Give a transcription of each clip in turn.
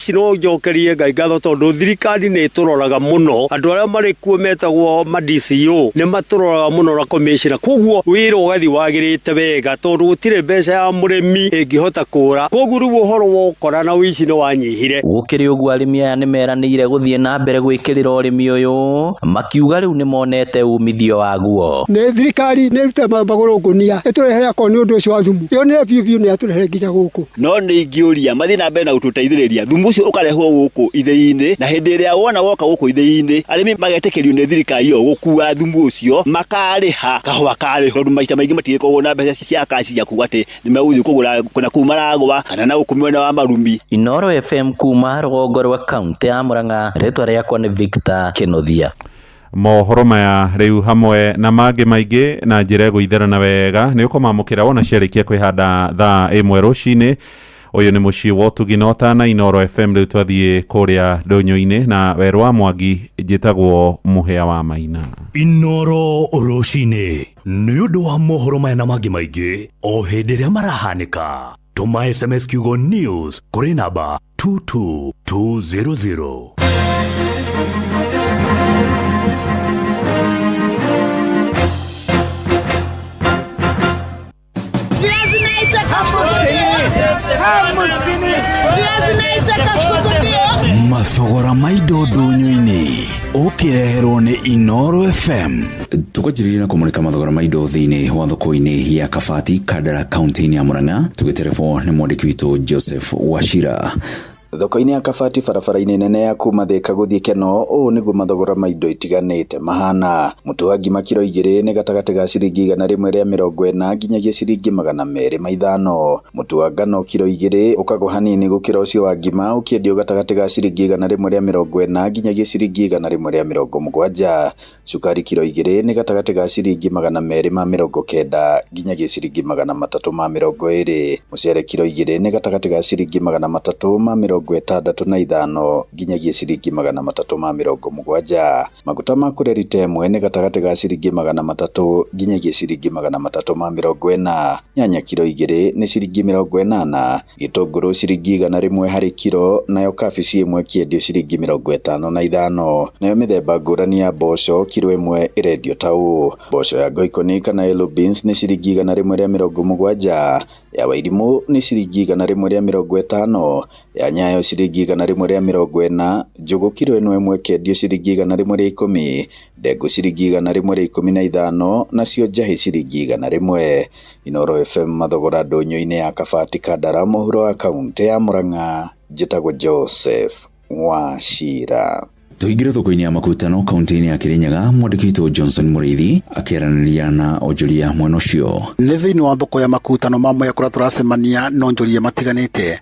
Sino jokerie Ngai ngatho tondu thirikari ni turoraga muno andu aria mari kuo metagwo ma DCO ni maturoraga muno na commissioner koguo wira ugathi wagirite wega tondu gutire mbeca ya murimi ingihota kura koguo riu uhoro wo ukora na wici no wanyihire gukiri uguo arimi aya nimeranire guthie na mbere gwikirira urimi uyu makiuga riu ni monete umithio waguo ni thirikari ni rute maguru ngunia iturehere ko ni undu ucio wa thumu yo ni biu ni aturehere nginya guku no ni ingiuria mathi na mbere na gututeithiriria thumu ucio ukarehwo guku ithei-ini na hindi iria wona woka guku ithei-ini arimi magetekerio ni thirikari yo gukua thumu ucio makariha kahwa kari tondu maita maingi matigikogwo na mbeca cia kaci cia kuga ati ni meguthi kugura kuna kumaragwa kana na gukumwena wa marumi. Inoro FM kuma rũgongo rwa kaunti ya Murang'a, ritwa riakwa ni Victor Kinothia. Mohoro maya riu hamwe na mangi maingi na njira guitherana wega ni ukomamukira wona ciarikia kwihanda thaa 1 rucini. Uyu ni mucii wa Tugina na Inoro FM riu twathie kuria ndonyo-ini na Werũ wa Mwangi njitagwo Muhia wa Maina. Inoro rucini ni undu wa mohoro maya na mangi maingi o hindi ria marahanika. Tuma SMS kiugo news kuri namba 22200. Mathogora maido ndonyo-ini ukireherwo ni Inoro FM. Tukajirira kumulika mathogora maido thiini wa thoko-ini ya Kabati Kandara kaunti-ini ya Murang'a. Tugeterefo ni mwandiki witu Joseph Wachira. Thoko-ini ya Kabati barabara-ini nene ya kuma Thika guthie Keno niguo mathogora ma indo itiganite mahana. Mutu wa ngima kilo 2 ni gatagati ga ciringi 140 nginyagia ciringi 250. Mutu wa ngano kilo 2 ukagwa hanini gukira ucio wa ngima ukiendio gatagati ga ciringi 140 nginyagia ciringi 170. Cukari kilo 2 ni gatagati ga ciringi 290 nginyagia ciringi 320. Mucere kilo 2 ni gatagati ga ciringi 365 nginyagia ciringi 370. Maguta ma kuria lita 1 ni gatagati ga ciringi 300 nginyagia ciringi 340. Nyanya kilo 2 ni ciringi 80. Gitunguru ciringi 100 hari kilo, nayo kabici imwe kiendio ciringi 55. Nayo mithemba ngurani ya mboco kilo 1 irendio tau. Mboco ya ngoikoni kana yellow beans ni ciringi 170. Ya Wairimũ ni ciringi 150. Ya Nyayo ciringi 140. Njugu kilo 1 kiendio ciringi 110. Ndengũ ciringi 115. Nacio njahi ciringi 100. Inoro FM mathogora ndonyo-ini ya Kabati Kandara mũhuro wa kaunti ya Murang'a. Njĩtagwo Joseph Wachira. Tuingire thoko-ini ya makutano kaunti-ini ya Kirinyaga, mwandiki witu Johnson Muriithi akiaranĩria na onjoria mwena ucio. Nĩ thĩinĩ wa thoko ya makutano mamwe yakora turacemania na onjoria matiganĩte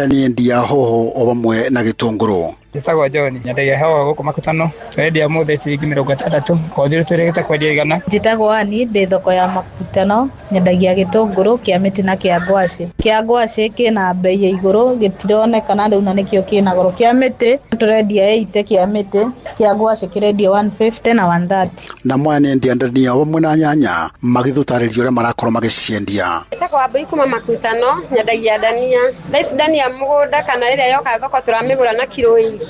ni endia hoho o bamwe na gĩtũngũrũ. Njĩtagwo John, nyendagia hoho gũkũ makutano twendia mũthĩ ciringi 60, konjũrũ tũrĩgĩte kwendia 100. Njĩtagwo Ani, ndĩ thoko ya makutano nyendagia gĩtũngũrũ kĩa mĩtĩ na kĩa ngwacĩ. Kĩa ngwacĩ kĩna bei ya igũrũ gĩtironekana rĩu na nĩkĩo kĩna goro. Kĩa mĩtĩ tũrendia 80, kĩa mĩtĩ kĩa ngwacĩ kĩrendia 150 na 130. Na mwa nĩ endia ndania o bamwe na nyanya magĩthũtarĩria ũrĩa marakorwo magĩciendia. Njĩtagwo Wambui kuma makutano nyendagia ndania. Thaici ndania mũgũnda kana ĩrĩa yoka thoko tũramĩgũra na kilo 8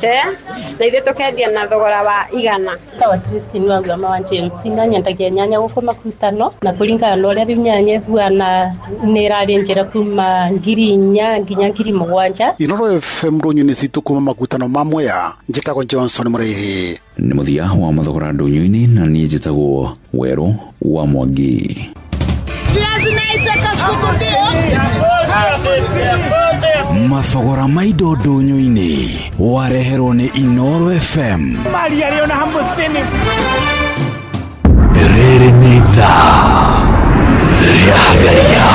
na ithe tukendia na thogora wa 100. Tawa Christine wangu wa Mama James na nyendagia nyanya gũkũ makutano na kũringana na ũrĩa nyanya huana nĩrarĩ njĩra kuma 4,000 nginya 7,000. Inoro FM ndonyo-ini citu kuma makutano mamwe ya. Njĩtagwo Johnson Muriithi. Ni muthia wa mathogora ndonyo-ini na niĩ njĩtagwo Werũ wa Mwangi. Mathogora maido ndonyo-ini wareherwo ni Inoro FM. Rĩrĩ nĩ thaa rĩa Hagaria.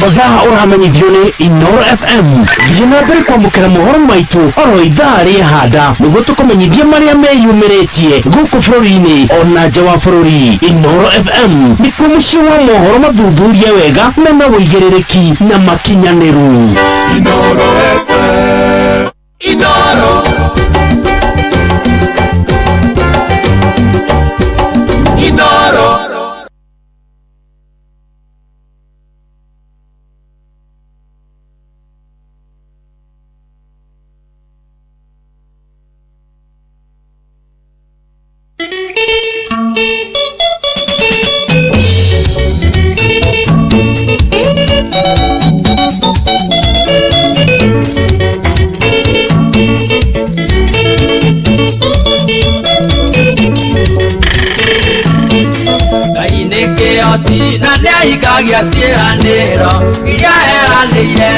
Mathaa uramenyithio ni Inoro FM. Thiĩ na mbere kwamũkĩra mohoro maitũ oro ithaa rĩahanda nĩguo tũkũmenyithia marĩa meyumĩrĩtie gũkũ bũrũri-inĩ ona nja wa bũrũri. Inoro FM nĩkuo mũciĩ wa mohoro mathuthurie wega mena wũigĩrĩrĩki na makinyanĩru. Inoro FM. Inoro. Inoro. igoti na nĩahingagia ciĩranĩro iria eranĩire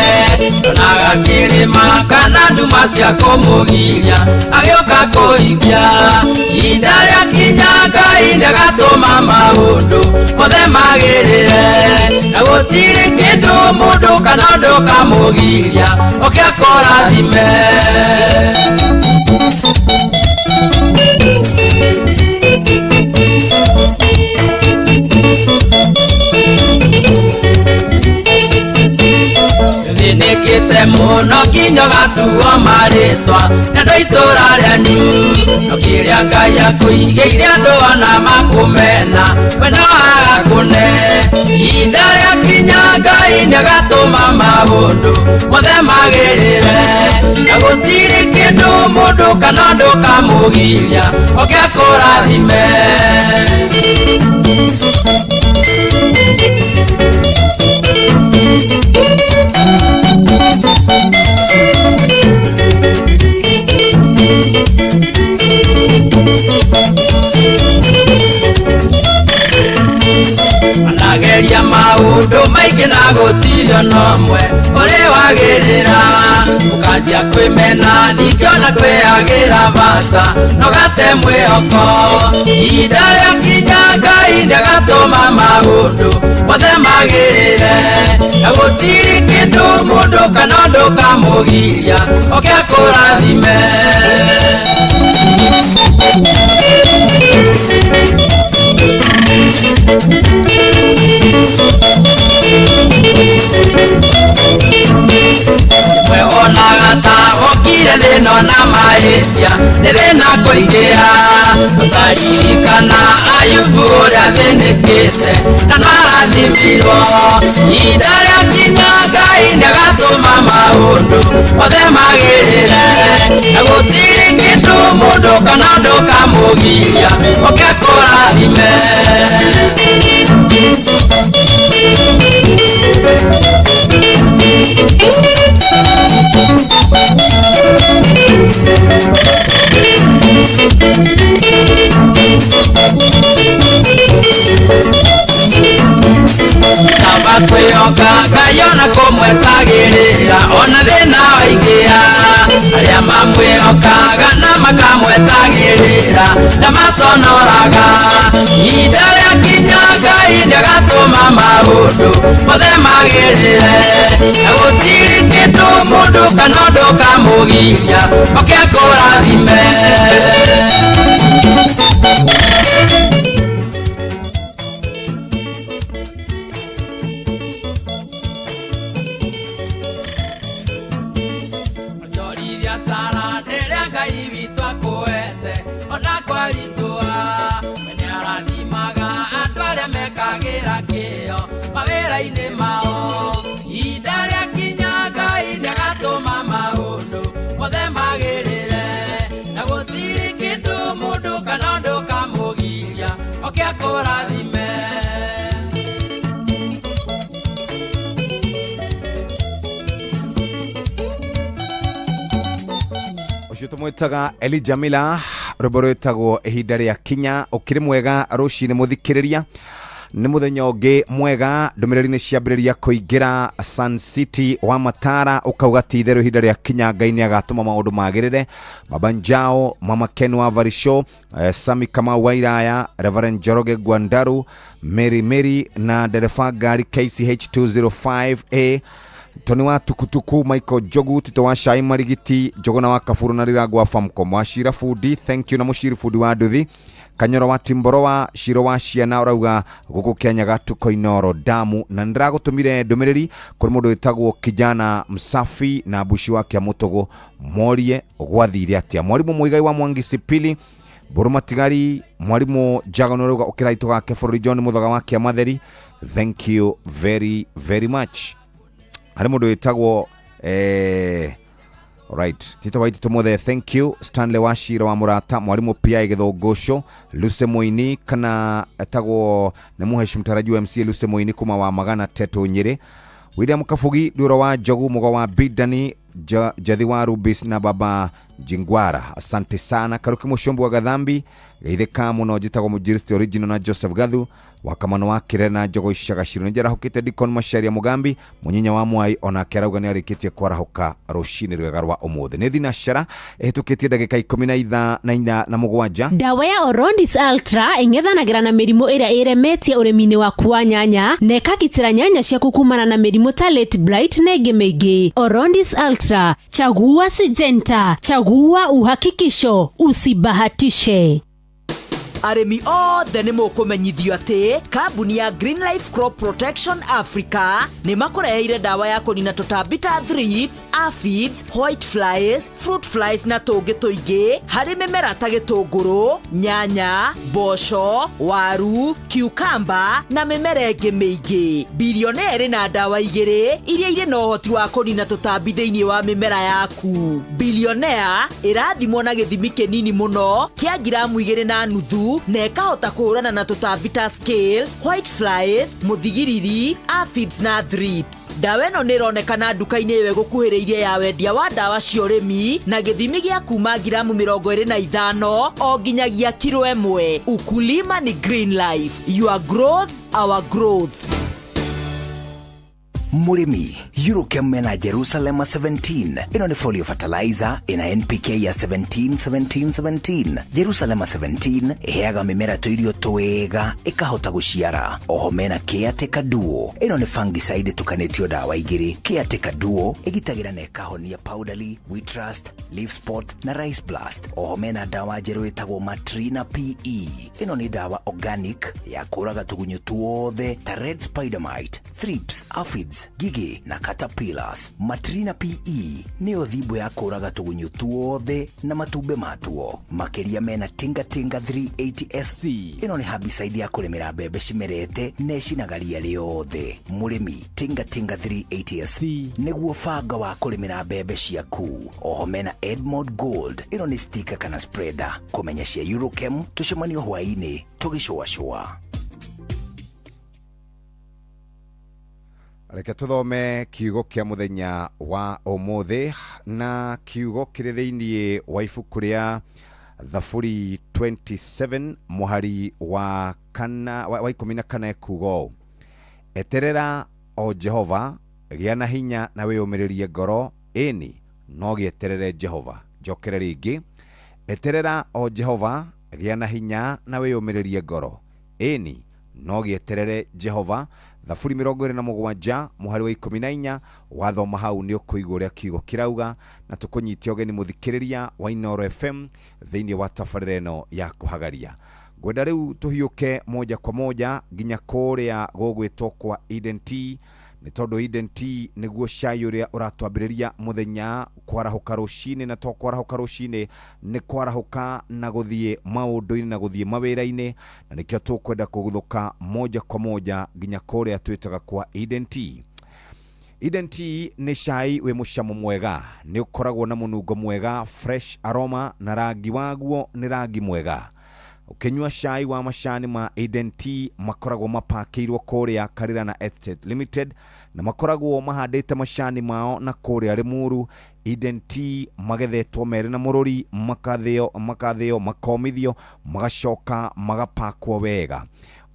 onaga kĩrĩma kana nduma cia kũmũgiria agĩũka kũhingia ihinda rĩakinya Ngai nĩagatũma maũndũ mothe magĩrĩre na gũtirĩ kĩndũ mũndũ kana ũndũ kamũgiria oke akũrathime. Nikite muno kinyo gatuo maritwa nendo itura ryanyu no kiria Ngai akuigeire andu ona makumena wena agakune ihinda rĩakinya Ngai nĩagatũma maũndũ mothe magĩrĩre na gũtirĩ kĩndũ mũndũ kana ũndũ kamũgiria oke akũrathime. Anageria maũndũ maingĩ na gũtirĩ nomwe ũrĩ wagĩrĩra ũkanjia kwĩmena ningĩ ona kwĩagĩra bata no gate mwĩhoko ihinda rĩakinya Ngai nĩagatũma maũndũ mothe magĩrĩre na gũtirĩ kĩndũ mũndũ kana ũndũ kamũgiria oke akũrathime. Mwe onaga ta okire thĩno na mahĩtia nĩ thĩna kũingĩha ũtaririkana Ayubu ũrĩa thĩnĩkĩte na nĩarathimirwo ihinda rĩakinya Ngai nĩagatũma maũndũ mothe magĩrĩre na gũtirĩ kĩndũ mũndũ kana ũndũ kamũgiria oke akũrathime. Kwĩhoka Ngai ona kũmwetagĩrĩra ona thĩna waingĩha arĩa mamwĩhokaga na makamwetagĩrĩra na maconoraga ihinda rĩakinya Ngai nĩagatũma maũndũ mothe magĩrĩre na gũtirĩ kĩndũ mũndũ kana ũndũ kamũgiria oke akũrathime. Tumwitaga Elijah Miller rwĩmbo rwĩtagwo ihinda rĩakinya. Ũkĩrĩ mwega rũcinĩ mũthikĩrĩria, nĩ mũthenya ũngĩ mwega. Ndũmĩrĩri nĩ ciambĩrĩria kũingĩra. Sun City wa Matara ũkauga ti itherũ ihinda rĩakinya Ngai nĩagatũma maũndũ magĩrĩre. Baba Njao, Mama Ken wa Varisho, Sami Kamau wa Iraya, Reverend Joroge Gwandaru, Mary na ndereba ngari KCH 205A, Tony wa Tukutuku, Michael Jogu, Tito wa Shai Marigiti, Jogona wa Kafuru na Riragu wa Famcom, wa Shira Fudi, thank you na Mushiri Fudi wa Nduthi, Kanyoro wa Timboro wa Shiro wa Shiana urauga guku Kenya gatuko Inoro damu na ndragutumire ndumiriri kuri mundu witagwo kijana msafi na bushi wake Mutogo morie gwathire atia. Mwarimu Muigai wa Mwangisi Pili, Burumatigari, Mwarimu Jagonoruga ukiraito gake Furori John Muthoga wake Matheri, thank you very very much. Hari mundu witagwo right, Tito Waiti tumothe, thank you. Stanley Washira wa Murata, Mwarimu pia Githogosho, Luce Moini kana etagwo ne muheshi mtaraji wa MC Luce Moini kuma wa Magana Teto Nyeri, William Kafugi Duro wa Jogu Mugo wa Bidani, Jathi wa Rubis na baba Jingwara. Asante sana. Karuki Mushombo wa Gathambi geitheka muno jitagwo Mujiristi Original na Joseph Gathu wakamano wa Kirena Jogo Ishagashiro njara hokite Dikon Masharia Mugambi munyinya wa Mwai ona kerauga ni arikitie kwarahuka rushini rwega rwa umuthi ni thinashara ehitukitie ndagika 14 na mugwanja. Dawa ya Orondis Ultra ingethanagira na mirimu ira iremetie uremini wa kwa nyanya na ikagitira nyanya cia kukumana na mirimu ta late blight na ingĩ mĩingĩ. Orondis Ultra, chagua Syngenta, chagua uhakikisho, usibahatishe. Aremi othe nĩ mũkũmenyithio atĩ kambuni ya Green Life Crop Protection Africa nĩ makũreheire dawa ya kũnina tũtambi ta thrips, aphids, white flies, fruit flies na tũngĩ tũingĩ harĩ mĩmera ta gĩtũngũrũ, nyanya, mboco, waru, cucumber na mĩmera ĩngĩ mĩingĩ. Bilionea na dawa igĩrĩ iria irĩ na ũhoti wa kũnina tũtambi thĩinĩ wa mĩmera yaku. Bilionea ĩrathimwo na gĩthimi kĩnini mũno kĩa gramu 2.5 na ikahota kũhũrana na tũtambi ta scales, white flies, mũthigiriri, aphids na thrips. Dawa ĩno nĩ ĩronekana nduka-inĩ ĩyo ĩgũkuhĩrĩirie ya wendia wa dawa cia ũrĩmi na gĩthimi gĩa kuma gramu 25 o nginyagia kilo 1. Ukulima ni Green Life. Your growth, our growth. Murimi, Eurochem mena Jerusalem 17. Ino ni folio fertilizer ina NPK ya 17. Jerusalem 17 iheaga mimera tuirio twega ikahota guciara. Oho mena Caretaker Duo. Ino ni fungicide tukanetio dawa igiri. Caretaker Duo igitagira na ikahonia powdery, wheat rust, leaf spot na rice blast. Oho mena dawa jeru itagwo Matrina PE. Ino ni dawa organic ya kuraga tugunyo tuothe ta red spider mite, thrips, aphids, gigi na caterpillars. Matrina PE ni othibo ya kuraga tugunyo tuothe na matumbe matuo. Makeria mena Tinga 380 SC. Ino ni herbicide ya kurimira mbembe cimerete na cinagaria riothe. Murimi, Tinga 380 SC niguo banga wa kurimira mbembe ciaku. Oho mena Edmond Gold. Ino ni sticker kana spreader kumenya cia Eurochem. Tucemanio hwaini tugicua. Reke tuthome kiugo kia muthenya wa umuthi na kiugo kiri thiini wa ibuku ria Thaburi 27 muhari wa 14 ekugo eterera o Jehova gia na hinya na wiyumiririe ngoro eni no gieterere Jehova. Njokere ringi eterera o Jehova gia na hinya na wiyumiririe ngoro eni no gieterere Jehova. Thaburi 27 muhari wa 14 wathoma hau ni ukuigua uria kiugo kirauga na tukunyitia ogeni muthikiriria wa Inoro FM thiini wa tabarĩra ĩno ya kuhagaria. Gwenda riu tuhiuke moja kwa moja ginya kuria gugwitwo kwa Eden Tea ni tondu Eden Tea niguo cai uria uratwambiriria muthenya kwarahuka rucini na to kwarahuka rucini ni kwarahuka na guthie maundu-ini na guthie mawira-ini na nikio tukwenda kuguthuka moja kwa moja ginya kuria twitaga kwa Eden Tea. Eden Tea ni cai we mucamo mwega, ni ukoragwo na munungo mwega, fresh aroma na rangi waguo ni rangi mwega. Ukinywa cai wa macani ma Eden Tea makoragwo mapakirwo kuria Karira na Estate Limited na makoragwo mahandite macani mao na kuria Limuru. Eden Tea magethetwo mere na mururi makatheo makomithio magacoka magapakwo wega.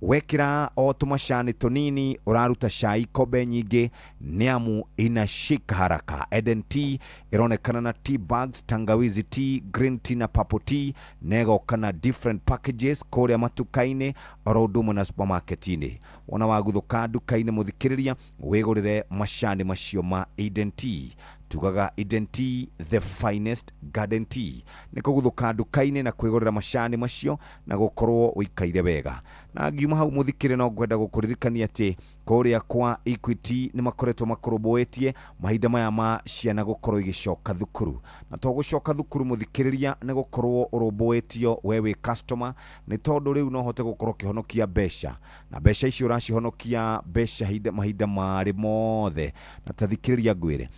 Wekira o tumacani tunini uraruta cai kombe nyingi niamu inashika haraka. Eden Tea ironekana na tea bags, tangawizi tea, green tea na purple tea, nego kana different packages kuria matukaini orodumo na supermarketini. Wana waguthuka dukaini muthikiriria wigurire macani macio ma Eden Tea. Tugaga Eden Tea, the finest garden tea. Niko guthuka dukaini na kwigurira macani macio na gukorwo wikaire wega. Na ngiuma hau muthikire no gwenda gukuririkania ati kuria kwa Equity ni makoretwo makuruboetie mahinda maya ma ciana gukorwo igicoka thukuru. Na to gucoka thukuru muthikiriria ni gukorwo uruboetio wewe customer ni tondu riu no hote gukorwo kihonokia besha. Na besha icio uracihonokia besha mahinda mari mothe. Na tathikiriria ngwire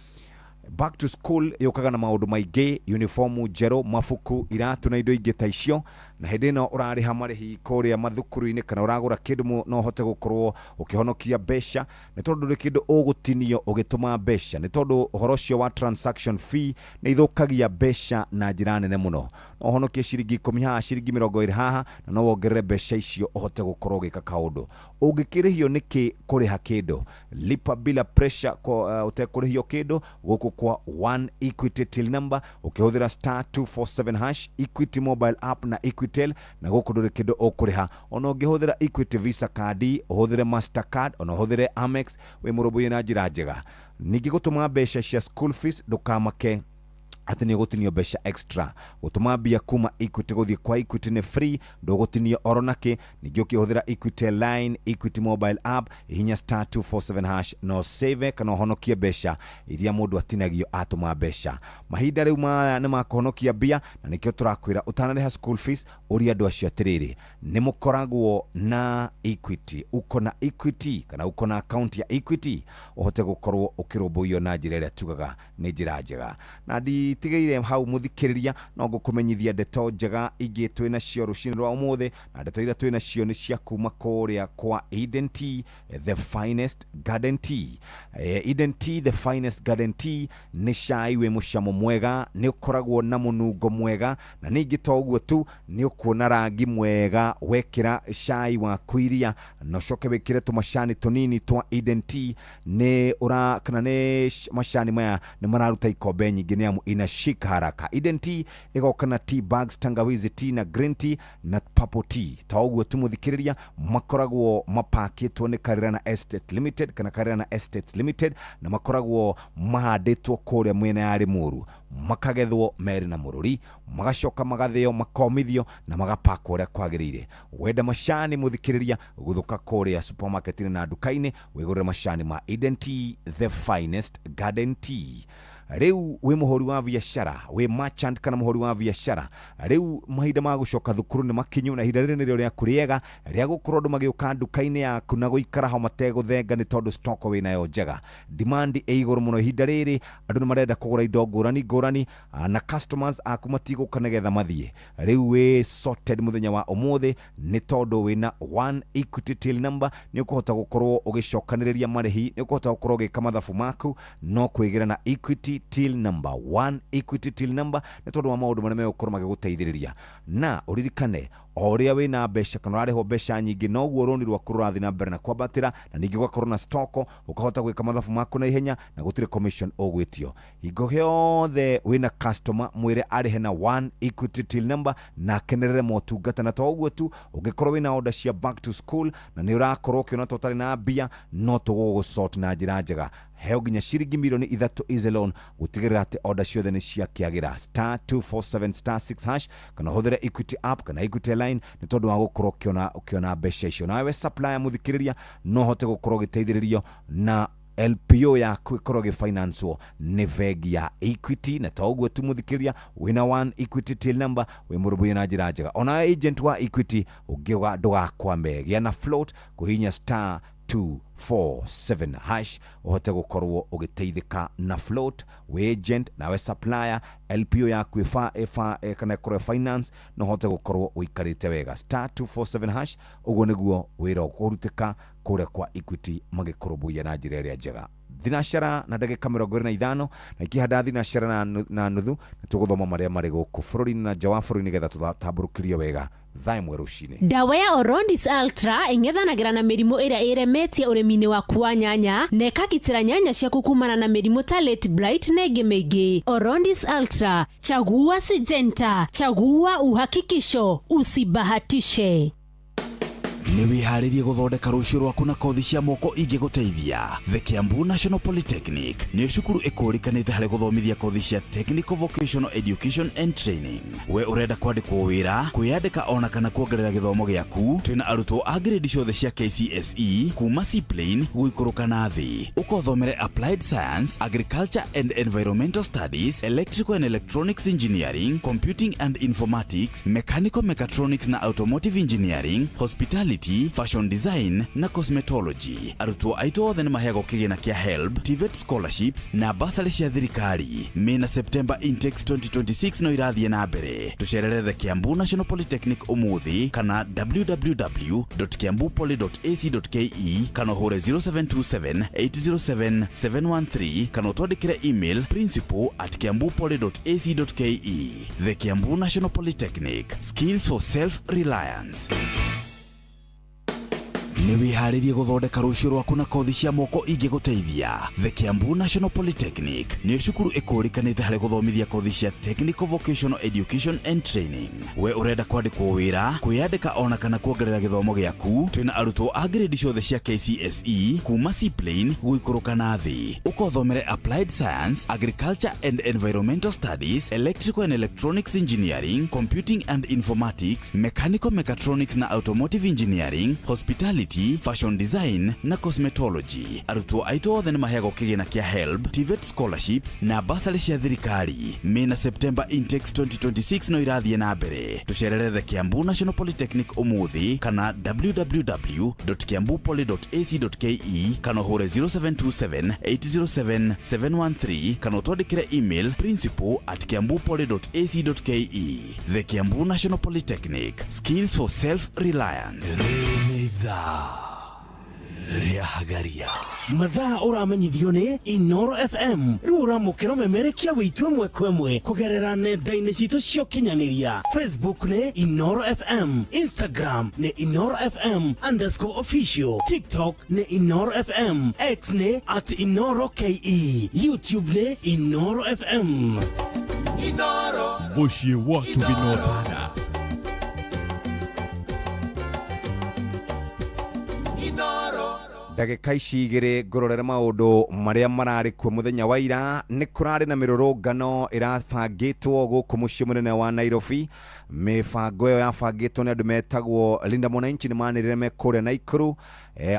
back to school yukaga na maundu maingi, uniformu njeru, mafuku, iratu na indo ingi ta icio, na hindi no urariha marihi kuria mathukuru-ini kana uragura kindu no hote gukorwo ukihonokia mbeca, ni tondu ri kindu ugutinio ugituma mbeca, ni tondu uhoro ucio wa transaction fee ni ithukagia mbeca na njira nene muno. No uhonokie ciringi 10 haha, ciringi 20 haha, na no wongerere mbeca icio uhote gukorwo ugika kaundu. Ungikirihio niki kuriha kindu, lipa bila pressure kwa utekurihio kindu guku kwa one Equity till number ukihuthira *247# Equity mobile app na Equitel, na guku nduri kindu ukuriha. Ona ungihuthira Equity Visa card, uhuthire Mastercard, ona uhuthire Amex, we murubuye na njira njega. Ningi gutuma mbeca cia school fees ndukamake ati ni gutinio mbeca extra. Gutuma bia kuma Equity guthie kwa Equity ni free, ndugutinio oronake. Ningi ukihuthira Equity line, Equity mobile app, hinya *247# no save kana honokia mbeca iria mundu atinagio atuma mbeca. Mahinda riu ni makuhonokia bia, na nikio turakwira utanareha school fees uri andu acio atiriri ni mukoragwo na Equity. Uko na Equity kana uko na account ya Equity, uhote gukorwo ukirumbuyo na njira iria tugaga ni njira njega. Na tigeire hau muthikiriria no ngukumenyithia ndeto njega ingi twina cio rucini rwa umuthi, na ndeto iria twina cio ni cia kuma kuria kwa Eden Tea, the finest garden tea. Eden Tea, the finest garden tea ni cai we mucamo mwega, ni ukoragwo na munungo mwega, na ningi toguo tu ni ukuona rangi mwega wekira cai wa kuiria, no coke wikire tumacani tunini twa Eden Tea. Ni ura kana ni macani maya ni mararuta ikombe nyingi ni amu ina shika haraka. Eden Tea igoka na tea bags, tangawizi tea na green tea na purple tea. Taoguo tumuthikiriria makoragwo mapakitwo ni Karina Estate Limited kana Karina Estates Limited, na makoragwo mahanditwo kuria mwena ya Limuru, makagethwo meri na mururi, magacoka magatheo, makomithio na magapakwo uria kwagirire. Wenda macani muthikiriria guthuka kuria supermarket na duka-ini wigurire macani ma Eden Tea, the finest garden tea. Riu we muhori wa biashara, we merchant kana muhori wa biashara, riu mahinda ma gucoka thukuru ni makinyu, na hinda riri nirio ria kuriega ria gukorwo andu magiuka nduka-ini yaku na guikara ho mateguthenga ni tondu stock we nayo njega. Demand e iguru muno hinda riri, andu ni marenda kugura indo ngurani na customers aku matiguka nigetha mathie. Riu we sorted muthenya wa umuthi ni tondu wina one Equity till number, ni ukuhota gukorwo ugicokaniriria marihi, ni ukuhota gukorwo ugika mathabu maku no kwigira na Equity till number, one Equity till number, ni tondu wa maundu maria megukorwo magiguteithiriria. Na uririkane oria we na mbeca kana urareho mbeca nyingi no guo roni rwaku rurathi na mbere na kwambatira, na ningi ugakorwo na stock ukahota gwika mathabu maku na ihenya na gutire commission ogwitio. Hingo giothe wina customer mwire arihe na one Equity till number na kenerere motungata, na toguo tu ungikorwo wina order cia back to school na ni urakorwo ukiona totari na bia no tugugusort na njira njega. Heo ginya ciringi milioni 3 easy loan gutigirira ati order ciothe ni cia kiagira. *247*6# kana huthire Equity app kana Equity line ni tondu wa gukorwo ukiona mbeca icio. Nawe supplier muthikiriria no hote gukorwo giteithiririo na LPO yaku ikorwo gifinancewo ni vegi ya Equity, na toguo tu muthikiriria wina one Equity till number we murubuye na njira njega. Ona agent wa Equity ugiuga ndugakwambe gia na float kuhinya *247# uhote gukorwo ugiteithika na float we agent na we supplier. LPO yaku kana kore finance no hote gukorwo uikarite wega. *247# uguo niguo wira ukurutika kuria kwa Equity magikurubuya na njira iria njega. Thinashara na ndagika 25 na ikihanda thinashara na nuthu tuguthoma maria mari guku bururi na nja wa bururi nigetha tutatamburukirio wega. Thae mwerucini. Dawa ya Orondis Ultra ingethanagira na mirimu iria iremetie urimi-ini waku wa nyanya na ikagitira nyanya ciaku kumana na mirimu ta late blight na ingi mingi. Orondis Ultra, chagua Syngenta, chagua uhakikisho, usibahatishe. Ni wiharirie guthondeka rucio rwaku na kothi cia moko ingiguteithia. The Kiambu National Polytechnic ni cukuru ikurikanite hari guthomithia kothi cia technical vocational education and training. We urenda kwandikwo wira, kwiyandika ona kana kuongerera githomo giaku, twina arutwo a grade ciothe cia KCSE kuma C plain guikuruka na thi. Ukothomere applied science, agriculture and environmental studies, electrical and electronics engineering, computing and informatics, mechanical mechatronics na automotive engineering, hospitality, Hospitality, Fashion Design na Cosmetology. Arutwo aitũ othe nĩ maheagwo kĩgĩna kĩa HELB, TVET scholarships na bursary cia thirikari. Mena September intakes 2026 no irathiĩ na mbere. Tucerere the Kiambu National Polytechnic umuthi kana www.kiambupoly.ac.ke kana hore 0727 807 713 kana twandĩkĩre email principal@kiambupoly.ac.ke. The Kiambu National Polytechnic, skills for self-reliance. Nĩ wĩharĩrie gũthondeka rũciũ rwaku na kothi cia moko ingĩgũteithia. The Kiambu National Polytechnic nĩ cukuru ĩkũrĩkanĩte harĩ gũthomithia kothi cia technical vocational education and training. We ũrenda kwandĩkwo wĩra, kwĩyandĩka ona kana kuongerera gĩthomo gĩaku, twĩna arutwo a grade ciothe cia KCSE kuma C-plane gũikũrũka na thĩ. Ũkothomere applied science, agriculture and environmental studies, electrical and electronics engineering, computing and informatics, mechanical mechatronics na automotive engineering, hospitality, fashion design na cosmetology. Arutwo aitũ othe nĩ maheagwo kĩgĩna kĩa HELB, TVET scholarships na bursary cia thirikari. Mena September intakes 2026 no irathiĩ na mbere. Tucerere the Kiambu National Polytechnic umuthi kana www.kiambupoly.ac.ke kana hore 0727 807 713 kana twandĩkĩre email principal@kiambupoly.ac.ke. The Kiambu National Polytechnic, skills for self-reliance. Rĩahagaria mathaa ũramenyithio nĩ Inoro FM. Rĩu ũramũkĩra ũmemerekia wĩitũ ĩmwe kwa ĩmwe kũgerera nenda-inĩ citũ cia ũkinyanĩria. Facebook nĩ Inoro FM, Instagram nĩ Inoro FM_official, TikTok nĩ Inoro FM, X nĩ @InoroKE, YouTube nĩ Inoro FM. Inoro Bushi watu binotana. Ndagĩka ici igĩrĩ ngũrorere maũndũ marĩa mararĩ kuo mũthenya wa ira. Nĩ kũrarĩ na mĩrũrũngano ĩrabangĩtwo gũkũ mũciĩ mũnene wa Nairobi. Mĩbango ĩyo yabangĩtwo nĩ andũ metagwo Linda Mwananchi nĩ manĩrĩire me kũrĩa Naikuru.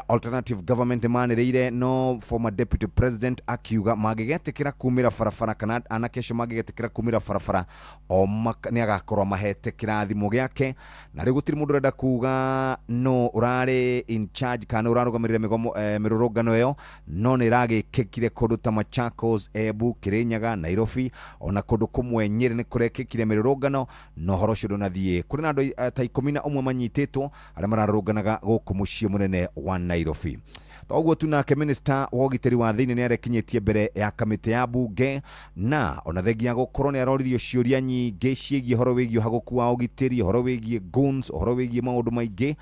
Alternative government manĩrĩire, no former deputy president akiuga mangĩgetĩkĩra kumĩra barabara kana anakesho mangĩgetĩkĩra kumĩra barabara nĩ agakorwo mahete kĩrathimo gĩake. Na rĩu gũtirĩ mũndũ ũrenda kuga no ũrarĩ in charge kana ũrarũgamĩrĩra mĩrũrũngano ĩyo, no nĩ ĩragĩkĩkire kũndũ ta Machakos, Embu, Kirinyaga, Nairobi, ona kũndũ kũmwe Nyeri nĩ kũrekĩkire mĩrũrũngano. No horo ũcio ndũnathiĩ. Kũrĩ na andũ ta 11 manyitĩtwo arĩa mararũrũnganaga gũkũ mũciĩ mũnene wa Nairobi. Toguo tu nake minister wa ũgitĩri wa thĩinĩ nĩ arekinyĩtie mbere ya kamĩtĩ ya bunge, na ona thengia gũkorwo nĩ aroririo ciũria nyingĩ ciĩgiĩ ũhoro wĩgiĩ ũhagũku wa ũgitĩri, ũhoro wĩgiĩ goons, ũhoro wĩgiĩ maũndũ maingĩ.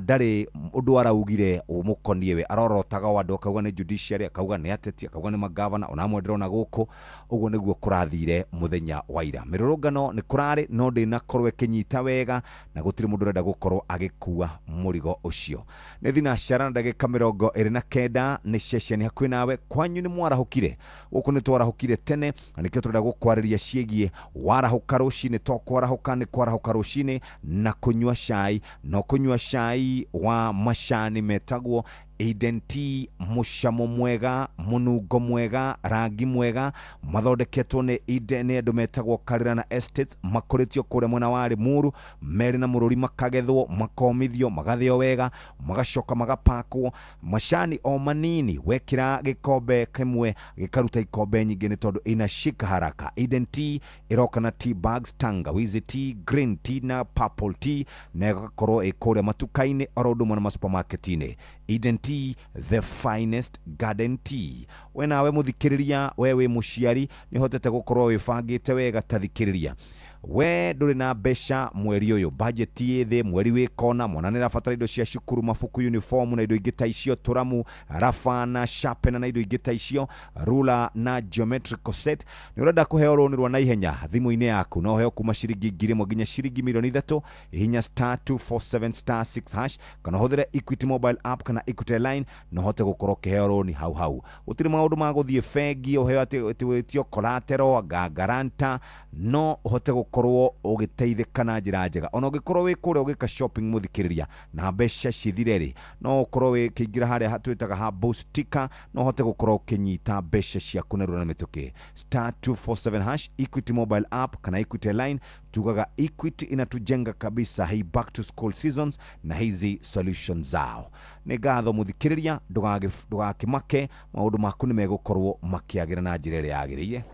Ndarĩ ũndũ araugire ũmũkoniĩ we, arorotaga o andũ akauga nĩ judiciary, akauga nĩ ateti, akauga nĩ magavana, ona amwe ndĩrona gũkũ. Ũguo nĩguo kũrathire mũthenya wa ira. Mĩrũrũngano nĩ kũrarĩ no ndĩnakorwo ĩkĩnyita wega na gũtirĩ mũndũ ũrenda gũkorwo agĩkua mũrigo ũcio. Nĩ thinacara ndagĩka 29 nĩ ceceni hakuhĩ nawe. Kwanyu nĩ mwarahũkire? Gũkũ nĩ twarahũkire tene na nĩkĩo tũrenda gũkwarĩria ciĩgiĩ warahũka rũcinĩ. To kwarahũka nĩ kwarahũka rũcinĩ na kũnyua cai. No kũnyua cai wa macani metagwo Eden Tea, mucamo mwega, munungo mwega, rangi mwega, mathondeketwo nĩ Eden, nĩ andũ metagwo Karirana Estates, makũrĩtio kũrĩa mwena wa Limuru, Merĩ na Mũrũri, makagethwo, makomithio, magathĩo wega, magacoka magapakwo. Macani o manini, wekĩra gĩkombe kĩmwe gĩkaruta ikombe nyingĩ nĩ tondũ inashika haraka. Eden Tea ĩroka na tea bags, tangawizi tea, green tea na purple tea, na ĩgakorwo ĩkũrĩa matuka-inĩ oro ũndũ ũmwe na masupermarket-inĩ. Eden Tea, the finest garden tea. We nawe mũthikĩrĩria, we wĩ mũciari, nĩ hotete gũkorwo wĩbangĩte wega ta thikĩrĩria. We ndũrĩ na mbeca mweri ũyũ, budget thĩ, mweri wĩ kona, mwana nĩ rabatara indo cia cukuru, mabuku, uniform na indo ingĩ ta icio, tũramu, raba na sharpener na indo ingĩ ta icio, ruler na geometrical set. Nĩ ũrenda kũheo rũni rwa naihenya thimũ-inĩ yaku, no heo kuma ciringi 1,000 nginya ciringi 3,000,000, hihinya *247*6# kana hũthĩre Equity mobile app kana Equity line, no hote gũkorwo kĩheo rũni hau hau. Gũtirĩ maũndũ ma gũthiĩ bengi ũheo atĩ wĩtio collateral, guarantor, no hote gũkorwo gukorwo ugiteithika na njira njega ona ugikorwo wi kuria ugika shopping muthikiriria na mbeca cithireri no ukorwo wi kiingira haria hatwitaga ha boostika no hote gukorwo ukinyita mbeca ciaku na runa mituki *247# Equity mobile app kana Equity line tugaga Equity inatujenga kabisa hii back to school seasons na hizi solutions zao ni gatho muthikiriria ndugakimake maundu maku ni megukorwo makiagira na njira ria yagiriire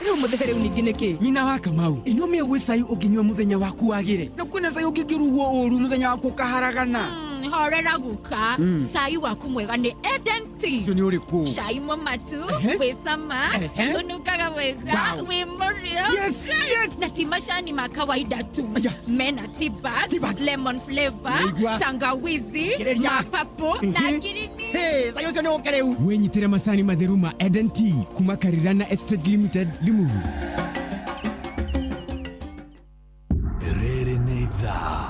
Riu muthehere uningine ki nyina wa Kamau ino me gwisai uginywa muthenya waku wagire na kwina sai ugingirugwo uru muthenya waku kaharagana horera guka sai waku mwega ni Eden Tea cio ni uriku cai momatu wisama unukaga wega wi murio yes na timashani ma kawaida tu mena tea bag lemon flavor tangawizi mapapo na girini sayo cio ni ukereu wenyitire masani matheruma Eden Tea kuma Karirana Estate Limited Limuru rere neitha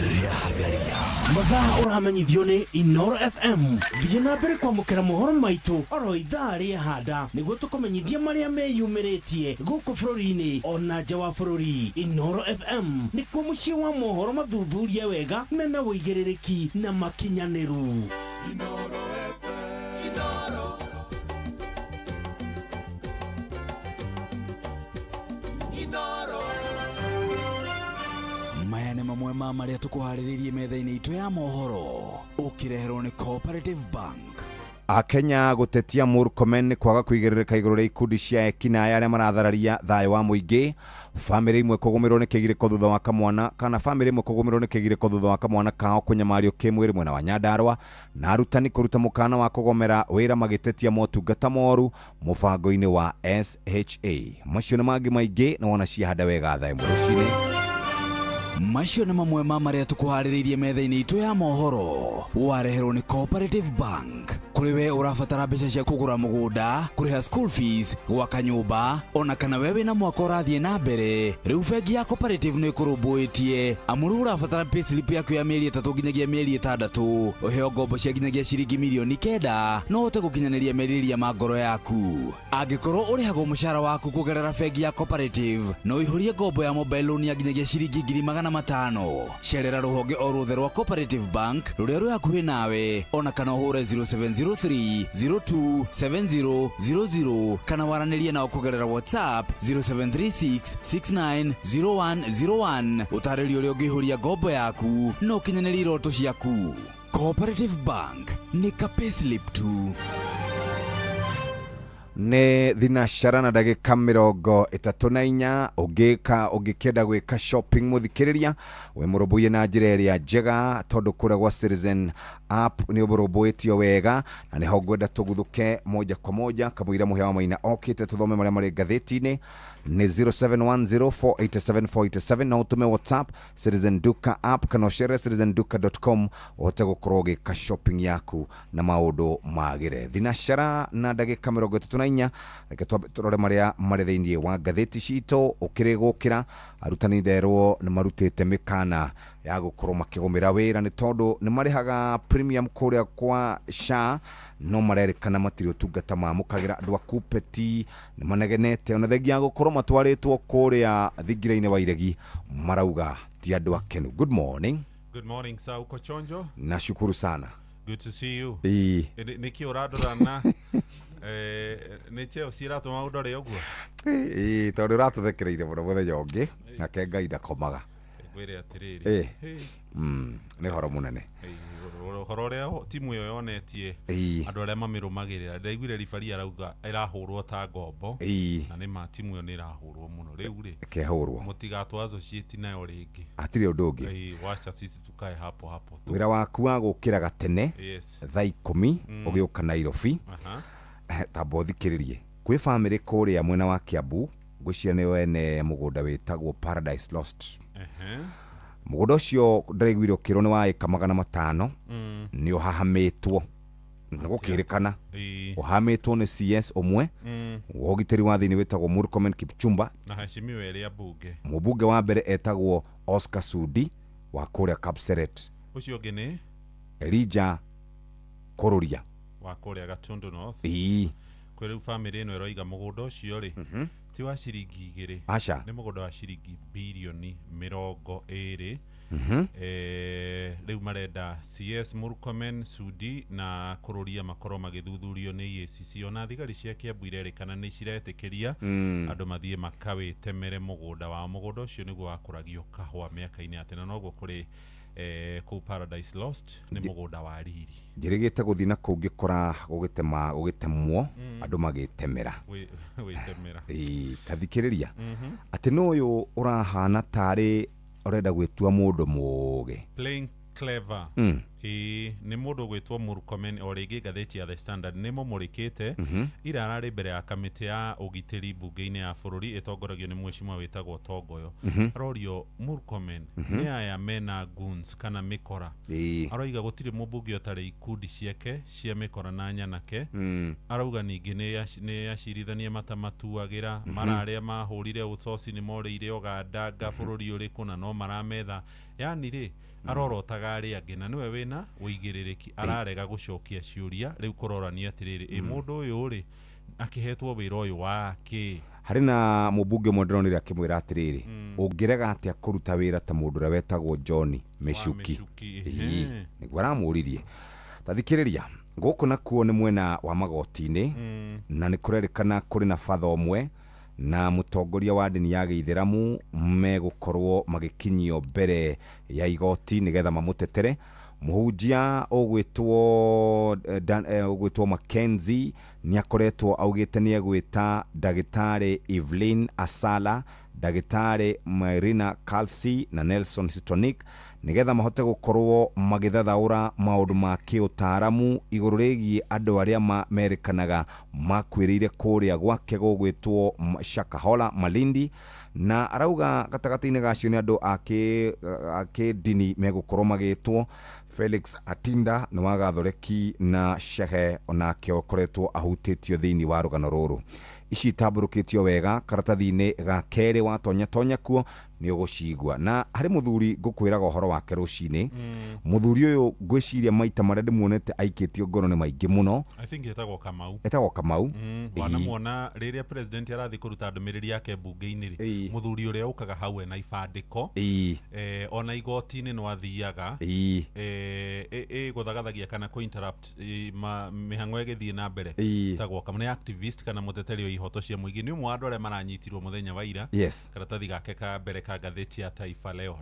riahagaria mathaa uramenyithio ni Inoro FM thiĩ na mbere kwamũkĩra mohoro maitũ oro ithaa rĩahanda nĩguo tũkũmenyithia marĩa meyumĩrĩtie gũkũ bũrũri-inĩ ona nja wa bũrũri. Inoro FM nĩkuo mũciĩ wa mohoro mathuthurie wega mena wũigĩrĩrĩki na makinyanĩru. Inoro FM, Inoro. Inoro. Maya nĩ mamwe ma marĩa tũkũharĩrĩirie metha-inĩ itũ ya mohoro ũkĩreherwo nĩ Cooperative Bank. Akenya gutetia Murkomen ni kwaga kuigĩrĩrĩka igũrũ rĩa ikundi cia ekinaĩ arĩa marathararia thayũ wa mũingĩ. Famĩlĩ imwe kũgũmĩrwo nĩ kĩgirĩko thutha wa kamwana kana famĩlĩ imwe kũgũmĩrwo nĩ kĩgirĩko thutha wa kamwana kao kũnyamario kĩmwĩrĩ mwena wa Nyandarua na arutani kũruta mũkana wa kũgomera wĩra magĩtetia motungata moru mũbango-inĩ wa SHA. Macio nĩ mangĩ maingĩ na wona ciahanda wega thaa ĩmwe rũcinĩ. Macio nĩ mamwe ma marĩa tũkũharĩrĩirie metha-inĩ itũ ya mohoro wareherwo nĩ Cooperative Bank. Kuri we urabatara mbeca cia kugura mugunda, kuriha school fees, gwaka nyumba, ona kana wewe na mwaka ũrathiĩ na mbere. Rĩu bengi ya Cooperative nĩ ĩkũrũmbũĩtie amuru urabatara payslip yaku ya mĩeri 3 nginyagia mĩeri 6 ũheo ngombo cia nginyagia ciringi mirioni 9 no ũhote gũkinyanĩria merirĩria ma ngoro yaku. Angĩkorwo ũrĩhagwo mũcara waku kũgerera bengi ya Cooperative no ihũrie ngombo ya mobile loan ya nginyagia ciringi 500,000. Cerera rũhonge o ruothe rwa Cooperative Bank rũrĩa rwĩ hakuhĩ nawe ona kana ũhũre 0703027000 kana waranĩrie nao kũgerera WhatsApp 0736690101 ũtarĩrio ũrĩa ũngĩihũria ngombo yaku no ũkinyanĩrie iroto ciaku. Cooperative Bank nĩ ka payslip tu. Nĩ thinacara na ndagĩka 34 ũngĩkenda gwĩka shopping mũthikĩrĩria we mũrũmbũiye na njĩra ĩrĩa njega tondũ kũrĩa gwa Citizen app nĩ ũrũmbũĩtio wega na nĩho ngwenda tũguthũke moja kwa moja kamũira mũhĩa wa maina okĩte tũthome marĩa marĩ ngathĩti-inĩ nĩ 0710487487 na ũtũme WhatsApp Citizen Duka app kana ũcere citizenduka.com ũhote gũkorwo ũgĩka shopping yaku na maũndũ magĩre. Thinacara na ndagĩka 34 reke tũrore marĩa marĩ thĩinĩ wa ngathĩti citũ ũkĩrĩ gũkĩra arutani nderwo nĩ marutĩte mĩkana ya gũkorwo makĩgũmĩra wĩra nĩ tondũ nĩ marĩhaga premium kũrĩa kwa SHA no marerĩkana matirĩ ũtungata mamũkagĩra andũ a Kupeti nĩ manegenete ona thengia gũkorwo matwarĩtwo kũrĩa thingira-inĩ wa iregi marauga ti andũ akenu. Good morning. Good morning sir, uko chonjo? Nashukuru sana. Good to see you. Niki uradorana nĩ cheo ciratũma ũndore ũguo tondũ ũratũthekereire mũno mũthenya ũngĩ nake Ngai ndakomaga ngwĩre atĩrĩrĩ nĩ horo mũnene ũhoro ũrĩa timu ĩyo yonetie andũ arĩa mamĩrũmagĩrĩra ndaiguire ribari arauga ĩrahũrwo ta ngombo na nĩ ma timu ĩyo nĩ ĩrahũrwo mũno rĩu rĩ kehũrwo mũtigatũ associate nayo rĩngĩ atirĩ ũndũ ũngĩ wacha sisi tukae hapo hapo wĩra waku wa gũkĩra gatene thaa 10 ũgĩũka Nairobi tamba ũthikĩrĩrie kwĩ famĩlĩ kũrĩa mwena wa Kiambu ngwĩciria nĩyo ene mũgũnda wĩtagwo Paradise Lost. Mũgũnda ũcio ndaiguire ũkĩrwo nĩ wa ĩka 500 nĩ ũhahamĩtwo nĩ gũkĩrĩkana ũhahamĩtwo nĩ CS ũmwe wa ũgitĩri wa thĩinĩ wĩtagwo Murkomen Kipchumba na heshimiwa ĩrĩa mbunge mũbunge wa mbere etagwo Oscar Sudi wa kũrĩa Kapseret. Ũcio ũngĩ nĩ Elijah Kũrũria wa kũrĩa Gatundu North. kwä rä u bamĩrĩ ĩno ĩroiga mũgũnda ũcio rĩ ti wa ciringi 2 aca nĩ mũgũnda wa ciringi bilioni 20 rĩu marenda CS Murkomen Sudi na kũrũria makorwo magĩthuthurio nĩ EACC ona thigari cia Kiambu irerĩkana nĩ ciretĩkĩria andũ mathiĩ makawĩtemere mũgũnda wa mũgũnda ũcio nĩguo wakũragio kahũa mĩaka-inĩ ya tene noguo kũrĩ kũu Paradise Lost nĩ mũgũnda wa riri njĩrĩgĩte gũthiĩ na kũu ngĩkora gũgĩtemwo andũ magĩtemera gwĩtemera tathikĩrĩria atĩ n'ũyũ ũrahana tarĩ ũrenda gwĩtua mũndũ mũũgĩ playing clever nĩ mũndũ gwĩtwo Murkomen o rĩngĩ ngathĩti ya The Standard nĩ mũmũrĩkĩte ira ararĩ mbere ya kamĩtĩ ya ũgitĩri mbunge-inĩ ya bũrũri ĩtongoragio nĩ mwĩcimwa wĩtagwo Tongoyo arorio Murkomen nĩ aya mena goons kana mĩkora aroiga gũtirĩ mũmbunge ũtarĩ ikundi ciake cia mĩkora na nyanake arauga ningĩ nĩ acirithania matamatuagĩra mararĩa mahũrire ũcoci nĩ morĩire Uganda nga bũrũri ũrĩkũ na no marametha yani rĩ arorotaga arĩ angĩ na nĩwe wĩna ũigĩrĩrĩki ararega gũcokia ciũria rĩu kũrorania atĩrĩrĩ mũndũ ũyũ rĩ akĩhetwo wĩra ũyũ wake harĩ na mũmbunge ũmwe ndĩronire akĩmwĩra atĩrĩrĩ ũngĩrega atĩa kũruta wĩra ta mũndũ ũrĩa wetagwo John Mĩcuki nĩguo aramũririe tathikĩrĩria gũkũ nakuo nĩ mwena wa magoti-inĩ na nĩ kũrerĩkana kũrĩ na batha ũmwe na mũtongoria wa ndini ya Gĩithĩramu megũkorwo magĩkinyio mbere ya igoti nĩgetha mamũtetere mũhunjia ũgwĩtwo Mackenzie nĩ akoretwo augĩte nĩ egwĩta ndagĩtarĩ Evelyn Asala ndagĩtarĩ Marina Kalsi na Nelson Sitonic nĩgetha mahote gũkorwo magĩthathaũra maũndũ ma kĩũtaaramu igũrũ rĩgiĩ andũ arĩa merĩkanaga makwĩrĩire kũrĩa gwake gũgwĩtwo Shakahola Malindi na arauga gatagatĩ-inĩ gacio nĩ andũ akĩ dini megũkorwo magĩtwo Felix Atinda nĩ wa Gathoreki na Shehe onake ũkoretwo ahutĩtio thĩinĩ wa rũgano rũrũ ici tambũrũkĩtio wega karatathi-inĩ ga kerĩ watonya kuo nĩ ũgũcigua na harĩ mũthuri ngũkwĩraga ũhoro wake rũcinĩ mũthuri ũyũ ngwĩciria maita marĩa ndĩmuonete aikĩtio ngono nĩ maingĩ mũno I think etagwo Kamau wanamuona rĩrĩa president arathiĩ kũruta ndũmĩrĩri yake mbunge-inĩ rĩ mũthuri ũrĩa ũkaga hau ena ibandĩko ona igoti-inĩ no athiaga gũthagathagia kana kũ-interrupt mĩhang'o ĩgĩthiĩ na mbere etagwo Kamau nĩ activist kana mũteteri wa ihoto cia mũingĩ nĩ ũmwe wa andũ arĩa maranyitirwo mũthenya wa ira karatathi gake ka mbere ka ngathĩti ya Taifa Leo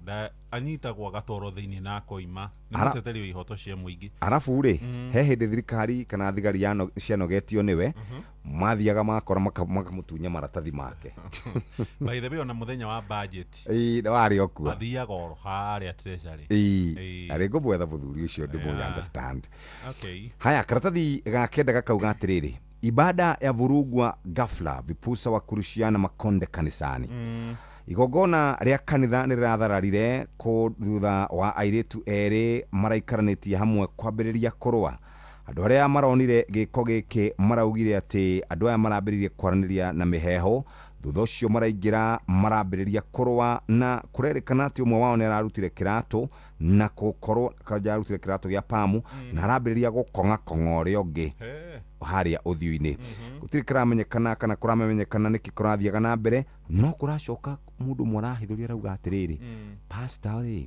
anyitagwo agatwarwo thĩinĩ na koima nĩ mũteteri wa ihoto cia mũingĩ arabu rĩ he hĩndĩ thirikari kana thigari cianogetio nĩwe mathiaga makora makamũtunya maratathi make by the way ona mũthenya wa budget warĩ okuo athiaga oro harĩa treasury arĩ ngũbwetha mũthuri ũcio ndĩmũ understand haya karatathi ga kenda gakauga atĩrĩrĩ ibada ya vurugwa ghafla vipusa wa kurushiana makonde kanisani igogona rĩa kanitha nĩ rĩrathararire thutha wa airĩtu erĩ maraikaranĩtie hamwe kwambĩrĩria kũrũa andũ arĩa maronire gĩko gĩkĩ maraugire atĩ andũ aya marambĩrĩirie kwaranĩria na mĩheho thutha ũcio maraingĩra marambĩrĩria kũrũa na kũrerĩkana atĩ ũmwe wao nĩ ararutire kĩratũ na gũkorwo ararutire kĩratũ gĩa pamu na arambĩrĩria gũkong'a ũrĩa ũngĩ harĩa ũthiũ-inĩ gũtirĩ kĩramenyekana kana kũramenyekana nĩkĩ kũrathiaga na mbere no kũracoka mũndũ ũmwe arahithũria arauga atĩrĩrĩ pastor rĩ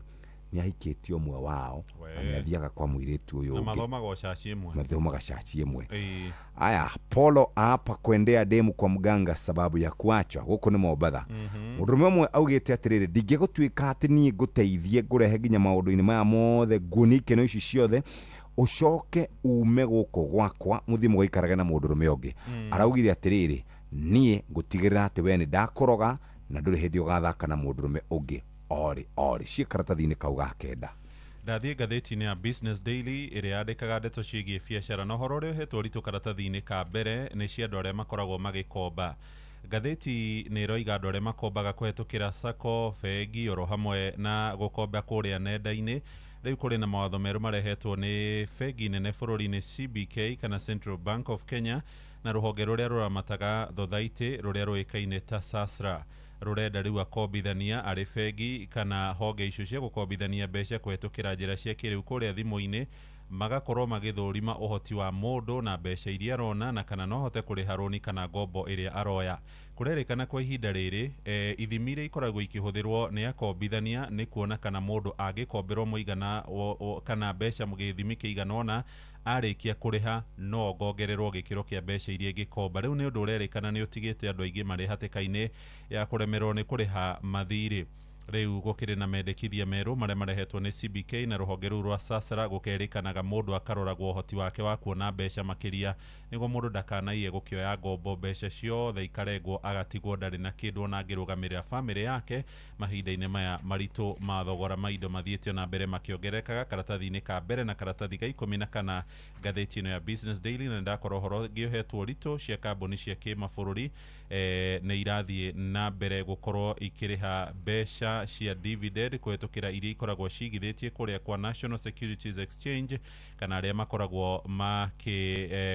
nĩ ahikĩtie ũmwe wao na nĩ athiaga kwa mũirĩtu ũyũ ũngĩ mathomaga caci ĩmwe aya Polo hapa kuendea demu kwa mganga sababu ya kuachwa gũkũ nĩ Mombatha mũndũrũme ũmwe augĩte atĩrĩrĩ ndingĩgũtuĩka atĩ niĩ ngũteithie ngũrehe nginya maũndũ-inĩ maya mothe nguoni ikeno ici ciothe ucoke ume gũkũ gwakwa mũthiĩ mũgaikarage na mũndũrũme ũngĩ araugire atĩrĩrĩ niĩ ngũtigĩrĩra atĩ we nĩ ndakũroga na ndũrĩ hĩndĩ ũgathaka na mũndũrũme ũngĩ ori ciĩ karatathi-inĩ kau ga kenda ndathiĩ ngathĩti-inĩ ya Business Daily ĩrĩa yandĩkaga ndeto ciĩgiĩ biacara na ũhoro ũrĩa ũhetwo ritũ karatathi-inĩ ka mbere nĩ cia andũ arĩa makoragwo magĩkomba ngathĩti nĩ ĩroiga andũ arĩa makombaga kũhetũkĩra sacco bengi oro hamwe na gũkomba kũrĩa nenda-inĩ rĩu kũrĩ na mawatho merũ marehetwo nĩ bengi nene bũrũri-inĩ CBK kana Central Bank of Kenya na rũhonge rũrĩa rũramataga thothaitĩ rũrĩa rũĩkaine ta SASRA rũrenda rĩu akombithania arĩ bengi kana honge icio cia gũkombithania mbeca kũhetũkĩra njĩra cia kĩrĩu kũrĩa thimũ-inĩ magakorwo magithurima uhoti wa mundu na mbeca iria arona na kana no hote kuriha roni kana ngombo iria aroya. Kurerikana kwa ihinda riri ithimi iria ikoragwo ikihuthirwo ni akombithania ni kuona kana mundu agikomberwo muigana kana mbeca mugithimi kiigana ona arikia kuriha no gongererwo gikiro kia mbeca iria gikomba. Riu ni undu urerikana ni utigite andu aingi mari hatikaini ya kuremerwo ni kuriha mathiri. Riu gukiri na mendekithia meru maria marehetwo ni CBK na ruhonge ruru rwa SASRA gukerikanaga mundu akaroragwo uhoti wake wa kuona mbeca makiria niguo mundu ndakanaiye gukioya ngombo mbeca ciothe ikarengwo agatigwo ndari na kindu ona angirugamirira family yake mahinda-ini maya maritu ma thogora ma indo mathiete na mbere makiongerekaga. Karatathi-ini ka mbere na karatathi ga 14 ngatheti ino ya Business Daily na ndakorwo horo giohetwo rito cia kambuni cia kimabũrũri ne irathie na mbere gukorwo ikiriha mbeca cia dividend kuhetukira iria ikoragwo cigithitie kuria kwa National Securities Exchange kana aria makoragwo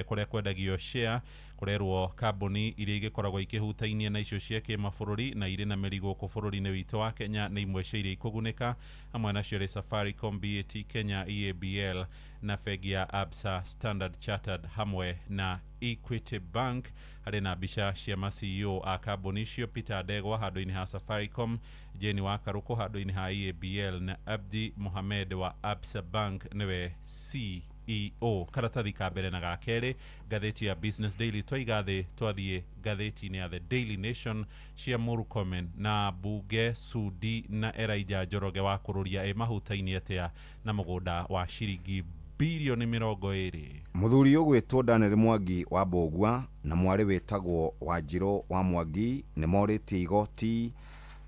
kuria kwendagio share kurerwo kambuni iria igikoragwo ikihutainie na icio cia kimabũrũri na iri na mirigo ku bũrũri-inĩ witũ wa Kenya na imwe cia iria ikugunĩka hamwe nacio ri Safaricom, BAT Kenya, EABL na bengi ya Absa, Standard Chartered hamwe na Equity Bank. Hari na mbica cia ma-CEO a kambuni icio: Peter Ndegwa handũ-inĩ ha Safaricom, Jane Wakaruku handũ-inĩ ha EABL na Abdi Mohamed wa Absa Bank niwe CEO. Karatathi ka mbere na ga keri ngatheti ya Business Daily twaigathi twathie ngatheti-inĩ ya The Daily Nation cia Murkomen na Bunge Sudi na Elijah Njoroge wa kururia mahutainie atia na mugunda wa ciringi bilioni 20. Muthuri ugwitwo Daniel Mwangi wa Mbogua na mwari wetagwo Wanjiru wa Mwangi ni morĩtie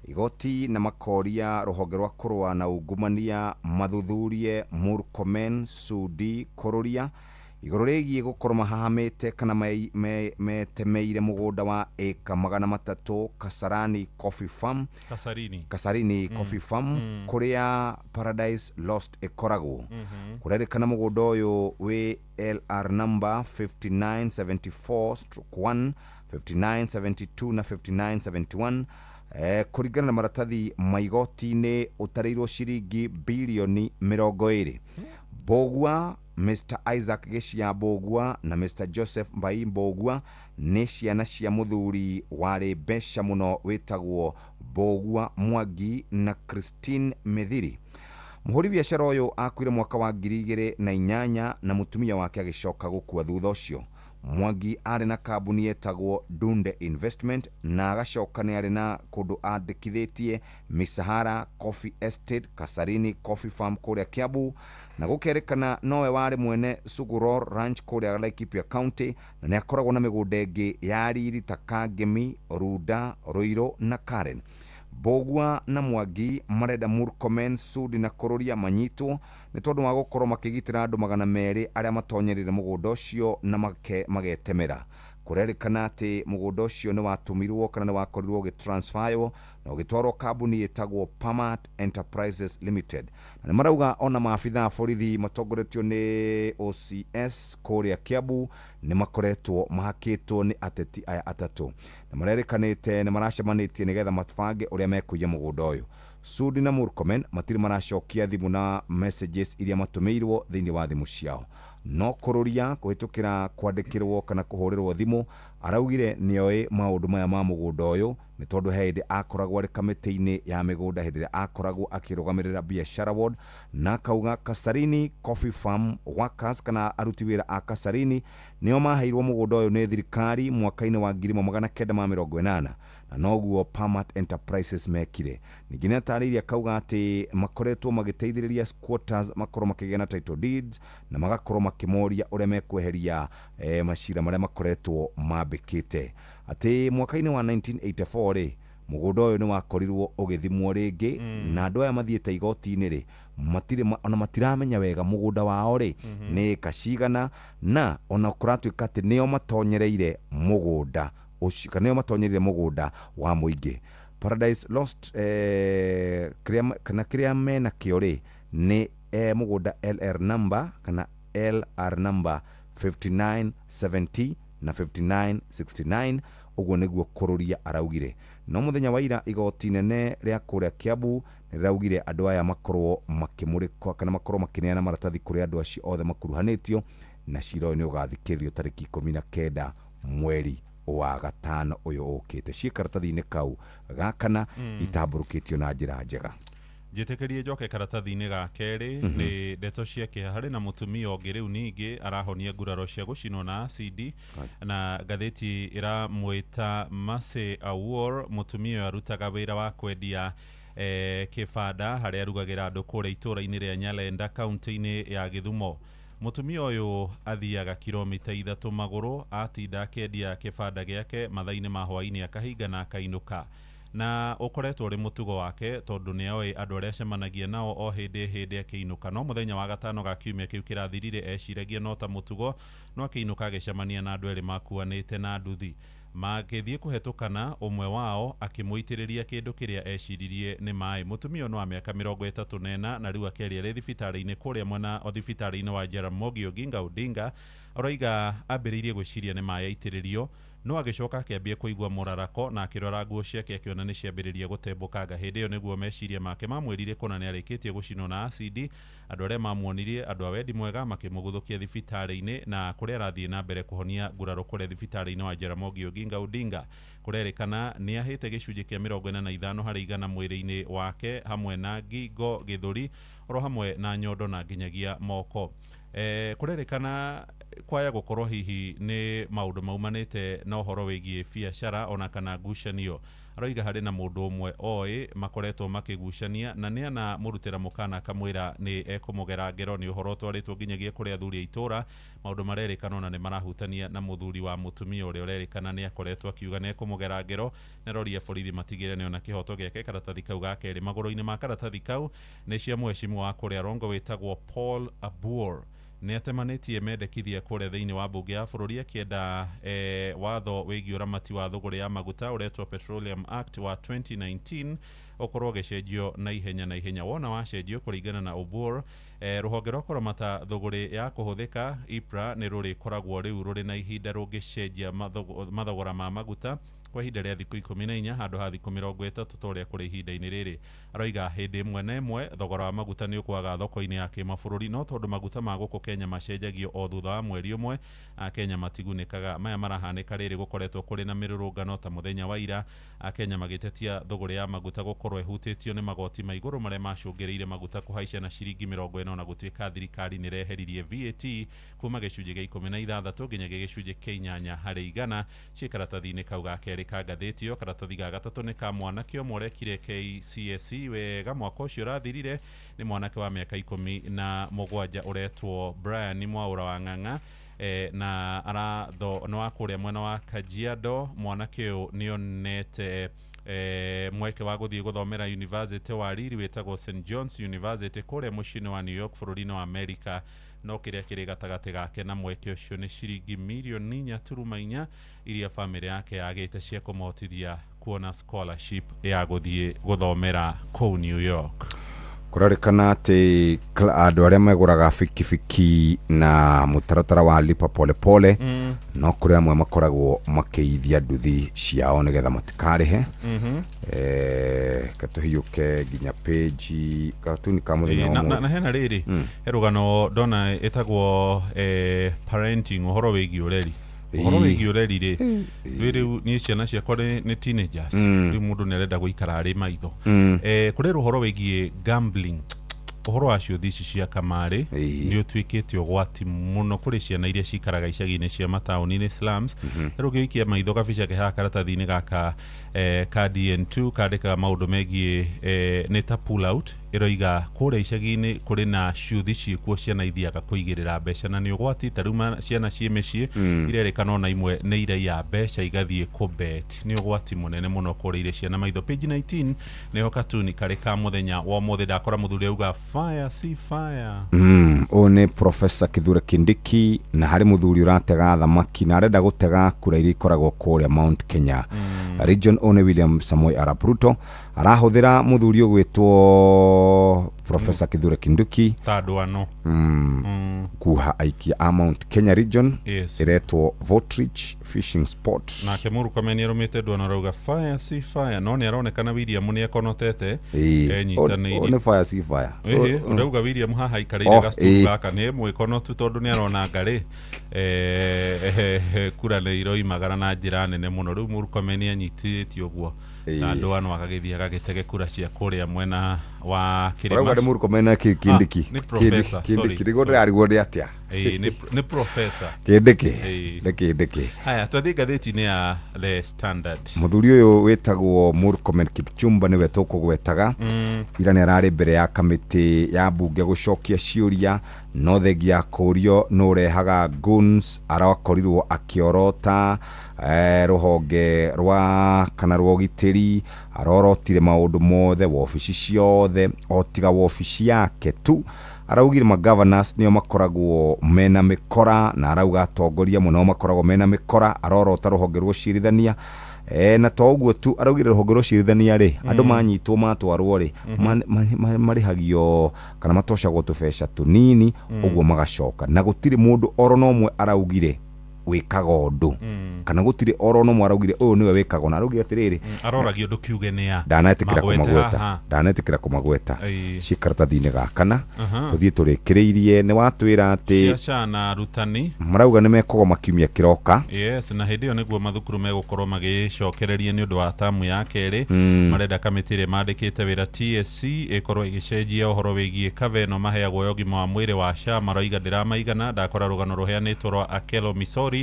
igoti na makoria ruhonge rwa kurwa na ungumania mathuthurie Murkomen Sudi kururia iguru rigie gukorwo mahahamite kana metemeire mugunda wa eka 300 Kasarani Coffee Farm Kasarini Coffee Farm kuria Paradise Lost ekoragwo. Kurerikana mugunda uyu wi LR number 5974/1 5972 na 5971 kurigana na maratathi maigoti-ini utareirwo ciringi bilioni 20. Mbogua Mr. Isaac Geshia Mbogua na Mr. Joseph Mbai Mbogua ni ciana cia muthuri wari mbeca muno wetagwo Mbogua Mwangi na Christine Methiri. Muhuri biashara uyu akwire mwaka wa 2008 na mutumia wake agicoka gukua thutha ucio. Mwangi ari na kambuni yetagwo Dunde Investment na agacoka ni ari na kundu andikithitie Misahara Coffee Estate Kasarini Coffee Farm kuria Kiambu na gukerekana nowe wari mwene Suguror Ranch kuria Laikipia County na ni akoragwo na migunda ingi ya Riri ta Kangemi, Ruda, Ruiru na Karen. Mbogua na Mwangi marenda Murkomen Sudi na kururia manyitwo ni tondu wa gukorwo makigitira andu 200 aria matonyerire mugunda ucio na magetemera. Kurerikana ati mugunda ucio ni watumirwo kana ni wakorirwo gitransferyo na ugitwarwo kambuni yetagwo Pamat Enterprises Limited. Na ni marauga ona maafitha borithi matongoretio ni OCS kuria Kiambu ni makoretwo mahakitwo ni ateti aya atatu na marerikanite ni maracemanitie nigetha matubange uria mekuiya mugunda uyu. Sudi na Murkomen matiri maracokia thimu na messages iria matumirwo thiini wa thimu ciao. No kururia kuhitukira kwandikirwo kana kuhurirwo thimu araugire nioi maundu maya ma mugunda uyu ni tondu hendi akoragwo ari kamiti-ini ya migunda hindi akoragwo akirugamirira biashara ward na kauga Kasarini Coffee Farm workers kana aruti wira a Kasarini nio maheirwo mugunda uyu ni thirikari mwaka-ini wa 1980 na noguo Pamat Enterprises mekire. Ningine atariria kauga ati makoretwo magiteithiriria squatters makorwo makigena title deeds na magakorwo makimoria uria mekweheria mashira maria makoretwo mambikite. Ati mwaka-ini wa 1984 mugunda uyu ni wakorirwo ugithimwo ringi na andu aya mathiete igoti-ini ri ona matiramenya wega mugunda wao ri ni kacigana na ona kuratuika ati nio matonyereire mugunda ucio kana nio matonyereire mugunda wa muingi. Paradise Lost kiria mena kio ri ni mugunda LR number kana LR number 5970 na 5969 uguo niguo kururia araugire. No muthenya wa ira igoti nene ria kuria Kiambu niraugire andu aya makorwo makimurikwa kana makorwo makineana maratathi kuri andu acio othe makuruhanitio na cira ni ugathikiririo tariki 19 mweri wa gatano uyu ukite. Cikaratathi-ini kau gakana itamburukitio na njira njega. Njitekerie njoke karatathi-ini ga keri ni ndeto ciake hari na mutumia ongi riu ningi arahonia nguraro cia gucinwo na acidi na gatheti iramwita Mase Awor. Mutumia arutaga wira wa kwendia kibanda haria arugagira andu kuria itura-ini ria Nyalenda kaunti-ini ya Githumo. Mutumia uyu athiaga kilomita 3 maguru atinda akendia kibanda giake mathaa-ini ma hwaini akahinga na akainuka na ukoretwo ri mutugo wake tondu ni awe andu aria cemanagia nao o hindi akiinuka. No muthenya wa gatano ga kiumia kiu kirathirire eciragia no ta mutugo no akiinuka agicemania na andu eri makuanite na nduthi magithie kuhetukana umwe wao akimuitiriria kindu kiria eciririe ni mai. Mutumia no wa miaka 34 na riu akeria ri thibitari-ini kuria mwena o thibitari-ini wa Jaramogi Oginga Odinga aroiga ambiririe gwiciria ni mai aitiririo no agicoka akiambia kuigua murarako na akirora nguo ciake akiona ni ciambiriria gutembukanga. Hindi iyo niguo meciria make mamwirire kuna ni arikitie gucinwo na acidi. Andu aria mamuonirie andu a wendi mwega makimuguthukia thibitari-ini na kuria arathie na mbere kuhonia nguraro kuria thibitari-ini wa Jaramogi Oginga Odinga. Kurerikana ni ahite gicunji kia 45 hari 100 mwiri-ini wake hamwe na ngingo, githuri oro hamwe na nyondo na nginyagia moko. Kurerikana kwaya gukorwo hihi ni maundu maumanite na uhoro wigie biacara ona kana ngucanio. Aroiga hari na mundu umwe oi makoretwo makigucania na ni ana murutira mukana kamwira ni ekumugera ngero ni uhoro twaritwo nginyagia kuria athuri itura. Maundu marerikana ona ni marahutania na muthuri wa mutumia uria urerikana ni akoretwo akiuga ni ekumugera ngero na roria borithi matigire ni ona kihoto giake. Karatathi kau gake ri maguru-ini ma karatathi kau ni cia mwecimu wa kuria Rongo witagwo Paul Abur ni atemanitie mendekithia kuria thiini wa bunge ya bururi akienda watho wigi uramati wa thogora ya maguta uretwo Petroleum Act wa 2019 okorwo gecenjio na ihenya wona wacenjio kuringana na Obur. Ruhonge rwa kuramata thogora ya kuhuthika IPRA ni ruri koragwo riu ruri na ihinda rungicenjia mathogora ma maguta kwa ihinda ria thiku 14 handu ha thiku 30 toria kuri ihinda-ini riri. Aroiga hindi imwe na imwe thogora wa maguta ni ukwaga thoko-ini ya kimabũrũri no tondu maguta ma guku Kenya macenjagio o thutha wa mweri umwe Kenya matigunikaga. Maya marahanika riri gukoretwo kuri na mirurungano ta muthenya wa ira Kenya magitetia thogora ya maguta gukorwo ehutitio ni magoti ma iguru maria macungiriire maguta kuhaica na ciringi 40 na gutuika thirikari ni reheririe VAT kuma gicunji gia 16 nginyagia gicunji kia 8 hari 100. Cikaratathi-ini kau gake ka ngathĩti yo karatathi ga gatatu ni ka mwanake umwe urekire KCSE wega mwaka ucio urathirire. Ni mwanake wa miaka 17 uretwo Brian Mwaura wa Ng'ang'a na aratho no akuria mwena wa Kajiado. Mwanake uyu nionete mweke wa guthie guthomera University wa Riri wetagwo St John's University kuria mucini wa New York bururi-ini wa America. No kiria kiri gatagati gake na mweke ucio ni ciringi milioni 4.4 iria family yake yagite cia kumotithia kuona scholarship ya guthie guthomera kuu New York. Kurarikana ati andu aria meguraga fikifiki na mutaratara wa lipa pole pole no kuri amwe makoragwo makiithia nduthi ciao nigetha matikarihe. Katuhiuke nginya page katuni ka muthenya na hena riri herugano dona etagwo parenting uhoro wigi ureri uhoro wigi ureri ri riu ni ciana ciakwa ni teenagers riu mundu ni arenda guikara ari maitho kuri ruhoro wigi gambling uhoro acio thici cia kamari ni utwikite ugwati muno kuri ciana iria cikaraga icagi-ini cia matauni-ini slums. Rugiikia maitho gabica ke ha karatathi-ini gaka ka DN2 kandikaga maundu megie ni ta pull out iroiga kuria icagi-ini kuri na ciuthi ciikuo ciana ithiaga kuigirira mbeca na ni ugwati taruma ciana cie micii irerikana ona imwe ni iraia mbeca igathie kubet. Ni ugwati munene muno kuri iria ciana maitho. Page 19 niho katuni kari ka muthenya wa muthi ndakora muthuri auga fire see fire. One Professor Kithure Kindiki na hari muthuri uratega thamaki na arenda gutega kura iria ikoragwo kuria Mount Kenya region. One William Samoei Arap Ruto arahuthira muthuri ugwitwo Professor Kithure Kindiki Tadwano kuha aikia Mount Kenya region iretwo Votrich fishing spot na kemuru kameni rumite dwana rauga fire si fire no ni aronekana William ni akonotete enyitanire ne fire si fire ndauga William haha ikarire gastu gaka ni mwikonotu tondu ni arona ngari kura le iroi magara na njira nene muno riu murukameni anyititio guo na andu anu akagithia gagitege kura cia kuria mwena wa Kirima rauga murukamena Kindiki Kindiki rigore arigode atia ni professor Kindiki haya twathi gatheti-ini ya The Standard muthuri uyu wetagwo Murkomen Kipchumba niwe tukugwetaga ira ni arari mbere ya kamiti ya bunge gucokia ciuria no thegia kurio no rehaga guns arakorirwo akiorota ruhonge rwa kana rwogitiri arorotire maundu mothe wobici ciothe otiga wobici yake tu araugire governors nio makoragwo mena mikora na arauga atongoria muno makoragwo mena mikora arorota ruhonge rwo cirithania na to uguo tu araugire ruhonge rwo cirithania ri andu manyitwo matwarwo ri marihagio kana matocagwo tubeca tunini uguo magacoka na gutire mundu oro no mwe araugire wikaga undu kana gutire oro no mwaraugire uyu niwe wikaga na arugire atiriri aroragio ndukiuge ni ya ndanaetikira kumagweta cikaratathine gakana tuthie turikireirie ni watwira ati ciaca na arutani marauga ni mekogwo makiumia kiroka na hindi yo niguo mathukuru megukorwo magicokereria ni undu wa tamu ya keri marenda kamiti ri mandikite wira TSC ikorwo igicenjia uhoro wigie kaveno maheagwo yogima wa mwiri wa SHA maroiga ndiramaigana ndakora rugano ruheanitwo rwa Akelo Misori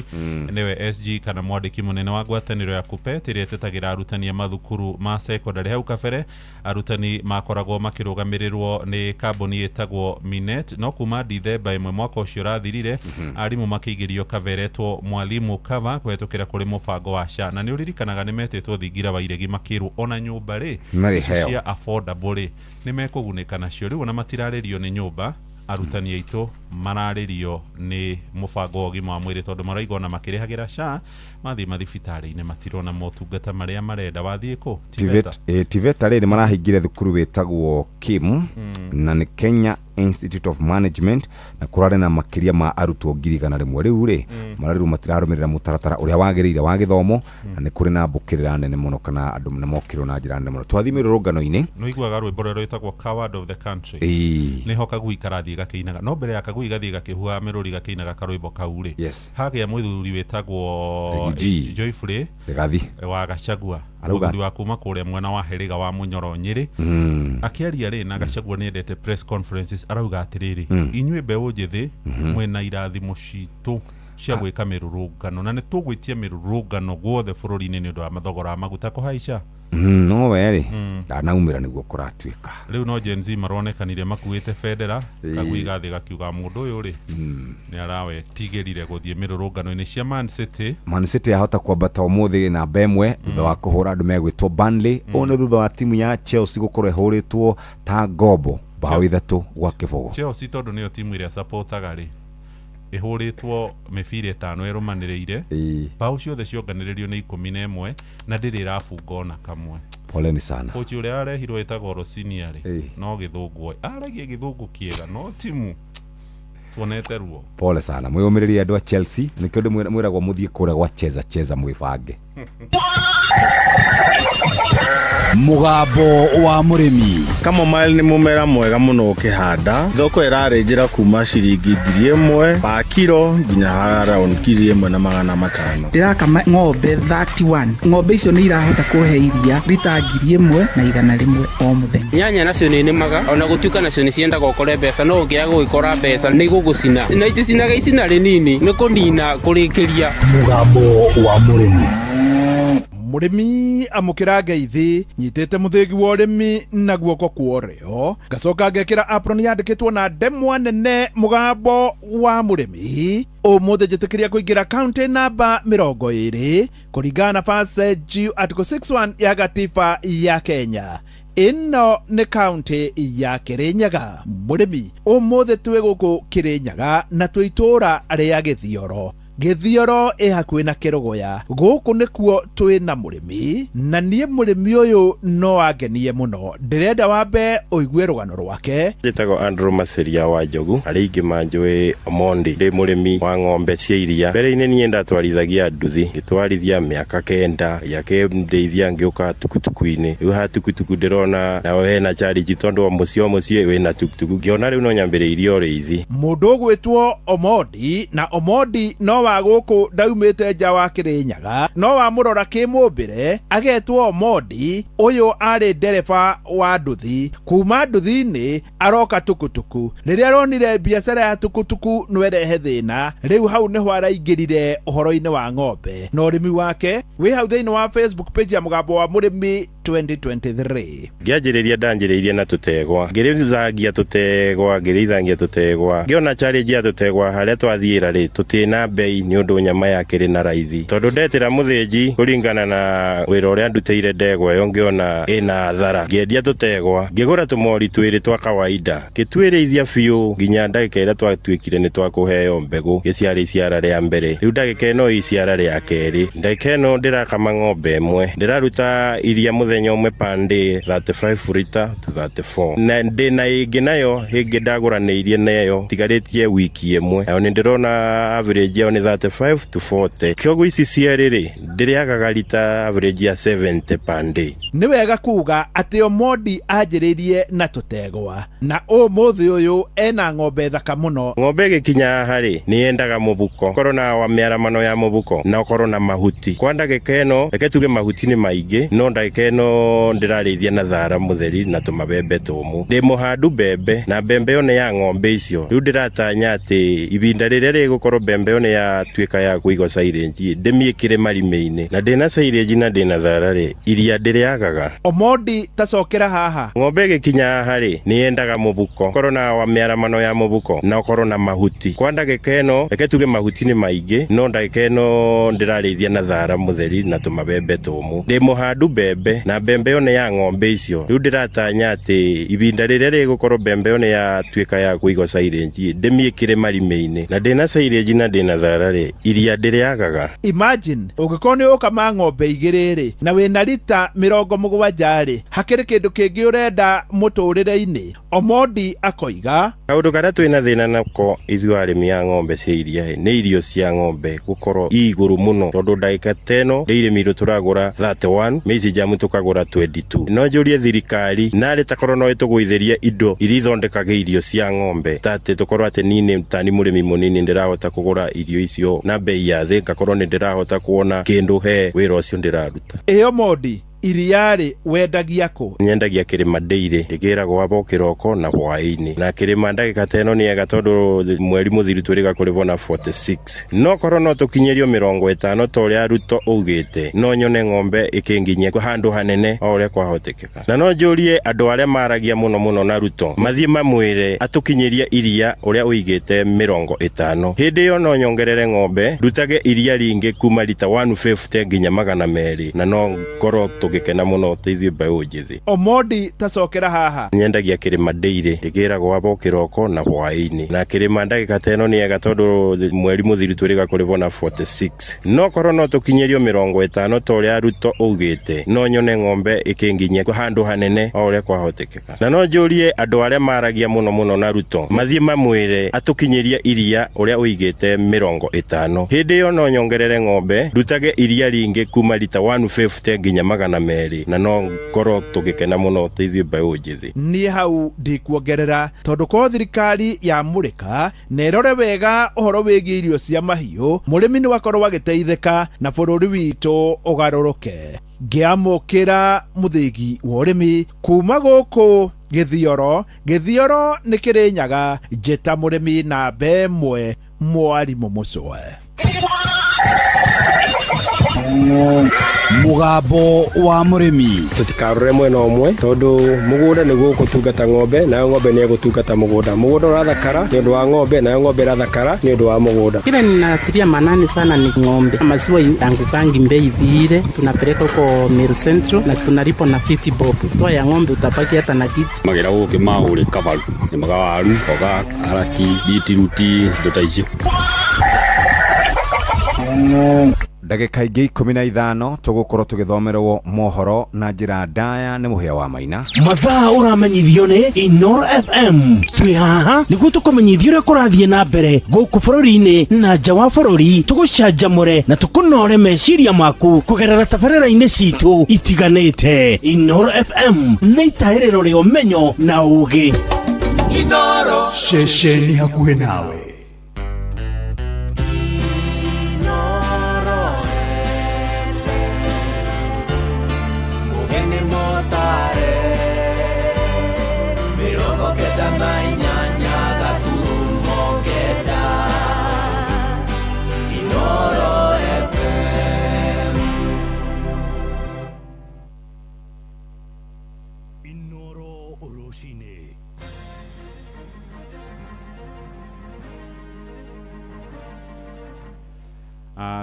niwe SG kana mwandiki munene wa ngwataniro ya KUPPET iria tetagira arutani ya mathukuru ma secondary hau kabere arutani makoragwo makirugamirirwo ni kambuni itagwo Minet no kuma Dithemba 1 mwaka ucio rathirire arimu makigirio kaveretwo mwalimu kava kwetukira kuri mubango wa SHA na ni uririkanaga ni metetwo thingira wa iregi makirwo ona nyumba ri cia affordable ri ni mekugunika nacio riu na matiraririo ni nyumba arutani aitũ mararirio ni mubango ogima wa mwiri tondu maraigwa na makirihagira SHA mathi mathibitari-ini matirona motungata maria marenda wathie ku TVET riri marahingire thukuru wetagwo KIM na ni Kenya Institute of Management na kurare na makiria ma arutwo 100,000 riu ri marariru matirarumirira mutaratara uria wagiriire wa githomo na ni kuri na mbukirira nene muno kana andu ne mokirwo na njira nene muno twathimire rungano-ini no igwaga rwimbo rero itagwo Coward of the Country ni hoka guikarathi gakiinaga no mbere ya kagui gathi gakihua miruri gakiinaga karwimbo kau ri hagia mwithuri wetagwo Joyfrey Rigathi wa Gachagua muthuri wa kuma kuria mwena wa Heriga wa Munyoro Nyeri akiaria ri na Gachagua ni endete press conferences arauga atiriri inywe mbeũ njithi mwena irathimo citu cia gwika mirurungano na ni tugwitia mirurungano guothe bururi-ini ni undu wa mathogora maguta kuhaica no weri ndanaumira niguo kuratuika riu no Gen Z maronekanire makuite federa kagui gathi gakiuga mundu uyu ri ni arawe tigirire guthie mirurungano-ini cia Man City ahota kwambata umuthi na bemwe thutha wa kuhura andu megwitwo Burnley ona thutha wa timu ya Chelsea gukorwo ihuritwo ta ngombo bao ithatu gwa kibogo Chelsea tondu niyo timu iria supportaga ri ihuritwo mibira 5 irumaniriire bao ciothe cionganiririo ni 11 na ndiri rafunga ona kamwe poleni sana kochi uria arehirwo etagwo Rosinia ri no githungu aragie githungu kiega no timu tuonete ruo pole sana mwiyumiriri andu a Chelsea nikio ndimwiragwo muthie kuria gwa cheza mwibange mugambo wa murimi Camomile ni mumera mwega muno ukihanda thoko irarenjera kuma ciringi 1,000 pa kilo nginya around 1,500 ndirakama ng'ombe 31 ng'ombe icio ni irahota kuhe iria lita 1,100 o muthenya nyanya nacio ni nemaga ona gutuika nacio ni cienda gukore mbeca no ngia gwikora mbeca ni gugucina na iticinaga icina rinini ni kunina kurikiria mugambo wa murimi murimi amukira ngeithi nyitete muthigi wa urimi na guoko kuorio gacoka ngekira apron yandikitwo na ndemwa nene mugambo wa murimi umuthe njitikiria kuingira county namba 20 kuringana na passage article 61 ya gatiba ya Kenya. Ino ni county ya Kirinyaga. Murimi umuthe twe guku Kirinyaga na twitura ria Githioro Githioro hakuhĩ na Kĩrogoya. Gũkũ nĩkuo twĩna mũrĩmi na niĩ mũrĩmi ũyũ no angenie mũno. Ndĩrenda wambe ũigue rũgano rwake. Njĩtagwo Andrew Maceria wa Njogu, arĩa ingĩ manjũĩ Omondi. Ndĩ mũrĩmi wa ng'ombe cia iria. Mbere-inĩ niĩ ndatwarithagia nduthi, ngĩtwarithia mĩaka 9, yakĩndeithia ngĩũka tukutuku-inĩ. Rĩu ha tukutuku ndĩrona nawe hena challenge tondũ mũciĩ wĩna tukutuku. Ngĩona rĩu no nyambĩrĩirie ũrĩithi. Mũndũ ũgwĩtwo Omondi, na Omondi no wa gũkũ ndaumĩte nja wa Kĩrĩnyaga, no wa mũrora kĩmũmbĩre agetwo Omondi. Ũyũ arĩ ndereba wa nduthi, kuma nduthi-inĩ aroka tukutuku. Rĩrĩa aronire biacara ya tukutuku nwerehe thĩna, rĩu hau nĩho araingĩrire ũhoro-inĩ wa ng'ombe na ũrĩmi wake. Wĩ hau thĩinĩ wa Facebook page ya Mũgambo wa Mũrĩmi 2023. Ngĩanjĩrĩria ndanjĩrĩirie na tũtegwa, ngĩrĩithagia tũtegwa, ngĩona challenge ya tũtegwa harĩa twathiĩra rĩ tũtĩna bei nĩ ũndũ nyama yake ĩrĩ na raithi, tondũ ndetĩra mũthĩnji kũringana na wĩra ũrĩa ndutĩire ndegwa ĩyo ngĩona ĩna thara. Ngĩendia tũtegwa, ngĩgũra tũmori twĩrĩ twa kawaida, ngĩtuĩrĩithia biũ nginya ndagĩka ĩrĩa twatuĩkire nĩ twakũheo mbegũ, gĩciarĩ iciara rĩa mbere. Rĩu ndagĩka ĩno iciara rĩa kerĩ, ndagĩka ĩno ndĩrakama ng'ombe ĩmwe, ndĩraruta iria mũthenya ũmwe pande 35 lita to 34, na ndĩna ĩngĩ nayo hĩngĩ ndagũranĩirie nayo tigarĩtie wiki ĩmwe, nayo nĩ ndĩrona average yao nĩ 35 to 40. Kĩoguo ici cierĩ rĩ ndĩrĩagaga lita average ya 70 pande. Nĩ wega kuga atĩ Omondi anjĩrĩirie na tũtegwa, na ũmũthĩ ũyũ ena ng'ombe thaka mũno. Ng'ombe ĩgĩkinya harĩ nĩ yendaga mũbuko, korwo na mĩaramano ya mũbuko na ũkorwo na mahuti. Kwa ndagĩka ĩno reke tuge mahuti nĩ maingĩ, no ndagĩka ĩno ndĩrarĩithia na thara mũtheri na tũmabembe tũmũ. Ndĩ mũhandu mbembe na mbembe ĩyo nĩ ya ng'ombe icio. Rĩu ndĩratanya atĩ ibinda rĩrĩa rĩgũkorwo mbembe ĩyo nĩ yatuĩka ya kũigwo silage ndĩmĩĩkĩre marime-inĩ, na ndĩna silage na ndĩna thara rĩ iria ndĩrĩagaga. Omondi tacokera haha. Ng'ombe ĩgĩkinya harĩ nĩ yendaga mũbuko, korwo na mĩaramano ya mũbuko na ũkorwo na mahuti. Kwa ndagĩka ĩno reke tuge mahuti nĩ maingĩ, no ndagĩka ĩno ndĩrarĩithia na thara mũtheri na tũmabembe tũmũ. Ndĩ mũhandu mbembe na mbembe ĩyo nĩ ya ng'ombe icio. Rĩu ndĩratanya atĩ ibinda rĩrĩa rĩgũkorwo mbembe ĩyo nĩ yatuĩka ya kũigwo silage ndĩmĩĩkĩre marime-inĩ, na ndĩna silage na ndĩna thara rĩ iria ndĩrĩagaga. Imagine ũngĩkorwo nĩ ũkama ng'ombe igĩrĩ rĩ na wĩna lita 70 rĩ, hakĩrĩ kĩndũ kĩngĩ ũrenda mũtũrĩre-inĩ. Omondi akoiga kaũndũ karĩa twĩna thĩna nako ithuĩ arĩmi a ng'ombe cia iria nĩ irio cia ng'ombe gũkorwo igũrũ mũno, tondũ ndagĩka teno ndĩirĩmirwo tũragũra 31, maize jamu tũkagũra 22. No njũrie thirikari narĩ takorwo no ĩtũgũithĩria indo iria ithondekaga irio cia ng'ombe, tatĩ tũkorwo atĩ nini tani mũrĩmi mũnini ndĩrahota kũgũra irio icio na bei ya thĩ, ngakorwo nĩ ndĩrahota kuona kĩndũ he wĩra ũcio ndĩraruta. Omondi iriarĩ wendagia kũ? Nyendagia Kĩrĩma Dairy, rĩgĩragwo abo kĩroko na hwaĩ-inĩ, na Kĩrĩma ndagĩka teno nĩ ega tondũ mweri mũthiru twĩrĩga kũrĩbwo na 46. No korwo no tũkinyĩrio 50 ta ũrĩa Ruto augĩte, no nyone ng'ombe ĩkĩnginyia handũ hanene o ũrĩa kwahotekeka. Na no njũrie andũ arĩa maragia mũno na Ruto mathiĩ mamwĩre atũkinyĩria iria ũrĩa uigĩte 50. Hĩndĩ ĩyo no nyongerere ng'ombe ndutage iria ringĩ kuma lita 150 nginya 200, na no ngorwo gĩkena mũno teithio mbaũ njĩthĩ. Omondi tacokera haha. Nyendagia Kĩrĩma Dairy, rĩgĩragwo abo kĩroko na hwaĩ-inĩ, na Kĩrĩma ndagĩka teno nĩ ega tondũ mweri mũthiru twĩrĩga kũrĩbwo na 46. No korwo no tũkinyĩrio 50 ta ũrĩa Ruto augĩte, no nyone ng'ombe ĩkĩnginyia handũ hanene o ũrĩa kwahotekeka. Na no njũrie andũ arĩa maragia mũno na Ruto mathiĩ mamwĩre atũkinyĩria iria ũrĩa uigĩte 50. Hĩndĩ ĩyo no nyongerere ng'ombe ndutage iria ringĩ kuma lita 150 nginya 200, na no ngorwo tũgĩkena mũno teithio mbaũ njĩthĩ. Niĩ hau ndikuongerera tondũ ko thirikari ya mũrĩka na ĩrore wega ũhoro wĩgiĩ irio cia mahiũ, mũrĩmi nĩ wakorwo agĩteithĩka na bũrũri witũ ũgarũrũke. Ngĩamũkĩra mũthĩgi wa ũrĩmi kuma gũkũ Gĩthioro nĩ Kĩrĩnyaga, njĩta mũrĩmi namba ĩmwe Mwarimũ Mũcwe. Mũgambo wa Mũrĩmi. Tutikarore mwena ũmwe tondu mũgũnda nĩguo gũtungata ng'ombe, nayo ng'ombe nĩ gũtungata mũgũnda. Mũgũnda ũrathakara nĩ ũndũ wa ng'ombe, nayo ng'ombe ĩrathakara nĩ ũndũ wa mũgũnda. Kile ninatilia manani sana ni ng'ombe. Maziwa yangukangi mbei vile, tunapeleka huko Meru Central na tunalipo na 50 bob. Toa ya ng'ombe utabaki hata na kitu. Magira gũkĩ maũrĩ kabaru nĩ magawaru, koga, arati, bitiruti, ndota icio. ndagika ingĩ 15 tũgũkorwo tũgĩthomerwo mohoro na njĩra ndaya nĩ mũhĩa wa Maina. Mathaa ũramenyithio nĩ Inoro FM. Twĩ haha nĩguo tũkũmenyithia ũrĩa kũrathiĩ na mbere gũkũ bũrũri-inĩ na nja wa bũrũri, tũgũcanjamũre na tũkũnore meciria maku kũgerera tabarĩra-inĩ citũ itiganĩte. Inoro FM nĩ itaĩrĩro rĩa ũmenyo na ũũgĩ. Inoro ceceni hakuhĩ nawe.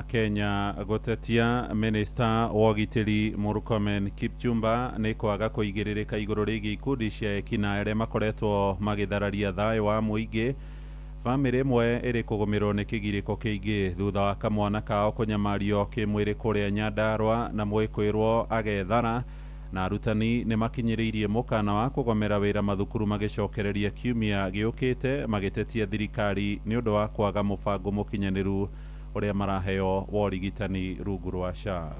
Kenya gotetia Minister wa Ũgitĩri Murkomen Kipchumba nĩ kwaga kũigĩrĩrĩka igũrũ rĩgiĩ ikundi cia ekina arĩa makoretwo magĩthararia thayũ wa mũingĩ. Bamĩrĩ ĩmwe ĩrĩ kũgũmĩrwo nĩ kĩgirĩko kĩingĩ thutha wa kamwana kao kũnyamario kĩmwĩrĩ kũrĩa Nyandarua na mwĩkũĩrwo agethara, na arutani nĩ makinyĩrĩirie mũkana wa kũgomera wĩra mathukuru magĩcokereria kiumia gĩũkĩte, magĩtetia thirikari nĩ ũndũ wa kwaga mũbango mũkinyanĩru ũrĩa maraheo wa ũrigitani rungu rwa SHA.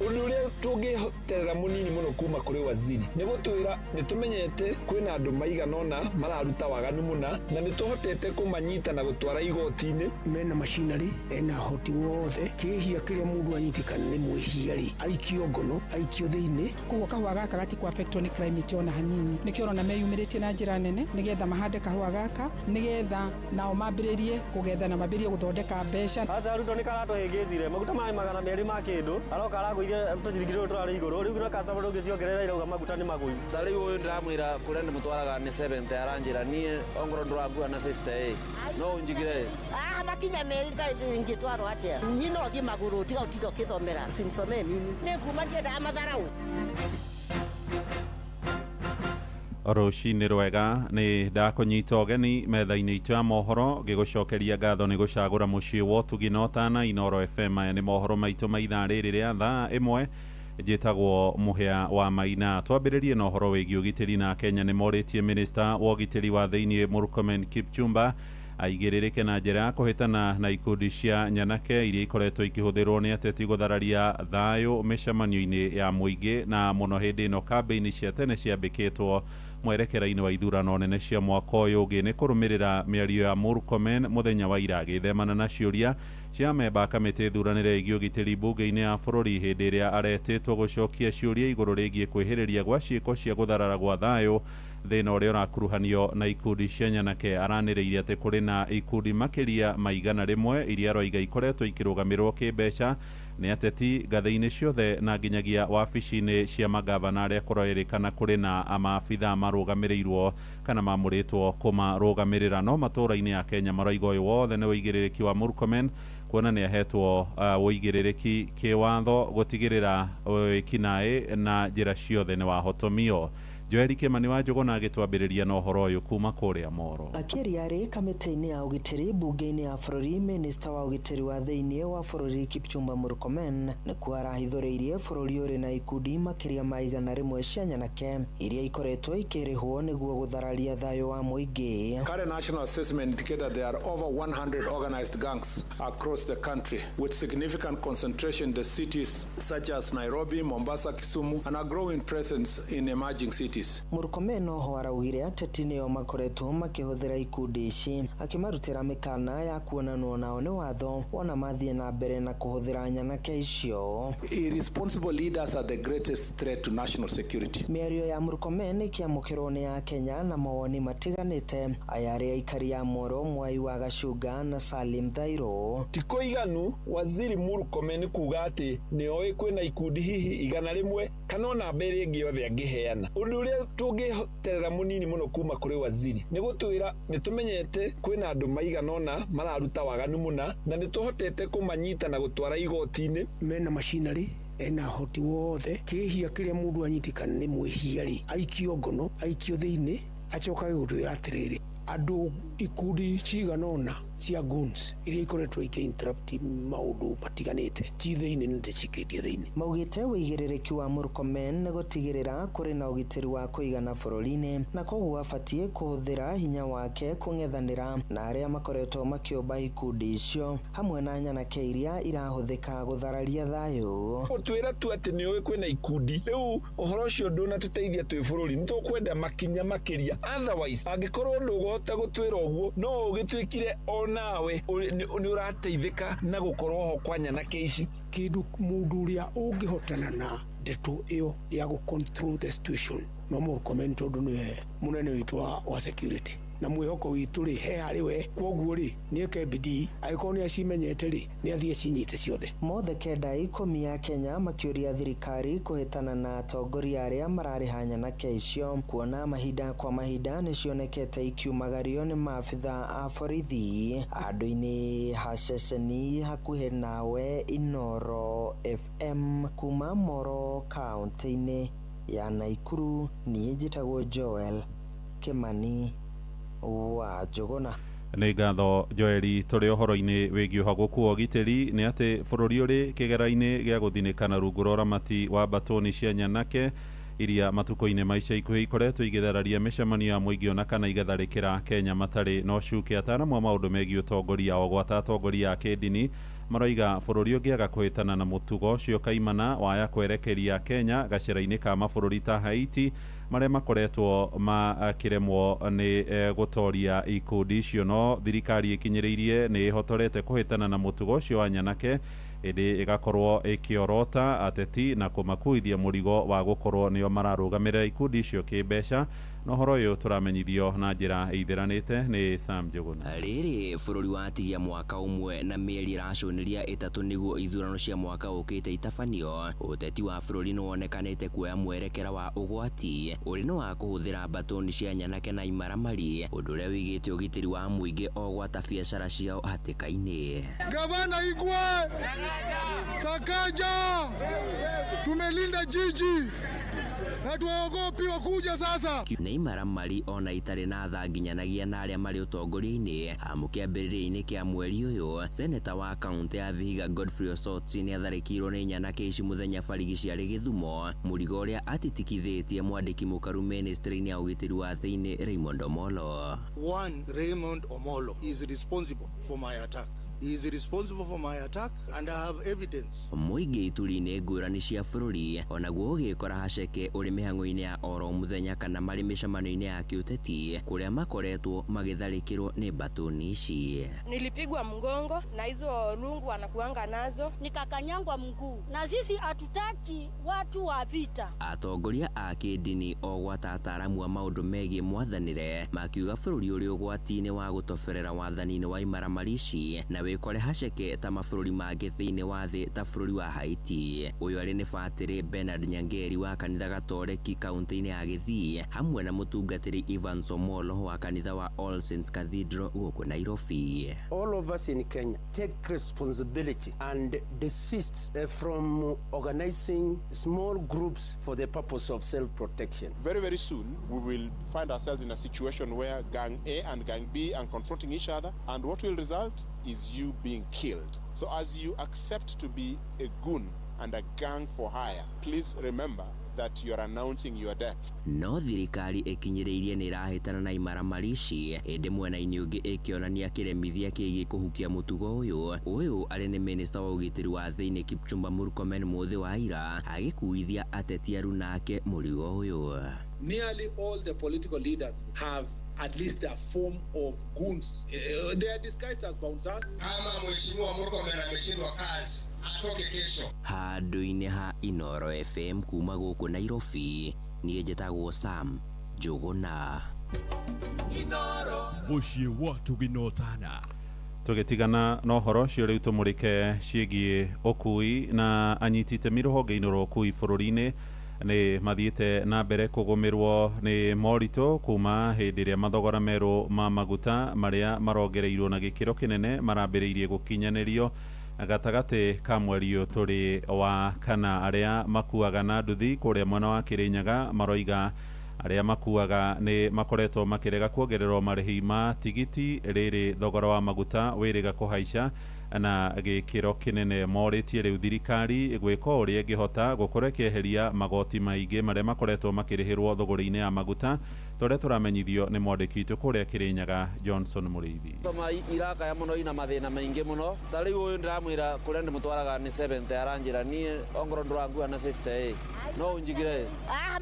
Ũndũ ũrĩa tũngĩterera mũnini mũno kuma kũrĩ waziri nĩ gũtwĩra nĩ tũmenyete kwĩna andũ maigana ũna mararuta waganu mũna na nĩ tũhotete kũmanyita na gũtwara igoti-inĩ. Mena macinari ena hoti wothe, kĩhia kĩrĩa mũndũ anyitikana nĩ mwĩhia-rĩ aikio ngono aikio thĩinĩ. Koguo kahũa gaka gatikwa affectwo nĩ climate ona hanini, nĩkĩo ũrona meyumĩrĩtie na njĩra nene nĩgetha mahande kahũa gaka nĩgetha nao mambĩrĩrie kũgetha na mambĩrĩrie gũthondeka mbeca. Aca ruto nĩ karatũhĩngĩcire maguta maĩ magana merĩ ma kĩndũ aroka aragũithia tũcirigirwo tũrarĩ igũrũ, rĩu na customer ũngĩciongerera irauga maguta nĩ magũi. Ta rĩu ũyũ ndĩramwĩra kũrĩa ndĩmũtwaraga nĩ 70 aranjĩra niĩ ongorwo ndũrangua na 50 no ũnjigire. Makinya merĩ ingĩtwarwo atĩa niĩ no thiĩ magũrũ tiga ũtinda ũkĩthomera sinsome mimi nĩ kuma ndiendaga matharau. Rũcinĩ rwega nĩ ndakũnyita ũgeni metha-inĩ itũ ya mohoro ngĩgũcokeria ngatho nĩ gũcagũra mũciĩ wa ũtugi na ũtana Inoro FM. Aya nĩ mohoro maitũ ma ithaa rĩrĩ rĩa thaa ĩmwe, njĩtagwo mũhĩa wa Maina. Twambĩrĩrie na ũhoro wĩgiĩ ũgitĩri. na Kenya nĩ morĩtie Minister wa ũgitĩri wa thĩinĩ Murkomen Kipchumba aigĩrĩrĩke na njĩra ya kũhĩtana na ikundi cia nyanake iria ikoretwo ikĩhũthĩrwo nĩ ateti gũthararia thayũ mĩcemanio-inĩ ya mũingĩ, na mũno hĩndĩ ĩno kambĩini cia tene ciambĩkĩtwo mwerekera-inĩ wa ithurano nene cia mwaka ũyũ ũngĩ. Nĩ kũrũmĩrĩra mĩario ya Murkomen mũthenya wa ira agĩthemana na ciũria cia memba kamĩtĩ thuranĩre ĩgiĩ ũgitĩri mbunge-inĩ ya bũrũri hĩndĩ ĩrĩa aretĩtwo gũcokia ciũria igũrũ rĩgiĩ kwĩhĩrĩria gwa ciĩko cia gũtharara gwa thayũ thĩna ũrĩa ũrakuruhanio na ikundi cia nyanake. Aranĩrĩire atĩ kũrĩ na ikundi makĩria ma igana rĩmwe iria aroiga ikoretwo ikĩrũgamĩrĩrwo kĩmbeca nĩ ateti ngathĩ-inĩ ciothe na nginyagia wabici-inĩ cia magavana arĩa kũroerĩkana kũrĩ na maabitha marũgamĩrĩirwo kana mamũrĩtwo kũmarũgamĩrĩra. No matũra-inĩ ya Kenya maroiga ũyũ wothe nĩ ũigĩrĩrĩki wa Murkomen, kuona nĩ ahetwo ũigĩrĩrĩki kĩwatho gũtigĩrĩra wĩkinaĩ na njĩra ciothe nĩ wahotomio. Joeli Kĩmani wa Njũgũna agĩtwambĩrĩria na ũhoro ũyũ kuma kũrĩa Moro. Akĩaria arĩ kamĩtĩ-inĩ ya ũgitĩri mbunge-inĩ ya bũrũri, Minista wa ũgitĩri wa thĩinĩ wa bũrũri Kipchumba Murkomen nĩkuo arahithũrĩirie bũrũri ũrĩ na ikundi makĩria ma igana rĩmwe cia nyanake iria ikoretwo ikĩrĩhwo nĩguo gũthararia thayũ wa mũingĩ. Current national assessment indicated there are over 100 organized gangs across the country with significant concentration in the cities such as Nairobi, Mombasa, Kisumu and a growing presence in emerging cities. Murkomen oho araugire ateti nĩo makoretwo makĩhũthĩra ikundi ici akĩmarutĩra mĩkana ya kuonanwo nao nĩ watho wona mathiĩ na mbere na kũhũthĩra nyanake icio. Irresponsible leaders are the greatest threat to national security. Mĩario ya Murkomen ĩkĩamũkĩrwo nĩ ya Kenya na mawoni matiganĩte. Aya arĩ aikari a Moro, Mwai wa Gacuga na Salim Thairo. Tiko iganu waziri Murkomen kuga atĩ nĩoĩ kwĩna ikundi hihi igana rĩmwe kana ona mbere ĩngĩ yothe angĩheana. Ũrĩa tũngĩterera mũnini mũno kuma kũrĩ waziri nĩ gũtwĩra nĩ tũmenyete kwĩna andũ maigana ũna mararuta waganu mũna na nĩ tũhotete kũmanyita na gũtwara igoti-inĩ. Mena macinari ena hoti wothe, kĩhia kĩrĩa mũndũ anyitikana nĩ mwĩhia-rĩ aikio ngono aikio thĩinĩ, acoka gũtwĩra atĩrĩrĩ andũ ikundi cigana ũna cia goons iria ikoretwo interrupt maundu matiganite ti thiini ndicikitie thiini. Maugite wigiririku wa Murkomen ni gutigirira kuri na ugitiri wa kuigana bururi-ini na koguo abatie kuhuthira hinya wake kung'ethanira na aria makoretwo makiumba ikundi icio hamwe na nyanake iria irahuthika guthararia thayu. Utwira tu ati ni uwe kwina ikundi riu uhoro ucio nduna tuteithia twi bururi ni tukwenda makinya makiria, otherwise angikorwo nduguhota gutwira uguo no ugitwikire onawe ni urateithika na gukorwo ho kwa nyanake ici. Kindu mundu uria ungihotana na ndeto iyo ya gu control the situation no Murkomen tondu niwe munene witu wa security na mwihoko witu ri he hari we kwoguo ri ni eke bidii aiko ni acimenyete ri ni athie cinyite ciothe. Mothe kenda 10 ya Kenya makiuria thirikari kuhitana na atongoria aria marariha nyanake icio kuona mahinda kwa mahinda ni cionekete ikiumagario ni maabitha a borithi andu-ini ha ceceni hakuhe nawe Inoro FM kuma Moro kaunti-ini ya Naikuru. Ni njitagwo Joel Kimani wa Jogona. Nĩ ngatho Joeli. Tũrĩ ũhoro-inĩ wĩgiĩ ũhagũku wa ũgitĩri nĩ atĩ bũrũri ũrĩ kĩgera-inĩ gĩa gũthinĩkana rungu rwa ũramati wa mbatoni cia nyanake iria matukũ-inĩ ma ica ikuhĩ ikoretwo igĩthararia mĩcemanio ya mũingĩ ona kana igatharĩkĩra Kenya matarĩ na ũcuke. Ataaramu a maũndũ megiĩ ũtongoria o gwata atongoria a kĩndini maroiga bũrũri ũngĩaga kũhĩtana na mũtugo ũcio kaimana waya kwerekeria Kenya gacĩra-inĩ ka mabũrũri ta Haiti marĩa makoretwo makĩremwo nĩ gũtoria ikundi icio. No thirikari ĩkinyĩrĩirie nĩ ĩhotorete kũhĩtana na mũtugo ũcio wa nyanake ĩndĩ ĩgakorwo ĩkĩorota ateti na kũmakuithia mũrigo wa gũkorwo nĩo mararũgamĩrĩra ikundi icio kĩmbeca. Na ũhoro ũyũ tũramenyithio na njĩra ĩithĩranĩte nĩ Sam Njuguna. Rĩrĩ bũrũri watigia mwaka ũmwe na mĩeri ĩracũnĩria ĩtatũ nĩguo ithurano cia mwaka ũkĩte itabanio, ũteti wa bũrũri nĩwonekanĩte kuoya mwerekera wa ũgwati ũrĩ nĩ wa kũhũthĩra mbatoni cia nyanake na imaramari, ũndũ ũrĩa wĩgĩte ũgitĩri wa mũingĩ o gwata biacara ciao hatĩka-inĩ. Gavana Igwe Sakaja, tumelinda jiji na tuogopi wakuja sasa. Nĩ imaramari ona itarĩ na tha nginyanagia na arĩa marĩ ũtongoria-inĩ. Hamu kĩambĩrĩria-inĩ kĩa mweri ũyũ seneta wa kaunti ya Vihiga Godfrey Osotsi nĩatharĩkĩirwo nĩ nyanake ici mũthenya barigi ciarĩ Gĩthumo, mũrigo ũrĩa atitikithĩtie mwandĩki mũkaru ministry-inĩ ya ũgitĩri wa thĩinĩ Raymond Omolo. One, Raymond Omolo is responsible for my attack. He is responsible for my attack and I have evidence. Mũingĩ ituri-inĩ ngũrani cia bũrũri onaguo ũgĩkora haceke ũrĩ mĩhang'o-inĩ ya oro mũthenya kana marĩ mĩcemanio-inĩ ya kĩũteti kũrĩa makoretwo magĩtharĩkĩrwo nĩ mbatoni ici. Nilipigwa mgongo na hizo rungu wanakuanga nazo nikakanyangwa mguu na sisi hatutaki watu wa vita. Atongoria a kĩndini o gwata ataaramu a maũndũ megiĩ mwathanĩre makiuga bũrũri ũrĩ ũgwati-inĩ wa gũtoberera wathani-inĩ wa imaramari ici na wĩkore haceke ta mabũrũri mangĩ thĩinĩ wa thĩ ta bũrũri wa Haiti. Ũyũ arĩ nĩ batĩrĩ Bernard Nyangeri wa kanitha gatoreki kaunti-inĩ ya Gĩthii hamwe na mũtungatĩri Evans Omolo wa kanitha wa All Saints Cathedral gũkũ Nairobi. All of us in Kenya take responsibility and desist from organizing small groups for the purpose of self-protection. Very, very soon we will find ourselves in a situation where Gang A and Gang B are confronting each other, and what will result is you being killed. So as you accept to be a goon and a gang for hire, please remember that you are announcing your death. No thirikari ĩkinyĩrĩirie nĩ ĩrahĩtana na imaramari ici ĩndĩ mwena-inĩ ũngĩ ĩkĩonania kĩremithia kĩgiĩ kũhukia mũtugo ũyũ arĩ nĩ minista wa ũgitĩri wa thĩinĩ Kipchumba Murkomen mũthĩ wa ira agĩkuithia ateti aru nake mũrigo ũyũ. Nearly all the political leaders have at least a form of goons. They are disguised as bouncers. Kama mheshimiwa Murkomen ameshindwa kazi, atoke kesho. Handũ-inĩ ha Inoro FM kuma gũkũ Nairobi, niĩ njĩtagwo Sam Njuguna. Inoro mũciĩ wa tũginotana. Tũgĩtigana na ũhoro ũcio rĩu tũmũrĩke ciĩgiĩ ũkui na anyiti itemi rũhonge-inĩ rwa ũkui bũrũri-inĩ nĩ mathiĩte na mbere kũgũmĩrwo nĩ moritũ kuma hĩndĩ ĩrĩa mathogora merũ ma maguta marĩa marongereirwo na gĩkĩro kĩnene marambĩrĩirie gũkinyanĩrio gatagatĩ ka mweri ũyũ tũrĩ wa kana. Arĩa makuaga na nduthi kũrĩa mwena wa Kĩrĩnyaga maroiga aria makuaga ni makoretwo makirega kuongererwo marihi ma tigiti riri thogora wa maguta wiriga kuhaica na gikiro kinene moritie riu thirikari gwika uria ngihota gukora kieheria magoti maingi maria makoretwo makirihirwo thogora-ini ya maguta tore turamenyithio ni mwandiki witu kuria Kirinyaga Johnson Muriithi. Toma iraka ya muno ina mathina maingi muno tari uyu ndiramwira kuria ndimutwaraga ni 70 aranjira ni ongoro ndurangua na 50 no unjigire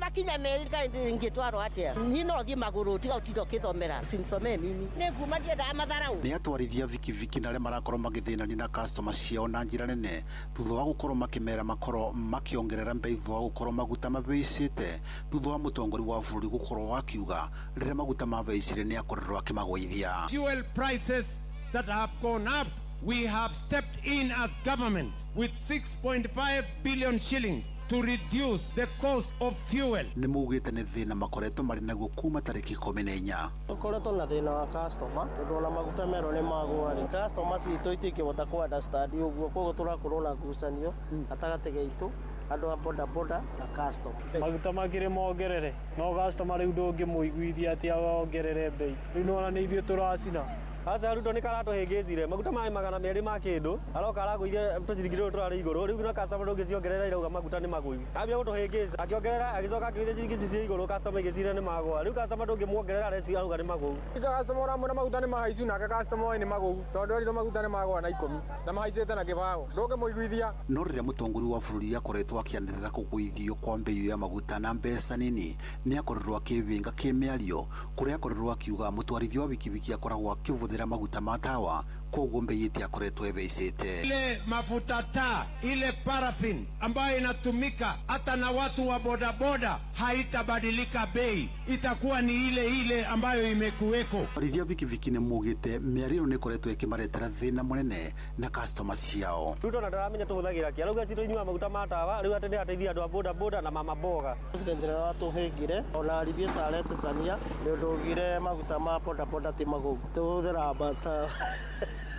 makinya meri kai ngitwaro atia ni no thi maguru tiga utindo kithomera sinsome mimi ni kuma ndienda matharau ni atwarithia viki na rema rakorwo magithinani na customer ciao na njira nene thutha wa gukorwo makimera makoro makiongerera mbei thutha wa gukorwo maguta mabeicite thutha wa mutongori wa bũrũri gukorwo wakiuga rĩrĩa maguta mabeicire ni akorerwo akimagũithia. Fuel prices that have gone up, we have stepped in as government with 6.5 billion shillings to reduce the cost of fuel. Ni mugite ni thina makoretwo mari naguo kuma tariki 14. Tukoretwo na thina wa customer tondu na maguta mero ni magwari customer citũ itingĩhota ku understand ũguo koguo tũrakorwo na ngucanio gatagatĩ gaitũ andu a boda boda na customer. Maguta makire mongerere no customer riu ndũngĩmũiguithia ati ongerere bei riu nona ni ithuĩ tũracina. Asa ruto ni karato hegezire maguta mai magana meri ma kindu aroka araguithia tucirigiro turari iguru riu na customer ndũngĩciongerera irauga maguta ni magũi ambia gutuhegeza akiongerera agicoka akĩgithia ciringi cici iguru customer igĩcire ni magwa riu customer ndũngĩmuongerera reci arauga ni magũu customer amwe maguta ni mahaicu na customer ni magũu tondu rĩrĩ maguta ni magwa na 10 na mahaicĩte na kĩbago ndũngĩmũiguithia. No rĩrĩa mũtongoria wa bũrũri akoretwo akĩanĩrĩra kũgũithio kwa mbei ya maguta na mbeca nini ni akoretwo akĩvinga kĩmĩario kũrĩa akoretwo akiuga mũtwarithia wa bikibiki akoragwo akĩvũthĩra maguta matawa koguo mbei akoretwo ebeicite. Ile mafuta taa ile paraffin ambayo inatumika hata na watu wa bodaboda haitabadilika bei, itakuwa ni ile ambayo imekuweko. Arithia bikibiki ni mugite mĩario ni ikoretwo ikimaretera thina munene na customer ciao. Ruto na ndaramenya tuhuthagira kia rauga cito inyua maguta matawa riu ati ateithia andu a bodaboda na mama boga president wa tuhingire ona arithie taretukania ni ndugire maguta ma bodaboda ti magugu tuhuthira bata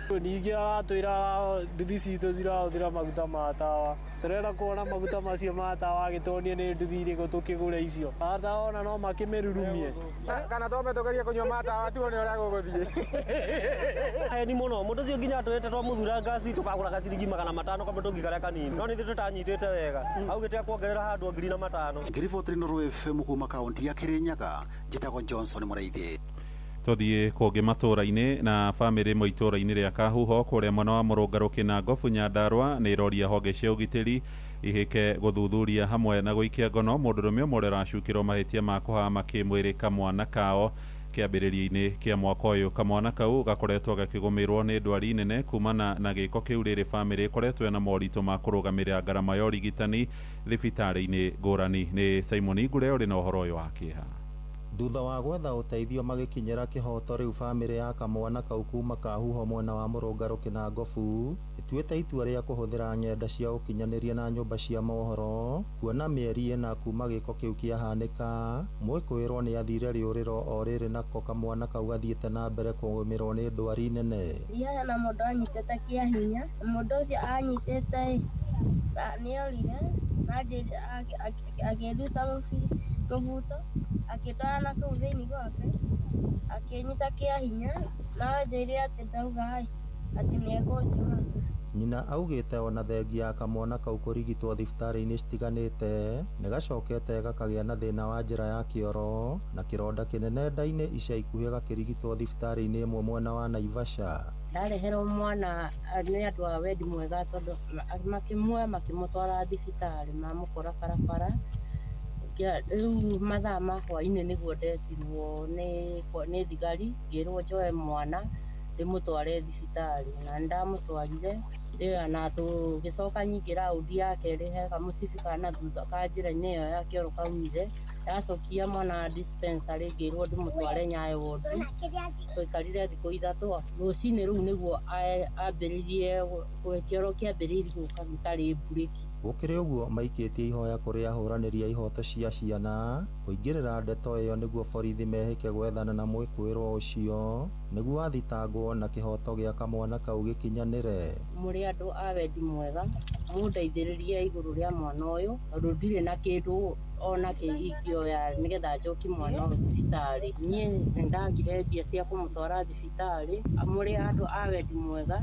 ningĩ atwĩra nduthi citũ cirahũthĩra maguta ma tawa tũrenda kuona maguta macio ma tawa agĩtonie nĩ nduthi irĩkũ tũkĩgũra icio ataona no makĩmĩrurumie kana twambe tũgerie kũnyua ma tawa tuone ũrĩa gũgũthiĩ ni mũno mũndũ ũcio nginya atwĩte twamũthura ngaci tũkagũra gaciringi 500 kama tũngĩkarĩa kanini no nĩ tũtanyitĩte wega augĩte akuongerera handũ 5,000. Ngiriboti no Rũĩ FM kuma kaunti ya Kirinyaga njĩtagwo Johnson Mũraithi. Tuthie kungi matura-ini na family mo itura-ini ria Kahuho kuria mwena wa Mũrũngarũ Kinangobu Nyandarua ni iroria honge cia ugitiri ihike guthuthuria hamwe na guikia ngono mũndũrũme ũmwe ũracukirwo mahitia ma kuhama kimwiri kamwana kao kiambĩrĩria-inĩ kia mwaka ũyũ. Kamwana kau gakoretwo gakĩgũmĩrwo nĩ ndwari nene kumana na gĩko kĩu rĩrĩ family ĩkoretwo na moritũ ma kũrũgamĩrĩra ngarama ya ũrigitani thibitarĩ-inĩ ngũrani. Nĩ Simon Ngure ũrĩ na ũhoro ũyũ wa kĩeha. Thutha wa gwetha ũteithio magĩkinyĩra kĩhoto rĩu famĩlĩ ya kamwana kau kuma Kahuho mwena wa Mũrũngarũ Kinangobu ĩtuĩte itua rĩa kũhũthĩra nyenda cia ũkinyanĩria na nyũmba cia mohoro kuona mĩeri ĩna kuma gĩko kĩu kĩahanĩka mwĩkũĩrwo nĩ athire rĩũrĩro o rĩrĩ nako kamwana kau gathiĩte na mbere kũgũmĩrwo nĩ ndwari nene. Hena mũndũ anyitĩte kĩahinya, mũndũ ũcio anyitĩte nĩorire akĩruta mũbuto akĩtwara kũu thĩinĩ gwake akĩnyita kĩahinya na anjĩrire atĩ ndauga atĩ nĩekũnjũraga. Nyina augĩte ona thengia ya kamwana kau kũrigitwo thibitarĩ-inĩ citiganĩte nĩgacokete gakagĩa na thĩna wa njĩra ya kĩoro na kĩronda kĩnene nda-inĩ ica ikuhĩ gakĩrigitwo thibitarĩ-inĩ ĩmwe mwena wa Naivasha. Ndareherwo mwana nĩ andũ a wendi mwega tondũ makĩmũtwara thibitarĩ mamũkora barabara rĩu mathaa ma hwainĩ nĩguo ndetirwo nĩ thigari ngĩrwo njoe mwana ndĩmũtware thibitarĩ na ndamũtwarire na tũgĩcoka nyingĩ raundi ya kerĩ he kamũcibi kana thutha ka njĩra-inĩ ĩyo ya kĩoro kaumire yacokia mwana dispensary ngĩrwo ndĩmũtware Nyayo ward tũikarire thikũ ithatũ rũcinĩ rũu nĩguo ambĩrĩirie kĩoro kĩambĩrĩirie gũka gĩtarĩ mburĩki. Gũkĩrĩ ũguo maikĩtie ihoya kũrĩ ahũranĩri a ihoto cia ciana kũingĩrĩra ndeto ĩyo nĩguo borithi mehĩke gwethana na mwĩkũĩrwo ũcio nĩguo athitangwo na kĩhoto gĩa kamwana kau gĩkinyanĩre. Mũrĩ andũ a wendi mwega mundeithiririe iguru ria mwana uyu tondu ndire na kindu ona ingioya nigetha njoki mwana uyu thibitari nie ndagire mbia cia kumutwara thibitari amuri andu a wendi mwega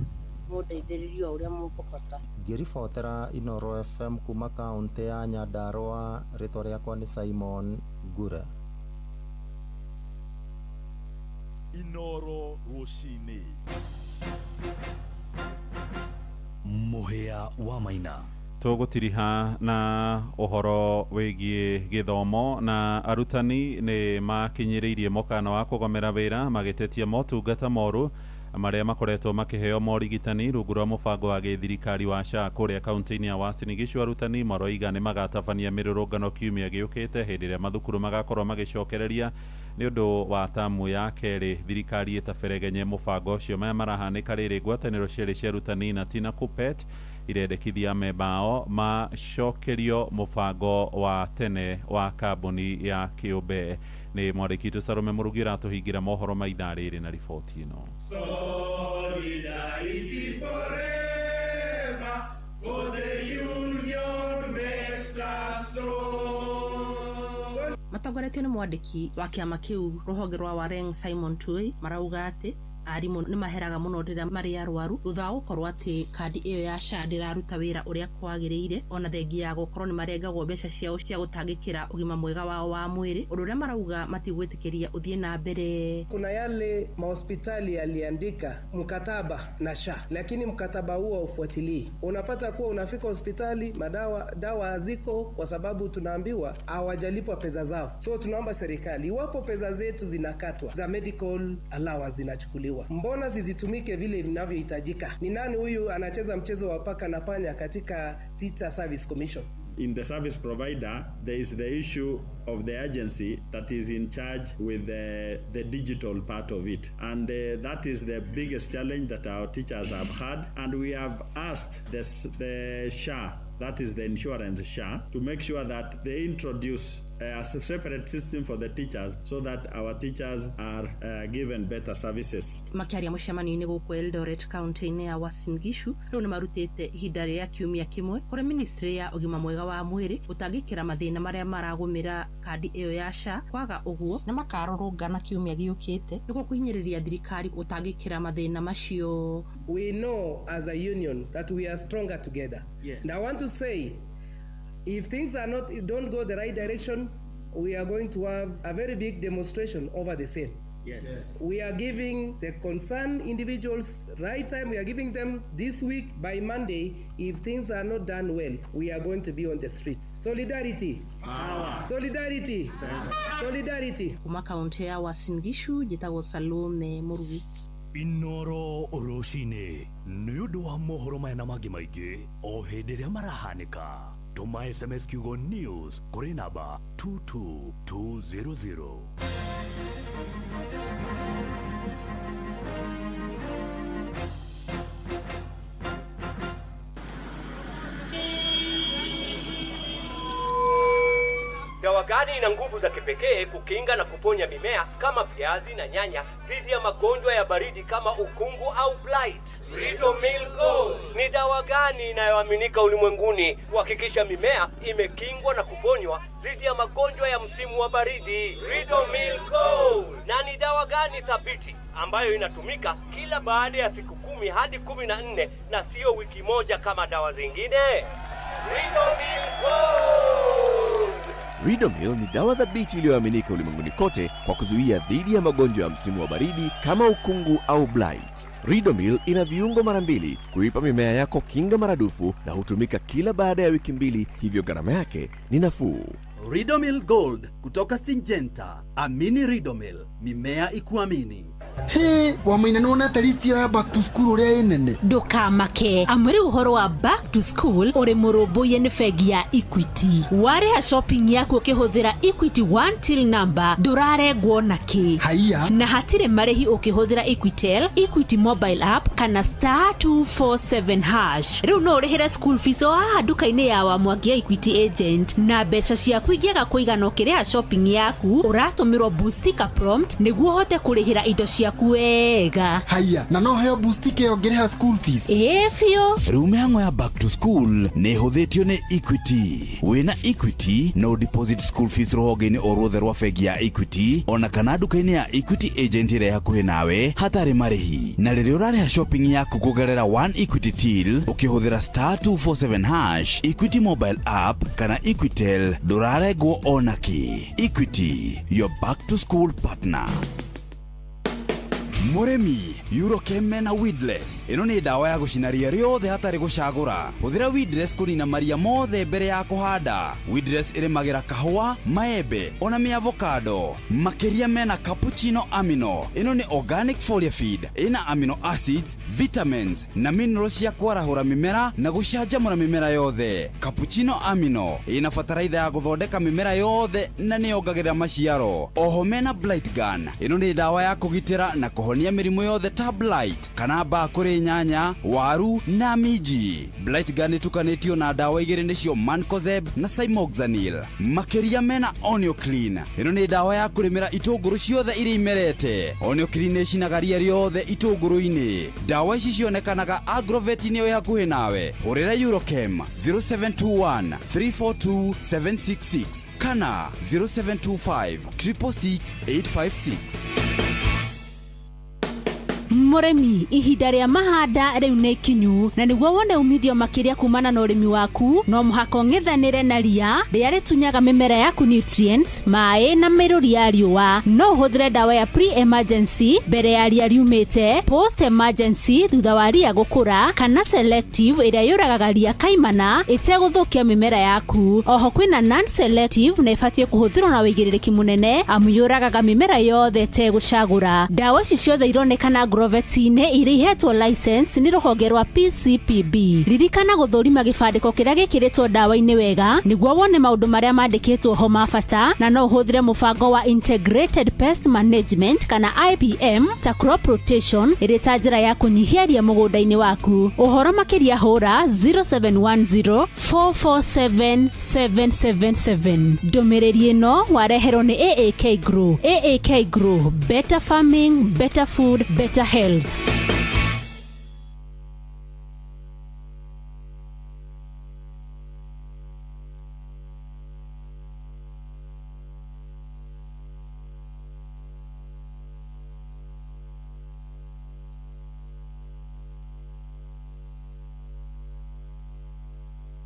mundeithiririe uria mukubota. Ngiribotera Inoro FM kuma kaunti ya Nyandarua, ritwa riakwa ni Simon Ngure. Inoro Rushine. Muhia wa Maina. Tugutiriha na uhoro wigie githomo na arutani ni makinyiriirie mokana wa kugomera wira magitetia motungata moru maria makoretwo makiheo morigitani rungu rwa mubango wa githirikari wa SHA kuria kaunti-ini ya Uasin Gishu. Arutani maroiga ni magatabania mirurungano kiumia giukite hindi ria mathukuru magakorwo magicokereria ni undu wa tamu ya keri. Thirikari itaberegenye mubango ucio maya marahanika riri ngwataniro cieri cia arutani na Tina Kupet irendekithia membao macokerio mubango wa tene wa kambuni ya Kiumbe. Ni mwandiki Salome Murugi uratuhingira mohoro ma ithaa riri na riboti ino. Solidarity forever, for the union makes us strong. Matagoretio ni mwandiki wa kiama kiu ruhonge rwa Wareng Simon Tui marauga ati arimu ni maheraga muno rĩrĩa marĩ arwaru thutha wa gũkorwo atĩ kandi ĩyo ya SHA ndĩraruta wĩra ũrĩa kwagĩrĩire ona thengia ya gũkorwo nĩ marengagwo mbeca ciao cia gũtangĩkĩra ũgima mwega wao wa mwĩrĩ, ũndũ ũrĩa marauga matigwĩtĩkĩria ũthiĩ na mbere. Kuna yale mahospitali yaliandika mkataba na SHA, lakini mkataba huo haufuatilii. Unapata kuwa unafika hospitali dawa haziko kwa sababu tunaambiwa hawajalipwa pesa zao. So tunaomba serikali, iwapo pesa zetu zinakatwa za medical allowance zinachukuliwa, mbona zizitumike vile vinavyohitajika? Ni nani huyu anacheza mchezo wa paka na panya katika Teacher Service Commission? In the service provider, there is the issue of the agency that is in charge with the digital part of it. And that is the biggest challenge that our teachers have had. And we have asked the SHA, that is the insurance SHA, to make sure that they introduce a separate system for the teachers so that our teachers are given better services. Makiaria mucemanio-inĩ gũkũ Eldoret kaunti-inĩ ya Uasin Gishu rĩu nĩ marutĩte ihinda rĩa kiumia kĩmwe kũrĩ ministry ya ũgima mwega wa mwĩrĩ gũtangĩkĩra mathĩna marĩa maragũmĩra kandi ĩyo ya SHA. Kwaga ũguo nĩ makarũrũngana kiumia gĩũkĩte nĩguo kũhinyĩrĩria thirikari gũtangĩkĩra mathĩna macio. We know as a union that we are stronger together. Yes. And I want to say, if things don't go the right direction, we are going to have a very big demonstration over the same. Yes. We are giving the concerned individuals right time. We are giving them this week by Monday. If things are not done well, we are going to be on the streets. Solidarity. Power. Solidarity. Yes. Solidarity. Kuma kaunti ya Uasin Gishu, njĩtagwo Salome Murugi. Inoro Rushine nĩ ũndũ wa mohoro maya na mangĩ maingĩ o hĩndĩ ĩrĩa marahanĩka. Tuma SMS kiugo news kũrĩ namba 22200. Dawa gani ina nguvu za kipekee kukinga na kuponya mimea kama viazi na nyanya dhidi ya magonjwa ya baridi kama ukungu au blight? Ridomil Gold ni dawa gani inayoaminika ulimwenguni kuhakikisha mimea imekingwa na kuponywa dhidi ya magonjwa ya msimu wa baridi? Ridomil Gold. Na ni dawa gani thabiti ambayo inatumika kila baada ya siku 10 hadi 14 na sio wiki moja kama dawa zingine? Ridomil Gold. Ridomil ni dawa thabiti iliyoaminika ulimwenguni kote kwa kuzuia dhidi ya magonjwa ya msimu wa baridi kama ukungu au blight. Ridomil ina viungo mara 2 kuipa mimea yako kinga maradufu na hutumika kila baada ya wiki 2, hivyo gharama yake ni nafuu. Ridomil Gold kutoka Syngenta. Amini Ridomil, mimea ikuamini. Hey, wamaina nona talisti ya back to school uria enene. Ndukamake, amuri uhoro wa back to school uri murubuye ni fegi ya Equity. Ware ya shopping yako ukihuthira Equity One Till number nduraregwo naki. Haiya. Na hatire marehi ukihuthira Equitel, Equity mobile app kana *247#. Riu no urihire school fees o haha duka-ini ya Wamwangi Equity agent na mbeca ciaku ingĩaga kũigana ũkĩrĩha shopping yaku uratumirwo boostika prompt nĩguo hote kurihira indo cia ciaku wega. Haya, na no heo boostike ongereha school fees. Efio. Riu mihango ya back to school ni huthitio ni Equity. Wina Equity no deposit school fees rohogeni orothe rwa bengi ya Equity ona kana duka-ini ya Equity agent ire hakuhi nawe hatari marihi. Na riria urareha shopping yaku kugerera One Equity Till ukihuthira *247# Equity mobile app kana Equitel nduraregwo onaki. Equity, your back to school partner. Muremi, Eurochem na Weedless. Ino ni dawa ya gucinaria riothe hatari gucagura. Huthira Weedless kunina maria mothe mbere ya kuhanda. Weedless irimagira kahua, maembe, ona mi avocado. Makiria mena cappuccino amino. Ino ni organic foliar feed. Ina amino acids, vitamins na minerals ya kwarahura mimera na gucanjamura mimera yothe. Cappuccino amino ina fataraitha ya guthondeka mimera yothe na ni ongagira maciaro. Oho mena blight gun. Ino ni dawa ya kugitira na kuhonia mirimu yothe ta blight kana mbaa kuri nyanya, waru na miji. Blight gun itukanitio na dawa igiri nicio Mancozeb na Cymoxanil. Makiria mena Onio Clean. Ino ni dawa ya kurimira itunguru ciothe iri imerete. Onio Clean ni cinagaria riothe itunguru-ini. Dawa ici cionekanaga Agrovet-ini oi hakuhi nawe. Hurira Eurochem 0721 342 766 kana 0725 666 856. Muremi, ihinda ria mahanda riu ni kinyu na niguo wone umithio makiria kumana na urimi waku no muhaka ong'ethanire na ria ria ritunyaga mimera yaku nutrients, mai na miruri ya riua. No uhuthire dawa ya pre-emergency mbere ya ria riumite, post-emergency thutha wa ria gukura, kana selective iria yuragaga ria kaimana iteguthukia mimera yaku. Oho kwina non-selective na ibatie kuhuthirwo na wigiriki munene amu yuragaga mimera yothe tegucagura. Dawa ici ciothe ironekana Agrovet-ini iri ihetwo license ni ruhonge rwa PCPB. Ririkana guthurima gibandiko kiria gikiritwo dawa-ini wega niguo wone maundu maria mandikitwo ho mabata, na no uhuthire mubango wa Integrated Pest Management kana IPM ta crop rotation iri ta njira ya kunyihia ria mugunda-ini waku. Uhoro makiria hura 0710 447 777. Ndumiriri ino wareherwo ni AAK Grow. AAK Grow, better farming, better food, better health.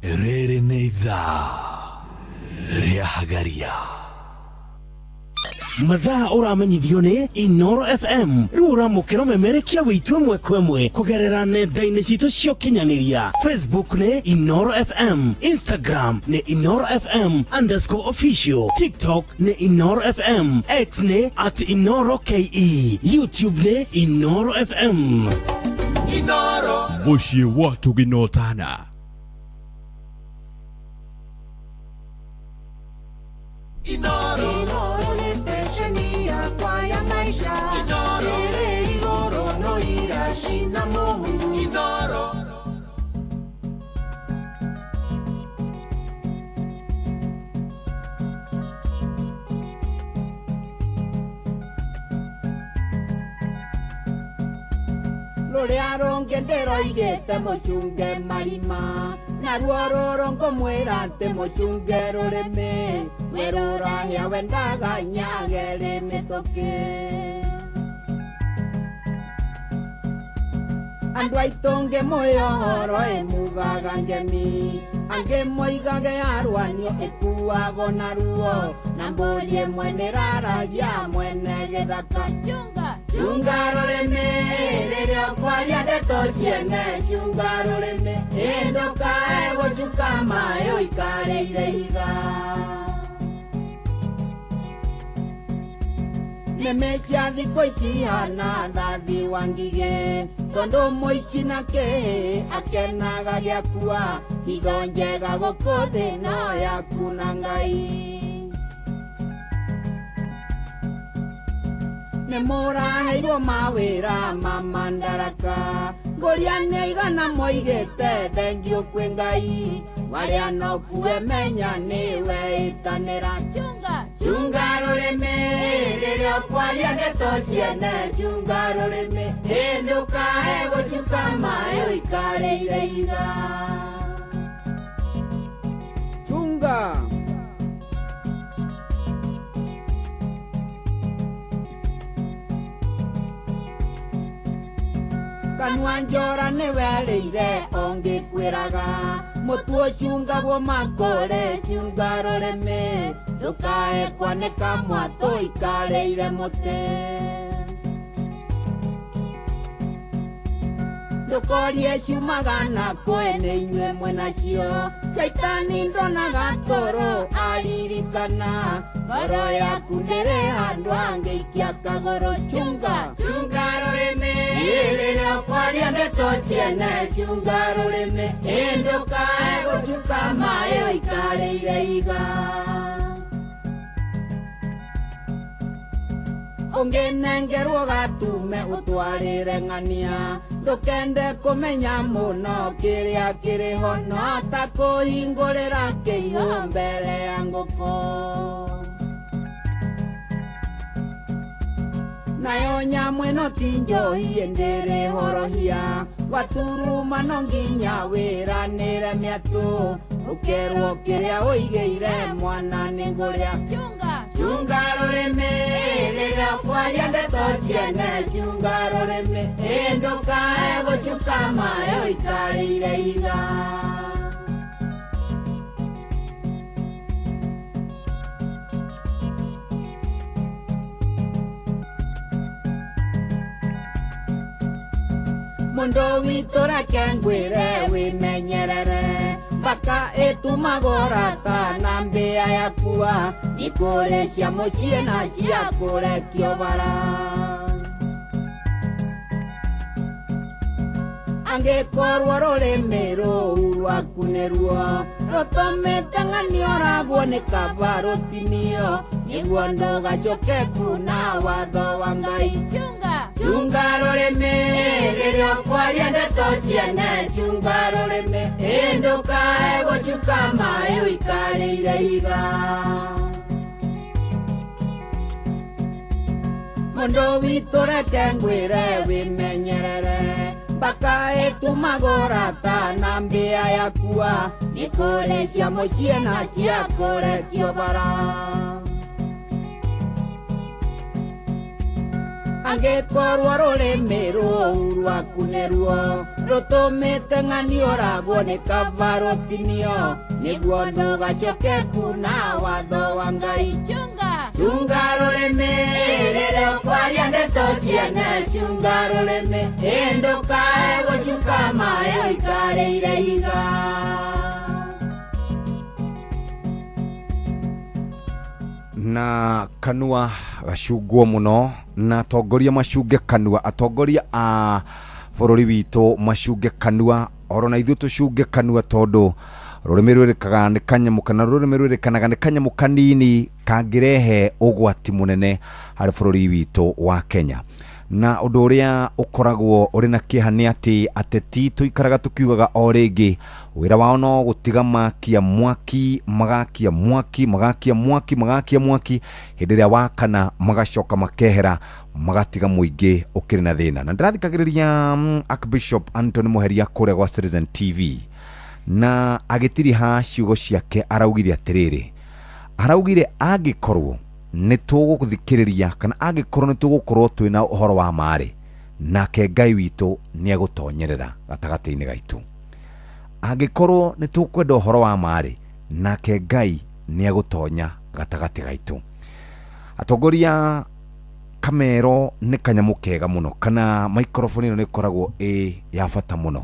Rĩrĩ nĩ ithaa rĩa Hagaria. Mathaa uramenyithio ni Inoro FM. Riu uramukira memerekia witwe mwekwe kugerera nenda-ini citu cia ukinyaniria. Facebook ni Inoro FM, Instagram ni Inoro FM_official, TikTok ni Inoro FM, X ni @InoroKE, YouTube ni Inoro FM. Inoro Mushi watu ginotana. Inoro ni stesheni yakwa ya maisha. Inoro igoro no irashina mohu. Inoro Ruria ronge nderoigite mucunge marima na ruo ruru ngumwira ati mucunge rurimi werurahia wendaga nyageri mituki. Andu aitu ngimuyohoro imugaga ngemi angi moigage arwanio ikuago na ruo na mburi imwe niraragia mwene githaka. Chunga rurimi riria kwaria ndeto ciene. Chunga rurimi indukae gucuka maĩ ũikarĩire iga. Nĩmĩ cia thikũ ici hana ndathi wa ngigĩ tondu mũici na kĩhĩ akenaga gĩakua. Higo njega gũkũ thĩ no yaku na Ngai. Nĩmũraheirwo mawĩra ma mandaraka ngoriane igana moigete thengio kwĩ Ngai waria no kuwe menya niwe itanira chunga rurimi riria kwaria ndeto ciene chunga rurimi ndukae gucuka maĩ ũikarĩire iga chunga kanua njora nĩwerĩire ũngĩkwĩraga mũtu ũcungagwo makũrĩ chunga rũrĩmĩ ndũkae kwanĩka mwatũ ikarĩire mũtĩ ndũkorie ciumaga na kwĩ nĩ inyuĩ mwĩnacio caitani ndonaga toro aririkana ngoro yaku ndĩrĩ handũ angĩikia kagũrũ chunga rũrĩmĩ rĩrĩa kwaria ndeto ciene chunga rũrĩmĩ ndũkae gũcuka maĩ ũikarĩire iga ũngĩnengerwo gatume ũtwarĩre ng'ania ndũkende kũmenya mũno kĩrĩa kĩrĩho no ta kũhingũrĩra kĩihũ mbere ya ngũkũ nayo nyamũ ĩno ti njohi ndĩrĩ horohia waturuma no nginya wĩranĩre mĩatũ ũkerwo kĩrĩa ũigĩire mwana nĩ ngũrĩa chunga rũrĩmĩ rĩrĩa kwaria ndeto ciene chunga rũrĩmĩ ndũkae gũcuka maĩ ũikarĩire iga mũndũ witũ reke ngwĩre wĩmenyerere mpaka ĩtumagora na mbĩa yakua nĩ kũrĩ cia mũciĩ na cia kũrekio bara angĩkorwo rũrĩmĩ rũu rwaku nĩruo rũtũmĩte ng'ania ũragwo nĩ kaba rũtinio nĩguo ndũgacoke kuna watho wa Ngai chunga rũrĩmĩ rĩrĩa kwaria ndeto ciene chunga rũrĩmĩ ndũkae gũcuka maĩ ũikarĩire iga mũndũ witũ reke ngwĩre wĩmenyerere mpaka ĩtumagora na mbĩa yakua nĩ kũrĩ cia mũciĩ na cia kũrekio bara angĩkorwo rũrĩmĩ rũu rwaku nĩruo rũtũmĩte ng'ania ũragwo nĩ kaba rũtinio nĩguo ndũgacoke kuna watho wa Ngai chunga rũrĩmĩ rĩrĩa kwaria ndeto ciene chunga rũrĩmĩ ndũkae gũcuka maĩ ũikarĩire iga na kanua gacungwo muno na atongoria macunge kanua atongoria a bũrũri witũ macunge kanua oro na ithuĩ tũcunge kanua tondũ rũrĩmĩ rwĩrĩkaga nĩ kanyamũ kana rũrĩmĩ rwĩrĩkanaga nĩ kanyamũ kanini kangĩrehe ũgwati mũnene harĩ bũrũri witũ wa Kenya na ũndũ ũrĩa ũkoragwo ũrĩ na kĩeha nĩ atĩ ateti tũikaraga tũkiugaga o rĩngĩ wĩra wao no gũtiga makia mwaki magakia mwaki hĩndĩ ĩrĩa wakana magacoka makehera magatiga mũingĩ ũkĩrĩ na thĩna na ndĩrathikagĩrĩria Archbishop Anthony Muheria kũrĩa gwa Citizen TV na agĩtiriha ciugo ciake araugire atĩrĩrĩ araugire angĩkorwo nĩ tũgũthikĩrĩria kana angĩkorwo nĩ tũgũkorwo twĩna ũhoro wa marĩ nake Ngai witũ nĩ egũtonyerera gatagatĩ-inĩ gaitũ angĩkorwo nĩ tũkwenda ũhoro wa marĩ nake Ngai nĩ egũtonya gatagatĩ gaitũ atongoria kamero nĩ kanyamũ kega mũno kana microphone ĩno nĩ ĩkoragwo ya bata mũno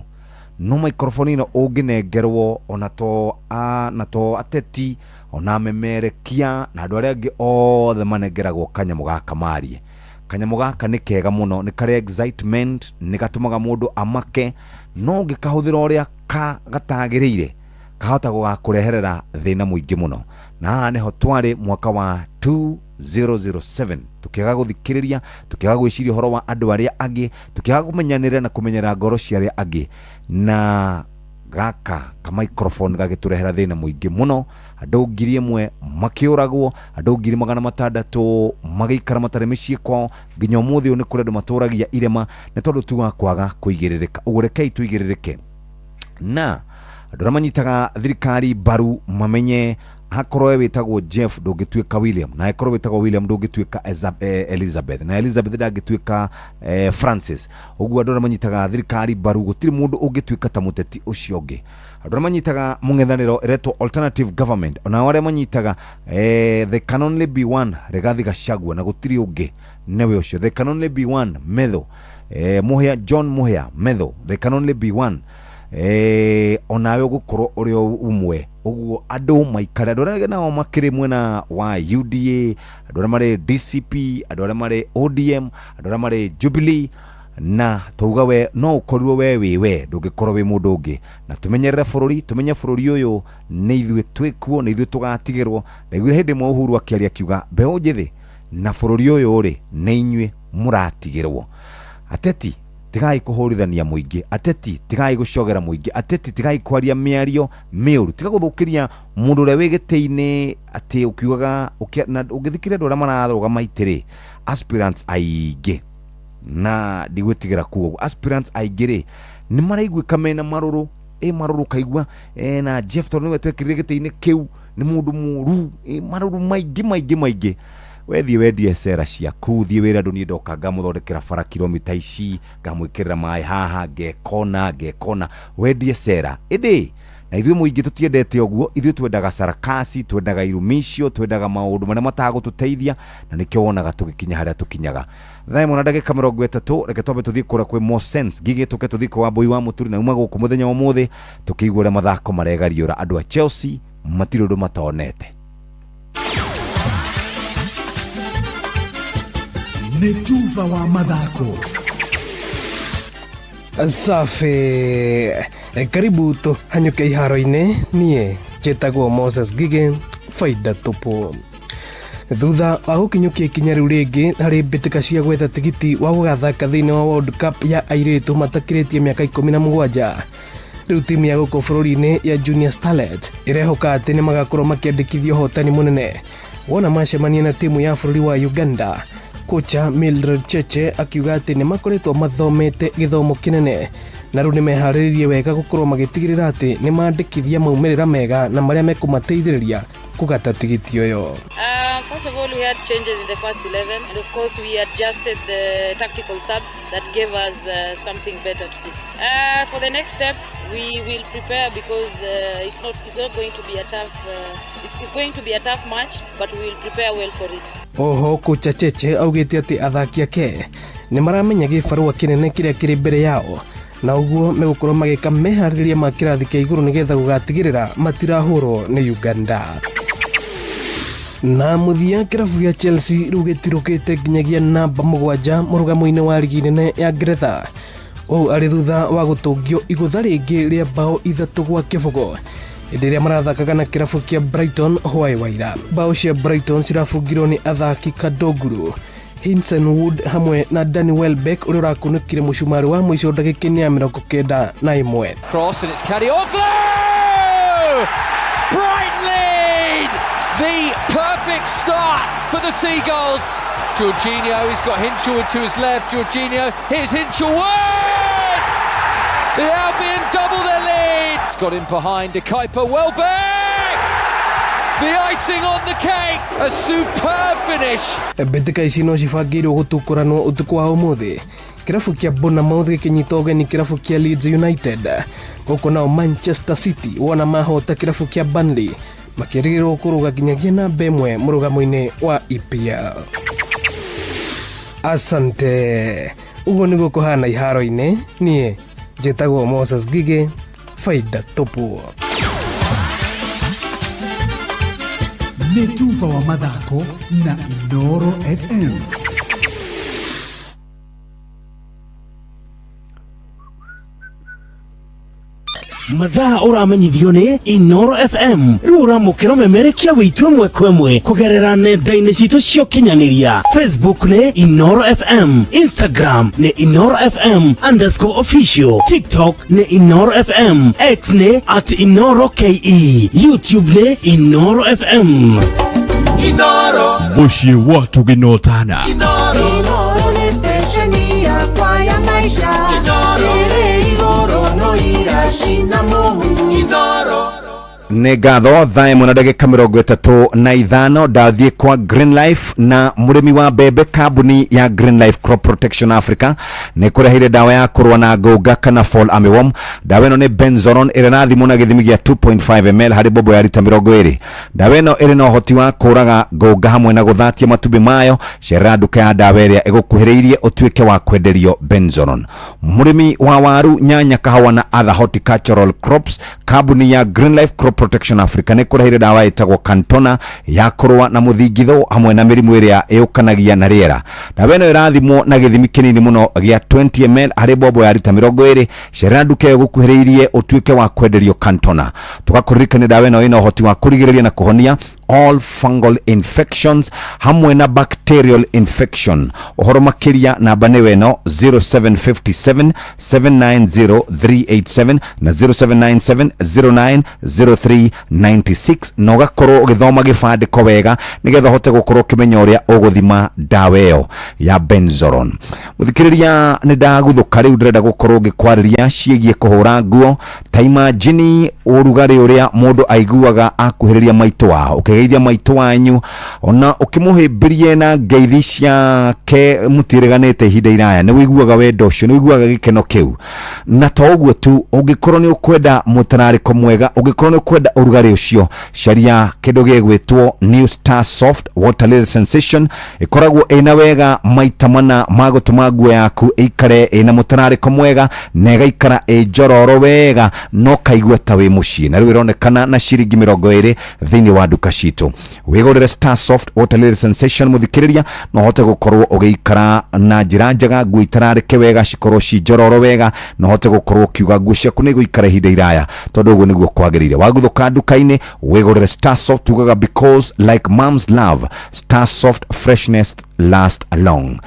no microphone ĩno ũngĩnengerwo ona to ateti ona memerekia na andũ arĩa angĩ othe manengeragwo kanyamũ gaka marie kanyamũ gaka nĩ kega mũno nĩ karĩ excitement nĩ gatũmaga mũndũ amake no ũngĩkahũthĩra ũrĩa gatagĩrĩire kahota gũgakũreherera thĩna mũingĩ mũno na haha nĩho twarĩ mwaka wa 2000 007 tukiaga guthikiriria tukiaga gwiciria horo wa andu aria angi tukiaga kumenyanira na kumenyera ngoro cia aria angi na gaka ka microphone gagiturehera thina muingi muno andu ngiri imwe makiuragwo andu ngiri 600 magikara matare micii kwao nginya umuthi ni kuri andu maturagia irema ni tondu tu wa kwaga kuigiririka ugurekei tuigiririke na andu ramanyitaga thirikari baru mamenye hakorwo wetagwo Jeff ndungituika William na hakorwo wetagwo William ndungituika Elizabeth na Elizabeth ndangituika Francis uguo andu ramanyitaga thirikari baru gutiri mundu ungituika ta muteti ucio ungi andu ramanyitaga mung'ethaniro eretwo alternative government ona wale manyitaga they can only be one Rigathi Gachagua na gutiri ungi newe ucio they can only be one Medho Muhia John Muhia Medho they can only be one onawe gukorwo uri umwe uguo andu maikara andu aria nao makiri mwena wa UDA andu aria mari DCP andu aria mari ODM andu aria mari Jubilee na tuga we no ukorirwo we ndungikorwo wi mundu ungi na tumenyerere bururi tumenye bururi uyu ni ithue twikuo ni ithue tugatigirwo na igure hindi mwa Uhuru akiaria kiuga mbeo njithi na bururi uyu ri ni inyue muratigirwo ateti tigai kuhorithania muingi ateti tigai gucogera muingi ateti tigai kwaria miario miuru tiga guthukiria mundu ure wigiteini ati ukiugaga na ungithikiria andu aria marathoga maitiri aspirants aingi na ndigwitigira kuo aspirants aingi ri ni maraiguika mena maruru maruru kaigua na Jeff tondu we twekirire giteini kiu ni mundu muru maruru maingi wethi wedie sera ciaku thie wira andu ni ndoka ngamuthondekera bara kilomita ici ngamwikirira mai haha ngekona wedie sera indi na ithue muingi tutiendete oguo ithue twendaga sarakasi twendaga irumisho twendaga maundu maria matagututeithia na nikio wonaga tugikinya haria tukinyaga thaimo na ndagika 30 reke twambe tuthie kura kwi more sense gigi tuke tuthie kwa Boi wa Muturi na uma guku muthenya wa muthi tukigura mathako maregariura andu a Chelsea matiro ndu matonete Netuva wa mathako safi karibu tu hanyuke iharo-ini nie njitagwo Moses Gige faida tupu thutha wa gukinyukia ikinya riu ringi hari mbitika cia gwetha tigiti wa gugathaka thiini wa World Cup ya airitu matakiritie miaka 17 riu timu ya guku bururi-ini ya Junior Starlet irehoka ati ni magakorwo makiandikithio hotani munene wona macemania na timu ya bururi wa Uganda kocha Mildred Cheche akiuga ati ni makoretwo mathomete githomo kinene na riu ni mehariririe wega gukorwo magitigirira ati ni mandikithia maumirira mega na maria mekumateithiriria kugata tigiti uyo. First of all, we had changes in the first 11 and of course we adjusted the tactical subs that gave us something better to do. For the next step we will prepare because it's not going to be a tough it's going to be a tough match but we will prepare well for it. Oho kocha Cheche augite ati athaki ake ni maramenya gibarua kinene kiria kiri mbere yao na uguo megukorwo magika mehaririria makirathi kia iguru nigetha gugatigirira matirahurwo ni Uganda. Na muthia kirabu ya Chelsea rugetirukite nginyagia namba 7 murugamo-ini wa ligi nene ya Ngeretha o ari thutha wa gutungio igutha ringi ria bao 3-0 ndiria marathakaga na kirabu kia Brighton hwai waira. Bao cia Brighton cirafungirwo ni athaki Kadoguru, Hinson Wood hamwe na Danny Welbeck uria urakunukire mucumari wa mwisho ndagika-ini ya 91. Cross and it's Kadioglu! Brighton lead! The perfect start for the Seagulls. Jorginho, he's got Hinshelwood to his left. Jorginho, here's Hinshelwood! The Albion double their lead. It's got in behind Kuiper. Welbeck! The icing on the cake. A superb finish. Mbitika ici no cibangirwo gutukuranwo utuku wa umuthi. Kirabu kia Bournemouth gikinyita ugeni kirabu kia Leeds United. Guku nao Manchester City wona mahota kirabu kia Burnley makirigirwo kuruga nginyagia namba 1 murugamo-ini wa EPL. Asante. Uguo niguo kuhana iharo-ini nie njitagwo Moses Gige faida tupu. Netuva wa mathako na Inooro FM. mathaa uramenyithio ni Inoro FM riu uramukira memerekia witwe mwekwemwe kugerera nenda-ini citu cio kinyaniria Facebook ni Inoro FM, Instagram ni Inoro FM_official, TikTok ni Inoro FM, X ni @InoroKE, YouTube ni Inoro FM. Inoro muciĩ wa tũginotana. Inoro ni stesheni yakwa ya maisha. Ĩrĩ igũrũ no iracina mũhu. Inoro nĩ ngatho thaa ĩmwe na ndagĩka 35 ndathiĩ kwa Green Life na mũrĩmi wa mbembe kambuni ya Green Life Crop Protection Africa nĩ kũreheire dawa ya kũrũa na ngũnga kana fall armyworm. Dawa ĩno nĩ benzoron ĩrĩ na thimo na gĩthimi gĩa 2.5 ml harĩ bobo ya lita 20. Dawa ĩno ĩrĩ na ũhoti wa kũraga ngũnga hamwe na gũthatia matumbĩ mayo. Cerera nduka ya dawa ĩrĩa ĩgũkuhĩrĩirie ũtuĩke wa kwenderio benzoron. Mũrĩmi wa waru, nyanya, kahawa na other horticultural crops, kambuni ya Green Life Crop Protection Africa nĩ kũreheire dawa ĩtagwo Cantona ya kũrũa na mũthingitho hamwe na mĩrimũ ĩrĩa ĩũkanagia na rĩera. Dawa ĩno ĩrathimwo na gĩthimi kĩnini mũno gĩa 20 ml harĩ bobo ya lita 20. Cerera nduka ĩgũkuhĩrĩirie ũtuĩke wa kwenderio Cantona. Tũgakũririkania dawa ĩno ĩna ũhoti wa kũrigĩrĩria na kũhonia all fungal infections hamwe na bacterial infection. Ũhoro makĩria namba nĩ weno 0757 790 387 na 0797 0903 96 na ũgakorwo ũgĩthoma gĩbandĩko wega nĩgetha ũhote gũkorwo ũkĩmenya ũrĩa ũgũthima dawa ĩyo ya benzoron. Mũthikĩrĩria, nĩ ndaguthũka rĩu ndĩrenda gũkorwo ngĩkwarĩria ciĩgiĩ kũhũra nguo ta imagine ũrugarĩ ũrĩa mũndũ aiguaga akuhĩrĩria maitũ wao, ũkĩgeithia maitũ wanyu ona ũkĩmũhĩmbĩrie na ngeithi ciake mũtiĩrĩganĩte ihinda iraya, nĩ wĩiguaga wendo ũcio, nĩ wĩiguaga gĩkeno kĩu. Na to ũguo tu, ũngĩkorwo nĩ ũkwenda mũtararĩko mwega, ũngĩkorwo nĩ ũkwenda ũrugarĩ ũcio, caria kĩndũ gĩgwĩtwo New Star Soft Water Lily Sensation. Ĩkoragwo ĩna wega maita mana ma gũtũma nguo yaku ĩikare ĩna mũtararĩko mwega na ĩgaikara ĩ njororo wega no kaigua ta wĩ mũciĩ. Na rĩu ĩronekana na ciringi 20 thĩinĩ wa duka citũ. Wĩgũrĩre Star Soft Water Lily Sensation mũthikĩrĩria, no hote gũkorwo ũgĩikara na njĩra njega, nguo itararĩke wega, cikorwo ci njororo wega, no hote gũkorwo ũkiuga nguo ciaku nĩ igũikara ihinda iraya, tondũ ũguo nĩguo kwagĩrĩire. Waguthũka duka-inĩ wĩgũrĩre Star Soft, tugaga because like mom's love, Star Soft freshness last long.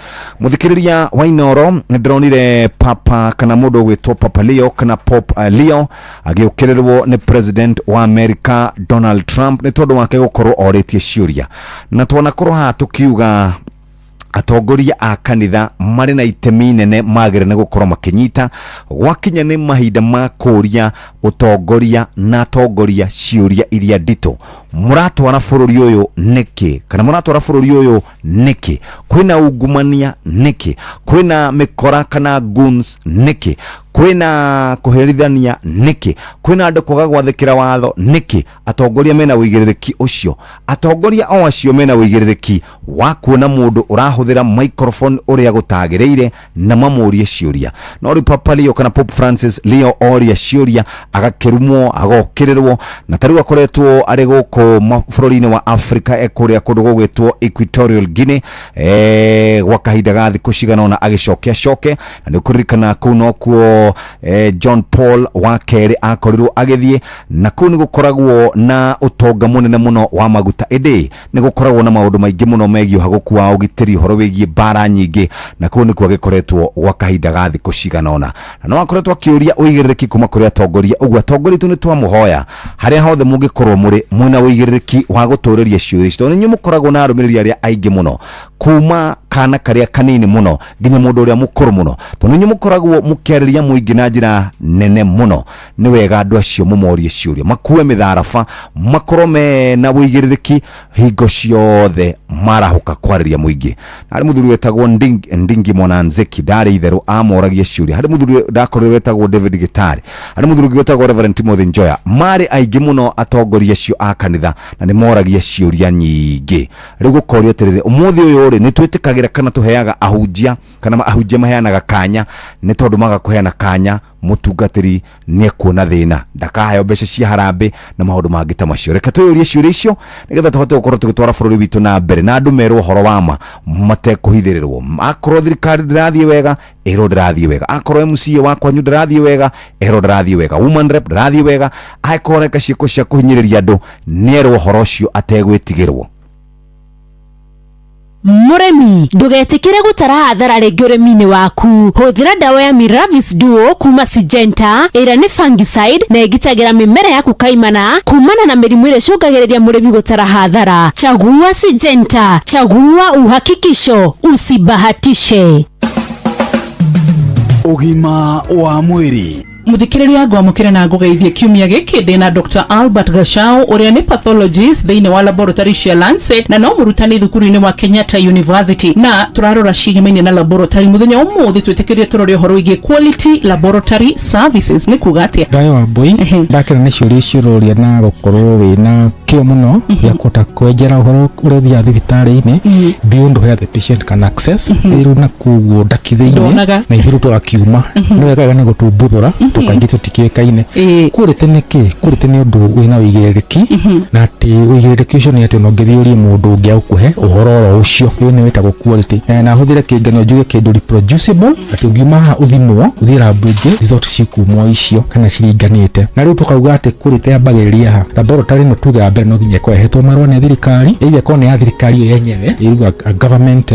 Muthikĩrĩria wa Inoro, nĩndĩronire papa kana mũndũ gwĩtwo Papa Leo kana Pop Leo agĩũkĩrĩrwo nĩ president wa America Donald Trump nĩ tondũ wake gũkorwo orĩtie ciũria. Na twanakorwo haha tũkiuga atongoria a kanitha marĩ na itemi nene magĩrĩire gũkorwo makĩnyita gwakinya nĩ mahinda ma kũria ũtongoria na atongoria ciũria iria nditũ. Mũratwara bũrũri ũyũ nĩkĩ? Kana mũratwara bũrũri ũyũ nĩkĩ? Kwĩna ungumania nĩkĩ? Kwĩna mĩkora kana goons nĩkĩ? Kwĩna kũherithania nĩkĩ? Kwĩna andũ kwaga gwathĩkĩra watho nĩkĩ? Atongoria mena wĩigĩrĩrĩki ũcio. Atongoria o acio mena wĩigĩrĩrĩki wa kuona mũndũ ũrahũthĩra microphone ũrĩa gũtagĩrĩire na mamũrie ciũria. No rĩu Papa Leo kana Pope Francis Leo oria ciũria agakĩrumwo agokĩrĩrwo, na tarĩu akoretwo arĩ gũkũ bũrũri-inĩ wa Africa ekũrĩa kũndũ gũgwĩtwo Equatorial Guinea gwa kahinda ga thikũ cigana ũna agĩcoke na nĩ kũririkana kũu nokuo John Paul wa kerĩ akorirwo agĩthiĩ, na kũu nĩ gũkoragwo na ũtonga mũnene mũno wa maguta. Ĩndĩ nĩ gũkoragwo na maũndũ maingĩ mũno megiĩ ũhagũku wa ũgitĩri, ũhoro wĩgiĩ mbara nyingĩ, na kũu nĩkuo agĩkoretwo gwa kahinda ga thikũ cigana ũna. Na no akoretwo akĩũria ũigĩrĩrĩki kuma kũrĩ atongoria. Ũguo atongoria tu nĩ twamũhoya harĩa hothe mũngĩkorwo mũrĩ mwĩna ũigĩrĩrĩki wa gũtũrĩria ciũria icio, tondũ nĩ mũkoragwo na arũmĩrĩri arĩa aingĩ mũno, kuma kana karĩa kanini mũno nginya mũndũ ũrĩa mũkũrũ mũno, tondũ nĩ mũkoragwo mũkĩarĩria mũingĩ na njĩra nene mũno. Nĩ wega andũ acio mũmorie ciũria, makue mĩtharaba, makorwo mena ũigĩrĩrĩki hingo ciothe marahũka kwarĩria mũingĩ. Harĩ mũthuri wetagwo Ndingi Mwananzeki ndarĩ itherũ amoragia ciũria. Harĩ mũthuri ndakorire wetagwo David Gĩtarĩ, harĩ mũthuri wetagwo Reverend Timothy Njoya. Marĩ aingĩ mũno atongoria acio a kanitha na nĩ moragia ciũria nyingĩ. Rĩu gũkorio atĩrĩrĩ, ũmũthĩ ũyũ rĩ nĩ twĩtĩkagĩra ngerekana tuheaga ahunjia kana ahunjia maheanaga kanya nĩ tondũ maga kũheana kanya mũtungatĩri nĩ kuona thĩna ndakaheo mbeca cia harambe na maũndũ mangĩ ta macio. Reka twĩyũrie ciũria icio nĩgetha tũhote gũkorwo tũgĩtwara bũrũri witũ na mbere na andũ merwo ũhoro wa ma matekũhithĩrĩrwo. Akorwo thirikari ndĩrathiĩ wega ĩrwo ndĩrathiĩ wega, akorwo MCA wa kwanyu ndĩrathiĩ wega ĩrwo ndĩrathiĩ wega, woman rep ndĩrathiĩ wega, akorwo reka ciĩko cia kũhinyĩrĩria andũ nĩerwo ũhoro ũcio ategwĩtigĩrwo. Muremi ndugetikire gutara hathara rĩngĩ ũrĩmi-inĩ waku. Hũthĩra ndawa ya Miravis Duo kuma Syngenta ĩrĩa nĩ fungicide na ĩgitagĩra mĩmera yaku kaimana kumana na mĩrimũ ĩrĩa ĩcũngagĩrĩria mũrĩmi gutara hathara. Chagua Syngenta, chagua uhakikisho, usibahatishe. Ugima wa mwĩrĩ. Muthikiriria ngwamukire na ngugeithie kiumia giki ndina Dr. Albert Gashau uria ni pathologist thiini wa laboratory cia Lancet na no murutani thukuru-ini wa Kenyatta University na turarora cigimaine na laboratory. Muthenya umuthi twitikirie turore uhoro wigi quality laboratory services ni kugatia Dayo wa boy ndakira ni ciuria ciuroria na gukorwo wina kio muno ya kota kwenjera uhoro uria thia thibitari-ini beyond where the patient can access iru na kuguo ndakithiini na ithiru twakiuma no wega ni gutumbuthura tukaingi tutikiekaine kurite niki kurite ni undu wina wigiriki na ati wigiriki ucio ni ati no ngithiurie mundu ungi akuhe uhoro ucio ni witagwo quality na huthire kingano njuge kindu reproducible ati ungiuma uthimwo uthira mbunge result cikumwo icio kana ciringanite na riu tukauga ati kurite ambagiriria ha laboratory no tuga mbere no nginya kwehetwo marwa ni thirikari ile kone ya thirikari yenyewe iruga government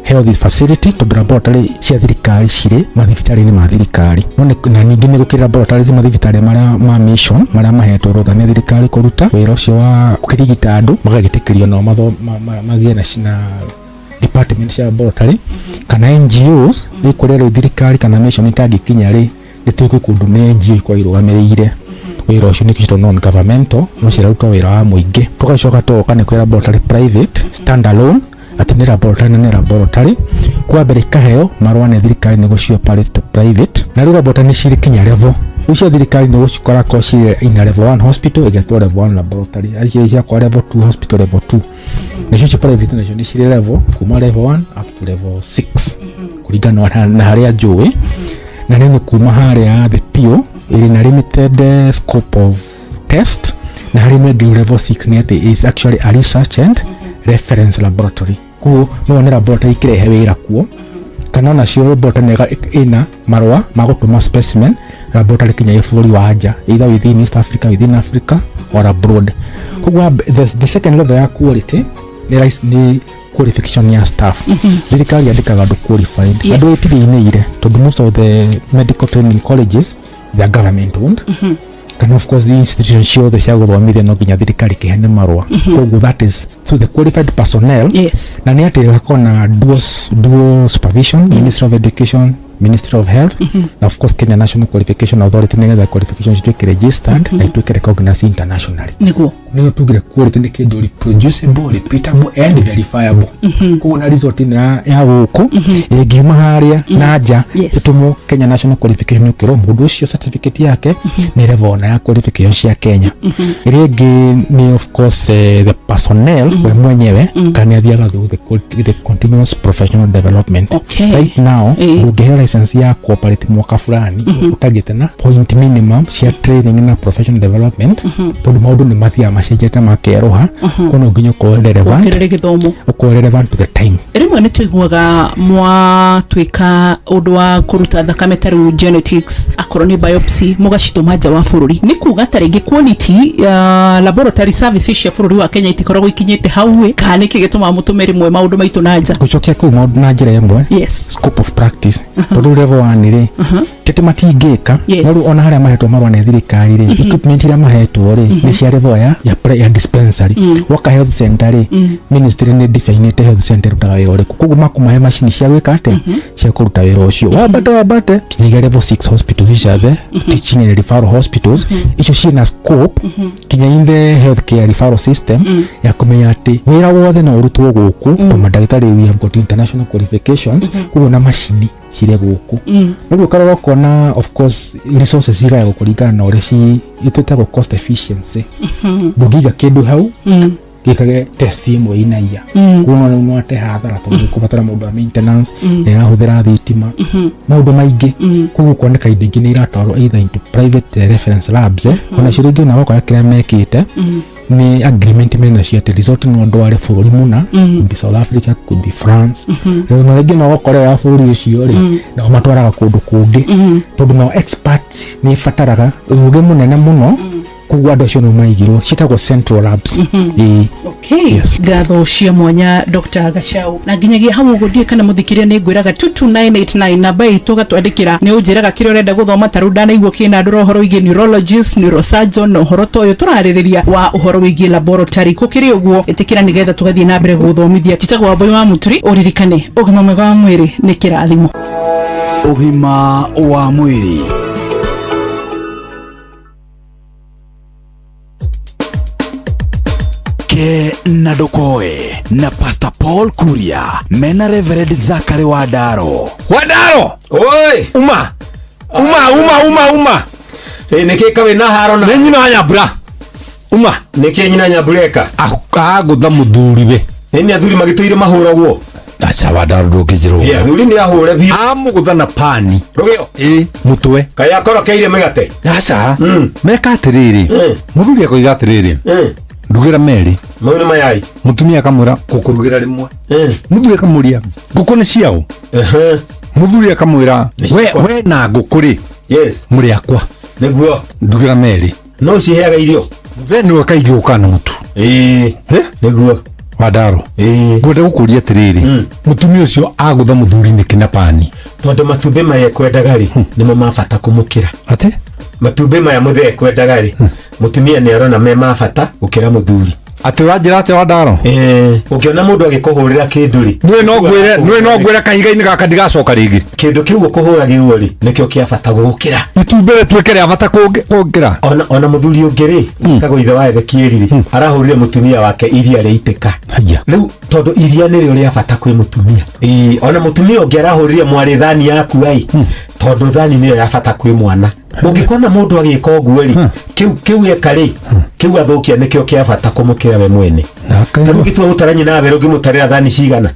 health facility to laboratory cia thirikari cire mathibitari ni ma thirikari no na ningi ni gukira laboratories mathibitari maria ma mission maria mahetwo rutha ni thirikari kuruta wira ucio wa kurigita andu magagitikirio no magie na department cia laboratory kana NGOs ni kurere thirikari kana mission itagikinya ri nituko kundu ni NGO kwa irugamiriire wira ucio ni kito non governmental no cirarutwo wira wa muingi tugacoka tuoka ni kwira laboratory private standalone ati ni laboratory kwa mbere kaheo marwa ni thirikari ni gucio private na riu laboratory ni ciri kinya level ucio thirikari ni gucikora ko ciri ina level 1 hospital igatwa level 1 laboratory acio cia kwa level 2 hospital level 2 na cio private nacio ni ciri level kuma level 1 up to level 6 kuringana na haria njui na ni kuma haria the PO ili na limited scope of test na haria ni level 6 ni ati is actually a research and reference laboratory ku no ni laboratory kirehe wira kuo kana na cio laboratory ina marwa magutuma specimen laboratory kinya ifuri wa haja either within East Africa, within Africa or abroad. Kugwa the second level ya quality ni qualification ya staff. Thirikari yandikaga andu qualified andu itiriine tondu most of the medical training colleges they are government owned and of course the institution show the shago thomithia no nginya thirikari kihene marwa koguo that is through the qualified personnel na ni ati hakona dual supervision Ministry of Education, Ministry of Health na of course Kenya National Qualification Authority nĩgetha qualifications ituĩke registered na ituĩke recognized internationally niguo tugire quality ni kindu reproducible, repeatable and verifiable koguo na result ya guku ingiuma haria na nja itumo Kenya National Qualification ukiro mundu ucio certificate yake ni level na ya qualification cia Kenya ringi ni of course the personnel we mwenyewe kana athiaga through the continuous professional development right now ungehera license ya cooperate mwaka fulani utagite na point minimum cia training na professional development tondu maundu ni mathia macejete makeroha kono nginya ko relevant to the time rimwe ni tuiguaga mwa twika undu wa kuruta thakame taru genetics akorwo ni biopsy mugacituma nja wa bururi ni kuga taringi quality laboratory services cia bururi wa Kenya itikoragwo ikinyite hauwe kana kigituma mutumiri mwe maundu maitu na nja gucokia ku maundu na njira yamwe scope of practice tondu level 1 ri tete matingika no ona haria mahetwo marwa ni thirikari ri equipment ira mahetwo ri ni cia level ya dispensary waka health center ri ministry ni definite health center utaga wira uriku koguo makumahe machine cia gwika ate cia kuruta wira ucio wabate kinyiga level 6 hospitals ciathe teaching and referral hospitals icio ciina scope kinya in the healthcare referral system ya kumenya ati wira wothe no urutwo guku to madagitari we have got international qualifications koguo na machine cire guku niguo karora kona of course resources ira gukuringana na uri ci itutagwo cost efficiency bugiga kindu hau gikage test imwe inaia kuona no ate hathara tondu kubatara mundu wa maintenance era huthira thitima maundu maingi kugu kuoneka indo ingi ni iratwarwo either into private reference labs ona ciringi na gukora kira mekite ni agreement mena cia te resort no ndware bururi muna could be South Africa, could be France no regi no gukora ya bururi ucio ri na matwaraga kundu kungi tondu no experts ni fataraga uge munene muno kugu andu acio no maigirwo citagwo central labs okay ngatho cia mwanya Dr. Gachau na nginyagia hau gudie kana muthikiria ni ngwiraga 22989 namba itu gatwandikira ni unjiraga kire urenda guthoma taruda na igwo kina ndoro horo igi neurologist neurosurgeon no horo toyo turaririria wa uhoro wigi laboratory kukiri ugwo itikira nigetha tugathie na mbere guthomithia titagwa boy wa muturi uririkane ugima mwega wa mwiri ni kirathimo ugima wa mwiri na Dokoe na Pastor Paul Kuria mena Reverend Zachary Wadaro. Oi uma niki kawe na harona ne nyina nyabura uma niki nyina nyabureka agutha muthuri we ni athuri magituire mahuragwo acha Wadaro ndukijiro ya thuri ni ahure vi amugutha na pani rugio mutwe kaya korokeire megate acha meka atiriri muthuri akoiga atiriri ndugira meri mwana mayai mutumia akamura kukurugira rimwe muthuri akamuria nguku ni ciao muthuri akamwira we na ngukuri yes muri akwa niguo ndugira meri no ciheaga irio thenu akaigioka na mutu niguo Wadaro ngwenda gukuria atiriri mutumia ucio agutha muthuri ni kinapani tondu matumbe maya kwendaga ri nimo mabata kumukira ati matumbe maya muthe kwendaga ri mutumia ni arona me mabata gukira muthuri ati urajira ati Wadaro ukiona mundu agikuhurira kindu ri nwe no ngwira kahiga-ini gaka ndigacoka ringi kindu kiu gukuhuragirwo ri nikio kia bata gukira itumbere twekere abata kungera ona muthuri ungiri kago ithe wa Ezekieli ri arahurire mutumia wake iria riitika riu tondu iria ni rio ria bata kwi mutumia ona mutumia ungi arahurire mwari thani yaku ai tondu thani niyo ya bata kwi mwana ungikona mundu agika uguo ri kiu ekari kiu athukia nikio kia bata kumukira we mwene taru kitu utaranyi na bero ngimutarira thani cigana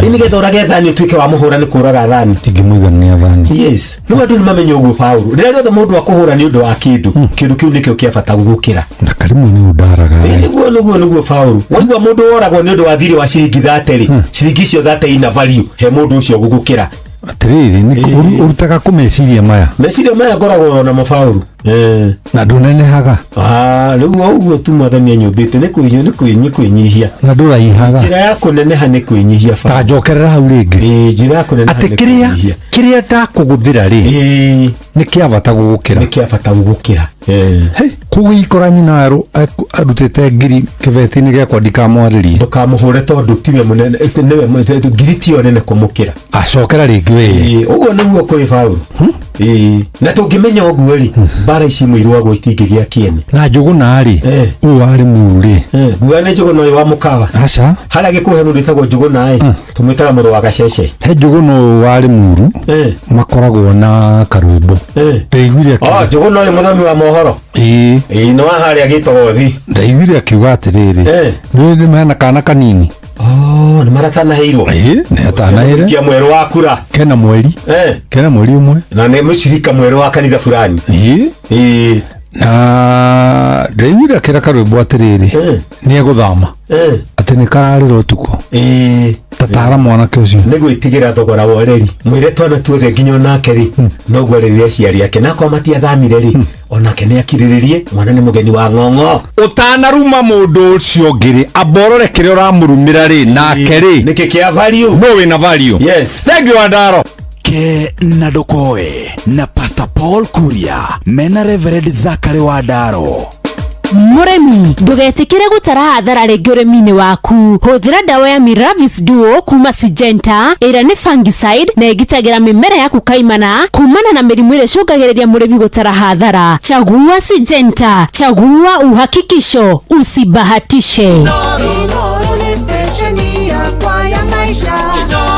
ini gethorage thani tuike wa muhura ni kuraga thani ngimwigania thani yes no andu ni mamenye uguo Paulo rira rothe mundu akuhura ni undu wa kindu kiu nikio kia bata gukira na karimu ni udaraga niguo Paulo waigua mundu oragwo ni undu wa thiri wa ciringi 30 ciringi cio 30 ina value he mundu ucio gugukira atiriri ni urutaga kumeciria maya ngoragwo na mafauru na ndunenehaga riu uguo tu mwathani nyumbite ni kwinyihia na nduraihaga njira ya kuneneha ni kwinyihia ta njokerera hau ringi njira ya kuneneha ati kiria ndakuguthira ri ni kia bata gugukira kugikora nyina arutite ngiri kibeti-ini giakwa ndikamwaririe ndukamuhure tondu tiwe munene niwe ngiri tio nene kumukira acokera ringi we uguo niguo kuri Paulo na tungimenya uguo ri bara ici muirwagwo itingigia kiene na njuguna ri u ari muru ri guo ni njuguna wa mukawa aca haria gikuhe mundu itagwo njuguna ai tumwitaga muru wa gacece he njuguna wari muru makoragwo na karwimbo ndaiguire njuguna uyu muthomi wa mohoro no haria gitagwo thi ndaiguire akiuga atiriri ni mena kana kanini ni maratanaheirwo ni atanaheire kia mweru wa kura kena mweri umwe na ni mushirika mweru wa kanitha fulani na ndaiguire akira karwimbo atiriri ni eguthama ati ni kararira utuko tatara mwanake ucio niguo itigira thogora wa ureri mwire twana tuothe nginya onake ri noguo rĩrĩa aciari ake nako matiathamire ri onake ni akiriririe mwana ni mugeni wa ng'ong'o utanaruma mundu ucio ngiri aborore kire uramurumira ri nake ri niki kia value no wina value yes thank you Wadaro na Dokoe na Pastor Paul Kuria mena Reverend Zachary Wadaro. Muremi ndugetikire gutara hathara ringi urimi-ini waku huthira dawa ya Miravis Duo kuma Syngenta ira ni fungicide na igitagira mimera yaku kaimana kumana na mirimu ire cungagiriria murimi gutara hathara. Chagua Syngenta, chagua uhakikisho, usibahatishe. Inoro ni stesheni yakwa ya maisha.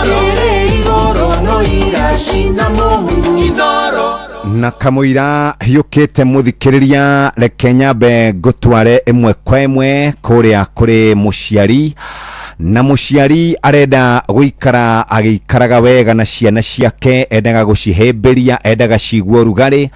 Ire igoro no irashina Mungu. na kamuira hiukite muthikiriria rekenya be gutware imwe kwa imwe kuria kuri muciari na muciari arenda guikara agikaraga wega na ciana ciake endaga gucihemberia endaga cigwo rugari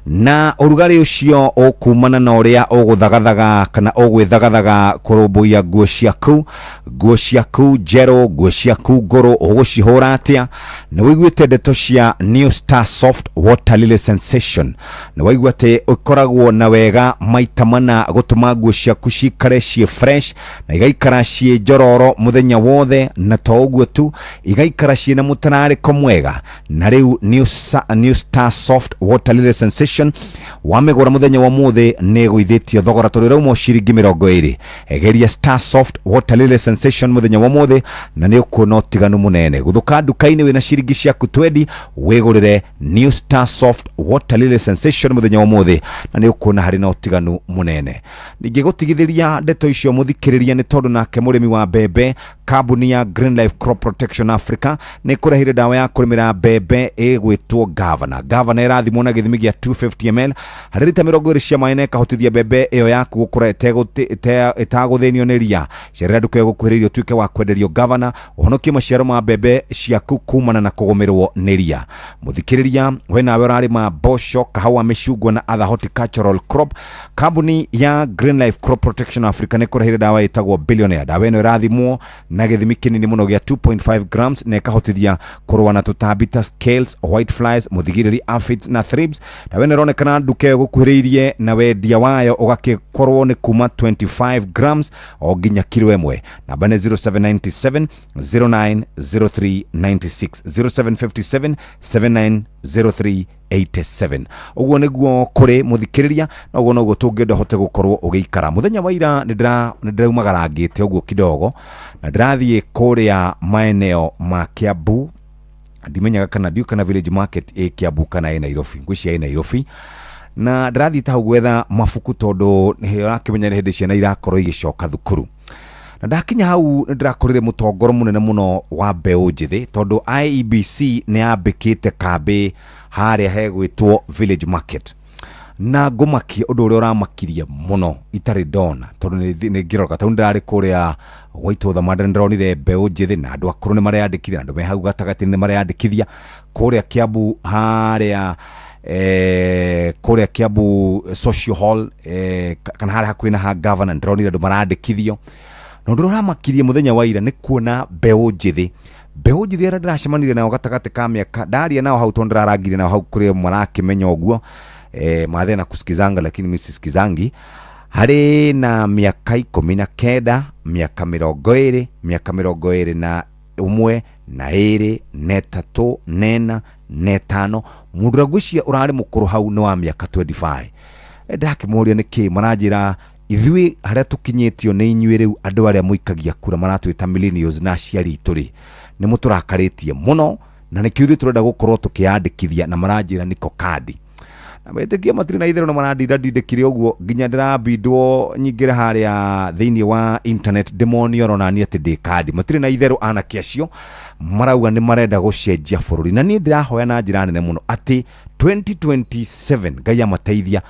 na urugari ucio ukumana na uria uguthagathaga kana ugwithagathaga kurumbuia nguo ciaku jero nguo ciaku ngoro ugucihura atia na wiguite ndeto cia New Star Soft Water Lily Sensation na waigua ati ukoragwo na wega maita mana gutuma nguo ciaku cikare cie fresh na igaikara cie njororo muthenya wothe na to uguo tu igaikara cie na mutarariko mwega na riu New Star Soft Water Lily Sensation wamegora muthenya wa muthe neguithitio thogora turi raumo ciringi 20 egeria Star Soft Water Lily Sensation muthenya wa muthe na ni ukuona utiganu munene guthuka nduka-ini wina ciringi ciaku 20 wigurire New Star Soft Water Lily Sensation muthenya wa muthe na ni ukuona hari na utiganu munene ningi gutigithiria ndeto icio muthikiriria ni tondu nake murimi wa bebe kambuni ya Green Life Crop Protection Africa ni kurehire dawa ya kurimira bebe igwitwo Governor irathimwo na githimi gia 250 ml hari lita 20 cia maĩ kahotithia bebe iyo yaku gukura itaguthenio ni ria cerera nduka gukuhiririo tuike wa kwenderio Governor uhonokie maciaro ma bebe ciaku kumana na kugumirwo ni ria muthikiriria we nawe urarima mboco kahawa micungwa na other horticultural crop kambuni ya Green Life Crop Protection Africa ni kurehire dawa itagwo Billionaire dawa ino irathimwo na githimi kinini muno gia 2.5 grams na kahotithia kurwa na tutambi ta scales white flies muthigiriri aphids na thrips dawa ino ronekana nduka gukuhiririe na wendia wayo ugakikorwo ni kuma 25 grams o ginya kilo imwe namba ni 0797 090396 0757 790387 uguo niguo kuri muthikiriria na uguo noguo tungenda hote gukorwo ugiikara muthenya wa ira nindiraumagara-ngite uguo kidogo na ndirathie kuria maeneo ma Kiambu ndimenyaga kana ndiu kana village market Kiambu kana Nairobi ngwicia Nairobi na ndirathie ta gwetha mafuku tondu nirakimenya hindi ciana irakorwo igicoka thukuru na ndakinya hau ndirakorire mutongoro munene muno wa mbeu njithi tondu IEBC ni yambikite kambi haria hegwitwo village market na ngumakia undu uria uramakirie muno itari ndona tondu ni ngiroka tondu ndirari kuria Waitå Thamanda ndironire mbeu njithi na andu akuru ni mareyandikithia andu me hau gatagati ni mareyandikithia kuria Kiambu haria kuria Kiambu social hall kana haria hakuhi na ha Governor ndironire andu marandikithio na undu uramakirie muthenya wa ira ni kuona mbeu njithi aria ndiracemanirie nao gatagati ka miaka ndaria nao hau tondu ndirarangire nao hau kuria marakimenya uguo mathe na kusikizanga lakini mimi sisikizangi hari na miaka 19 miaka 20 miaka 20 na umwe na 2 na 3 na 5 mundu ragucia urari mukuru hau ni wa miaka 25 ndakimuria niki maranjira ithui haria tukinyitio ni inyuĩ riu andu aria muikagia kura maratwita millennials na aciari turi ni muturakaritie muno na nikio ithui turenda gukorwo tukiandikithia na maranjira niko kandi na betĩkia matiri na itherũ na marandindindĩkire ũguo nginya ndirabindwo nyingĩre haria thĩinĩ wa internet demonio ronani atĩ ndĩ kandi matiri na itherũ anake acio marauga nĩ marenda gũcenjia bũrũri na niĩ ndĩrahoya na njĩra nene mũno atĩ 2027 Ngai amateithia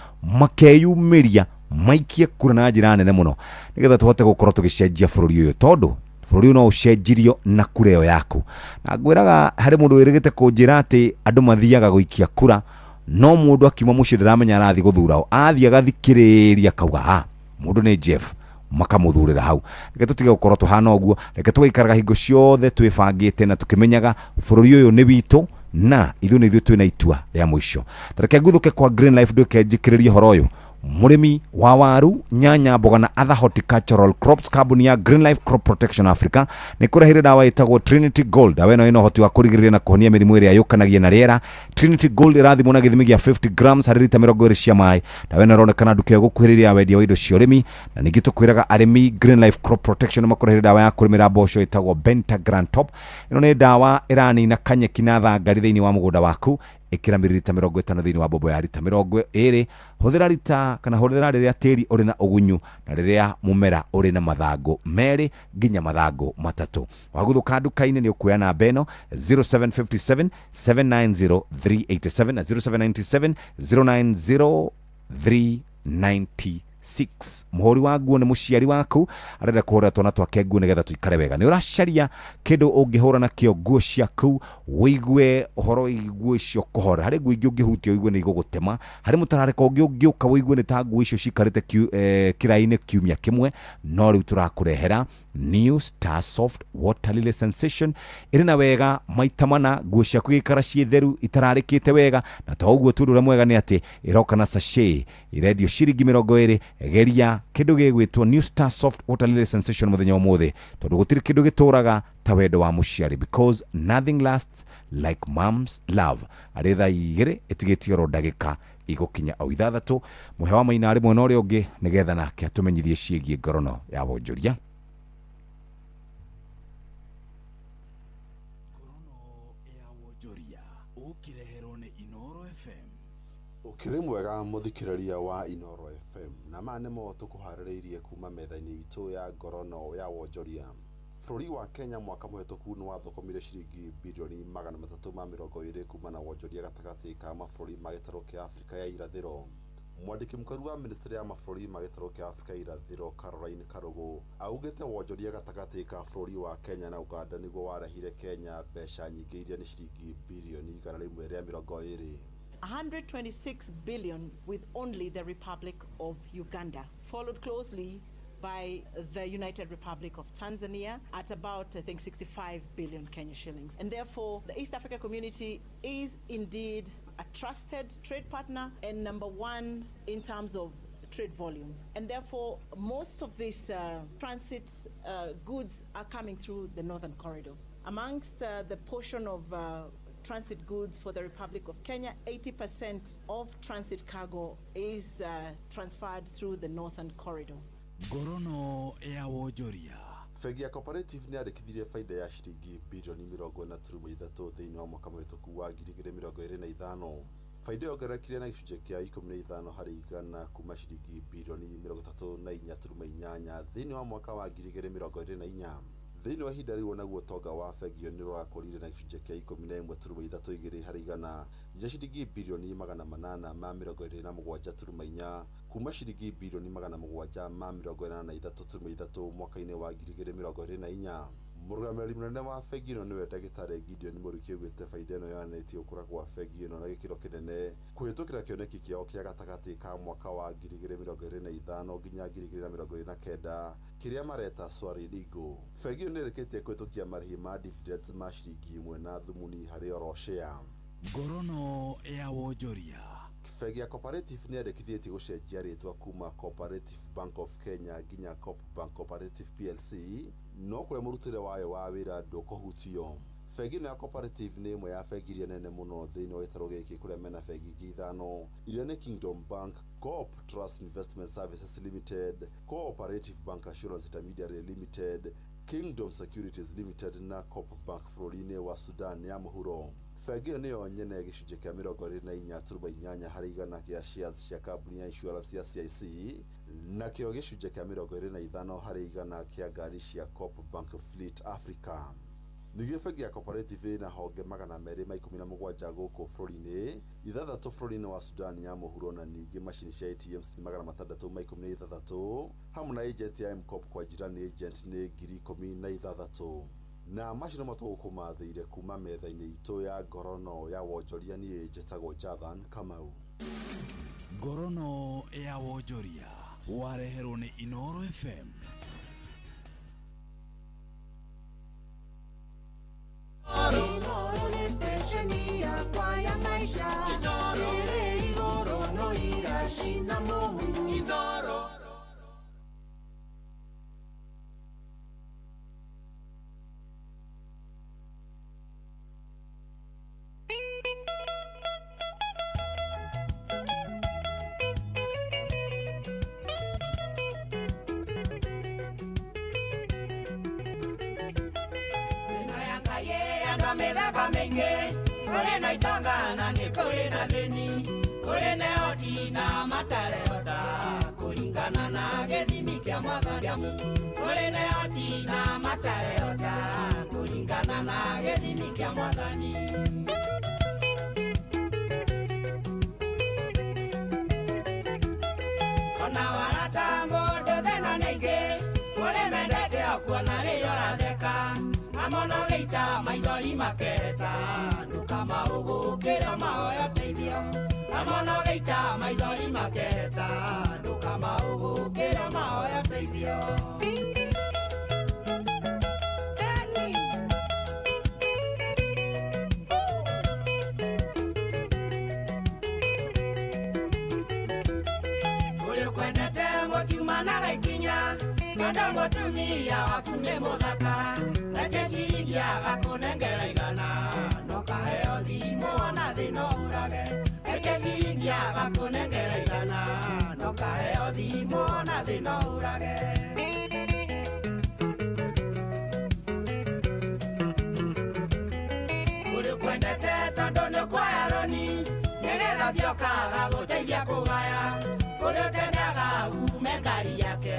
makeyumĩria maikie kura na njĩra nene mũno nĩgetha tuhote gũkorwo tũgĩcenjia bũrũri ũyũ tondu bũrũri no ũcenjirio na kura ĩyo yaku na ngwĩraga harĩ mũndũ wĩrĩgĩte kũnjĩra atĩ andũ mathiaga gũikia kura no mundu akiuma muci ndiramenya arathi guthura athi agathikiriria kauga mundu ni Jeff makamuthurira hau reke tutige gukorwo tuhana uguo reke tugaikaraga hingo ciothe twibangite na tukimenyaga bururi uyu ni witu na ithu ni ithu twina itua ria mwisho tareke nguthuke kwa Green Life nduke njikiririe horo uyu murimi wa waru nyanya mboga na other horticultural crops kambuni ya Green Life Crop Protection Africa ni kurehire dawa itagwo Trinity Gold dawa ino ino hoti wa kurigirira na kuhonia mirimu iria yukanagia na riera Trinity Gold irathimwo na githimi gia 50 grams hari lita 20 cia mai dawa ino ronekana nduke gukuhiriria wendia wa indo cia urimi na ningi tukwiraga arimi Green Life Crop Protection makurehire dawa ya kurimira mboco itagwo Benta Grand Top ino ni dawa irani na kanyeki na thangari thiini wa mugunda waku ikira mililita 50 thini wa bobo ya lita 20. Huthira lita kana huthira riria tiri uri na ugunyu na riria mumera uri na mathangu meri nginya mathangu matatu. Waguthuka nduka-ini ni ukuya namba eno 0757 790 387 na 0797 090 396. Muhuri wa nguo ni muciari waku arenda kuhura twana twake nguo nigetha tuikare wega. Ni uracaria kindu ungihura na kio nguo ciaku wigue horo nguo icio kuhora. Hari nguo ingi ungihutia wigue ni igugutema. Hari mutarareka ungiuka wigue ni ta nguo icio cikarite kiraini kiumia kimwe. No riu turakurehera New Star Soft Water Lily Sensation irina wega maita mana nguo ciaku ikara cie theru itararikite wega. Na to uguo tu ure mwega ni ati iroka na sachet iredio ciringi 20. Geria kindu gigwitwo New Star Soft Water Lily Sensation muthenya umuthi tondu gutiri kindu gituraga ta wendo wa muciari, because nothing lasts like mom's love. Aretha igire itigetie ro ndagika igukinya au ithathatu. Muhe wa maina ari mwena uria ungi nigetha nake atumenyithie ciegie ngorono ya wonjoria. Ukiri mwega muthikiriria wa Inoro FM na manemo tukuhaririirie kuma metha-ini itu ya ngorono ya wonjoria. Bũrũri wa Kenya mwaka mũhetũku nĩ wathokomire ciringi bilioni 320 kuma na wonjoria gatagatĩ ka mabũrũri ma gĩtarũ kĩa Afrika ya irathĩro. Mwandĩki mũkaru wa ministry ya mabũrũri ma gĩtarũ kĩa Afrika ya irathĩro Caroline Karugu augĩte wonjoria gatagatĩ ka bũrũri wa Kenya na Uganda nĩguo warehire Kenya mbeca nyingĩ iria nĩ ciringi bilioni 120. 126 billion with only the Republic of Uganda, followed closely by the United Republic of Tanzania at about, I think, 65 billion Kenya shillings. And therefore, the East Africa community is indeed a trusted trade partner and number one in terms of trade volumes. And therefore, most of these transit goods are coming through the Northern Corridor. Amongst the portion of transit goods for the Republic of Kenya, 80% of transit cargo is transferred through the Northern Corridor. Ngorono ya wonjoria. Bengi ya Cooperative ni arikithirie faida ya shilingi bilioni 43 thĩinĩ wa mwaka mũhetũku wa 2025. Faida yongererekire na gĩcunjĩ kĩa 15 harĩ igana kuma shilingi bilioni 34.8 thĩinĩ wa mwaka wa 2024. Thĩinĩ wa ihinda rĩu naguo tonga wa bengi ĩyo nĩ ũrakũrire na gĩcunjĩ kĩa 11.32 harĩ igana nginya ciringi bilioni 827.4 kuma ciringi bilioni 743.3 mwaka-inĩ wa 2024. Mũrũgamĩrĩri mũnene wa bengi ĩno nĩwe Ndagĩtarĩ Gideon Mũriki augĩte faida ĩno yonanĩtie gũkũra kwa bengi ĩno na gĩkĩro kĩnene kũhĩtũkĩra kĩoneki kĩao kĩa gatagatĩ ka mwaka wa 2025 nginya 2029 kĩrĩa mareta Swahili Legal. Bengi ĩyo nĩĩrĩkĩtie kũhĩtũkia marĩhi ma dividends ma ciringi 1 na thumuni harĩ oro share. Ngorono ya wonjoria. Bengi ya Cooperative nĩ yarĩkithĩtie gũcenjia rĩtwa kuma Cooperative Bank of Kenya nginya Coop Bank Cooperative PLC, no kũrĩa mũrutĩre wayo wa wĩra ndũkũhutio. Bengi ya Cooperative nĩ ĩmwe ya bengi iria nene mũno thĩinĩ wa gĩtarũ gĩkĩ kũrĩa mena bengi ingĩ ithano iria nĩ Kingdom Bank, Coop Trust Investment Services Limited, Cooperative Bank Assurance Intermediary Limited, Kingdom Securities Limited na Coop Bank bũrũri-inĩ wa Sudan ya mũhuro. Bengi ĩyo nĩyo nyene gĩcunjĩ kĩa 24.8 harĩ igana kĩa shares cia kambuni ya insurance ya CIC na kĩo gĩcunjĩ kĩa 25 harĩ igana kĩa ngari cia Coop Bank Fleet Africa. Ningĩ bengi ya Cooperative ĩna honge 217 gũkũ bũrũri-inĩ, 6 bũrũri-inĩ wa Sudan ya mũhuro na ningĩ macini cia ATMs 616 hamwe na agent ya M-Coop kwa jirani agent nĩ 16,000. Na macino matũgũkũmathĩire kuma metha-inĩ itũ ya ngorono ya wonjoria niĩ njĩtagwo Jathan Kamau. Ngorono ya wonjoria wareherwo nĩ Inoro FM. Inoro ni stesheni yakwa ya maisha. Ile igorono igashina Mungu. Inoro. Mĩthemba mĩingĩ, kũrĩ na itanga na nĩ kũrĩ mamu kuri neoti na matarehota kuringana na gĩthimi kĩa Mwathani. Ona warata mũndũ thĩna nĩingĩ kũrĩ mendete okuona rĩrĩa ũratheka amono gĩita maithori maketa ndũkamaũgũkĩra mahoya ũteithio amono gĩita maithori maketa ndũkamaũgũkĩra mahoya ũteithio. Mana ikinya nda mutumia waku nĩ mũthaka reke ciringi agakunengera igana no kaheo thimo na thĩna ũrage reke ciringi agakunengera igana no kaheo thimo na thĩna ũrage. Ũrĩ kwendete tondũ nĩ kwaya roni nĩgetha ciokaga gũteithia kũgaya ũrĩ ũtendaga ume ngari yake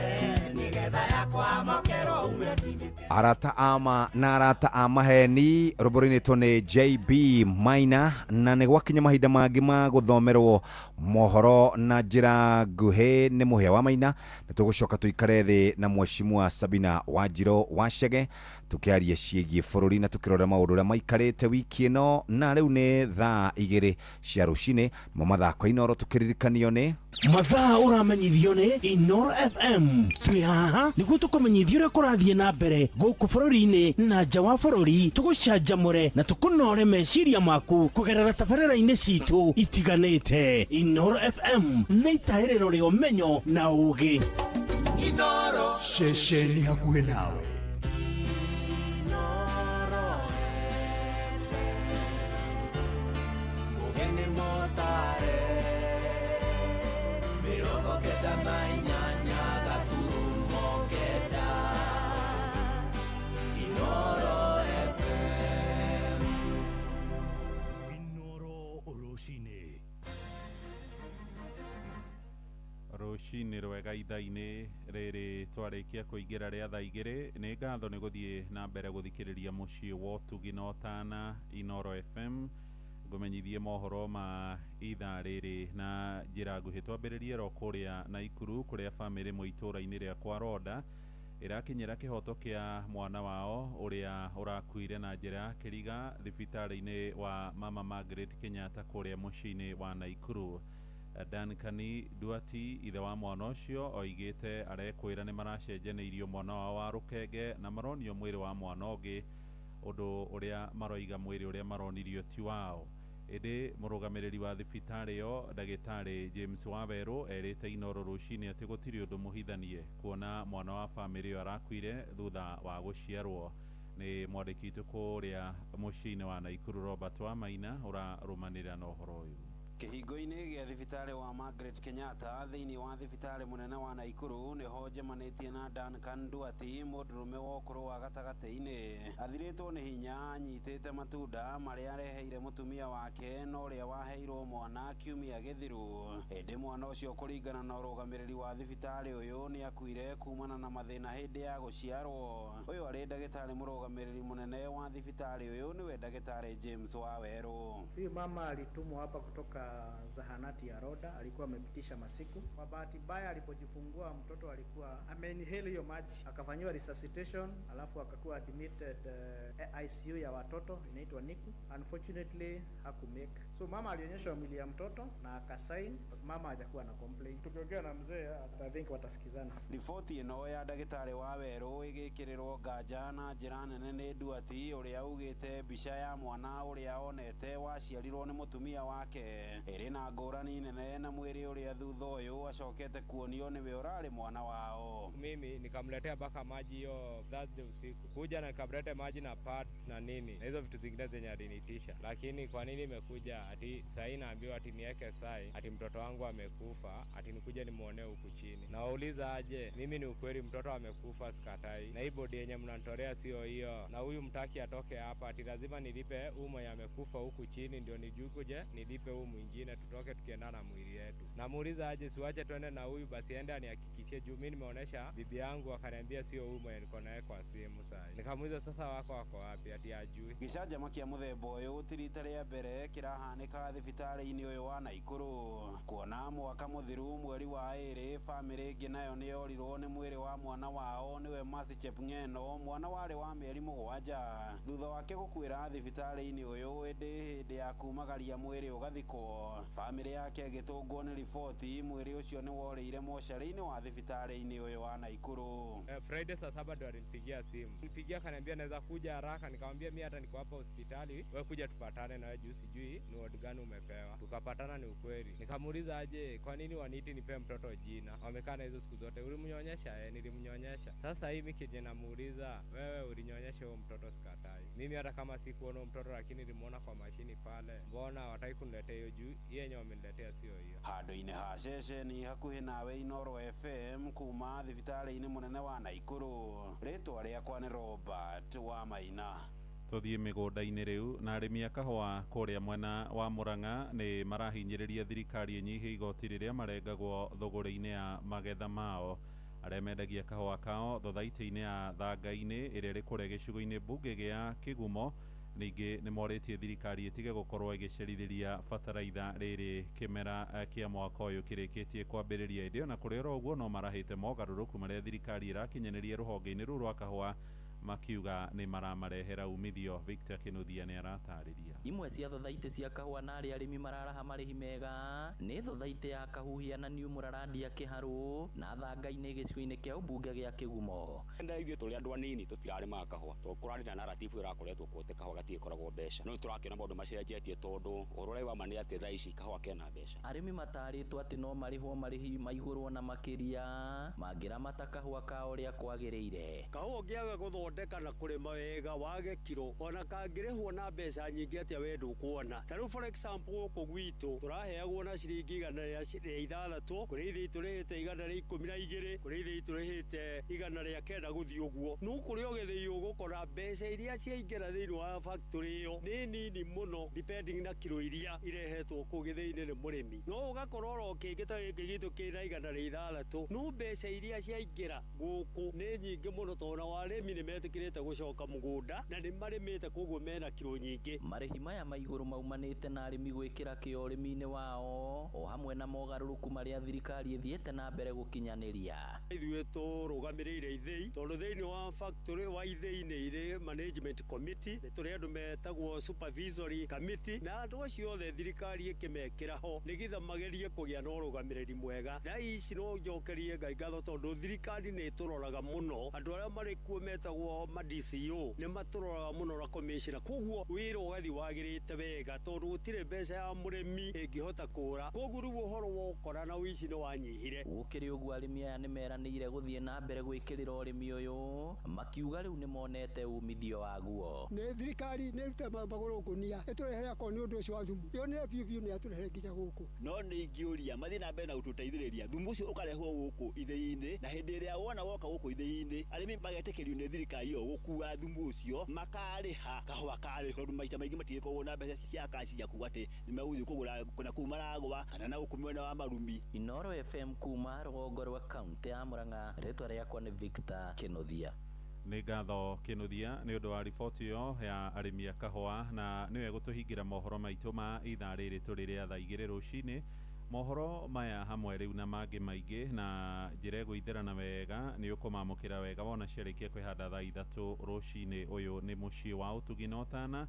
nĩgetha yakwa mokero umetindĩke. Arata ama na arata amaheni roborini tone JB Maina na nĩ gwakinya mahinda mangĩ ma gũthomerwo mohoro na njĩra nguhĩ nĩ mũhĩa wa Maina na tũgũcoka tũikare thĩ na Mheshimiwa Sabina Wanjiro Wachege tukiaria ciĩgiĩ bũrũri na tukirora maũndũ ũrĩa maikarĩte wiki ĩno na rĩu nĩ thaa 2 cia rũcinĩ mo mathako Inoro tukiririkanio nĩ mathaa ũramenyithio nĩ Inoro FM twĩ haha nĩguo tũkũmenyithia ũrĩa kũrathiĩ na mbere gũkũ bũrũri-inĩ na nja wa bũrũri tũgũcanjamũre na tũkũnore meciria maku kũgerera tabarĩra-inĩ citũ itiganĩte. Inoro FM nĩ itaĩrĩro rĩa ũmenyo na ũũgĩ. Inoro ceceni hakuhĩ nawe. Rũcinĩ rwega ithaa-inĩ rĩrĩ twarĩkia kũingĩra rĩa thaa 2 nĩ ngatho nĩ gũthiĩ na mbere gũthikĩrĩria mũciĩ wa ũtugi na ũtana Inoro FM ngũmenyithie mohoro ma ithaa rĩrĩ na njĩra nguhĩ. Twambĩrĩrie ro kũrĩa Naikuru kũrĩa bamĩrĩ mũ itũra-inĩ rĩa kwa Roda ĩrakinyĩra kĩhoto kĩa mwana wao ũrĩa ũrakuire na njĩra kĩriga thibitarĩ-inĩ wa Mama Margaret Kenyatta kũrĩa mũciĩ-inĩ wa Naikuru. Dankani Duati ithe wa mwana ũcio oigĩte arekwĩra nĩ maracenjanĩirio mwana wao wa rũkenge na maronio mwĩrĩ wa mwana ũngĩ ũndũ ũrĩa maroiga mwĩrĩ ũrĩa maronirio ti wao. Ĩndĩ mũrũgamĩrĩri wa thibitarĩ ĩyo ndagĩtarĩ James Waweru erĩte Inoro rũcinĩ atĩ gũtirĩ ũndũ mũhithanie kuona mwana wa bamĩrĩ ĩyo arakuire thutha wa gũciarwo. Nĩ mwandĩki witũ kũrĩa mũciĩ-inĩ wa Naikuru Robert wa Maina ũrarũmanĩrĩra na ũhoro ũyũ. Kĩhingo-inĩ gĩa thibitarĩ wa Margaret Kenyatta thĩinĩ wa thibitarĩ mũnene wa Naikuru nĩho njemanĩtie na Duncan Duati mũndũrũme wa ũkũrũ wa gatagatĩ-inĩ athirĩtwo nĩ hinya anyitĩte matunda marĩa areheire mũtumia wake na ũrĩa waheirwo mwana kiumia gĩthiru. Ĩndĩ mwana ũcio kũringana na ũrũgamĩrĩri wa thibitarĩ ũyũ nĩ akuire kumana na mathĩna hĩndĩ ya gũciarwo. Ũyũ arĩ ndagĩtarĩ mũrũgamĩrĩri mũnene wa thibitarĩ ũyũ nĩwe ndagĩtarĩ James Waweru. Huyu mama alitumwa hapa kutoka zahanati ya Roda, alikuwa amepitisha masiku. Kwa bahati mbaya alipojifungua mtoto alikuwa ameinhale hiyo maji, akafanyiwa resuscitation, alafu akakuwa admitted ICU ya watoto inaitwa NICU. Unfortunately hakumake. So mama alionyeshwa mwili ya mtoto na akasign, but mama hajakuwa na complaint. Tukiongea na mzee I think watasikizana. Riboti ĩno ya ndagĩtarĩ Waweru ĩgĩkĩrĩrwo nganja na njĩra nene nĩ Duati ũrĩa ugĩte mbica ya mwana ũrĩa onete waciarirwo nĩ mũtumia wake ĩrĩ na ngũrani nene na mwĩrĩ ũrĩa thutha ũyũ acokete kuonio nĩwe ũrarĩ mwana wao. Mimi nikamletea mpaka maji hiyo Thursday usiku, kuja na nikamletea maji na pads na nini na hizo vitu zingine zenye alinitisha, lakini kwa nini imekuja ati sasa naambiwa ati niweke sai ati mtoto wangu amekufa, ati nikuja nimuone huku chini. Na wauliza aje, mimi ni ukweli mtoto amekufa, sikatai, na hii bodi yenye mnanitolea sio hiyo, na huyu mtaki atoke hapa ati lazima nilipe huyu mwenye amekufa huku chini ndio nijukuje nilipe huyu mwingine. ingine tutoke tukienda na mwili yetu. Namuuliza aje siwache twende na huyu basi ende anihakikishie juu mimi nimeonesha bibi yangu akaniambia sio huyu mwenye niko naye kwa simu sasa. Nikamuuliza sasa wako wapi ati ajui. Gicanja kia muthemba uyu tirita ria mbere kirahanika thibitari-ini uyu wa Naikuru kuona mwaka muthiru mweri wa iri family ingi nayo ni yorirwo ni mwiri wa mwana wao niwe Mercy Chepng'eno mwana wari wa mieri 7 thutha wake gukwira thibitari-ini uyu hindi ya kumagaria mwiri ugathikwo family yake igitungwo ni riboti mwiri ucio ni worire mochari-ini wa thibitari-ini uyu wa Naikuru. Friday saa 7 ndo alinipigia simu. Nilipigia akaniambia naweza kuja haraka, nikamwambia mimi hata niko hapa hospitali, wewe kuja tupatane na wewe juu sijui ni ward gani umepewa. Tukapatana ni ukweli. Nikamuuliza aje kwa nini waniti nipe mtoto jina? Wamekaa na hizo siku zote. Ulimnyonyesha? Nilimnyonyesha. Sasa hivi kije namuuliza wewe ulinyonyesha huyo mtoto? Sikatai. Mimi hata kama sikuona mtoto lakini nilimuona kwa mashini pale. Mbona wataki kuniletea hiyo juu? Yeye wameniletea sio hiyo. Hado-ini ha ceceni hakuhi nawe Inoro FM kuma thibitari-ini munene wa Naikuru. Ritwa riakwa ni Robert wa Maina. Tuthie migunda-ini riu na arimi a kahua kuria mwena wa Murang'a ni marahinyiriria thirikari inyihie igoti riria marengagwo thogora-ini ya magetha mao. Aria mendagia kahua kao thothaiti-ini ya Thanga-ini iria ri kuria gicigo-ini bunge gia Kigumo ningi ni moritie thirikari itige gukorwo igicerithiria bataraitha riri kimera kia mwaka uyu kirikitie kwambiriria indio na kuria uguo no marahite mogaruruku maria thirikari irakinyaniria ruhonge-ini ru rwa kahua makiuga ni maramarehera umithio. Victor Kinuthia ni aratariria. Imwe cia thothaiti cia kahua na aria arimi mararaha marihi mega ni thothaiti ya Kahuhia na New Muraradia Kiharu na Thanga-ini gicigo-ini kia ubunge gia Kigumo. Enda ithio tuli andu anini tutirarima kahua tukurani na narrative irakoretwo kuote kahua gatikoragwo mbeca no turakena maundu macenjetie tondu urore wa mani ati thaa ici kahua kena mbeca. Arimi mataritwo ati no marihwo marihi maigurwo na makiria mangira matakahua kao ria kwagiriire. Kahua giaga guthondeka na kurima wega wage kiro ona kangirihwo na mbeca nyingi atia we ndukuona. Taru for example guku gwitu turaheagwo na ciringi 106 kuri ithi turihite 112 kuri ithi turihite 109 guthi uguo nu kuri ogethei ugukora mbeca iria ciaingira thiini wa factory iyo ni nini muno depending na kiro iria irehetwo ku githei-ini ni murimi no ugakorwo ukingita giki gitu kina 106 nu mbeca iria ciaingira guku ni nyingi muno tona warimi ni metikirite gucoka mugunda na ni marimite koguo mena kiro nyingi. Marihi maya maiguru maumanite na arimi gwikira kio urimi-ini wao o hamwe na mogaruruku maria thirikari ithiete na mbere gukinyaniria. Ithuĩ tũrũgamĩrĩire ithĩi tondu thiini wa factory wa ithĩi-ini ire management committee ni turi andu metagwo supervisory committee na andu acio othe thirikari ikimekira ho nigetha magerie kugia na urugamiriri mwega. Thaa ici no njokerie Ngai ngatho tondu thirikari ni turoraga muno andu aria mari kuo metagwo ma DCO ni maturoraga muno na commissioner koguo wira ugathi wagirite wega tondu gutire mbeca ya murimi ingihota kura koguo riu uhoro wa ukora na wici no wanyihire. Gukiri uguo arimi aya ni meranire guthie na mbere gwikirira urimi uyu makiuga riu ni monete umithio waguo. Ni thirikari ni rute maguru kunia iturehere ko ni undu ucio wa thumu yo ni piu ni aturehere nginya guku no ni ngiuria mathi na mbere na ututeithiriria thumu ucio ukarehwo guku ithei-ini na hindi iria wona woka guku ithei-ini arimi magetekerio ni thirikari yo gukua thumu ucio makariha kahua kari tondu maita maingi matigikogwo na mbeca cia kaci cia kuga ati ni meguthi kugura kuna kuma ragwa kana na gukumwena wa marumi. Inoro FM kuma rũgongo rwa kaunti ya Murang'a. Ritwa riakwa ni Victor Kinuthia. Nĩ ngatho Kinuthia nĩ ũndũ wa riboti ĩyo ya arĩmi a kahũa na nĩwe gũtũhingĩra mohoro maitũ ma ithaa rĩrĩ tũrĩ rĩa thaa igĩrĩ rũcinĩ. Mohoro maya hamwe rĩu na mangĩ maingĩ na njĩra ĩgũithĩrana wega nĩ ũkũmamũkĩra wega wona ciarĩkia kwĩhanda thaa ithatũ rũcinĩ. Ũyũ nĩ mũciĩ wa ũtugi na ũtana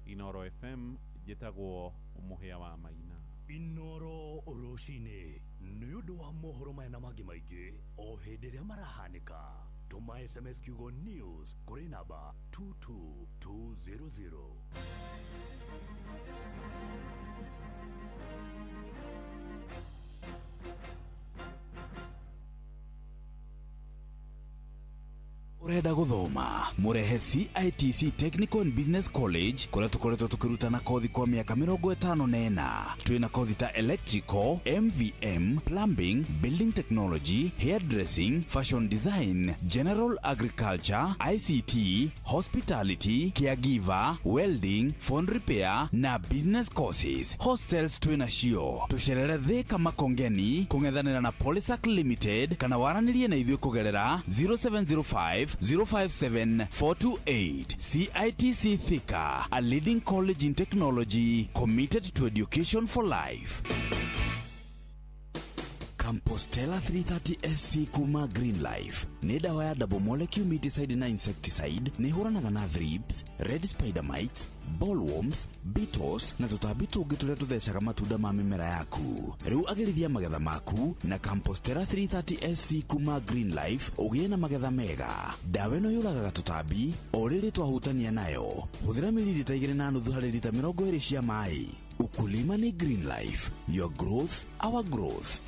Inoro FM, njĩtagwo Mũhĩa wa Maina. Inoro rũcinĩ nĩ ũndũ wa mohoro maya na mangĩ maingĩ o hĩndĩ ĩrĩa marahanĩka. Tuma SMS kiugo news kuri namba 22200. urenda guthoma murehe CITC Technical and Business College kuria tukoretwo tukirutana kothi kwa miaka 54 twina kothi ta electrical, MVM, plumbing, building technology, hairdressing, fashion design, general agriculture, ICT, hospitality, caregiver, welding, phone repair na business courses. Hostels twina cio tucerere Thika Makongeni kungethanira na Polisac Limited kana waranirie na ithuĩ kugerera 0705 057 428. CITC Thika, a leading college in technology committed to education for life. Compostela 330 SC kuma Green Life ni dawa ya double molecule miticide na insecticide ni huranaga na thrips, red spider mites, bollworms, beetles na tutabi tungi turia tuthecaga matunda ma mimera yaku. Riu agirithia magetha maku na Compostela 330 SC kuma Green Life ugie na magetha mega. Dawa ino yuragaga tutabi o riri twahutania nayo. Huthira mililita 2.5 harĩ lita 20 cia mai. Ukulima ni Green Life. Your growth, our growth.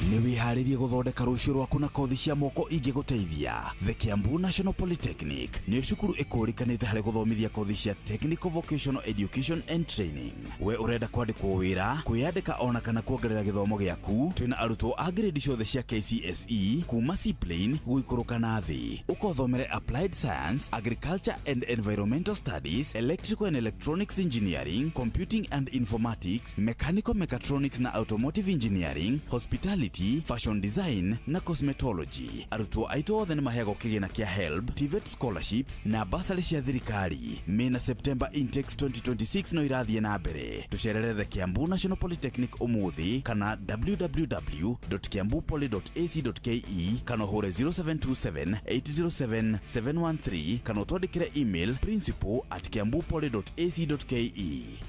Ni wiharirie guthondeka rucio rwaku na kothi cia moko ingiguteithia. The Kiambu National Polytechnic ni cukuru ikurikanite hari guthomithia kothi cia technical vocational education and training. We urenda kwandikwo wira, kwiyandika ona kana kuongerera githomo giaku, twina arutwo a grade ciothe cia KCSE kuma C plane guikuruka na thi. Ukothomere applied science, agriculture and environmental studies, electrical and electronics engineering, computing and informatics, mechanical mechatronics na automotive engineering, hospitality, fashion design na cosmetology. Arutwo aitũ othe nĩ maheagwo kĩgĩna kĩa HELB, TVET scholarships na bursary cia thirikari. Mena September intakes 2026 no irathiĩ na mbere. Tucerere The Kiambu National Polytechnic umuthi kana www.kiambupoly.ac.ke kana hore 0727 807 713 kana twandĩkĩre email principal@kiambupoly.ac.ke.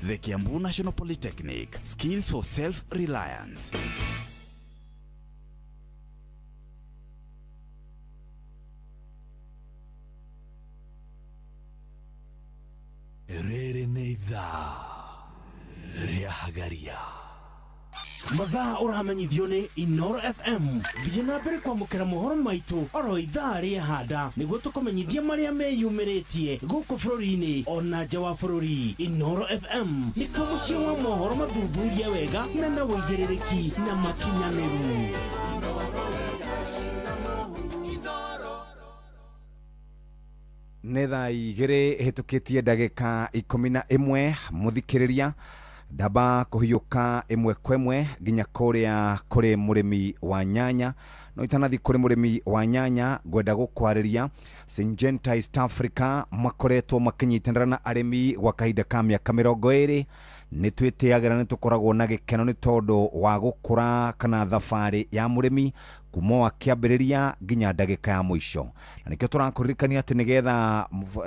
The Kiambu National Polytechnic, skills for self-reliance. Rĩrĩ nĩ ithaa rĩa Hagaria. Mathaa ũramenyithio nĩ Inoro FM. Thiĩ na mbere kwamũkĩra mohoro maitũ oro ithaa rĩa handa nĩguo tũkũmenyithia marĩa meyumĩrĩtie gũkũ bũrũri-inĩ ona nja wa bũrũri. Inoro FM nĩkuo mũciĩ wa mohoro mathuthurie wega mena wũigĩrĩrĩki na makinyanĩru. Nĩ thaa igĩrĩ hĩtũkĩtie ndagĩka 11 mũthikĩrĩria ndamba kũhiũka ĩmwe kwa ĩmwe nginya kũrĩa kũrĩ mũrĩmi wa nyanya. No itanathi kũrĩ mũrĩmi wa nyanya ngwenda gũkwarĩria Syngenta East Africa makoretwo makinyitanĩra na arĩmi gwa kahinda ka mĩaka 20. Nĩ twĩtĩagĩra nĩ tũkoragwo na gĩkeno nĩ tondũ wa gũkũra kana thabarĩ ya mũrĩmi kuma wa kĩambĩrĩria nginya ndagĩka ya mũico. Na nĩkĩo tũrakũririkania atĩ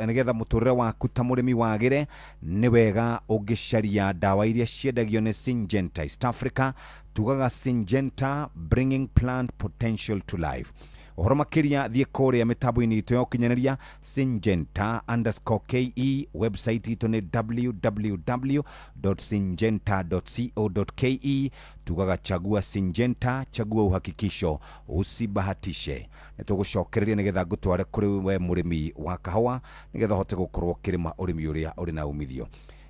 nĩgetha mũtũrĩre waku ta mũrĩmi wagĩre nĩ wega ũngĩcaria ndawa iria ciendagio nĩ Syngenta East Africa. Tugaga Syngenta, bringing plant potential to life. Ũhoro makĩria thiĩ kũrĩa mĩtambo-inĩ itũ ya ũkinyanĩria Syngenta_KE. Website itũ nĩ www.syngenta.co.ke. Tugaga chagua Syngenta, chagua uhakikisho, usibahatishe. Nĩtũgũcokereria nĩgetha ngũtware kũrĩ we mũrĩmi wa kahũa nĩgetha hote gũkorwo kĩrĩma ũrĩmi ũrĩa ũrĩ na umithio.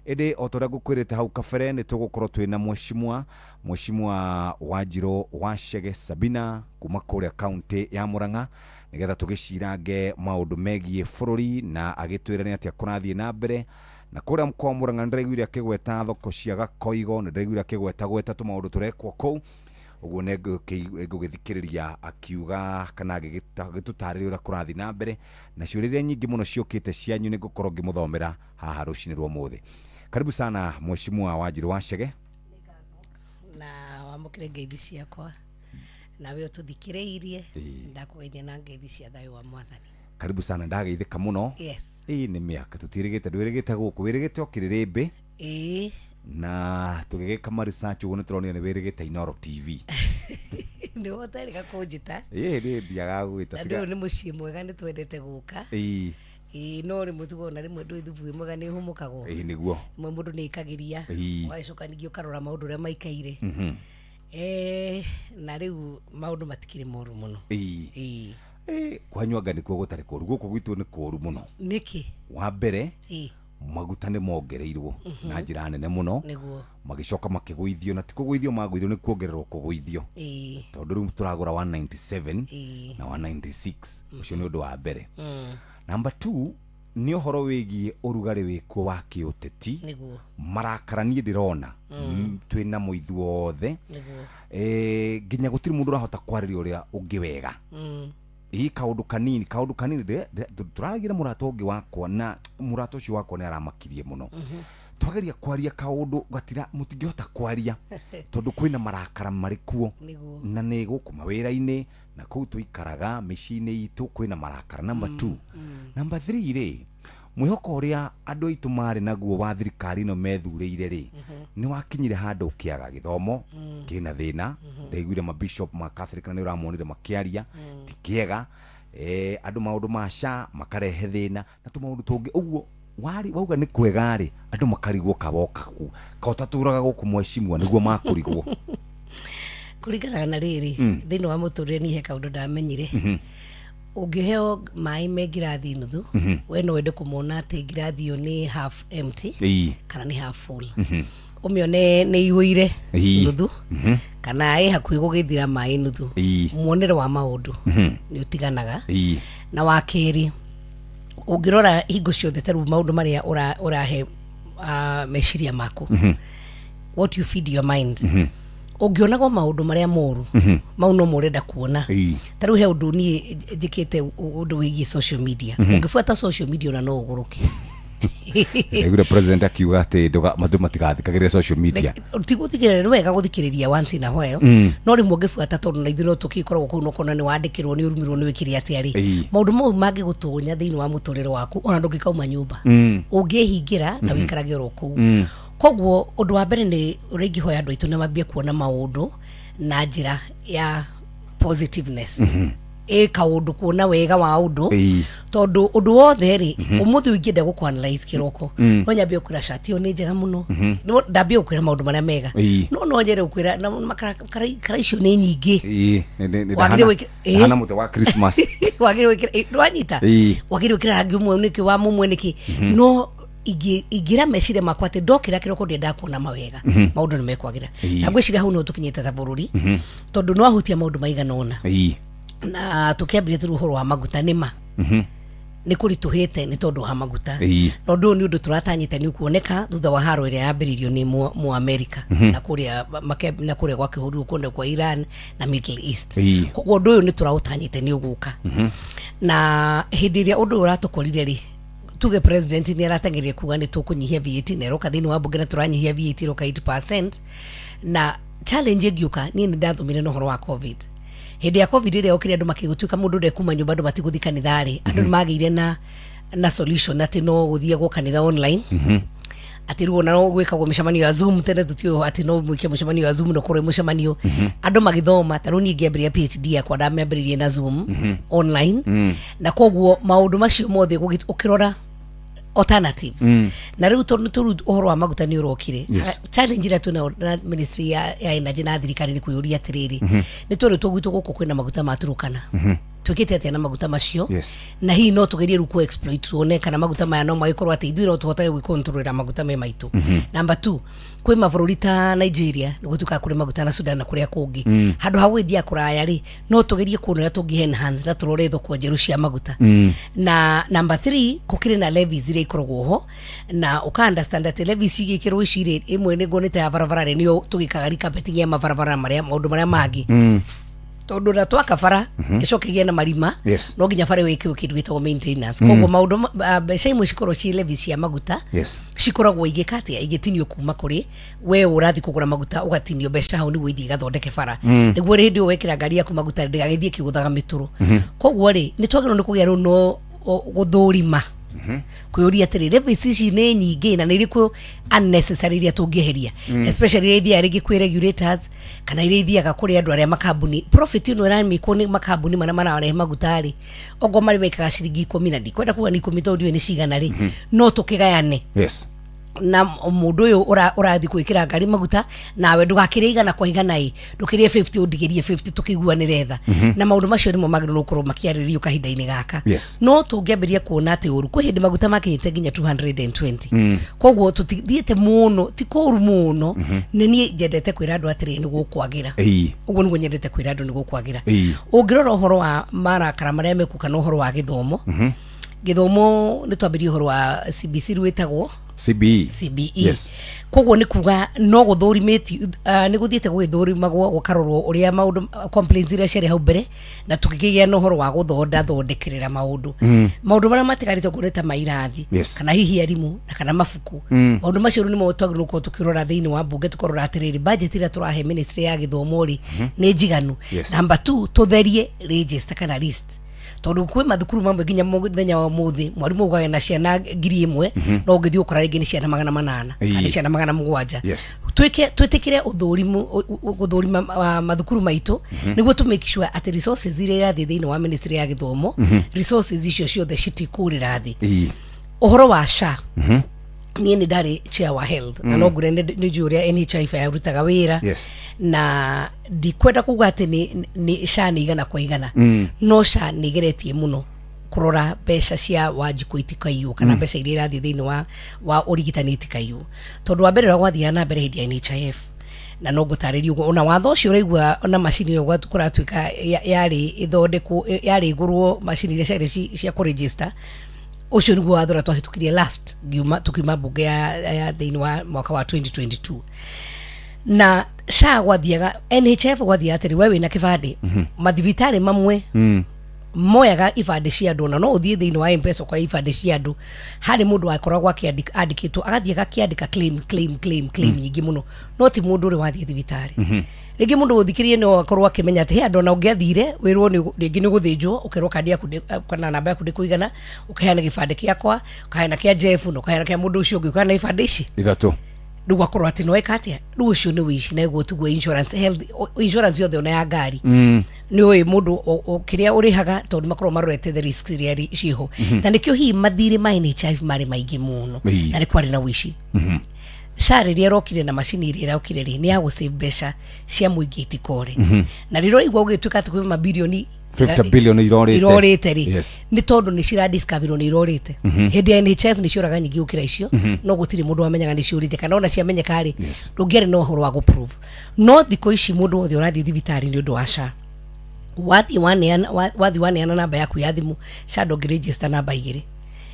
Ede otora gukwirite hau kabere ni tugukorwo twina mheshimiwa Wanjiru Wachege Sabina kuma kuria kaunti ya Murang'a nigetha tugicirange maundu megie bururi na agitwira ni atia kurathie na mbere na kuria mkoa Murang'a ndiraiguire akigweta thoko cia Gakoigo ndiraiguire akigweta tumaundu turekwo kou uguo ngugithikiriria akiuga kana agitutarĩria uria kurathi na mbere na ciũrĩria nyingĩ muno ciũkĩte cianyu ni ngukorwo ngĩmuthomera haha rũcinĩ rwa ũmũthĩ. Karibu sana mheshimiwa Wanjiru Wachege. Na wamũkĩre ngeithi ciakwa nawe ũtũthikĩrĩirie ndakũgeithia na ngeithi cia thayũ wa Mwathani. Karibu sana ndageithĩka mũno. Yes. Nĩ mĩaka tũtirĩgĩte ndwĩrĩgĩte gũkũ wĩrĩgĩte okĩrĩrĩmbĩ. Na tũgĩgĩka ma research uguo nĩtũronire nĩ wĩrĩgĩte Inoro TV. Nĩ wotarĩga kũnjĩta. Nĩ ndiaga gwĩta. Ndĩ nĩ mũciĩ mwega nĩ twendete gũka. No rĩmwe tugona rĩmwe ndũ ithubu mwega nĩ humũkagwo. Nĩguo. Mũndũ nĩ ikagiria. Wacoka ningĩ ũkarora maũndũ ũrĩa maikaire. Na riu maundu matikire moru muno. Kwanyuanga nikuo gutari koru guku gwitu ni koru muno. Niki? Wa mbere maguta ni mongereirwo na njira nene muno. Niguo. Magicoka makiguithio na tikugwithio magwithio ni kuongererwo kugwithio. Tondu riu turagura 197 na 196 ucio ni undu wa mbere. Number 2 ni uhoro wigie urugari wikuo wa kiuteti. Niguo. Marakaranie ndirona twina muithu wothe. Nginya gutiri mundu urahota kwariria uria ungi wega. Kaundu kanini turaragira murato ungi wakwa na murato ucio wakwa ni aramakirie muno. Twageria kwaria kaundu gatira mutingihota kwaria tondu kwina marakara marikuo na ni guku mawira-ini na kuu tuikaraga micini itu kwina marakara. Number 2 number 3 ri mwihoko uria andu aitu mari naguo wa thirikari no methureire ri ni wakinyire handu kiaga githomo kina thina. Ndaiguire ma bishop ma Catholic na ni uramonire makiaria tikiega andu maundu masha makarehe thina na tumaundu tungi uguo wari wauga ni kwega ri andu makarigwo kaboka ku kautaturaga guku mweshimwa niguo makurigwo kurigana na riri thini wa muturire ni he kaundu ndamenyire. Ungiheo mai me ngirathi nuthu we no wende kumona ati ngirathi yo ni half empty kana ni half full. Umione ni iwire nuthu kana hakuhi gugithira mai nuthu. Muonere wa maundu ni utiganaga. Na wa keri ungirora hingo ciothe taru maundu maria urahe meciria maku, what you feed your mind. Ungionaga maundu maria moru mau no murenda kuona. Taru he undu ni njikite undu wigi social media. Ungifuata social media na no uguruke. Egure president akiuga ati ndoga mathu matigathikagirira social media. Tiguthikirira ni wega guthikiriria once in a while. No rimwe ngifuata tondu na ithuno tukikorwo kuu no kona ni wandikirwo ni urumirwo ni wikiri ati ari maundu mau mangi gutunya thiini wa muturire waku ona ndungikauma nyumba ungihingira na wikarage ro kuu. Koguo undu wa mbere ni uringihoya andu aitu ni mambie kuona maundu na njira ya positiveness. Kaundu kuona wega wa undu tondu undu wothe ri umuthi wingienda guku analyze kiroko no nyambie ukira shati yo ni njega muno no ndambie ukira maundu maria mega no nyere ukira na makara icio ni nyingi hana muthe wa Christmas wagire ukira ndwanyita wagire ukira rangi umwe niki wa mumwe niki no igira mecire makwa ati ndokira kiroko ndenda kuona mawega maundu ni mekwagira na ngwiciria hau no tukinyite ta bururi tondu no ahutia maundu maigana ona na tukiambia through horo wa maguta nima ni kurituhite ni tondu wa maguta tondu ni undu turatanyite ni kuoneka thutha wa haro iria yambiririo ni mu America na kuria na kuria gwa kihuru kunde kwa Iran na Middle East. Koguo undu uyu ni turautanyite ni uguka na hindi iria undu uratukorire ri tuge president ni aratangirie kuga ni tukunyihia VAT na roka thini wa bunge na turanyihia VAT roka 8% na challenge ngiuka ni ndathumire no horo wa covid. Hindi ya covid ile okire andu makigutuika mundu ndekuma nyumba andu matiguthi kanithari andu magire na solution ati no guthie go kanitha online ati ruo na gwika go mishamanio ya Zoom tene tutio ati no mwike mishamanio ya Zoom no kore mishamanio andu magithoma taruni ngiambiria PhD yakwa ndambiria na Zoom online na koguo maundu macio mothe ukirora alternatives na riu turu uhoro wa maguta ni urokire challenge ira tuna na ministry ya energy na thirikari ni kuyuria atiriri ni turu tugwitu guku kwina maguta maturukana tukite ati na maguta macio na hii no tugerie ruko exploit tuone kana maguta maya no magikorwo ati ithuĩ no tuhotage gwikontrolera maguta me maitu. Number 2 kwi mabũrũri ta Nigeria ni gutuka kuri maguta na Sudan na kuria kungi handu ha gwithia kuraya ri no tugerie kuona tungi enhance na turore thoko njeru cia maguta. Na number 3 kukire na levies iria ikoragwo ho na uka understand ati levies igikirwo icire imwe ni ngonete ya barabara ni tugikaga rikapeting ya mabarabara maria maundu maria mangi tondu na twaka bara gicokigie na marima no nginya bara wikirwo kindu gitagwo maintenance. Koguo maundu mbeca imwe cikorwo ci levies cia maguta cikoragwo igikatia igitinio kuma kuri we urathi kugura maguta ugatinio mbeca hau ni gwithie gathondeke bara niguo rindi wekira ngari yaku maguta ndigagithie kiguthaga mituro. Koguo ri ni twagirwo ni kugia no guthurima kuyuria atiri levies ici ni nyingi na ni iriku unnecessary iria tungieheria especially iria rigi kwi regulators kana iria ithiaga kuri andu aria makambuni profit ino iramikwo ni makambuni mana mararehe magutari ogo mari mekaga ciringi 10 na ndikwenda kuga ni 10 tondu ni cigana ri no tukigayane na mundu uyu urathi kwikira ngari maguta nawe ndugakire igana kwa igana ndukirie 50 undigirie 50 tukiguanire tha na maundu macio nimo magirwo ukorwo makiaririo kahinda-ini gaka no tungiambiria kuona ati uru kwi hindi maguta makite nginya 220 koguo tutithiete muno ti kuru muno ni nie njendete kwira andu atiri ni gukwagira uguo niguo nyendete kwira andu ni gukwagira ungirora uhoro wa marakara maria mekuka no uhoro wa githomo githomo ni twambirie uhoro wa CBC rwitagwo CBE yes. Koguo ni kuga no guthurimiti ni guthiete gwithurimagwo gukarorwo uria maundu complaints iria ciari hau mbere na tukigia no horo wa thondekerera maundu maundu maria matigarite kuneta mairathi kana hihi arimu na kana mafuku maundu macio ni mo twagirwo ko tukirora thiini wa bunge tukorora atiriri budget ira turahe ministry ya githomo ri ni njiganu number 2 tutherie register kana list tondu kwi mathukuru mamwe nginya muthenya wa muthi mwarimu ugaga na ciana 1000 no ngithio ukora ringi ni ciana 800 kana ciana 700 twitikire guthurima mathukuru maitu niguo to make sure at resources iria thi thiini wa ministry ya githomo resources icio ciothe citikurira thi uhoro wa SHA ni ndari chair wa health na no ngure ni juria NHIF ya rutaga wira na ndikwenda kuga ati ni SHA ni igana kwa igana no SHA ni geretie muno kurora besha cia wanjiku itikayu kana besha iria irathi thiini wa urigitani itikayu tondu wa mbere gwathia na mbere hindi ya NHIF na no ngutariria ugo ona watho ucio uraigua ona macini yo kuratuika yari ithondeku yari igurwo macini iria ciari cia kuregister ucio niguo wathora twahitukirie last tukiuma bunge ya thiini wa mwaka wa 2022 na SHA gwathiaga NHIF gwathia atiri wewe na kibandi mathibitari mamwe moyaga ibande cia andu na no uthie thiini wa M-Pesa kwa ibande cia andu hari mundu akoragwo akiandikitwo agathiaga akiandika claim nyingi muno no ti mundu uri wathie thibitari ringi mundu uthikirie no akorwo akimenya ati he andu na ungiathire wirwo ni ringi ni guthinjwo ukerwo kandi yaku kana namba yaku ndikuigana ukaheana gibande kiakwa ukaheana kia Jeff no ukaheana kia mundu ucio ukana ibande ici ithatu ndugu akorwo ati no ekatia ndugu ucio ni wici na guo tugo insurance health insurance yothe ona ya ngari ni oi mundu kiria urihaga tondu makorwo marorete the risks iria ciho na nikio hi mathiri ma NHIF mari maingi muno na ni kwari na wici SHA riria rokire na macini iria rokire ri ni ya gusave besha cia muingi itikore na riro igwa ugituika ati kwa mabilioni 50 billion irorete ri ni tondu ni cira discover ni irorete hindi ya NHIF ni ciuraga nyingi ukira icio no gutiri mundu wamenyaga ni ciurite kana ona ciamenyeka ri ndungiari no horo wa go prove no thiko ici mundu wothe urathi thibitari ni undu wa SHA wathi waneana namba yaku ya thimu SHA ndongiregister namba igiri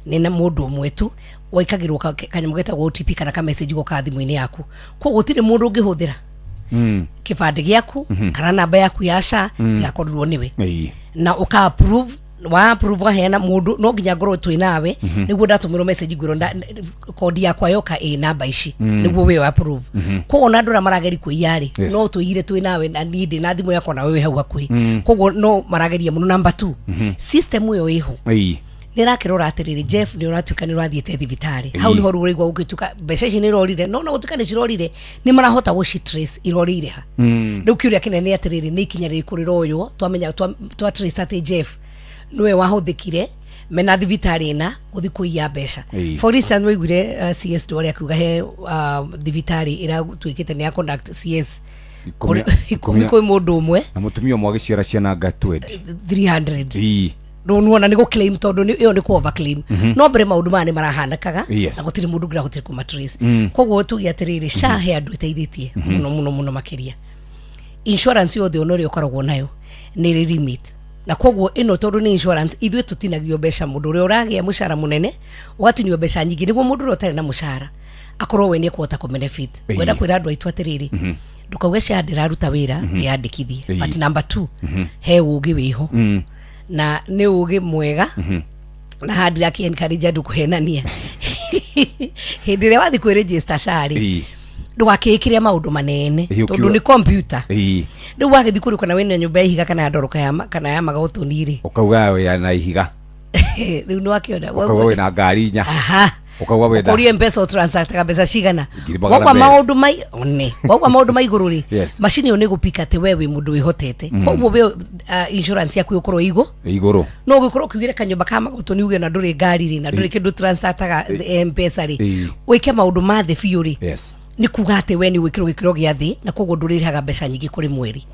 ni na mundu mwetu waikagirwo kanyamu getagwo OTP kana ka message go ka thimu-ini yaku ko gutire mundu ungihuthira kibande giaku kana namba yaku ya SHA tigakorirwo niwe na uka approve wa approve waheana mundu no nginya ngorwo twi nawe niguo ndatumirwo message ngwiro kodi yakwa yoka namba ici niguo we approve koguo na ndura marageri kuiyari no tuire twi nawe na ndi na thimu yakwa na wewe hau hakui koguo no marageria muno number 2 system yo iho nirakirora atiriri Jeff ni uratuika ni rathiete thibitari hau ni horu urigwa ugituka mbeca ici ni rorire no na gutuka ni cirorire ni marahota guci trace irorire ha riu kiuria kinene atiriri ni ikinya rikurira uyu twamenya twa trace ati Jeff niwe wahuthikire mena thibitari na guthi kuiya mbeca for instance we gure CS ndore akuga he thibitari ira twikite ni ya conduct CS ikumi koi mundu umwe na mutumia mwa giciara ciana nga 300 nuona ni go claim tondu ni yo ni ko over claim no mbere maundu mane marahanakaga na gutiri mundu ngira gutiri ku matrace koguo tugi atiriri SHA he andu iteithitie muno makiria insurance yothe onori ukoragwo nayo ni limit na koguo ino tondu ni insurance ithwe tutinagio mbeca mundu uri uragia mushara munene ugatinio mbeca nyingi niguo mundu uri utari na mushara akorwo we ni kuota ku benefit wenda kwira andu aitu atiriri ndukauge SHA ndiraruta wira yandikithie but number 2 he ugi wiho na ni ugi mwega na hadi yake encourage andu kuhenania hindi ria wathi ku register SHA ri ndugakikire maundu manene tondu ni computer riu wagithi kurikwa na wena nyumba ihiga kana ndoroka ya kana ya magautuniri ukauga we na ihiga riu no akiona ukauga we na ngari nya Ukawa weda. Ukorie mpesa transactaga mbeca cigana. Kwa maundu mai one. Kwa maundu mai iguru ri. Machine yo negupika te wewe mundu wihotete. Koguo we insurance yaku ukorwo iguru. No ugikorwo kugire kanyumba kama goto ni uge na nduri ngari ri na nduri kindu transactaga mpesa ri. Wike maundu ma the biu ri. Ni kuga ati we ni wikiro gikiro gia thi na koguo nduririhaga mbeca nyingi kuri mweri.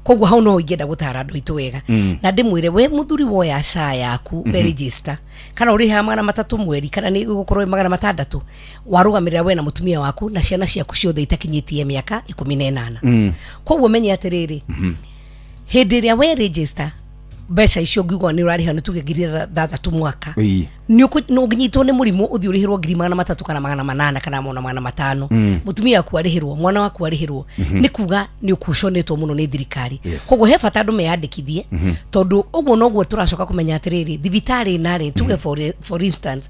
Koguo hau no ingenda gutara andu itu wega. Na ndimwire we muthuri woya SHA yaku register kana uriha magana matatu mweri kana ni gukorwo magana matandatu warugamirira we na mutumia waku na ciana ciaku ciothe itakinyitie miaka 18. Koguo menye atiriri hindi ria we register mbeca icio ngigwa ni urariha ni tuge ngiri 3 mwaka ni uginyitwo ni murimu uthi urihirwo ngiri 300 kana 800 kana 500 mutumia waku arihirwo mwana waku arihirwo ni kuga ni ukushonetwo muno ni thirikari. Koguo he bata andu meyandikithie tondu uguo noguo turacoka kumenya atiriri thibitari nari tuge for instance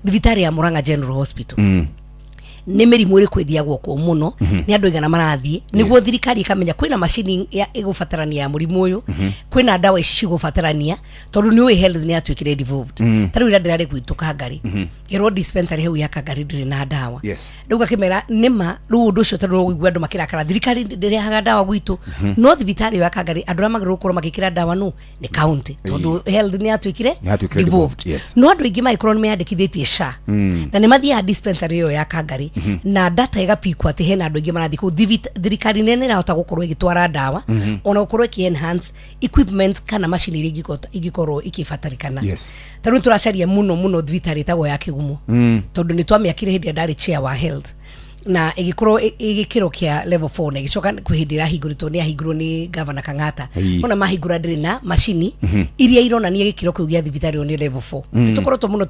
thibitari ya Murang'a General Hospital ni mirimu iri kwithiagwo ko muno ni andu igana marathie niguo thirikari ikamenya kwina machine ya igubatarania ya murimu uyu kwina dawa ici cigubatarania tondu ni ui health ni atwikire devolved tari ira ndirari gwituka ngari iro dispensary heu ya kagari ndiri na dawa riu gakimera nima riu undu ucio tondu wigua andu makirakara thirikari ndirihaga dawa gwitu no thibitari ya kagari andu ra magiru gukorwo magikira dawa no ni county tondu health ni atwikire devolved no andu ingi maikorwo ni meyandikithitie SHA na ni mathia dispensary yo ya kagari na data igapikwa ati hena andu ingi marathi ku thirikari nene irahota gukorwo igitwara dawa ona gukorwo ki enhance equipment kana machine iri igikorwo ikibatarikana taru turacaria muno thibitari tago ya Kigumo tondu ni twamiakire hindi ndari chair wa health na igikorwo igikiro kia level 4 na igicoka kwihindira hinguritwo ni ahingurwo ni governor Kang'ata ona mahingura ndiri na machine iria irona ni igikiro kiu gia thibitari ni level 4 tukorotwo muno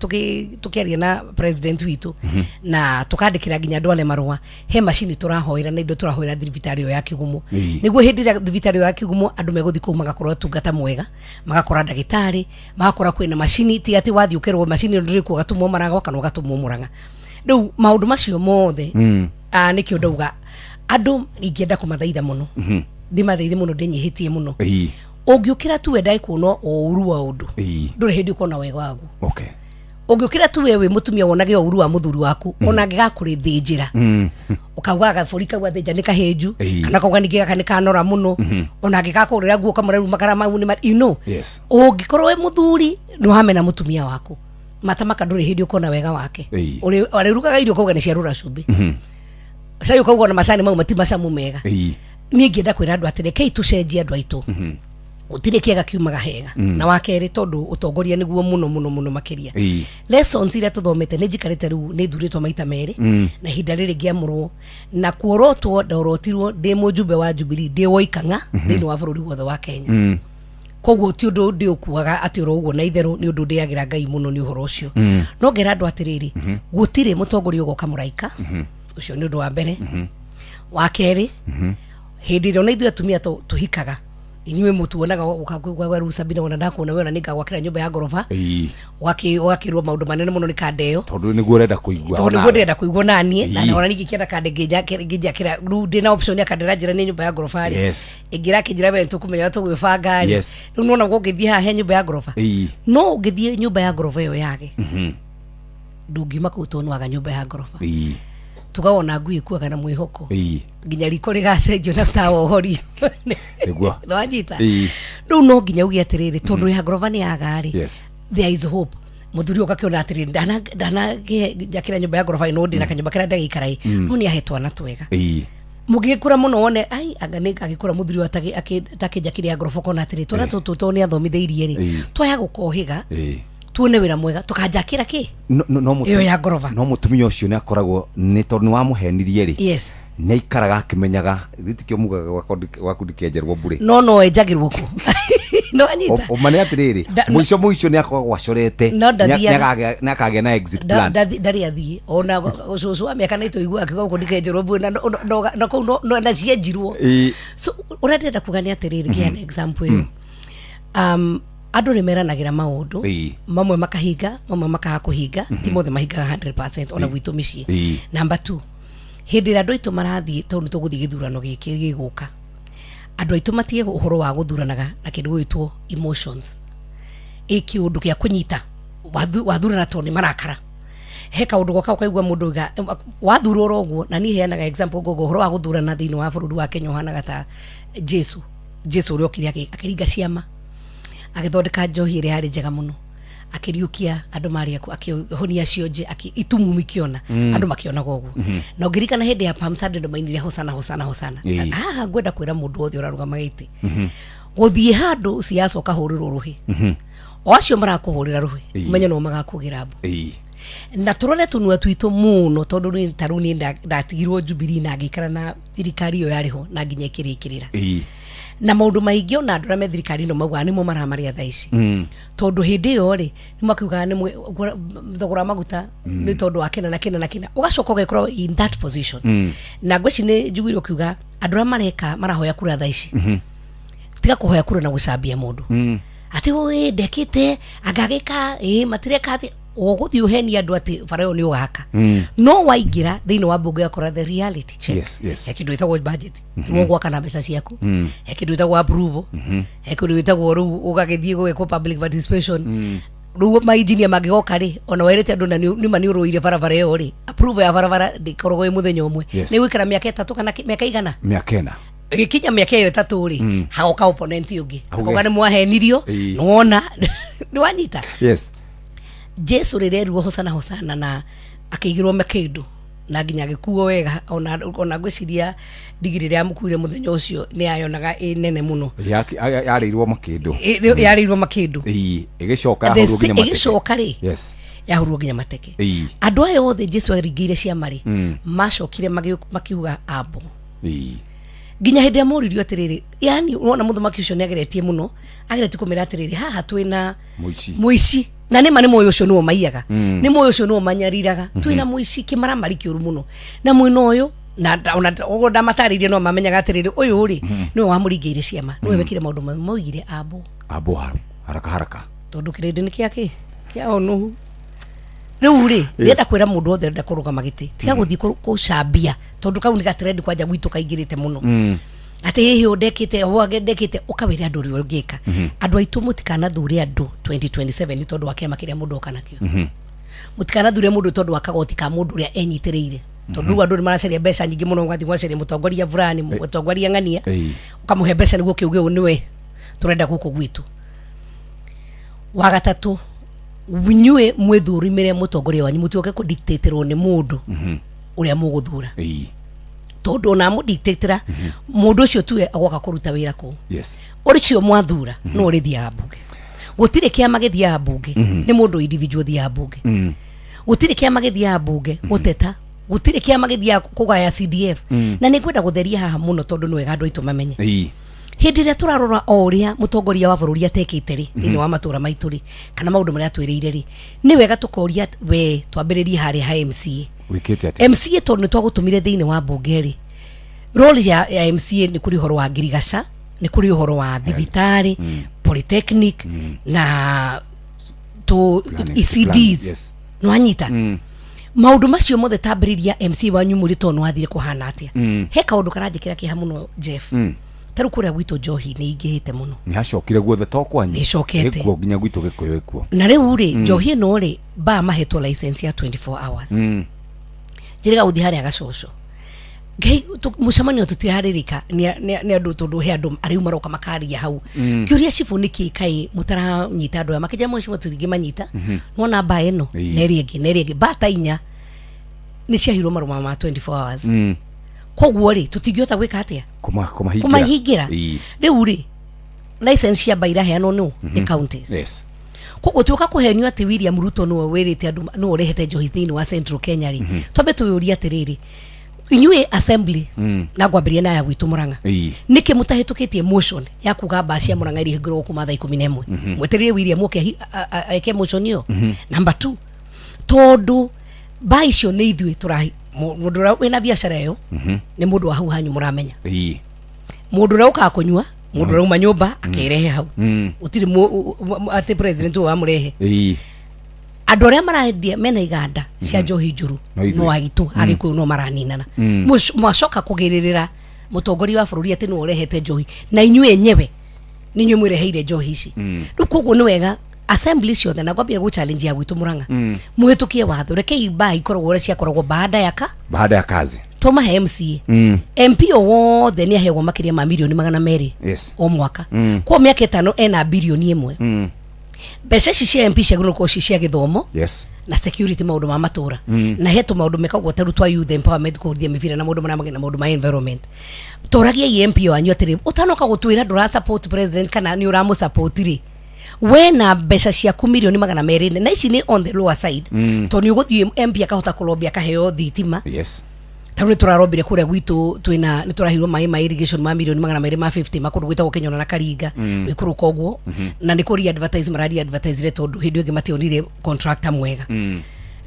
tukiaria na president witu na tukandikira ginya andu ale marua he machine turahoira na indo turahoira thibitari yo ya Kigumo niguo hindira thibitari yo ya Kigumo andu meguthi ku magakorwo tungata mwega magakora ndagitari magakora kwina machine ti ati wathi ukirwo machine ndiri ku gatumwo Maraga kana gatumwo Murang'a riu maundu macio mothe nikio ndauga andu ingienda kumathaitha muno ndimathaithi muno ndinyihitie muno ungiukira tu wendai kuona uru wa undu nduri hindi ukona wega wagu ungiukira tu wewe mutumia wonage uru wa muthuri waku ona ngigakũrĩthĩnjĩra ukauga gabũri kau athinja nĩ kahenju kana kauga nĩ kana kanora muno ona ngigakũrĩra nguo kamũrĩru makara mau nĩ you know ungikorwo we muthuri nĩ wamena mutumia waku matamaka nduri hindi ukona wega wake uri rugaga irio kauga ni cia rura cumbi sai ukauga na macani mau matimacamu mega ni ngienda kwira andu atire kei tucenjia andu aitu utire kiega kiumaga hega na wakeri tondu utongoria niguo muno makiria lessons ira tuthomete ni njikarite riu ni thuritwo maita meri na hinda riri ngiamurwo na kuorotwo ndorotirwo ndi mujumbe wa Jubilee ndi woikanga thini wa bururi wothe wa Kenya koguo ti undu ndi ukuaga ati ro uguo na itheru ni undu ndiagira Ngai muno ni uhoro ucio no ngera andu atiriri gutire mutongoria ugoka muraika ucio ni undu wa mbere wa keri hindi ro na ithu atumia tuhikaga inywe mutuonaga ukagwa rusa bina wona ndakuona we na ningagwakira nyumba ya gorofa wakirwo maundu manene muno ni kandeo tondu ni gurenda kuigwa tondu gurenda kuigwa nani na ona nigikienda kande ngija kira rude na option ya kandera njira ni nyumba ya gorofa ingira kinjira we tukumenya tugwibanga riu nona gugithie ha nyumba ya gorofa no ugithie nyumba ya gorofa yo yage ndungima kutonwaga nyumba ya gorofa tukawona ngui kuaga na mwihoko nginya riko rigacenjio na tawa ohori niguo ndwanyita riu no nginya ugi atiriri tondu ya gorofa ni agari there is hope muthuri ugakiona atiriri ndana jakira nyumba ya gorofa ino ndi na kanyumba kira ndagikarai no ni ahetwa na twega mugikura muno wone ai anga ni agikura muthuri wa takijakira ya gorofa kona atiriri tona tutu ni athomitheirie ri twaya gukohiga tuone wira mwega tukanjakira ki no ya gorofa no mutumia ucio ni akoragwo ni tondu wa muhenirie ri ni ikaraga akimenyaga thitikio mugaga waku ndikenjerwo mbure no enjagirwo ku no anyita o mane atiriri muico ni akoragwo acorete ni akagĩa na exit plan ndari athie ona cucu wa miaka naito igua akiuga uko ndikenjerwo mbure na kou no na cienjirwo so urenda kuga ni atiriri kia an example yo andu ni meranagira maundu mamwe makahinga mamwe makaha kuhinga ti mothe mahinga 100% ona gwitu micii number 2 hindi ira andu aitu marathie tondu tuguthie githurano giki giguka andu aitu matie uhoro wa guthuranaga na kindu gwitwo emotions iki undu kia kunyita wathurana tondu marakara heka undu goka ukaigua mundu ga wathurwo roguo na ni heanaga example gogo horo wa guthurana thiini wa bururi wa Kenya hana gata Jesu urio kiri akiringa ciama agithondeka njohi iri hari njega muno akiriukia andu mari akihonia cionje itumu mikiona andu makiona gogo na ngirikana hindi ya Palm Sunday ndo mainire hosana ngwenda kwira mundu othe urarugama giti guthie handu siasa ukahurirwo ruhi o acio marakuhurira ruhi menye no magakugira mbu na turone tunua twitu muno tondu ni taruni ndatigirwo Jubilee na ngikara na thirikari yo yariho na nginya kirikirira na maundu maingi ona andu me thirikari no magwa nimo maramaria thaici tondu hindi yo ri ni makiuga ni thogora maguta ni tondu akena na kina ugacoka ugekora in that position na ngweci ni njugiro kiuga andu mareka marahoya kura thaici tiga kuhoya kura na gucambia mundu ati we ndekite agagika matireka ati oguthi uheni andu ati farao ni ugaka no waingira thiini wa bunge yakora the reality check ekindu itagwo budget tiwo gwaka na mbeca ciaku ekindu itagwo approval ekindu itagwo ru ugagithie gweko public participation ru mainjinia magigoka ri ona werete andu na ni mani uruire barabara yo ri approval ya barabara ndikorogwo muthenya umwe ni gwikara miaka 3 kana miaka igana miaka 4 gikinya miaka iyo 3 ri hagoka opponent ungi akogane mwahenirio nona ni wanyita Jesu rireruo hosana na akaigirwo makindu na nginya gikuo wega ona gwiciria digiri ya mukuire muthenya ucio ni ayonaga nene muno yareirwo makindu igicoka hurwo nginya mateke igicoka ri yahurwo nginya mateke andu ayo othe Jesu aringire ciamari macokire makiuga abo nginya hindi ya muririo atiriri yani unaona muthomaki ucio ni ageretie muno ageretie kumira atiriri haha twina muici na ni mane moyo ucio no maiyaga ni moyo ucio no manyariraga twina muici kimaramari kiuru muno na mwino uyu na ona mataririe no mamenyaga atiriri uyu uri ni wa muringeire ciama ni wekire maundu moigire abo haraka tondu kirindi ni kiake kia onu riu ri ndenda kwira mundu othe ndenda kurugama giti tiga guthii kucambia tondu kau ni gatrend kwanja gwitu kaingirite muno ati hihi udekite hoage ndekite ukawira andu ri ungika andu aitu mutikana thure andu 2027 ni tondu wakema kiria mundu okanakio mutikana thure mundu tondu akagoti ka mundu ria enyitireire tondu andu ni maracaria mbeca nyingi muno ngathi gwacaria mutongoria fulani mutongoria ngania ukamuhe mbeca niguo kiuge niwe turenda guku gwitu wa gatatu nyue mwithurimire mutongoria wanyu mutioke ku dictatorwo ni mundu uria muguthura tondu na mu dictatora mundu ucio tuwe agoka kuruta wira ku uricio mwathura no rithia bunge gutire kiama githia bunge ni mundu individual thia bunge gutire kiama githia bunge guteta gutire kiama githia kugaya CDF na ni kwenda gutheria haha muno tondu no wega andu aitu mamenye hindi ria turarora oria mutongoria wa bururi atekite ri thini wa matura maitu ri kana maundu maria twirire ri ni wega tukoria we twambiririe hari ha MCA wikite ati MCA tondu ni twagutumire thini wa bunge ri role ya MCA ni kuri horo wa ngirigaca ni kuri horo wa thibitari polytechnic na to ECDs no anyita maundu macio mothe tambiriria MC wanyu muri tonu wathire kuhana atia he kaundu karanjikira kiha muno Jeff taru kuria gwitu njohi ni ingihite muno ni acokire guothe tokwanyu ni cokete ekuo nginya gwitu gikuyo ekuo na riu ri njohi no ri ba mahetwo license ya 24 hours njiriga uthi haria gacoco ngai mucamanio tutiraririka ni andu tondu he andu ari maroka makaria hau kiuria cifu niki kai mutara nyita andu makija mwisho tutingi manyita nona ba eno neriegi bata inya ni ciahirwo maruma ma 24 hours koguo ri tutingiota gwika atia kumahigira riu ri license ya baira heano no ni counties koguo tuka kuhenio ati William Ruto no werete andu no urehete njohi thini wa Central Kenya ri tobe tuyuria atiriri inyue assembly na gwambiria na ya gwitu Muranga niki mutahitukitie motion ya kuga baci ya Muranga iri higiro kuma thaa 11 mwetererie William oke eke motion yo number 2 tondu baicio ni ithue turahi mundu ra wina biashara yo ni mundu wa hau hanyu muramenya mundu ra uka kunywa mundu ra uma nyumba akerehe hau utiri ati president wa murehe andu aria maraendia mena iganda cia njohi njuru no agitu agiku no maraninana mwacoka kugiririra mutongoria wa bururi ati no urehete njohi na inyue enyewe ninyu mwireheire njohi ici riu koguo ni wega assembly ciothe na kwambia go challenge ya gwitu Murang'a muhitukie watho reke iba ikoragwo ore ciakoragwo baada ya kazi toma MCA MP wothe ni ahegwo makiria ma milioni 200 o mwaka kwa miaka 5 ena bilioni 1 mbeca cia MP cia guno cia githomo na security maundu ma matura na hetu maundu mekagwo taru twa youth empowerment kuthia mivira na maundu na maundu ma environment toragia MP wanyu atiri utanoka gutwira ndura support president kana ni uramu support ri we na mbeca ciaku milioni 200 na ici ni on the lower side to ni uguthie MP akahota kulobia kaheo thitima taru turarobire kuria gwitu twina ni turahirwo mai ma irrigation ma milioni 250 makundu gwitagwo Kenyona na Karinga wikuruka uguo na ni kuri advertise maradi advertise tondu hindi ingi mationire contractor mwega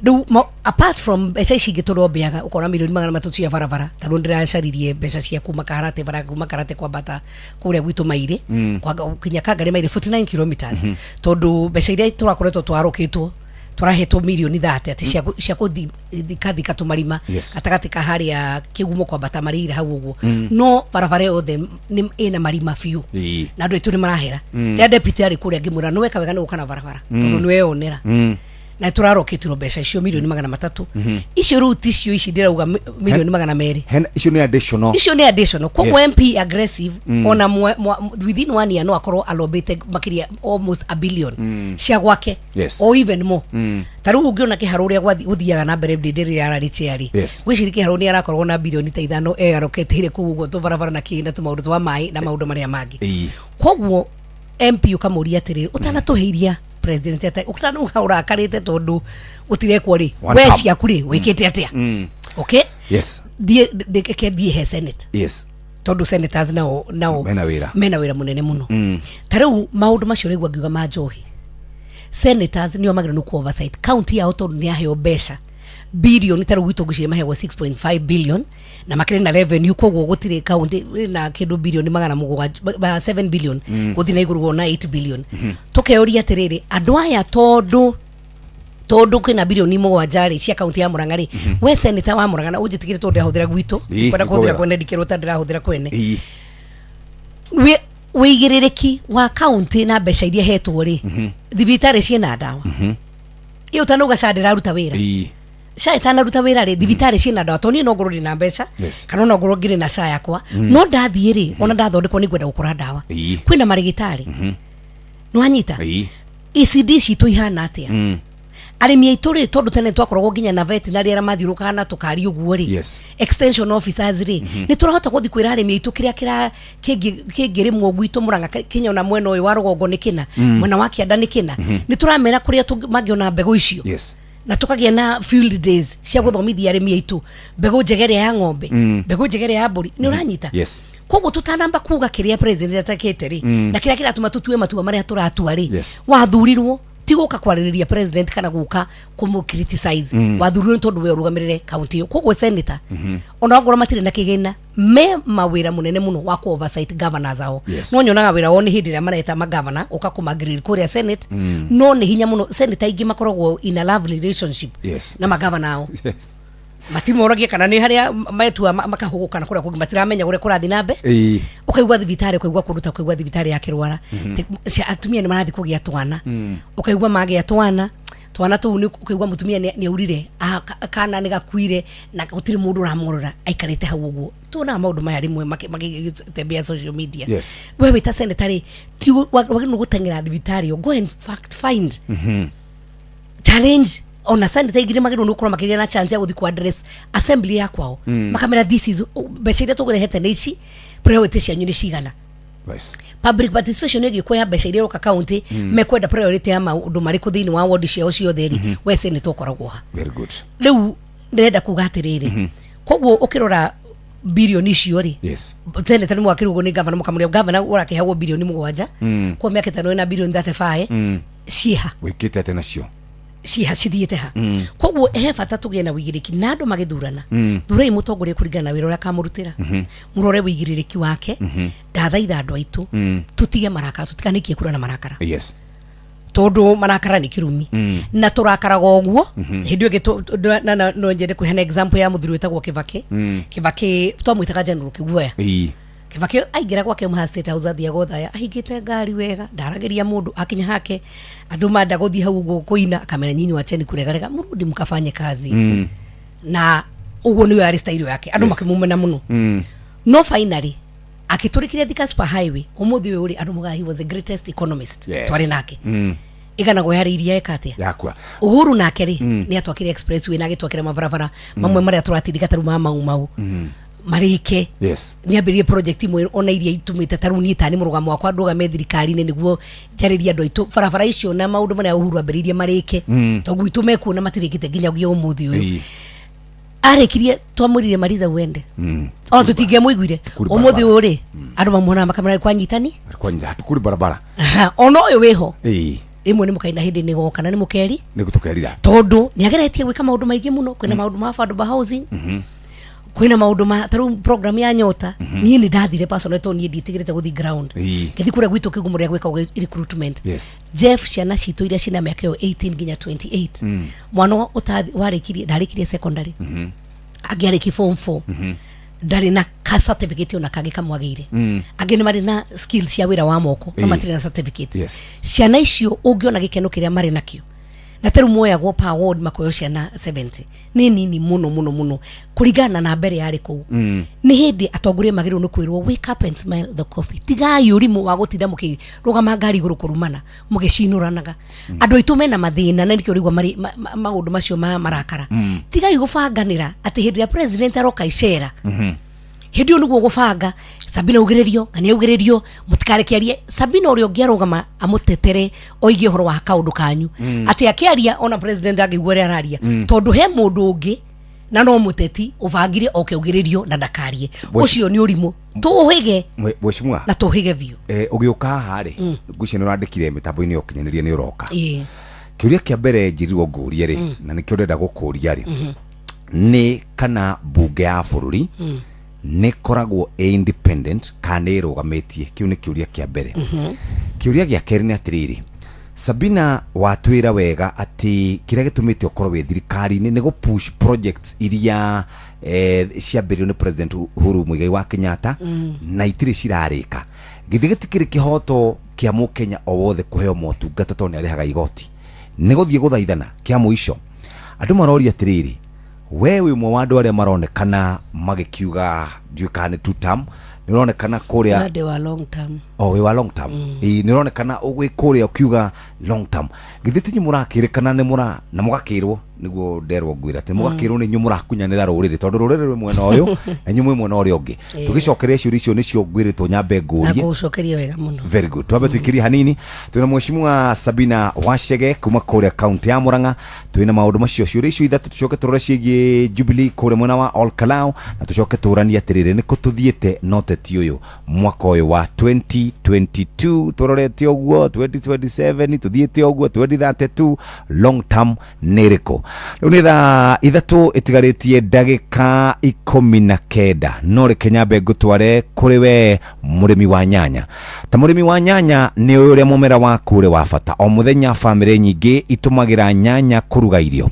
do apart from mbeca ici giturombeaga ukona milioni 300 cia barabara taru ndiracaririe mbeca cia kuma Karate bara kuma Karate kwa bata kuria gwitu maire kwa kinya Kangare maire 49 kilometers tondu mbeca iria turakoretwo twarukitwo turahetwo milioni 30 ati cia kuthika tumarima atagati ka haria kigumo kwa bata marira hau uguo no barabara yothe ni ina marima fiu na andu itu ni marahera ya deputy ari kuria ngimura no weka wega ni gukana barabara tondu ni weonera na turarokitiro mbeca icio milioni 300 icio ruti icio ici ndirauga milioni 200 icio ni additional kwa MP aggressive ona within 1 year no akorwo alobete makiria almost a billion cia gwake or even more taru ungiona kiharo ria guthiaga na mbere ndindiri ya rarichiari gwiciri kiharo ni arakorwo na bilioni ta 5 aroketire kuguo to barabara na kinda tu maundu twa mai na maundu maria mangi koguo MP ukamuria atiriri utanatuheiria president ata ukana urakarite tondu utirekwo ri we ciaku ri wikite atia okay die he senate tondu senators nao mena wira munene muno tariu maundu macio rigwa ngiuga ma Njohi senators nio magire no oversight county ya tondu ni aheo mbeca billion taru gwitu gucie mahegwa 6.5 billion na makire na revenue koguo gutire county na kindu billion 7 billion guthi na iguru na 8 billion tukeoria atiriri andu aya tondu kina billion 7 cia county ya Murang'a ri we senator wa Murang'a na ujitikire tondu ahuthira gwitu kwenda kuthira kwenda dikiro tandira ahuthira kwene we wigiririki wa county na mbeca iria hetwo ri thibitari ciena ndawa iyo tanuga cadira ruta wira shaitana ruta wira ri thibitari ciena ndawa toni no ngoro na mbeca kana no ngoro ngire na sha yakwa no ndathie ri ona ndathondekwo ni gwenda gukora ndawa kwina marigitari no anyita ECD citu ihana atia arimi aitu ri tondu tene twakoragwo nginya na veterinary ara mathiuruka na tukari uguo ri extension officers ri ni turahota guthi kwira arimi aitu kiria kingirimwo gwitu Murang'a Kenya na mwena uyu wa rugongo ni kina mwena wa kianda ni kina ni turamera kuria magiona mbego icio na tukagia na field days cia guthomithia arimi aitu mbego njegere ya ng'ombe mbego njegere ya mburi ni uranyita koguo tutanamba kuga kiria president atakete ri na kiria kiratuma tutue matua maria turatua ri wathurirwo tiguka kwaririria president kana guka kumu criticize wathurirwo tondu we urugamirire county koguo senator ona ngoro matire na kigina me mawira munene muno wa ku oversight governors ao no nyonaga wira woni hindi ria mareta ma governor uka kumagiriri kuria senate no ni hinya muno senator ingi makoragwo in a lovely relationship na ma governor ao matimoragia kana ni haria maetua makahugukana kuria kungi matiramenya gure kurathi nambe ukaigwa thibitari ukaigwa kuruta ukaigwa thibitari ya kirwara atumia ni marathi kugia twana ukaigwa mage twana tu ni ukaigwa mutumia ni aurire kana ni gakuire na gutiri mundu ramurora aikarite hau uguo tuna maundu maya rimwe magitembea social media wewe ta senatari ti waginu gutengera thibitari go and fact find challenge ona senator igire magiro nukura makiria na chance ya guthi ku address assembly ya kwao makamera this is beshaida tugurehete neici priority cia nyuni cigana public participation igi kwa beshaida roka county mekwenda priority ya maundu mari ku thini wa ward cia cio theri we senator koragwo ha very good riu ndirenda kugatiriri koguo ukirora bilioni icio ri senator ni mwakirugo ni governor mukamuria governor urakehagwo bilioni 7 kwa miaka 5 na bilioni 35 ciha wikite tena cio ciha cithiete ha koguo he bata tugie na wigiriki na andu magithurana thurai mutongoria kuringana wira uria kamurutira murore wigiririki wake ndathaitha andu aitu tutige marakara tutikanikie kura na marakara tondu marakara ni kirumi na turakaraga uguo hindi ugi no njende kuhena example ya muthuri wetagwo Kibaki twamwitaga general Kiguoya Kibaki aingira gwake Muha State House athia gothaya ahingite ngari wega ndarageria mundu akinya hake andu manda guthii hau gukuina akamera nyinyi wacheni kuregarega murudi mkafanye kazi na uguo niyo yari style yake andu makimumena muno no finally akiturikire Thika Super Highway umuthi uri andu muga he was the greatest economist twari nake igana goyariria ekatia yakwa Uhuru nake ri ni atwakire expressway na gitwakire mabarabara mamwe maria turatindika taru mau marike niambirie project imwe ona iria itumite taruni tani murugamo wakwa ndugame thirikari-ini niguo njariria andu aitu barabara icio na maundu maria Uhuru ambiririe marike togu itume kuona matirikite nginya gio umuthi uyu arekirie twamurire mariza wende ona tutingia muiguire umuthi uri andu mamona makamera kwa nyitani tukuri barabara ona uyu wiho imwe ni mukaina hindi ni goka na ni mukeri ni gutukerira tondu ni ageretie gwika maundu maingi muno kwina maundu ma affordable housing kwina maundu ma taru program ya nyota ni ndathire personal to ni nditigirite guthi ground githi kure gwitu kigumo ria gwika recruitment Jeff ciana citu iria cina miaka 18 nginya 28 mwana warikirie ndarikirie secondary agiariki form 4 ndari na ka certificate ona kage kamwagire agene mari na skills cia wira wa moko no matire na certificate ciana icio ungiona gikeno kiria mari nakio na teru moya go pa award makoyo ciana 70 ni nini muno kuringana na mbere yari ku ni hindi atongoria magiru no kwirwo wake up and smile the coffee tiga yurimu wa gutinda mukirugama ngari guru kurumana mugicinuranaga andu aitu mena mathina na nikio rigwa mari maundu macio marakara tiga yugubanganira ati hindi ya president aroka icera hindi niguo gubanga Sabina ugererio ani ugererio mutikarekiarie Sabina uri ongiarugama amutetere oigi horo wa kaundu kanyu ati akiaria ona president agigwere araria tondu he mundu ungi na no muteti ubangire oke ugererio na ndakarie ucio ni urimu tuhige Mheshimiwa na tuhige view ugiuka hari ngucio ni urandikire mitambo-ini ukinyaniria ni uroka kiuria kia mbere njirirwo ngurie ri na nikio ndenda gukuria ri ni kana bunge ya bururi ne koragwo independent kana irugametie kiu ni kiuria kia mbere kiuria gia keri ni atiriri Sabina watwira wega ati kiria gitumite okorwo we thirikari-ini ni go push projects iria ciambirio ni president Uhuru Muigai wa Kenyatta na itiri cirarika githigiti kihoto kia mukenya o wothe kuheo motungata to ni arihaga igoti ni guthie guthaithana kia muico andu maroria atiriri wewe mwe wandu aria maronekana magikiuga njuikane two term nironekana kuria wade wa long term we wa long term nironekana ugwe kuria ukiuga long term githitinyi murakirikana ni mura na mugakirwo niguo nderwo ngwira ati mugakirwo ni nyu murakunyanira ruriri tondu ruriri mwena uyu na nyu mwena uria ungi tugicokeria ciuri icio nicio ngwiritwo nyambe ngurie na gucokeria wega muno very good twabe twikirie hanini twina Mheshimiwa Sabina Wachege kuma kuria county ya Murang'a twina maundu macio ciuri icio ithatu tucoke turore cigie Jubilee kuria mwena wa Olkalau na tucoke turania atiriri ni kututhiete noteti uyu mwaka uyu wa 2022 turorete oguo 2027 tuthiete oguo 2032 long term niriko riu ni thaa ithatu itigaritie ndagika 19 no reke nyambe ngutware kuri we murimi wa nyanya ta murimi wa nyanya ni uria mumera waku uri wa bata o muthenya family nyingi itumagira nyanya kuruga irio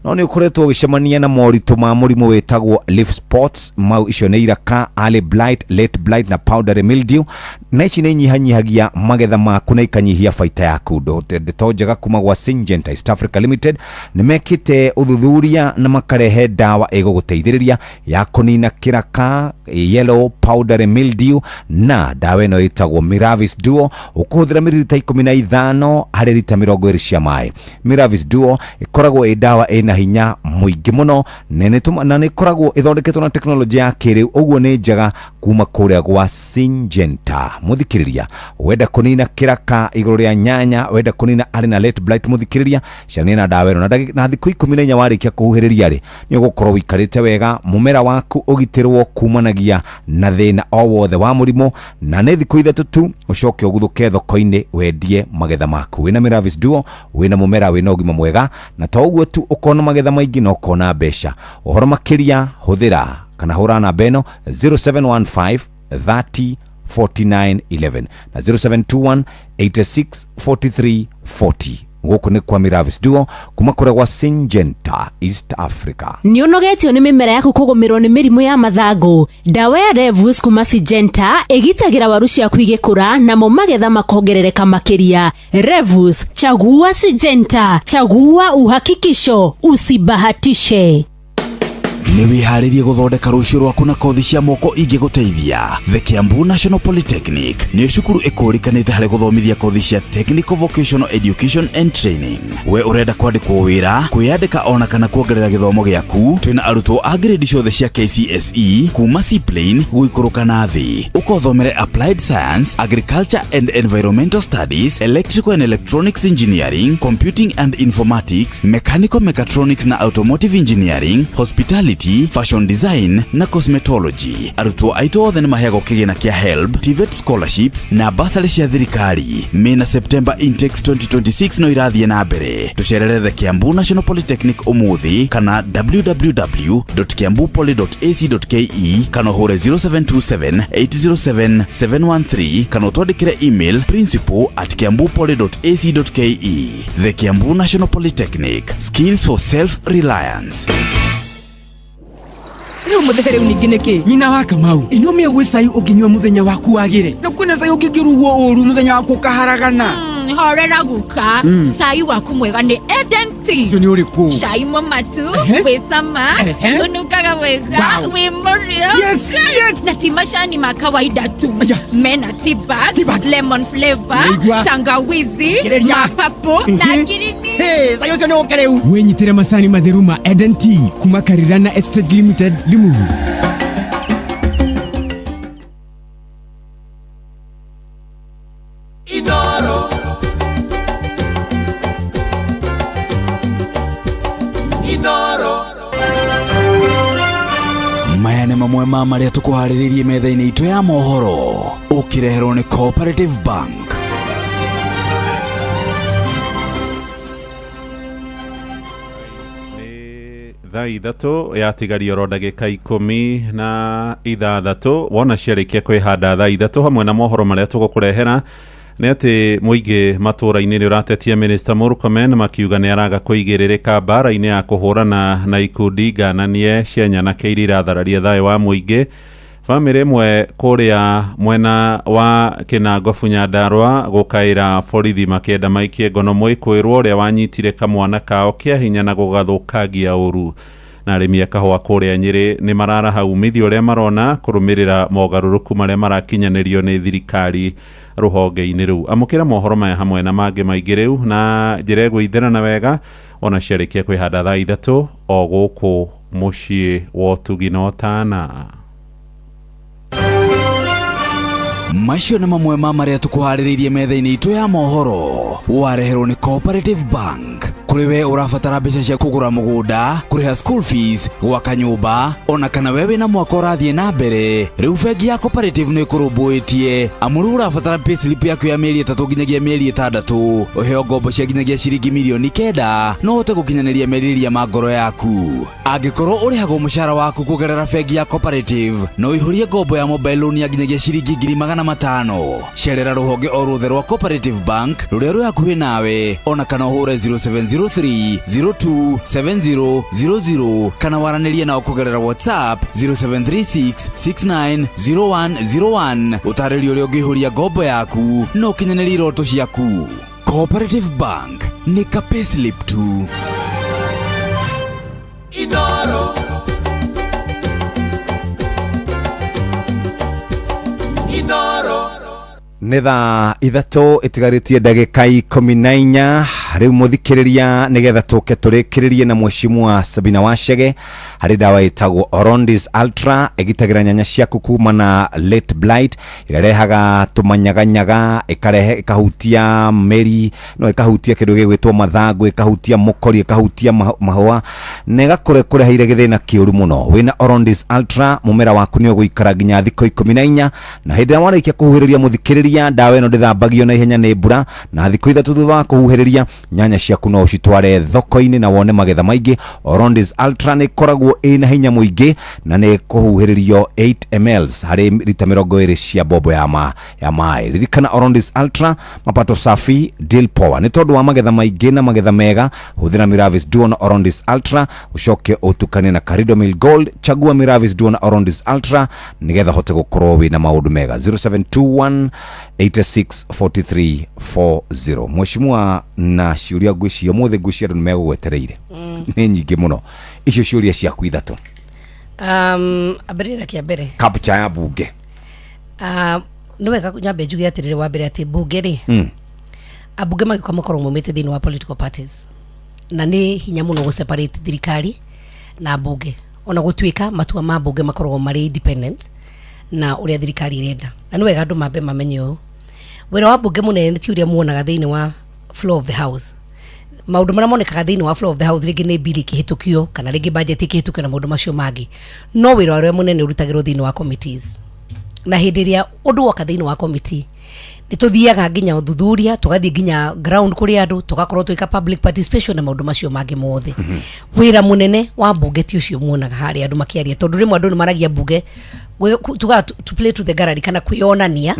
no ni ukoretwo gicemania na moritu ma murimu wetagwo leaf spots mau icio ni iraka early blight late blight na powdery mildew na ici ni nyihanyihagia magetha maku na ikanyihia baita yaku ndeto njega kuma gwa Syngenta East Africa Limited ni mekite uthuthuria na makarehe dawa iguguteithiriria ya kunina kiraka yellow powdery mildew na dawa ino itagwo Miravis Duo ukuhuthira mililita 15 hari lita 20 cia mai. Miravis Duo ikoragwo i dawa ina hinya muingi muno na ni ikoragwo ithondeketwo na teknolojia ya kiriu uguo ni njega kuma kuria gwa Syngenta. Muthikiriria wenda kunina kiraka iguru ria nyanya wenda kunina ari na late blight muthikiriria canina dawa ino na thiku 14 warikia kuhuhiriria ri ni ugukorwo wikarite wega mumera waku ugitirwo kumanagia na thina o wothe wa murimo na ni thiku ithatu tu ucoke uguthuke thoko-ini wendie magetha maku wina Miravis Duo wina mumera wina ugima mwega na to uguo tu ukona magetha maingi no ukona mbeca uhoro makiria huthira kana hura namba ino 0715 30 49 11 na 0721 86 43 40 guku ni kwa Miravis Duo kuma kure gwa Syngenta East Africa. Ni unogetio ni mimera yaku kugumirwo ni mirimu ya mathangu. Dawa ya Revus kuma Syngenta igitagira waru ciaku igikura na mo magetha makongerereka makiria. Revus, chagua Syngenta, chagua uhakikisho, usibahatishe. Ni wiharirie guthondeka rucio rwaku na kothi cia moko ingiguteithia. The Kiambu National Polytechnic ni cukuru ikurikanite hari guthomithia kothi cia technical vocational education and training. We urenda kwandikwo wira, kwiyandika ona kana kuongerera githomo giaku, twina arutwo a grade ciothe cia KCSE kuma C plane guikuruka na thi. Ukothomere applied science, agriculture and environmental studies, electrical and electronics engineering, computing and informatics, mechanical mechatronics na automotive engineering, hospitality, fashion design na cosmetology. Arutwo aitũ othe nĩ maheagwo kĩgĩna kĩa HELB, TVET scholarships na bursary cia thirikari. Mena September intakes 2026 no irathiĩ na mbere. Tucerere The Kiambu National Polytechnic umuthi kana www.kiambupoly.ac.ke kana hore 0727 807 713 kana utwandĩkĩre email principal@kiambupoly.ac.ke. The Kiambu National Polytechnic, skills for self-reliance. Riu muthehere unigineke nyina wa Kamau inome gwe sai uginywa muthenya waku wagire na kwina sai ugigirugwo uru muthenya waku kaharagana horera guka sai waku mwega ni Eden Tea cio ni uriku shai mamatu wesama unukaga wega we morio yes na timashani ma kawaida tu mena tiba lemon flavor tangawizi mapapo na kirini sayo cio ni ukereu wenyitire masani matheruma Eden Tea kuma Karirana Estate Limited Limuhu. Inoro maya nĩ mamwe ma marĩa tũkũharĩrĩirie metha-inĩ itũ ya mohoro ũkĩreherwo nĩ Cooperative Bank. Thaa ithatũ yatigario ro ndagĩka 16 wona ciarĩkia kwĩhanda thaa ithatũ hamwe na mohoro marĩa tũgũkũrehera nĩ atĩ mũingĩ matũra-inĩ nĩ ũratetia Minister Murkomen makiuga nĩ araga kũigĩrĩrĩka mbara-inĩ ya kũhũrana na ikundi ngananie cia nyanake iria irathararia thayũ wa mũingĩ. Famĩlĩ ĩmwe kũrĩa mwena wa Kinangofu Nyandarua gũkaĩra borithi makĩenda maikie ngono mũĩkũĩrwo ũrĩa wanyitire kamwana kao kĩa hinya na gũgathũkangia ũru. Na arĩmi a kahũa kũrĩa Nyĩrĩ nĩ mararaha umithio ũrĩa marona kũrũmĩrĩra mogarũrũku marĩa marakinyanĩrio nĩ thirikari rũhonge-inĩ rũu. Amũkĩra mohoro maya hamwe na mangĩ maingĩ rĩu na njĩra ĩgũitherana wega ona ciarĩkia kwĩhanda thaa ithatũ o gũkũ mũciĩ wa Ũtugi na Ũtana. Macio nĩ mamwe ma marĩa tũkũharĩrĩirie metha-inĩ itũ ya mohoro wareherwo nĩ Cooperative Bank. Kũrĩ we ũrabatara mbeca cia kũgũra mũgũnda, kũrĩha school fees, gwaka nyũmba, ona kana we wĩna mwaka ũrathiĩ na mbere, rĩu bengi ya Cooperative nĩ ĩkũrũmbũĩtie amu rĩu ũrabatara payslip yaku ya mĩeri 3 nginyagia mĩeri 6 ũheo ngombo cia nginyagia ciringi mirioni 9 no ũhote gũkinyanĩria merirĩria ma ngoro yaku. Angĩkorwo ũrĩhagwo mũcara waku kũgerera bengi ya Cooperative no ihũrie ngombo ya mobile loan ya nginyagia ciringi 500,000. Cerera rũhonge o ruothe rwa Cooperative Bank rũrĩa rwĩ hakuhĩ nawe ona kana ũhũre 0703027000 kana waranĩrie nao kũgerera WhatsApp 0736690101 ũtarĩrio ũrĩa ũngĩihũria ngombo yaku no ũkinyanĩrie iroto ciaku. Cooperative Bank nĩ ka payslip tu. Inoro nĩ thaa ithatũ ĩtigarĩtie ndagĩka 14 rĩu mũthikĩrĩria nĩgetha tũke tũrĩkĩrĩrie na mheshimiwa Sabina Wachege harĩ dawa ĩtagwo Orondis Ultra ĩgitagĩra nyanya ciaku kuma na late blight ĩrĩa rehaga tũmanyaganyaga ĩkahutia meri no ĩkahutia kĩndũ gĩgwĩtwo mathangũ ĩkahutia mũkori ĩkahutia mahũa na ĩgakũrehaire gĩthĩna kĩũru mũno. Wĩna Orondis Ultra mũmera waku nĩ ũgũikara nginya thikũ 14 na hĩndĩ ĩrĩa warĩkia kũhuhĩrĩria mũthikĩrĩria dawa ĩno ndĩthambagio na ihenya nĩ mbura na thikũ ithatũ thutha wa kũhuhĩrĩria nyanya ciaku no citware thoko-inĩ na wone magetha maingĩ. Orondis Ultra nĩ koragwo ĩna hinya mũingĩ na nĩ kũhuhĩrĩrio 8 ml harĩ lita 20 cia bobo ya maĩ. Ririkana Orondis Ultra, mapato safi, deal power. Nĩ tondũ wa magetha maingĩ na magetha mega, hũthĩra Miravis Duo na Orondis Ultra, ucoke ũtukanie na Caridomil Gold. Chagua Miravis Duo na Orondis Ultra nigetha hote gũkorwo wĩna maũndũ mega. 0721 864340. Mheshimiwa, na ciũria ngwĩciria mũthĩ ngwĩciria andũ nĩmegũgwetereire nĩ nyingĩ mũno. Icio ciũria ciaku ithatũ. Ambĩrĩra kĩa mbere, Capture ya bunge. Nĩ wega nyambe njuge atĩrĩrĩ, wa mbere atĩ bunge rĩ, abunge magĩũka makorwo maumĩte thĩinĩ wa political parties, na nĩ hinya mũno gũ separate thirikari na bunge, ona gũtuĩka matua ma bunge makoragwo marĩ independent na ũrĩa thirikari irenda. Na nĩ wega andũ mambe mamenye ũũ, wĩra wa bunge mũnene ti ũrĩa muonaga thĩinĩ wa floor of the house. Maũndũ marĩa monekaga thĩinĩ wa floor of the house rĩngĩ nĩ bili kĩhĩtũkio kana rĩngĩ budget kĩhĩtũkio na maũndũ macio mangĩ, no wĩra ũrĩa mũnene ũrutagĩrwo thĩinĩ wa committees. Na hĩndĩ ĩrĩa ũndũ woka thĩinĩ wa committee, nĩ tũthiaga nginya ũthuthuria, tũgathiĩ nginya ground kũrĩ andũ, tũgakorwo twĩka public participation na maũndũ macio mangĩ mothe. Wĩra mũnene wa bunge ti ũcio muonaga harĩa andũ makĩaria, tondũ rĩmwe andũ nĩ maragia bunge to play to the gallery kana kwĩonania,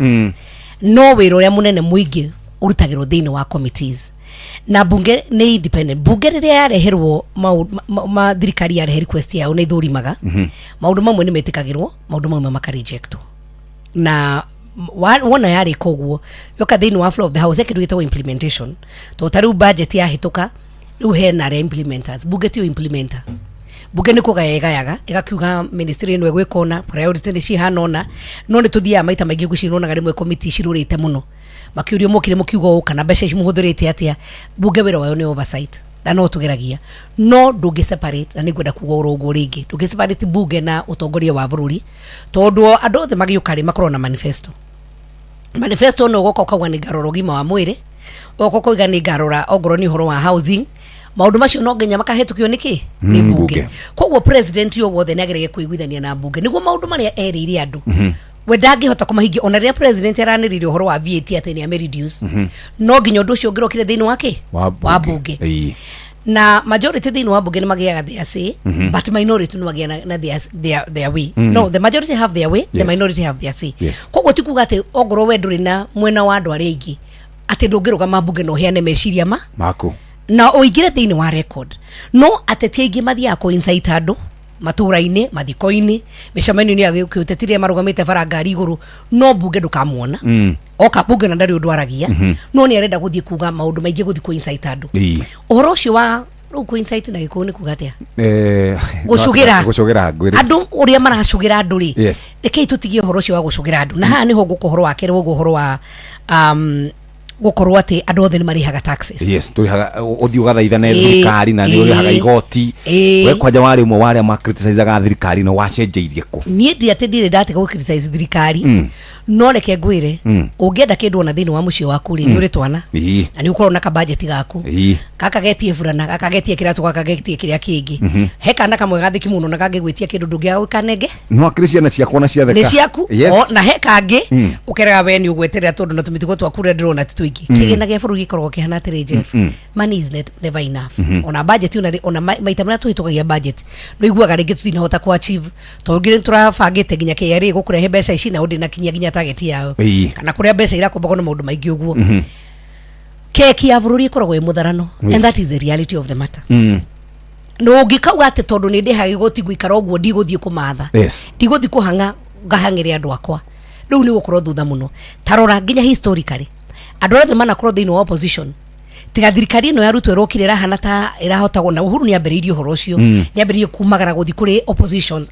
no wĩra ũrĩa mũnene mũingĩ ũrutagĩrwo thĩinĩ wa committees. Na bunge nĩ independent. Bunge rĩrĩa yareherwo thirikari yarehe request yao nĩ ithũrimaga, maũndũ mamwe nĩ metĩkagĩrwo, maũndũ mamwe makarejectwo. Na wona yarĩka ũguo, yoka thĩinĩ wa floor of the house kĩndũ gĩtagwo implementation. To tarĩu budget yahĩtũka, rĩu hena arĩa implementers. Bunge ti implementer. Bunge nĩ kũgayaga ĩgakiuga ministry ĩno ĩgwĩka ũna, priority nĩ cihana ũna, no nĩ tũthiaga maita maingĩ gũcironaga rĩmwe committee cirũrĩte mũno, makĩũrio mũkire mũkiuga ũũ kana mbeca ici mũhũthĩrĩte atĩa. Bunge wĩra wayo nĩ oversight, na no tũgeragia, no ndũngĩ separate. Na nĩ ngwenda kuga ũguo rĩngĩ, ndũngĩ separate bunge na ũtongoria wa bũrũri, tondũ andũ othe magĩũka rĩ makorwo na manifesto. Manifesto no ũgoka ũkauga nĩ ngarora ũgima wa mwĩrĩ, ũgoka ũkauga nĩ ngarora ongorwo nĩ ũhoro wa housing. Maũndũ macio no nginya makahĩtũkio nĩkĩ? Nĩ bunge. Koguo president yo wothe nĩ ageragia kũiguithania na bunge nĩguo maũndũ marĩa erĩire andũ we ndangĩhota kũmahingia. Ona rĩrĩa president aranĩrĩire ũhoro wa VAT atĩ nĩ reduce, no nginya ũndũ ũcio ũngĩrokire thĩinĩ wake wa bunge. Na majority thĩinĩ wa bunge nĩ magĩaga their say, but minority nĩ magĩaga na their way. No, the majority have their way, the minority have their say. Koguo ti kuga atĩ ongorwo we ndũrĩ na mwena wa andũ arĩa aingĩ atĩ ndũngĩrũgama bunge na ũheane meciria maku na ũingĩre thĩinĩ wa record. No ateti aingĩ mathiaga kũ-incite andũ matũra-inĩ, mathiko-inĩ, mĩcemanio-inĩ ya gĩũteti marũgamĩte bara ngari igũrũ, no bunge ndũkamuona. Oka bunge na ndarĩ ũndũ aragia, no nĩ arenda gũthiĩ kuga maũndũ maingĩ gũthiĩ kũ-incite andũ. Ũhoro ũcio wa rĩu kũ-incite na gĩkũyũ nĩ kuga atĩa? Gũcũgĩra andũ ũrĩa maracũgĩra andũ rĩ, rekei tũtigie ũhoro ũcio wa gũcũgĩra andũ. Na haha nĩho gũkũ ũhoro wa kerĩ, ũguo ũhoro wa gũkorwo atĩ andũ othe nĩ marĩhaga taxes. Yes, tũrĩhaga ũthiĩ ũgathaithane thirikari na nĩ ũrĩhaga igoti. We kwanja warĩ ũmwe wa arĩa makriticizaga thirikari no wacenjeirie kũ? Niĩ ndi atĩ ndirĩ ndatega gũcriticize thirikari, no reke ngwĩre ũngĩenda kĩndũ ona thĩinĩ wa mũciĩ waku rĩ, nĩ ũrĩ twana na nĩ ũkorwo na kabajeti gaku, gaka getie burana, gaka getie kĩratũ, gaka getie kĩrĩa kĩngĩ. He kana kamwe gathiki mũno na kangĩgwĩtia kĩndũ ndũngĩagwĩkanenge, no akiriciana ciakwa na ciatheka nĩ ciaku. Na he kangĩ ũkerega we nĩ ũgweterera tondũ na tũmĩtugo twaku rĩa ndĩrona ti tũingĩ. Kĩgĩna gĩa bũrũri gĩkoragwo kĩhana atĩrĩ Jeff, money is never enough. Ona budget ona maita marĩa tũhĩtũkagia budget no iguaga rĩngĩ tũtinahota ku achieve, tondũ tũrabangĩte nginya KRA gũkũrehe mbeca ici na ũndĩ na kinya nginya target yao, kana kũrĩa mbeca irakombagwo na maũndũ maingĩ ũguo. Keki ya bũrũri ĩkoragwo ĩ mũtharano, and that is the reality of the matter. No ũngĩkauga atĩ tondũ nĩ ndĩhaga igoti gũikara ũguo ndigũthiĩ kũmatha, ndigũthiĩ kũhanga ngahang'ĩre andũ akwa, rĩu nĩ gũkorwo thutha mũno. Tarora nginya historically andũ othe manakorwo thĩinĩ wa opposition, tiga thirikari ĩno yarutwo ĩrokire ĩrahana ta ĩrahotagwo na Uhuru nĩ ambĩrĩirie ũhoro ũcio, nĩ ambĩrĩirie kumagara gũthiĩ kũrĩ opposition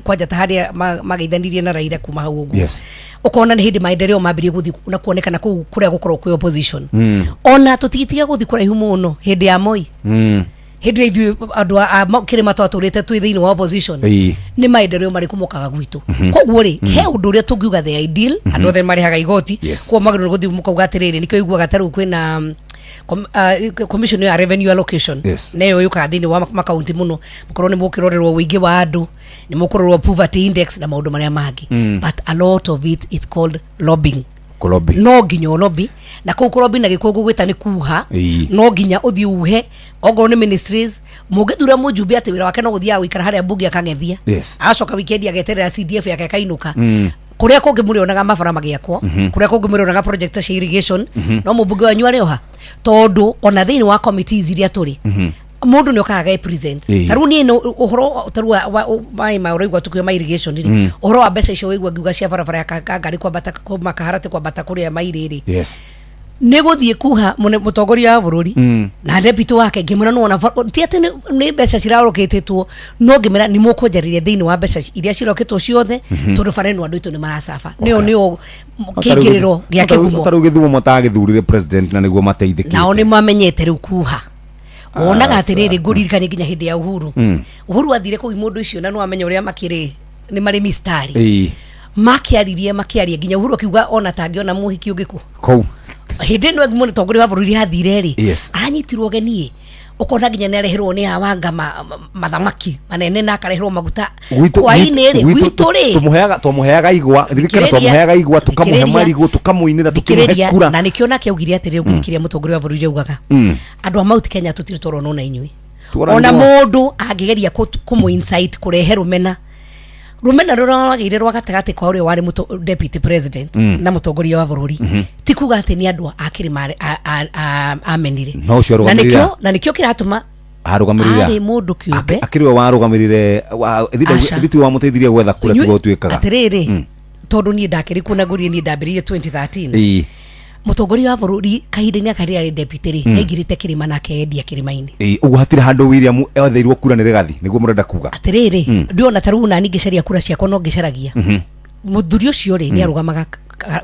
kwanja ta harĩa mageithanirie na Raila kuma hau ũguo. Ũkona nĩ hĩndĩ maendeleo mambĩrĩrie gũthiĩ na kuonekana kũu kũrĩa gũkorwo kwĩ opposition. Ona tũtigitiga gũthiĩ kũraihu mũno hĩndĩ ya Moi, hĩndĩ ithuĩ andũ a kĩrĩma twatũrĩte twĩ thĩinĩ wa opposition, nĩ maendeleo marĩkũ mokaga gwitũ. Koguo rĩ, he ũndũ ũrĩa tũngiuga the ideal, andũ othe marĩhaga igoti, kwa magĩrĩirwo gũthiĩ mũkauga atĩrĩrĩ, nĩkĩo iguaga tarĩu kwĩna commission ya revenue allocation, nayo yũkaga thĩinĩ wa makaunti mũno, mũkorwo nĩ mũkĩrorerwo ũingĩ wa andũ, nĩ mũkũrorwo poverty index na maũndũ marĩa mangĩ. But a lot of it is called lobbying. kulobi no nginya lobby na kuu kulobi na gikugu gwita ni kuha no nginya uthi uhe ogo ni ministries mugethura mujumbe ati wira wake no guthia wikara haria bunge akangethia acoka weekend ageterera CDF yake kainuka kuria kungi muri onaga mabara magiakwo kuria kungi muri onaga project cia irrigation no mubunge wanyu ari oha tondu ona thiini wa committees iria turi mundu ni okaga ge present taru ni no uhoro taru mai maurigwa tukio ma irrigation ri uhoro wa mbeca icio wigwa ngiuga cia barabara ya ngari kwa bata kwa makaharate kwa bata kuria mairiri ni guthie kuha mutongoria wa bururi na deputy wake ngimura no ona ti ati ni mbeca ciraroketitwo no ngimera ni mukunjaririe thiini wa mbeca iria ciroketwo ciothe tondu farenu andu itu ni maracafa nio kingiriro gia kigumo taru githumo matagithurire president na niguo mateithikite nao ni mamenyete riu kuha onaga atiriri nguririkani nginya hindi ya Uhuru athire kuu mundu icio na no amenya uria makiri ni mari mistari makiaririe nginya Uhuru akiuga ona tangiona muhiki ungiku kou hindi no ngimo tongoria wa bururi hathire ri aranyitirwo genie ukona nginya nereherwo ni awanga mathamaki manene na akareherwo maguta kwaini ri gwitu ri tumuheaga igwa ririkana tumuheaga igwa tukamuhe marigo tukamuinira tukimuhe kura na nikiona kiaugire atiri ugikiria mutongoria wa bururi ugaga andu a Mount Kenya tutiri torono na inyui ona mundu angigeria kumu insight kurehe rumena ruragire rwa gatagati kwa uri wari deputy president na mutongoria wa bururi ti kuga ati ni andu akiri mari amenire na nikio kiratuma arugamirira ari mundu kiumbe akiriwe warugamirire thitu wa muteithirie gwetha kura tigo twikaga atiriri tondu ni ndakiri kuna nguri ni ndambiririe 2013 mutongoria wa bururi kahinda-ini akarira ri deputy ri aigirite kirima nake endia kirima-ini uguo hatire handu William etheirwo kura ni regathi niguo murenda kuga atiriri ndiona taru na ningicaria kura ciakwa no ngicaragia muthuri ucio ri ni arugamaga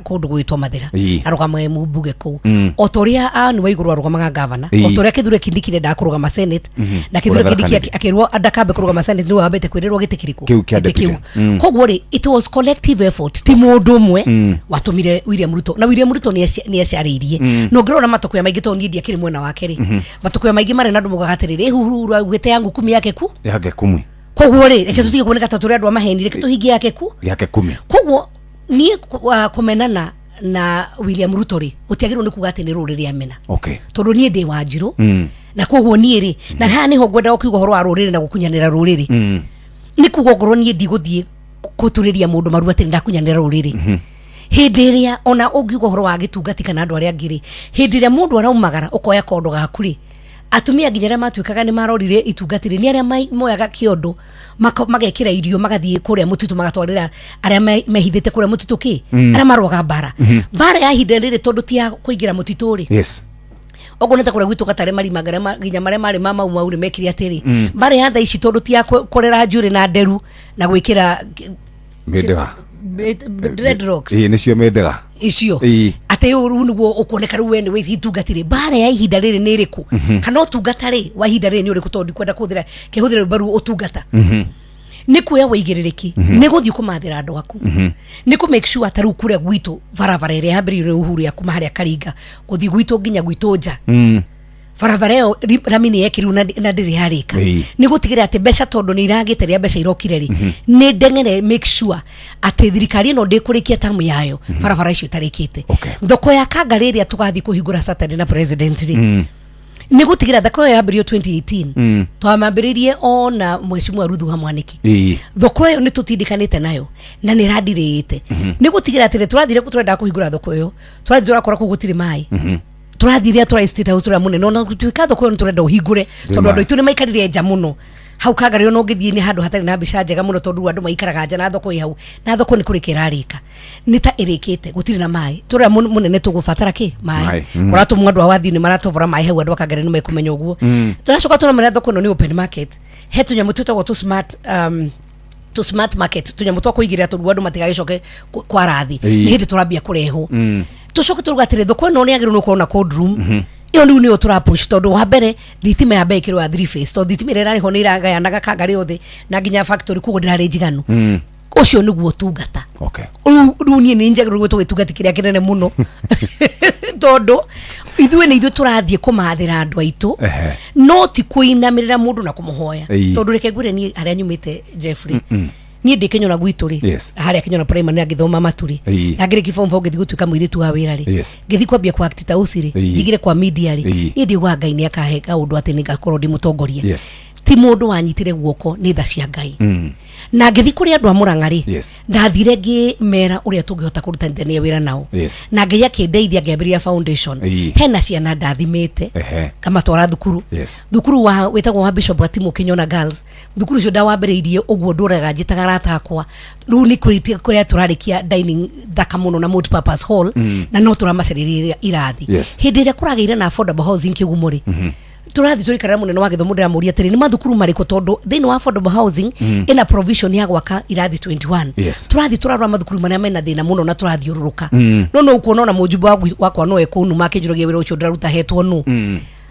kundu gwitwo Mathira arugamaga mubunge kuu otoria ani wa iguru arugamaga governor otoria kithure kindikire ndakurugama senate na kithure kindiki akirwo andakabe kurugama senate ni wabete kwirirwo gitikiriku kiu koguo ri it was collective effort ti mundu umwe watumire William Ruto na William Ruto ni aciaririe no ngirona matokuya maingi to ni ndia kiri mwena wake ri matokuya maingi mare na ndumuga gatiriri huru agwite yangu 10 yake ku yake 10 koguo ri reke tutige kuoneka taturi andu amahenire reke tuhingie yake 10 koguo ni kumenana na William Ruto ri utiagirwo ni kuga ati ni ruriri amena tondu ni ndi Wanjiru na koguo ni ri na haha niho ngwenda ukiuga horo wa ruriri na gukunyanira ruriri ni kuga ngoro ni ndi guthie kuturiria mundu maru ati ndakunyanira ruriri hindi iria ona ungiuga horo wa gitungati kana andu aria angiri hindi iria mundu araumagara ukoya kondo gaku ri atumia nginyara matwikaga ni marorire itungatire ni aria moyaga kiondo magekira irio magathie kuria mutitu magatwarira aria mehithite kuria mutitu aria maroga bara ya hinde riri tondu ti ya kuingira mutitu ri ogo neta kuria gwitu gatare mari magara nginya maria mari mama umau ni mekiri atiri bara ya tha ici tondu ti ya kurera njuri na nderu na gwikira medega dreadlocks nicio medega icio ate uru niguo ukoneka ru wene withi tungatire bara ya ihinda riri ni iriku kana utungatare wa ihinda riri ni uriku tondu kwenda kuthira kihuthira baru utungata ni kuya wigiririki ni guthii kumathira andu aku ni ku make sure ataru kuria gwitu barabara ire hambirire Uhuru ya kuma haria Karinga guthii gwitu nginya gwitu nja barabara yo ramini yekiru na ndiri harika ni gutigira ati mbeca tondu ni iragite ria mbeca irokire ri ni ndengere make sure ati thirikari no ndikurikia tamu yayo barabara icio tarikite thoko ya Kangari ria tugathi kuhingura Saturday na president ri ni gutigira thoko ya mbirio 2018 twamambiririe ona mheshimiwa Ruthu Hamwaniki thoko yo ni tutindikanite nayo na ni radirite ni gutigira ati turathire kuturenda kuhingura thoko yo turathire turakora kugutire mai turathiria tura state house tura munene ona tuika thoko yo turenda uhingure tondu andu itu ni maikarire nja muno hau Kangari no ngithie ni handu hatari na mbica njega muno tondu andu maikaraga nja na thoko hau na thoko ni kurikira rika ni ta irikite gutiri na mai tura munene tugubatara ki mai kuratu mwandu awathi ni maratovora mai hau andu Kangari ni maikumenya uguo turacoka tura mera thoko no ni open market hetu nyamu tutagwo tu smart market tunyamu twa kuigira tondu andu matigagicoke kwa rathi ni hindi turambia kureho tucoke turugatire thoko no ni agiru no kuona cold room iyo ni unio turapush tondu wa mbere thitima ya bekirwo ya 3 phase tondu thitima ira riho ni iragayanaga Kangari othe na nginya factory kugo ndirari njiganu ucio niguo tungata ru ni njagiru gwitu gitungati kiria kinene muno tondu ithuĩ nĩ ithuĩ tũrathiĩ kũmathĩra andũ aitũ no ti kũinamirĩra mũndũ na kũmũhoya tondu reke ngwĩre ni arĩa nyumĩte Jeffrey ni ndi Kenyona gwitu ri Yes. haria Kenyona primary ngithoma maturi na ngire form 4 ngithi gutuika mwiritu wa wira ri Yes. ngithi kwambia kwa act ta usiri njigire kwa media ri ni ndi gwa Ngai ni akahe kaundu ati ningakorwo ndi mutongoria Yes. ti mundu wanyitire guoko ni tha cia Ngai na ngithi kuri andu a Murang'a ri Yes. ndathire ngimera uria tungihota kurutithania wira nao Yes. na Ngai akindeithia ngiambiria foundation hena ciana ndathimite kama twara thukuru Yes. thukuru wa wetagwo wa Bishop Atimu Kenyona Girls thukuru cio ndawambiriirie uguo nduraga njitaga ratakwa riu ni kuritia kuria turarikia dining thaka muno na multipurpose hall na no turamacariria irathi Yes. hindi ria kurageire na affordable housing kigumuri turathi turikarira munene wa githomo ndiramuria atiri ni mathukuru mariko tondu thiini wa affordable housing ina provision ya gwaka irathi 21 Yes. turathi turarora mathukuru maria mena thina muno na turathiururuka no ukuona mujumbe wakwa no ekunu makinjurogia wira ucio ndiraruta hetwo nu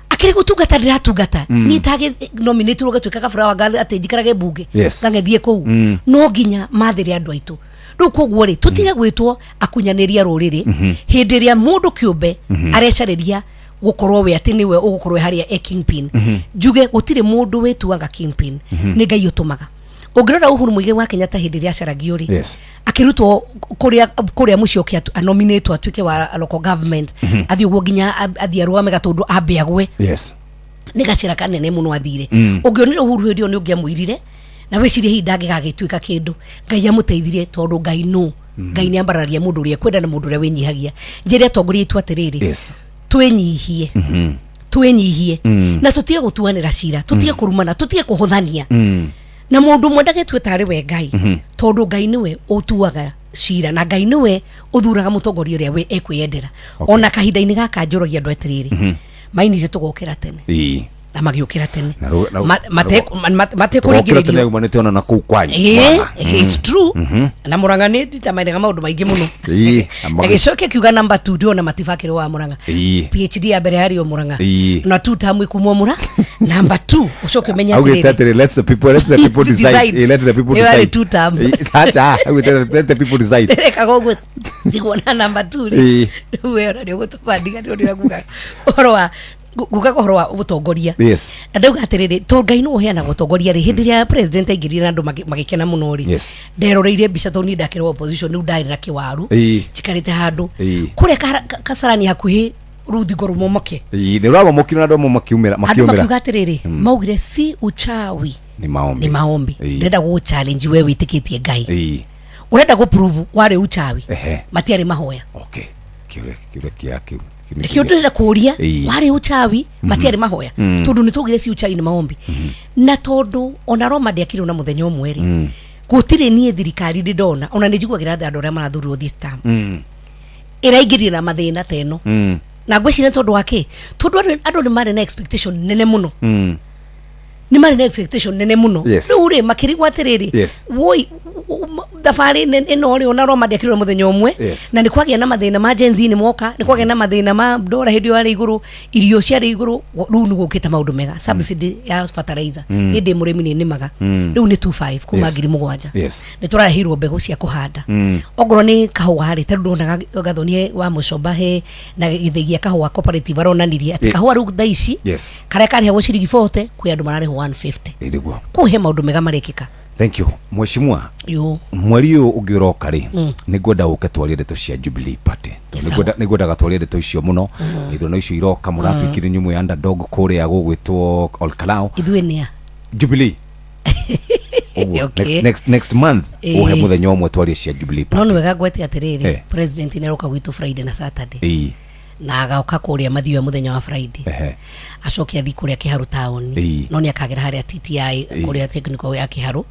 akiri gutungata ndiratungata ni tage nominate roga twikaga flower girl ati njikarage bunge Yes. ngethie kuu no nginya mathiri andu aitu riu koguo ri tutige gwitwo akunyaniria ruriri hindi ria mundu kiumbe arecariria gukorwo we ati niwe ugukorwo haria kingpin njuge gutire mundu wituaga kingpin ni Ngai utumaga ungirora Uhuru Muigai wa Kenyatta hindi ria caragio ri akirutwo kuria muciokia anominate atuike wa local government athi uguo nginya athi arugame gatundu ambeagwe ni gacira kanene muno athire ungionire Uhuru hindi ni ungiamwirire na wicirie hinda ngigagituika kindu Ngai amuteithire tondu Ngai no Ngai ni ambararia mundu uria kwenda na mundu uria winyihagia njire atongoria itu atiriri twenyihie twenyihie na tutige gutuanira cira tutige kurumana tutige kuhuthania na mundu mwendage twetare we Ngai tondu Ngai niwe utuaga cira na Ngai niwe uthuraga mutongoria uria we ekwiyendera ona kahinda-ini gaka njuragia andu atiriri mainire tugokira tene na magiukira tene mate kuringiririo tene umanite ona na kuu kwanyu it's true na Murang'a ni nditamairaga maundu maingi muno agicokia kiuga number 2 ndiona matifakire wa Murang'a PhD ya mbere hari o Murang'a na 2 tamu ikumwo mura number 2 ucoke menya atiri let the people decide let the people decide 2 tamu acha let the people decide kagogo sigona number 2 wewe ndio gutubandiga ndio ndiraguga orwa guka kohoro wa utongoria ndauga atiriri to Ngai no heana gutongoria ri hindi ria president aingirira andu magikena muno ri nderoreire mbica to ni ndakirwo opposition ni ndari na kiwaru cikarite handu kuria kasarani hakuhi ruthingo rumomoke ni rwa mokiro na ndo makiumira makiumira atiriri maugire si uchawi ni maombi ndenda go challenge wewe itikitie Ngai urenda go prove ware uchawi matiari mahoya kile kiake nikio ndira kuria wari uchawi matiari mahoya tondu nitugire si uchawi ni maombi na tondu ona Roma ndiakire na muthenya umwe ri gutire nie thirikari ndona ona nijiguagira andu aria marathurwo this time iraingirira mathina teno na ngwicire tondu wake tondu andu ni mari na expectation nene muno ni mari na expectation nene muno riu ri makirigwa atiriri woi thabari ino ri ona Roma ndiakirwo muthenya umwe na ni kwagia na mathina ma genzi ni moka ni kwagia na mathina ma ndora hindi ari iguru irio ciari iguru riu ni gukita maundu mega subsidy ya fertilizer ni ndi murimi ni nimaga riu ni 25 kuma 7,000 ni turahirwo mbegu cia kuhanda ogoro ni kahua ri tondu na gathonie wa mucomba he na githigia kahua cooperative aronanirie ati kahua riu thaici kare kare hewo ciringi 40 kwi andu marare 150 ndigwa kuhe maundu mega marekika. Thank you mheshimiwa. Mweri uyu ungiroka ri nigwenda uke twarie ndeto cia Jubilee Party nigwenda gatwarie ndeto icio muno itho no icio iroka muratwikire nyumu ya underdog kuria gugwitwo Olkalao ithuenia Jubilee next month uhe muthenya umwe twarie cia Jubilee Party no wega gwete atiriri president ni aroka gwitu Friday na Saturday na agauka kuria mathiwa muthenya wa Friday acokia thi kuria Kiharu town no ni akagira haria TTI kuria technical ya Kiharu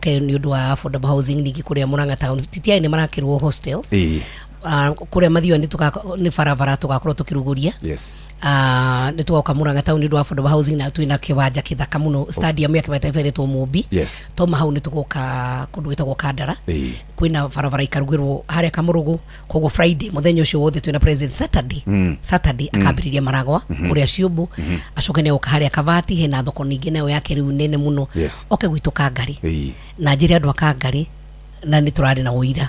ni undu wa affordable housing ningi kuria Murang'a town TTI ni marakirwo hostels kuria mathiwa ni barabara tugakorwo tukiruguria ni tugoka Murang'a town ndu affordable housing na twina kiwanja kithaka muno stadium ya Kimaita iferetwo Mumbi to mahau ni tugoka kundu gitagwo Kandara kwina barabara ikarugirwo haria Kamurugu kogo Friday muthenya ucio wothe twina president Saturday akambiriria maragwa kuria Ciumbu acoke ne haria Kavati hena thoko ningi nayo yake riu nene muno oke gwitu Kangari na njiri andu akangari na nĩ tũrarĩ na ũira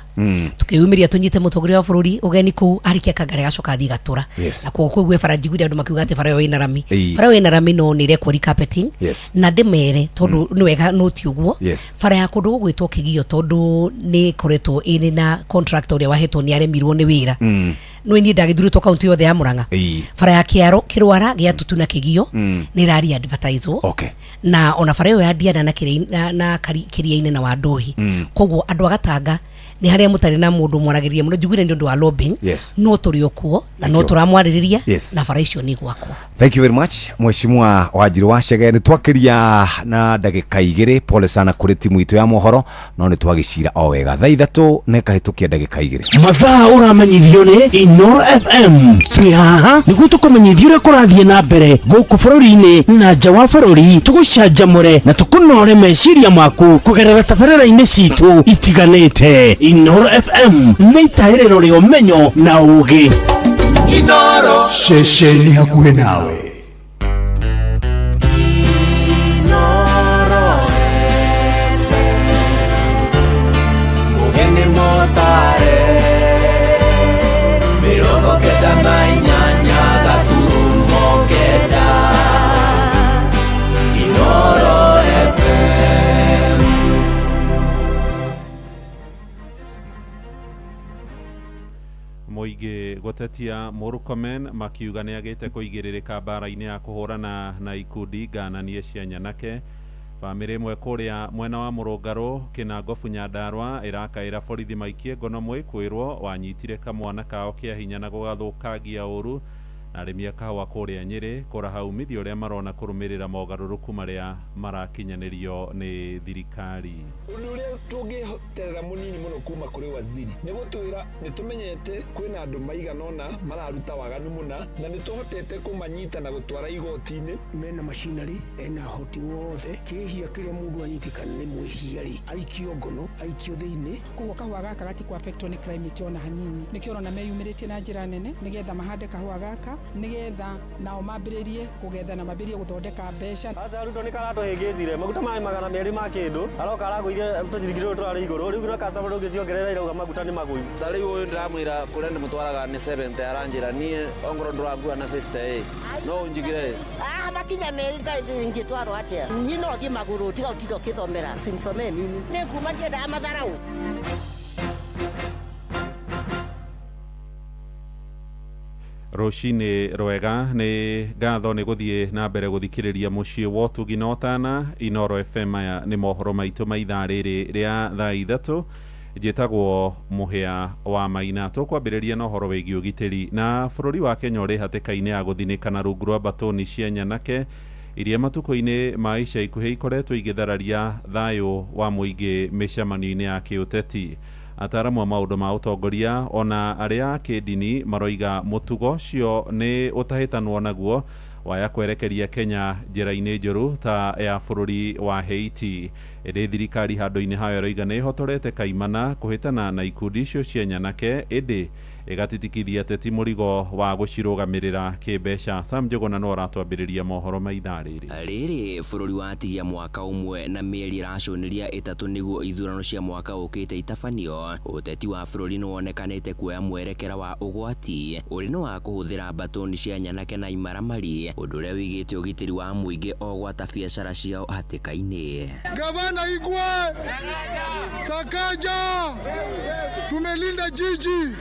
tukĩumiria tunyite mũtongoria wa bũrũri ũgeni kũu arikia kangare gacoka athi gatura na koguo Faraji gwira andũ makiuga atĩ bara ĩyo ĩna rami bara ĩyo ĩna rami no nĩ rekwo carpeting na ndĩmere tondũ nĩ wega no ti ũguo bara ya kũndũ gũgwĩtwo Kĩgio tondũ nĩ koretwo ĩrĩ na contractor ũrĩa wahetwo nĩ aremirwo nĩ wĩra no ni ndagithurĩtwo kaunti yothe ya Murang'a bara ya Kĩaro Kĩrwara gĩa Tutu na Kĩgio nĩ rari advertisewo na ona bara ĩyo ya Diana na Kĩria-inĩ na wa Ndohi koguo andũ agatanga ni haria mutari na mundu mwaragiriria muno njugire ndio wa lobbying no turi okuo na no turamwaririria na bara icio ni gwakwo. Thank you very much Mheshimiwa Wanjiru wa Chege. Ni twakiria na ndagika igiri, pole sana kuri timu itu ya mohoro no ni twagicira o wega thaa 3 ne kahitukia ndagika igiri mathaa uramenyithio ni Inoro FM twi haha niguo tukumenyithio uria kurathie na mbere guku bururi-ini na nja wa bururi tugucanjamure na tukunore meciria maku kugerera tabarĩra-inĩ citu itiganĩte. Inoro FM nĩ itaĩrĩro rĩa ũmenyo na ũũgĩ. Inoro ceceni hakuhĩ nawe. Inoro FM mũgeni mũtare 98 gaturumo kenda. Inoro FM. Muigi gutetia Murkomen makiuga nĩ agĩte kũigĩrĩrĩka mbara-inĩ ya kũhũrana na ikundi ngananie cia nyanake. Bamĩrĩ ĩmwe kũrĩa mwena wa Mũrũngarũ Kĩnangobu Nyandarua ĩrakaĩra borithi maikie ngono mwĩkwĩrwo wanyitire kamwana kao kĩa hinya na gũgathũkangia ũru na arĩmi a kahũa kũrĩa Nyĩrĩ kũraha umithio ũrĩa marona kũrũmĩrĩra mogarũrũku marĩa marakinyanĩrio nĩ thirikari. Ũndũ ũrĩa tũngĩterera mũnini mũno kuma kũrĩ waziri nĩ gũtwĩra nĩ tũmenyete kwĩna andũ maigana ũna mararuta waganu mũna na nĩ tũhotete kũmanyita na gũtwara igoti-inĩ. Mena macinari ena hoti wothe kĩhia kĩrĩa mũndũ anyitikana nĩ mwĩhia-rĩ aikio ngono aikio thĩinĩ. Koguo kahũa gaka gatikwa affectwo nĩ climate ona hanini nĩkĩo ũrona meyumĩrĩtie na njĩra nene nĩgetha mahande kahũa gaka nigetha nao mambĩrĩrie kũgetha na mambĩrĩrie gũthondeka mbeca. Aca ruto nĩ karatũhĩngĩcire maguta maĩ magana merĩ ma kĩndũ aroka aragũithia tũciringi tũrĩ tũrarĩ igũrũ rĩu na customer ũngĩciongerera irauga maguta nĩ magũi. Ta rĩu ũyũ ndĩramwĩra kũrĩa ndĩmũtwaraga nĩ 70 aranjĩra niĩ ongorwo ndũrangua na 50 no ũnjigire makinya merĩ ingĩtwarwo atĩa niĩ no thiĩ magũrũ tiga ũtinda ũkĩthomera sinsome mimi nĩ kuma ndiendaga matharau. Roshine Rwega nĩ ngatho nĩ gũthiĩ na mbere gũthikĩrĩria mũciĩ wa ũtugi na ũtana. Inoro FM aya nĩ mohoro maitũ ma ithaa rĩrĩ rĩa thaa 3 njĩtagwo Mũhĩa wa Maina. Tũkwambĩrĩria na ũhoro wĩgiĩ ũgitĩri na bũrũri wa Kenya ũrĩ hatĩka-inĩ ya gũthinĩkana rungu rwa mbatoni cia nyanake iria matukũ-inĩ ma ica ikuhĩ ikoretwo igĩthararia thayũ wa mũingĩ mĩcemanio-inĩ ya kĩũteti. Ataramu a maũndũ ma ũtongoria ona arĩa kĩndini maroiga mũtugo ũcio nĩ ũtahĩtanwo naguo waya kwerekeria Kenya njĩra-inĩ njũru ta ya bũrũri wa Haiti. Ĩrĩ thirikari handũ-inĩ hayo ĩroiga nĩ ĩhotorete kaimana kũhĩtana na ikundi icio cia nyanake ĩndĩ ĩgatitikithia ateti mũrigo wa gũcirũgamĩrĩra kĩmbeca. Sam Njũgũna no aratwambĩrĩria mohoro ma ithaa rĩrĩ. Rĩrĩ bũrũri watigia mwaka ũmwe na mĩeri ĩracũnĩria ĩtatũ nĩguo ithurano cia mwaka ũkĩte itabanio. Ũteti wa bũrũri nĩ wonekanĩte kuoya mwerekera wa ũgwati ũrĩ nĩ wa kũhũthĩra mbatoni cia nyanake na imaramari, ũndũ ũrĩa wĩgĩte ũgitĩri wa mũingĩ o gwata biacara ciao hatĩka-inĩ. Gavana Igwe Sakaja, tumelinda jiji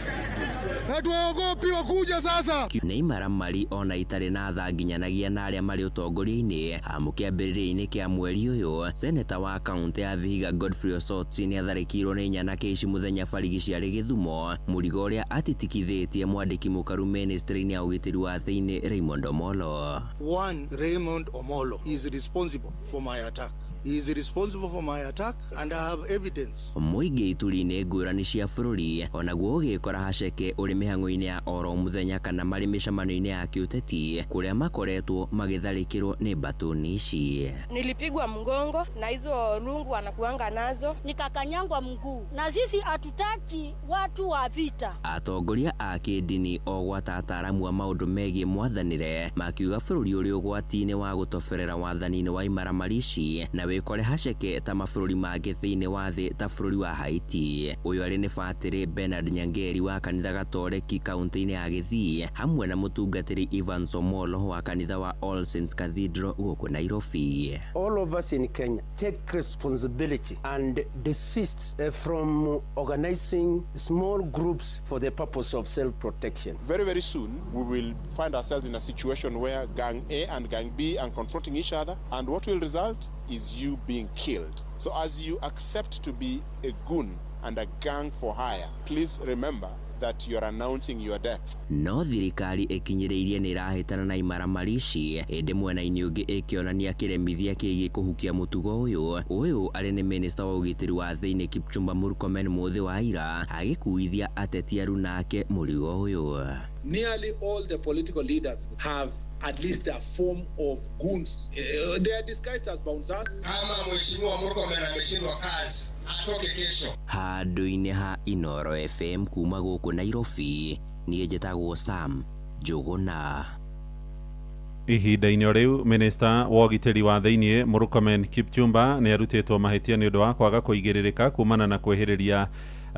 na tuogopi wakuja sasa. Nĩ imaramari ona itarĩ na tha nginyanagia na arĩa marĩ ũtongoria-inĩ. Hamu kĩambĩrĩria-inĩ kĩa mweri ũyũ seneta wa kaunti ya Vihiga Godfrey Osotsi nĩ atharĩkĩirwo nĩ nyanake ici mũthenya barigi ciarĩ Gĩthumo, mũrigo ũrĩa atitikithĩtie mwandĩki mũkaru ministry-inĩ ya ũgitĩri wa thĩinĩ Raymond Omolo. One, Raymond Omolo is responsible for my attack. He is responsible for my attack and I have evidence. Mũingĩ ituri-inĩ ngũrani cia bũrũri onaguo ũgĩkora Haceke ũrĩa kũrĩ mĩhang'o-inĩ ya oro mũthenya kana marĩ mĩcemanio-inĩ ya kĩũteti kũrĩa makoretwo magĩtharĩkĩrwo nĩ mbatoni ici. Nilipigwa mgongo na hizo rungu wanakuanga nazo, nikakanyangwa mguu, na sisi hatutaki watu wa vita. Atongoria a kĩndini o gwata ataaramu a maũndũ megiĩ mwathanĩre makiuga bũrũri ũrĩ ũgwati-inĩ wa gũtoberera wathani-inĩ wa imaramari ici na wĩkore haceke ta mabũrũri mangĩ thĩinĩ wa thĩ ta bũrũri wa Haiti. Ũyũ arĩ nĩ Batĩrĩ Bernard Nyangeri wa kanitha Gatoreki kaunti-inĩ ya Gĩthii hamwe na mũtungatĩri Ivan Somolo wa kanitha wa All Saints Cathedral gũkũ Nairobi. All of us in Kenya take responsibility and desist from organizing small groups for the purpose of self-protection. Very, very soon we will find ourselves in a situation where Gang A and Gang B are confronting each other, and what will result is you being killed. So as you accept to be a goon and a gang for hire, please remember that you are announcing your death. No thirikari ikinyĩrĩirie nĩ ĩrahĩtana na imaramari ici ĩndĩ mwena-inĩ ũngĩ ĩkĩonania kĩremithia kĩgiĩ kũhukia mũtugo ũyũ arĩ nĩ minista wa ũgitĩri wa thĩinĩ Kipchumba Murkomen mũthĩ wa ira agĩkuithia ateti aru nake mũrigo ũyũ. Nearly all the political leaders have at least a form of goons. They are disguised as bouncers. Kama mheshimiwa Murkomen ameshindwa kazi, atoke kesho. Handũ-inĩ ha Inoro FM kuma gũkũ Nairobi, niĩ njĩtagwo Sam Njũgũna. Ihinda-inĩ rĩu minista wa ũgitĩri wa thĩinĩ Murkomen Kipchumba nĩ arutĩtwo mahĩtia nĩ ũndũ wa kwaga kũigĩrĩrĩka kumana na kwĩhĩrĩria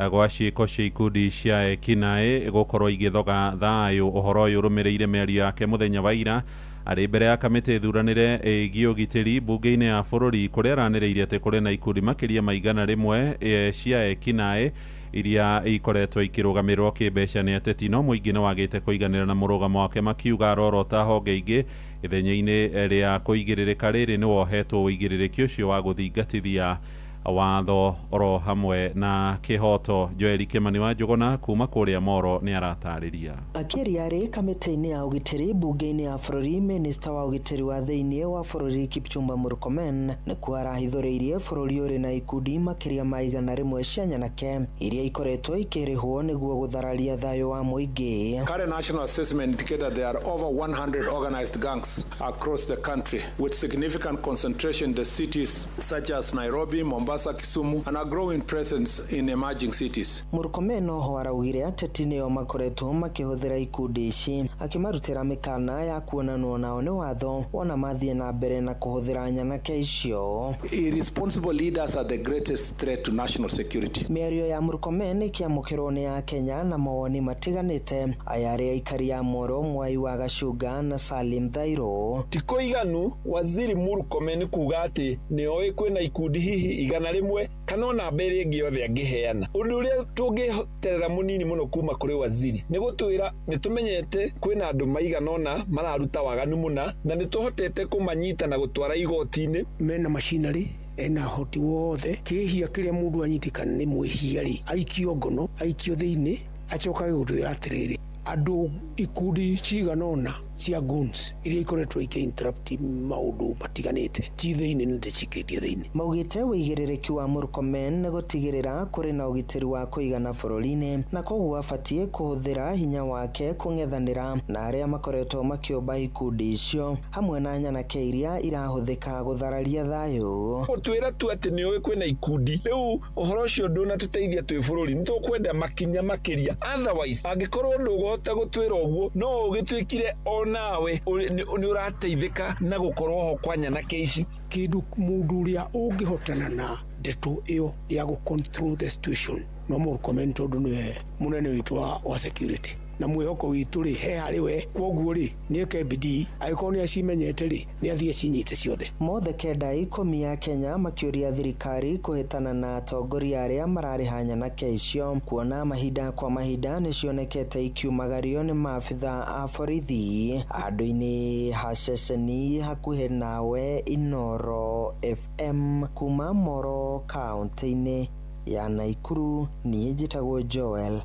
gwa ciĩko cia ikundi cia ekinaĩ gũkorwo igĩthoga thayũ. Ũhoro ũyũ ũrũmĩrĩire mĩario yake mũthenya wa ira arĩ mbere ya kamĩtĩ thuranĩre ĩgiĩ ũgitĩri mbunge-inĩ ya bũrũri kũrĩa aranĩrĩirie atĩ kũrĩ na ikundi makĩria ma igana rĩmwe cia ekinaĩ iria ikoretwo ikĩrũgamĩrĩrwo kĩmbeca nĩ ateti, no mũingĩ nĩ wagĩte kũiganĩra na mũrũgamo wake makiuga arorota honge ingĩ ithenya-inĩ rĩa kũigĩrĩrĩka rĩrĩ nĩ wohetwo ũigĩrĩrĩki ũcio wa gũthingatithia watho oro hamwe na kihoto. Joel Kimani wa Njũgũna kuma kũrĩa Moro nĩ aratarĩria. Akĩaria arĩ kamĩtĩ-inĩ ya ũgitĩri mbunge-inĩ ya bũrũri, minista wa ũgitĩri wa thĩinĩ wa bũrũri Kipchumba Murkomen nĩkuo arahithũrĩirie bũrũri ũrĩ na ikundi makĩria ma igana rĩmwe cia nyanake iria ikoretwo ikĩrĩhwo nĩguo gũthararia thayũ wa mũingĩ. Current national assessment indicated there are over 100 organized gangs across the country with significant concentration in the cities such as Nairobi, Mombasa, Kisumu, and a growing presence in emerging cities. Murkomen oho araugire ateti nĩo makoretwo makĩhũthĩra ikundi ici akĩmarutĩra mĩkana ya kuonanwo nao nĩ watho ona mathiĩ na mbere na kũhũthĩra nyanake icio. Irresponsible leaders are the greatest threat to national security. Mĩario ya Murkomen ĩkĩamũkĩrwo nĩ ya Kenya na mawoni matiganĩte. Aya arĩ aikari a Moro, Mwai wa Gacuga na Salim Thairo. Tiko iganu waziri Murkomen kuga atĩ nĩoĩ kwĩna ikundi hihi igana rĩmwe kana ona mbere ĩngĩ yothe angĩheana. Ũndũ ũrĩa tũngĩterera mũnini mũno kuma kũrĩ waziri nĩ gũtwĩra nĩtũmenyete kwĩna andũ maigana ona mararuta waganu mũna na nĩtũhotete kũmanyita na gũtwara igoti-inĩ. Mena macinarĩ ena hoti wothe, kĩhia kĩrĩa mũndũ anyitikana nĩ mwĩhia-rĩ aikio ngono aikio thĩinĩ acoka gũtwĩra atĩrĩrĩ andũ ikundi cigana ona cia goons iria ikoretwo ikĩinterrupt maũndũ matiganĩte ti thĩinĩ nĩ ndĩcikĩtie thĩinĩ. Maugĩte wĩigĩrĩrĩki wa Murkomen nĩ gũtigĩrĩra kũrĩ na ũgitĩri wa kũigana bũrũri-inĩ na koguo abatiĩ kũhũthĩra hinya wake kũng'ethanĩra na arĩa makoretwo makĩũmba ikundi icio hamwe na nyanake iria irahũthĩka gũthararia thayũ. Gũtwĩra tu atĩ nĩoĩ kwĩna ikundi rĩu ũhoro ũcio ndũnatũteithia twĩ bũrũri, nĩtũkwenda makinya makĩria. Otherwise angĩkorwo ndũgũhota gũtwĩra ũguo no ũgĩtwĩkire nawe nĩ ũrateithĩka na gũkorwo ho kwa nyanake ici. Kĩndũ mũndũ ũrĩa ũngĩhotana na ndeto ĩyo ya gũ-control the situation no Murkomen tondũ nĩwe mũnene witũ wa security na mwĩhoko witũ-rĩ he harĩ we, kwoguo-rĩ nĩeke bidii agĩkorwo nĩ acimenyete-rĩ nĩ athiĩ cinyite ciothe. Mothe kenda ikũmi ya Kenya makĩũria thirikari kũhĩtana na atongoria arĩa mararĩha nyanake icio kuona mahinda kwa mahinda nĩ cionekete ikiumagario nĩ maabitha a borithi handũ-inĩ ha ceceni hakuhĩ nawe Inoro FM kuma Moro kaunti-inĩ ya Naikuru. Niĩ njĩtagwo Joel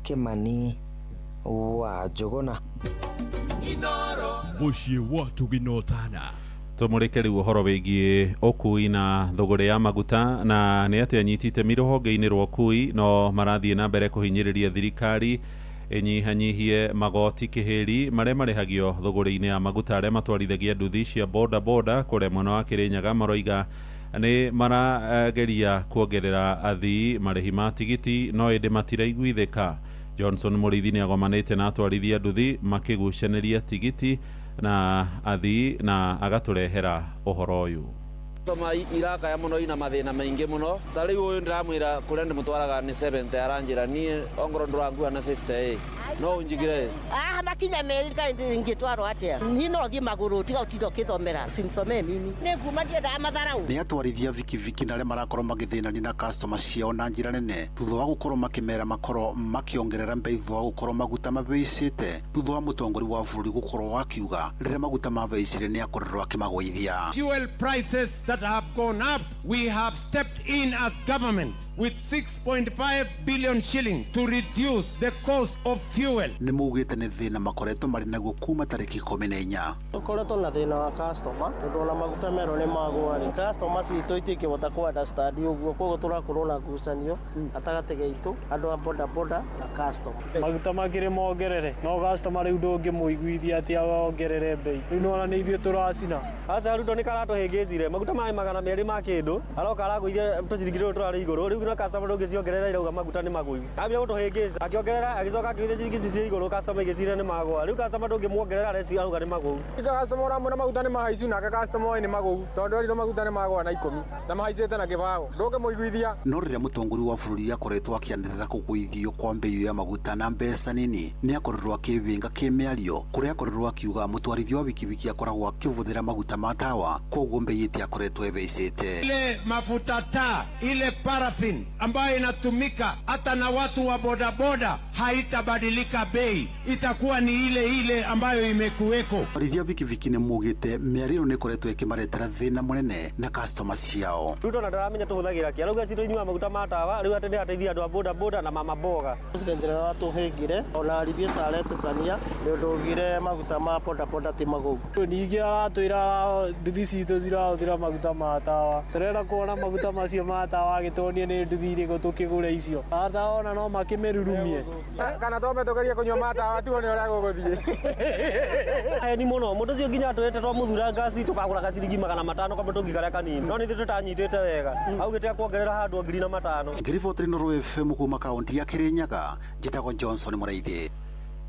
Kimani wa Njũgũna. Mũciĩ wa Tũginotana. Tũmũrĩke rĩu ũhoro wĩgiĩ ũkui na thũgũrĩ ya maguta na nĩ atĩ anyitĩte itemi rũhonge-inĩ rwa ũkui no marathiĩ na mbere kũhinyĩrĩria thirikari ĩnyihanyihie magoti kĩhĩri marĩa marĩhagio thũgũrĩ-inĩ ya maguta arĩa matwarithagia nduthi cia boda boda kũrĩa mwena wa Kĩrĩnyaga. Maroiga nĩ marageria kuongerera athii marĩhi ma tigiti no ĩndĩ matiraiguithĩka. Johnson Mũrĩithi nĩ agomanĩte na atwarithia nduthi makĩgucanĩria tigiti na athii na agatũrehera ũhoro ũyũ. Toma irakaya muno ina mathina maingi muno. Tari uyu ndiramwira kuria ndimutwaraga ni 70 aranjira ni ongoro ndurangua na 50 no unjigire makinya meri kai ngitwarwo atia ni no thi maguru tiga utindo kithomera sinsome mimi ni kuma ndienda matharau ni atwarithia vikiviki na arĩa marakorwo magĩthĩnania na customer ciao na njĩra nene thutha wa gũkorwo makĩmera makoro makĩongerera mbei thutha wa gũkorwo maguta mabeicĩte thutha wa mũtongoria wa bũrũri gũkorwo akiuga rĩrĩa maguta mabeicire nĩ akorerwo akĩmagũithia. Fuel prices that have gone up, we have stepped in as government with 6.5 billion shillings to reduce the cost of fuel. Nĩ mugĩte nĩ thĩna makoretwo marĩ naguo kuma tarĩki 14. Tũkoretwo na thĩna wa customer tondũ ona maguta mero nĩ magwa customer citũ itikĩhota ku understand ũguo koguo tũrakorwo na ngucanio gatagatĩ gaitũ andũ a boda boda na customer. Maguta makĩrĩ mongerere no customer rĩu ndũngĩmũiguithia atĩ ongerere bei rĩu nona nĩ ithuĩ tũracina. Aca ruto nĩ karatũhĩngĩcire maguta maĩ 200 ma kĩndũ aroka aragũithia tũciringi tũrũ tũrarĩ igũrũ rĩu na customer ndũngĩciongerera irauga maguta nĩ magũithia ambia gũtũhĩngĩca akĩongerera agĩcoka akĩgũithia ciringi cici igũrũ customer igĩcira nĩ magwa rĩu customer ndũngĩmuongerera reci arauga nĩ magũu. Customer ũramwĩra maguta nĩ mahaicu nake customer nĩ magũu tondũ rĩrĩ maguta nĩ magwa na 10 na mahaicĩte na kĩbago ndũngĩmũiguithia. No rĩrĩa mũtongoria wa bũrũri akoretwo akĩanĩrĩra kũgũithio kwa mbei ya maguta na mbeca nini nĩ akoretwo akĩbinga kĩmĩario kũrĩa akoretwo akiuga mũtwarithia wa bikibiki akoragwo akĩhũthĩra maguta ma tawa koguo mbei ĩtĩ akoretwo ĩbeicĩte. Ile mafuta taa ile paraffin ambayo inatumika hata na watu wa bodaboda haitabadilika bei, itakuwa ni ile ambayo imekuweko. Arithia vikiviki nĩ mugĩte mĩario nĩ ĩkoretwo ĩkĩmaretera thĩna mũnene na customer ciao. Ruto na ndaramenya tũhũthagĩra kĩ arauga citũ inyuaga maguta ma tawa rĩu atĩ nĩ ateithia andũ a boda boda na mama boga. President wa tũhĩngire ona arithiĩ taretũkania nĩ ũndũ ugire maguta ma boda boda ti magũu. Ningĩ aratwĩra nduthi citũ cirahũthĩra maguta ma tawa tũrenda kuona maguta macio ma tawa agĩtonie nĩ nduthi irĩkũ tũkĩgũra icio ataona no makĩmĩrurumie kana tome tũgerie kũnyua ma tawa tuone ũrĩa gũgũthiĩ. Ni mũno mũndũ ũcio nginya twete twamũthura ngasi tũkagũra gaciringi 500 kwamba tũngĩkarĩa kanini no nĩ tũtanyitĩte wega augĩte kuongerera handũ 5,000. Ngiriboti Nuru FM kuma kaunti ya Kĩrĩnyaga njĩtagwo Johnson Mũrĩithi.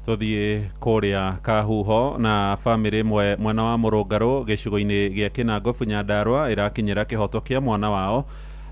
Tuthiĩ kũrĩa Kahuho na bamĩrĩ mwena wa Mũrũngarũ gĩcigo-inĩ gĩa Kĩnangobu Nyandarua ĩrakinyĩra kĩhoto kĩa mwana wao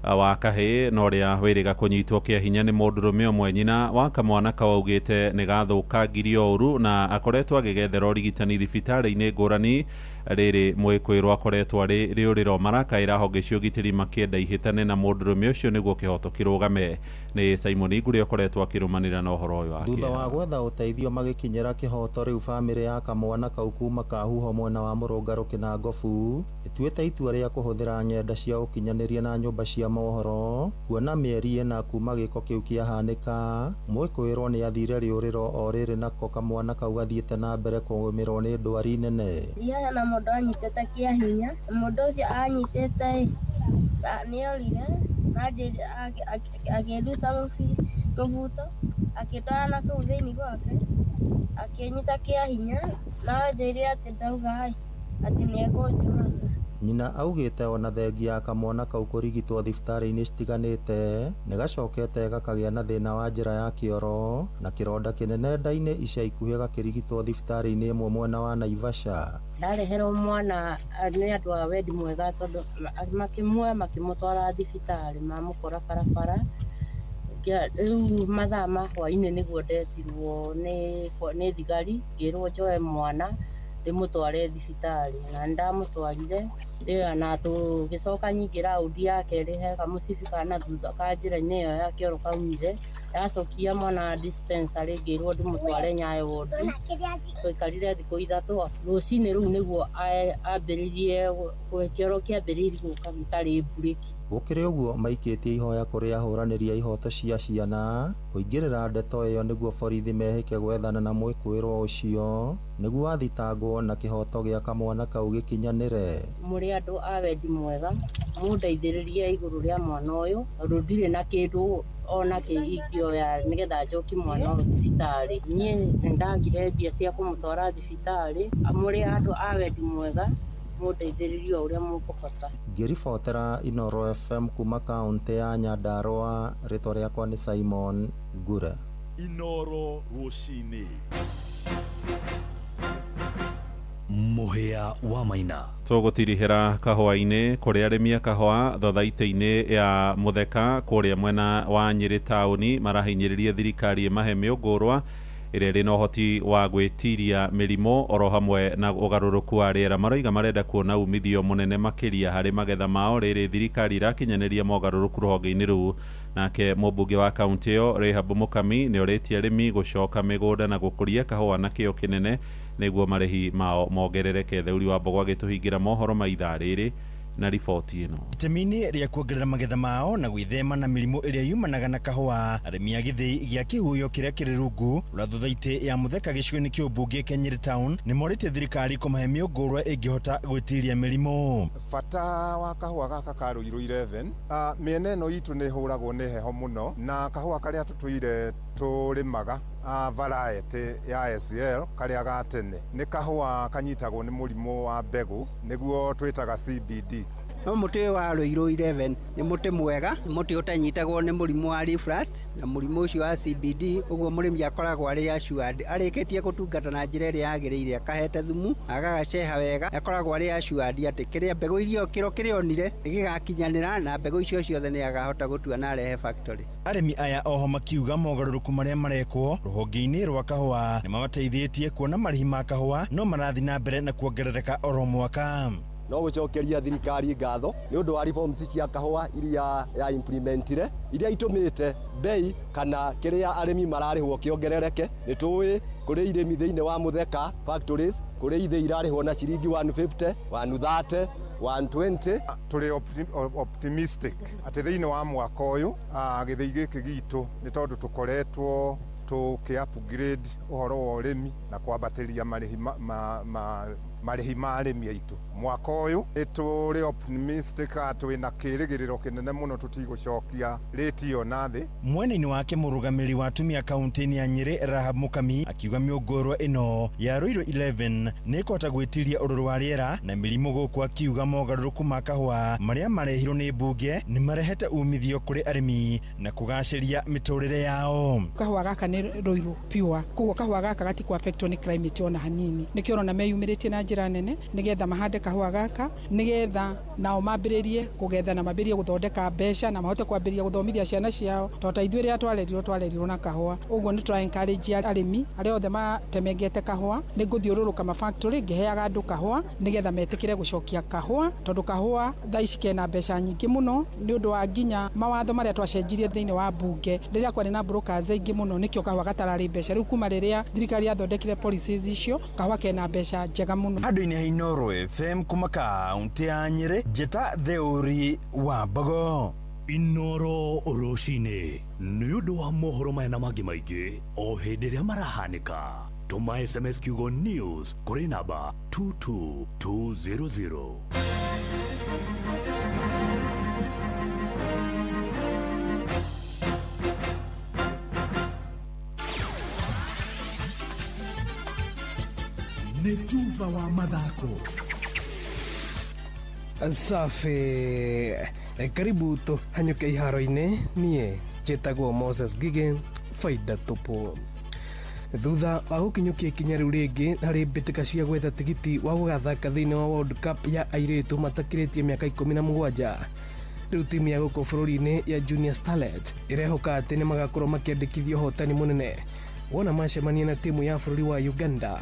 wa kahĩ na ũrĩa wĩrĩga kũnyitwo kĩa hinya nĩ mũndũrũme ũmwe nyina wa kamwana kaugĩte nĩ gathũkangirio ũru na akoretwo agĩgethera ũrigitani thibitarĩ-inĩ ngũrani. Rĩrĩ mwĩkũĩrwo akoretwo arĩ rĩũrĩro marakaĩra honge cia ũgitĩri makĩenda ihĩtane na mũndũrũme ũcio nĩguo kĩhoto kĩrũgame. Nĩ Simon Igũrĩ akoretwo akĩrũmanĩra na ũhoro ũyũ wake. Thutha wa gwetha ũteithio magĩkinyĩra kĩhoto rĩu bamĩrĩ ya kamwana kau kuma Kahuho mwena wa Mũrũngarũ Kĩnangobu ĩtuĩte itua rĩa kũhũthĩra nyenda cia ũkinyanĩria na nyũmba cia mohoro kuona mĩeri ĩna kuma gĩko kĩu kĩahanĩka. Mwĩkũĩrwo nĩ athire rĩũrĩro o rĩrĩ nako kamwana kau gathiĩte na mbere kũgũmĩrwo nĩ ndwari nene. Mũndũ anyitĩte kĩa hinya mũndũ ũcio anyitĩte nĩorire akĩruta mũbuto akĩtwara na kũu thĩinĩ gwake akĩnyita kĩa hinya na anjĩrire atĩ ndauga atĩ nĩekũnjũraga. Nyina augĩte ona thengia ya kamwana kau kũrigitwo thibitarĩ-inĩ citiganĩte nĩ gacokete gakagĩa na thĩna wa njĩra ya kĩoro na kĩronda kĩnene nda-inĩ ica ikuhĩ gakĩrigitwo thibitarĩ-inĩ ĩmwe mwena wa Naivasha. Ndareherwo mwana nĩ andũ a wendi mwega tondũ makĩmũtwara thibitarĩ mamũkora barabara. Rĩu mathaa ma hwainĩ nĩguo ndetirwo nĩ thigari ngĩrwo njoe mwana ndĩmũtware thibitarĩ na ndamũtwarire na tũgĩcoka nyingĩ raundi ya kerĩ he kamũcibi kana thutha ka njĩra-inĩ ĩyo ya kĩoro kaumire yacokia mwana dispensary ngĩrwo ndĩmũtware Nyayo ward. Tũikarire thikũ ithatũ rũcinĩ rĩu nĩguo ambĩrĩirie kĩoro kĩambĩrĩirie gũka gĩtarĩ mburĩki. Gũkĩrĩ ũguo maikĩtie ihoya kũrĩ ahũranĩri a ihoto cia ciana kũingĩrĩra ndeto ĩyo nĩguo borithi mehĩke gwethana na mwĩkũĩrwo ũcio nĩguo athitangwo na kĩhoto gĩa kamwana kau gĩkinyanĩre. Mũrĩ andũ a wendi mwega mũndeithĩrĩrie igũrũ rĩa mwana ũyũ tondũ ndirĩ na kĩndũ ona ingĩoya nĩgetha njoki mwana ũyũ thibitarĩ. Niĩ ndagire mbia cia kũmũtwara thibitarĩ. Mũrĩ andũ a wendi mwega mũndeithĩrĩrie ũrĩa mũkũhota. Ngĩribotera Inooro FM kuma kaunti ya Nyandarua, rĩtwa rĩakwa nĩ Simon Ngure. Inooro rũcinĩ. Mũhĩa wa Maina. Tũgũtirihĩra kahũa-inĩ kũrĩa arĩmi a kahũa thothaitĩ-inĩ ya Mũtheka kũrĩa mwena wa Nyĩrĩ taũni marahinyĩrĩria thirikari ĩmahe mĩũngũrwa ĩrĩa ĩrĩ na ũhoti wa gwĩtiria mĩrimũ oro hamwe na ũgarũrũku wa rĩera. Maroiga marenda kuona umithio mũnene makĩria harĩ magetha mao rĩrĩ thirikari irakinyanĩria mogarũrũku rũhonge-inĩ rũu. Nake mũmbunge wa kaunti ĩyo Rehab Mũkami nĩ orĩtie arĩmi gũcoka mĩgũnda na gũkũria kahũa na kĩo kĩnene nĩguo marĩhi mao mongerereke. Theuri wa Mbogwa agĩtũhingĩra mohoro ma ithaa rĩrĩ na riboti ĩno. Itemi-inĩ rĩa kuongerera magetha mao na gwĩthema na mĩrimũ ĩrĩa yumanaga na kahũa, arĩmi a gĩthĩi gĩa kĩhuyo kĩrĩa kĩrĩ rungu rwa thothaitĩ ya Mũtheka gĩcigo-inĩ kĩa ũmbunge kĩa Nyĩrĩ Town nĩ morĩte thirikari kũmahe mĩũngũrwa ĩngĩhota gwĩtiria mĩrimũ. Bata wa kahũa gaka ka Ruiru 11 mĩena ĩno itũ nĩ hũragwo nĩ heho mũno na kahũa karĩa tũtũire tũrĩmaga variety ya SL karĩa ga tene nĩ kahũa kanyitagwo nĩ mũrimũ wa mbegũ nĩguo twĩtaga CBD. No mũtĩ ũyũ wa Ruiru 11 nĩ mũtĩ mwega, nĩ mũtĩ ũtanyitagwo nĩ mũrimũ wa leaf rust na mũrimũ ũcio wa CBD, ũguo mũrĩmi akoragwo arĩ assured arĩkĩtie gũtungata na njĩra ĩrĩa yagĩrĩire, akahete thumu agagaceha wega, akoragwo arĩ assured atĩ kĩrĩa mbegũ iria kĩro kĩrĩonire nĩ gĩgakinyanĩra na mbegũ icio ciothe nĩ agahota gũtua na arehe factory. Arĩmi aya oho makiuga mogarũrũku marĩa marekwo rũhonge-inĩ rwa kahũa nĩ mamateithĩtie kuona marĩhi ma kahũa no marathiĩ na mbere na kuongerereka oro mwaka. No gũcokeria thirikari ngatho nĩ ũndũ wa reforms cia kahũa iria ya implementire iria itũmĩte bei kana kĩrĩa arĩmi mararĩhwo kĩongerereke. Nĩ tũĩ kũrĩ irĩmi thĩinĩ wa Mũtheka factories kũrĩ ithe irarĩhwo na ciringi 150, 130, 120. Tũrĩ optimistic atĩ thĩinĩ wa mwaka ũyũ gĩthĩi gĩkĩ gitũ nĩ tondũ tũkoretwo tũkĩ-upgrade ũhoro wa ũrĩmi na kwambatĩria marĩhi ma arĩmi aitũ. Mwaka ũyũ nĩ tũrĩ optimistic atĩ na kĩrĩgĩrĩro kĩnene mũno tũtigũcokia rĩti ĩyo na thĩ. Mwena-inĩ wake mũrũgamĩrĩri wa atumia kaunti-inĩ ya Nyĩrĩ Rahab Mũkami akiuga mĩũngũrwa ĩno ya Ruiru 11 nĩ ĩkũhota gwĩtiria ũrũrũ wa rĩera na mĩrimũ gũkũ, akiuga mogarũrũku ma kahũa marĩa marehirwo nĩ mbunge nĩ marehete umithio kũrĩ arĩmi na kũgacĩria mĩtũrĩre yao. Kahũa gaka nĩ Ruiru pure, koguo kahũa gaka gatiku affectwo nĩ climate ona hanini, nĩkĩo ũrona meyumĩrĩtie na njĩra nene nĩgetha mahande kahũa gaka nĩgetha nao mambĩrĩrie kũgetha na mambĩrĩrie gũthondeka mbeca na mahote kwambĩrĩria gũthomithia ciana ciao tondũ ithuĩ rĩrĩa twarerirwo na kahũa. Ũguo nĩ tũra encourage arĩmi arĩa othe matemengete kahũa nĩ gũthiũrũrũka mafactory ngĩheaga andũ kahũa nĩgetha metĩkĩre gũcokia kahũa tondũ kahũa thaa ici kena mbeca nyingĩ mũno nĩ ũndũ wa nginya mawatho marĩa twacenjirie thĩinĩ wa mbunge rĩrĩa kwarĩ na brokers aingĩ mũno nĩkĩo kahũa gatararĩ mbeca. Rĩu kuma rĩrĩa thirikari yathondekire policies icio kahũa kena mbeca njega mũno. Handũ-inĩ ha Inooro FM kuma kaunti ya Nyĩrĩ, njĩta Theuri wa Mbogo. Inooro rũcinĩ nĩ ũndũ wa mohoro maya na mangĩ maingĩ o hĩndĩ ĩrĩa marahanĩka. Tũma SMS kiugo news kũrĩ namba 22200. Nĩ tuva wa mathako. Safi, karibu tuhanyuke iharo-inĩ. Niĩ njĩtagwo Moses Gigen, faida tupu. Thutha wa gũkinyũkia ikinya rĩu rĩngĩ harĩ mbĩtĩka cia gwetha tigiti wa gũgathaka thĩinĩ wa World Cup ya airĩtu matakĩrĩtie mĩaka 17, rĩu timu ya gũkũ bũrũri-inĩ ya Junior Starlet ĩrehoka atĩ nĩ magakorwo makĩandĩkithio hotani mũnene wona macemania na timu ya bũrũri wa Uganda.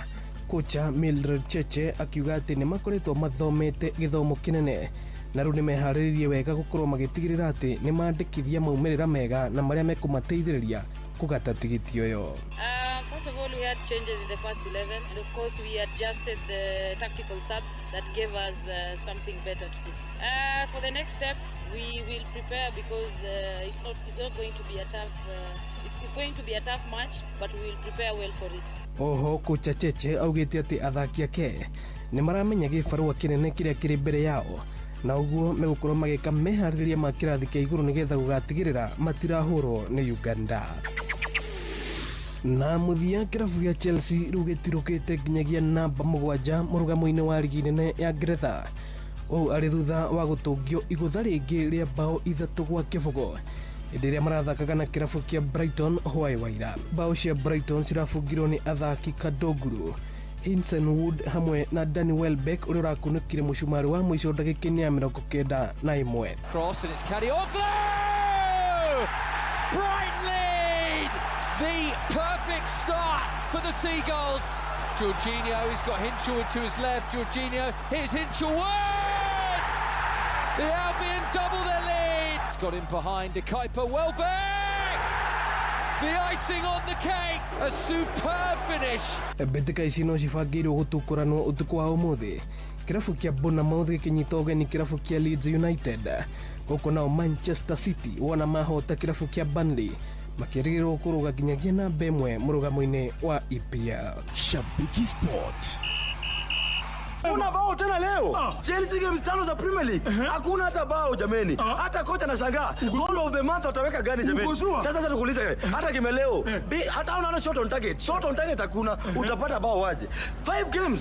Kocha Mildred Cheche akiuga atĩ nĩ makoretwo mathomete gĩthomo kĩnene na rĩu nĩ meharĩrĩirie wega gũkorwo magĩtigĩrĩra atĩ nĩ maandĩkithia maumĩrĩra mega na marĩa mekũmateithĩrĩria kũgata tigiti ũyũ. First of all, we are had changes in the first 11, and of course we adjusted the tactical subs that gave us something better to do. For the next step, we will prepare because it's not going to be a tough. It's going to be a tough match, but we will prepare well for it. Oho kocha Cheche augite ati athaki ake ni maramenya gibarua kinene kiria kiri mbere yao na uguo megukorwo magika meharĩrĩria ma kĩrathi kĩa igũrũ nigetha gugatigĩrĩra matirahũrwo ni Uganda. Na muthia kirabu gĩa Chelsea rĩu gĩtirũkĩte nginyagia namba 7 mũrũgamo-inĩ wa ligi nene ya Ngeretha. Ũũ arĩ thutha wa gũtũngio igũtha rĩngĩ rĩa bao 3-0 hĩndĩ ĩrĩa marathakaga na kĩrabu kĩa Brighton hwaĩ waira. Bao cia Brighton cirabungirwo nĩ athaki Kadoglu, Hinson Wood hamwe na Danny Welbeck ũrĩa ũrakunĩkire mũcumarĩ wa mũico ndagĩka-inĩ ya 91. Cross and it's Kadioglu! Brighton lead! The perfect start for the Seagulls. Jorginho, he's got Hinshaw to his left. Jorginho, here's Hinshaw. The Albion double their lead. It's got him behind. De Kuyper, Welbeck! The icing on the cake. A superb finish. Mbĩtĩka ici no cibangĩirwo gũtukũranwo ũtukũ wa ũmũthĩ. Kĩrabu kĩa Bournemouth gĩkĩnyita ũgeni kĩrabu kĩa Leeds United. Gũkũ nao Manchester City wona mahota kĩrabu kĩa Burnley makĩrĩgĩrwo kũrũga nginyagia namba 1 mũrũgamo-inĩ wa EPL. Shabiki Sport. Una bao tena leo. Chelsea games 5 za Premier League. Hakuna hata bao jameni. Hata kocha anashangaa. Goal of the month wataweka gani jameni? Sasa tukuulize hata game leo. Hata unaona shot on target. Shot on target hakuna. Utapata bao waje? 5 games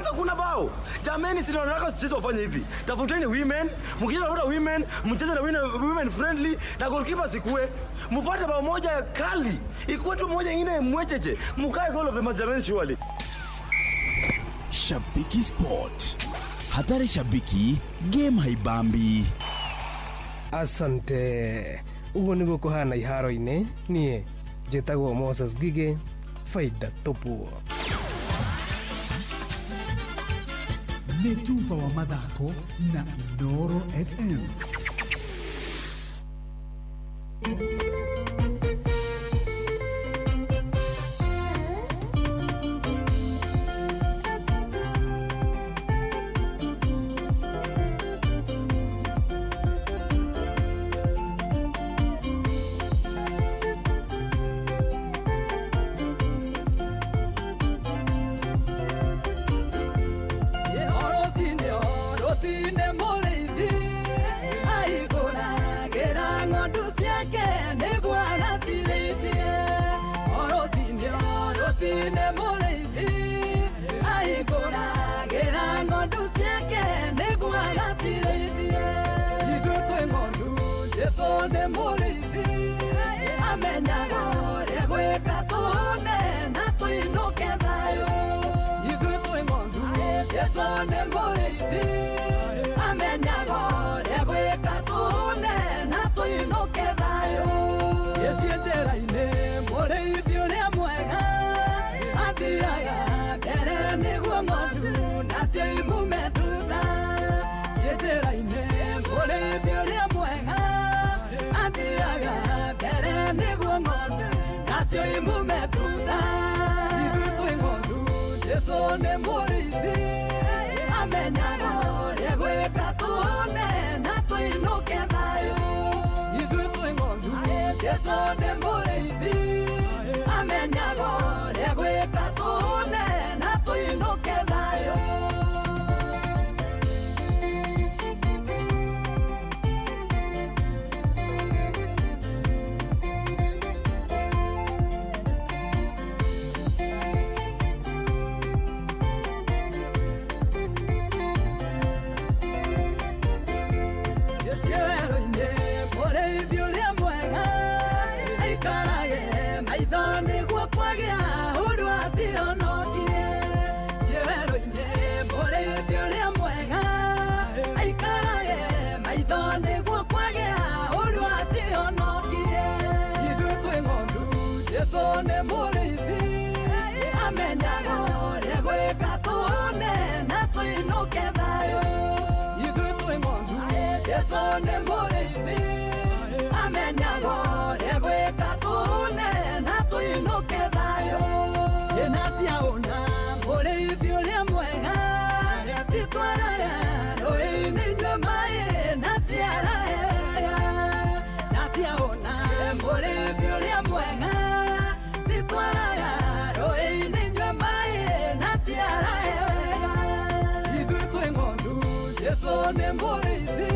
hakuna bao. Jameni si tunataka sisi wafanye hivi. Tafuteni women, mkiona women, mcheze na women friendly na goalkeeper sikue. Mpate bao moja kali. Ikuwe tu moja nyingine mwecheche. Mkae goal of the month jameni surely. Shabiki Sport. Hatari shabiki, game haibambi. Asante. Uguo niguo kuhana iharo-inĩ. Nie njĩtagwo Moses Gige, Faida Topu. Nĩ Tuva wa mathako na Ndoro FM. Amenyago, le gweka tune na tuinuke thayo. ninywe mai nasiara hega nasiaona mũrĩithi ũrĩa mwega citwaraga rũĩ ninywe mai nasiara hega ithuĩ twĩ ng'ondu Jesu nĩ mũrĩithi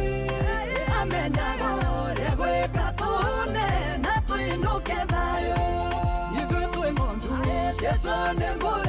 amenyaga ũrĩa gwĩka tũne na tũinũke thayũ ithuĩ twĩ ng'ondu Jesu nĩ mũrĩithi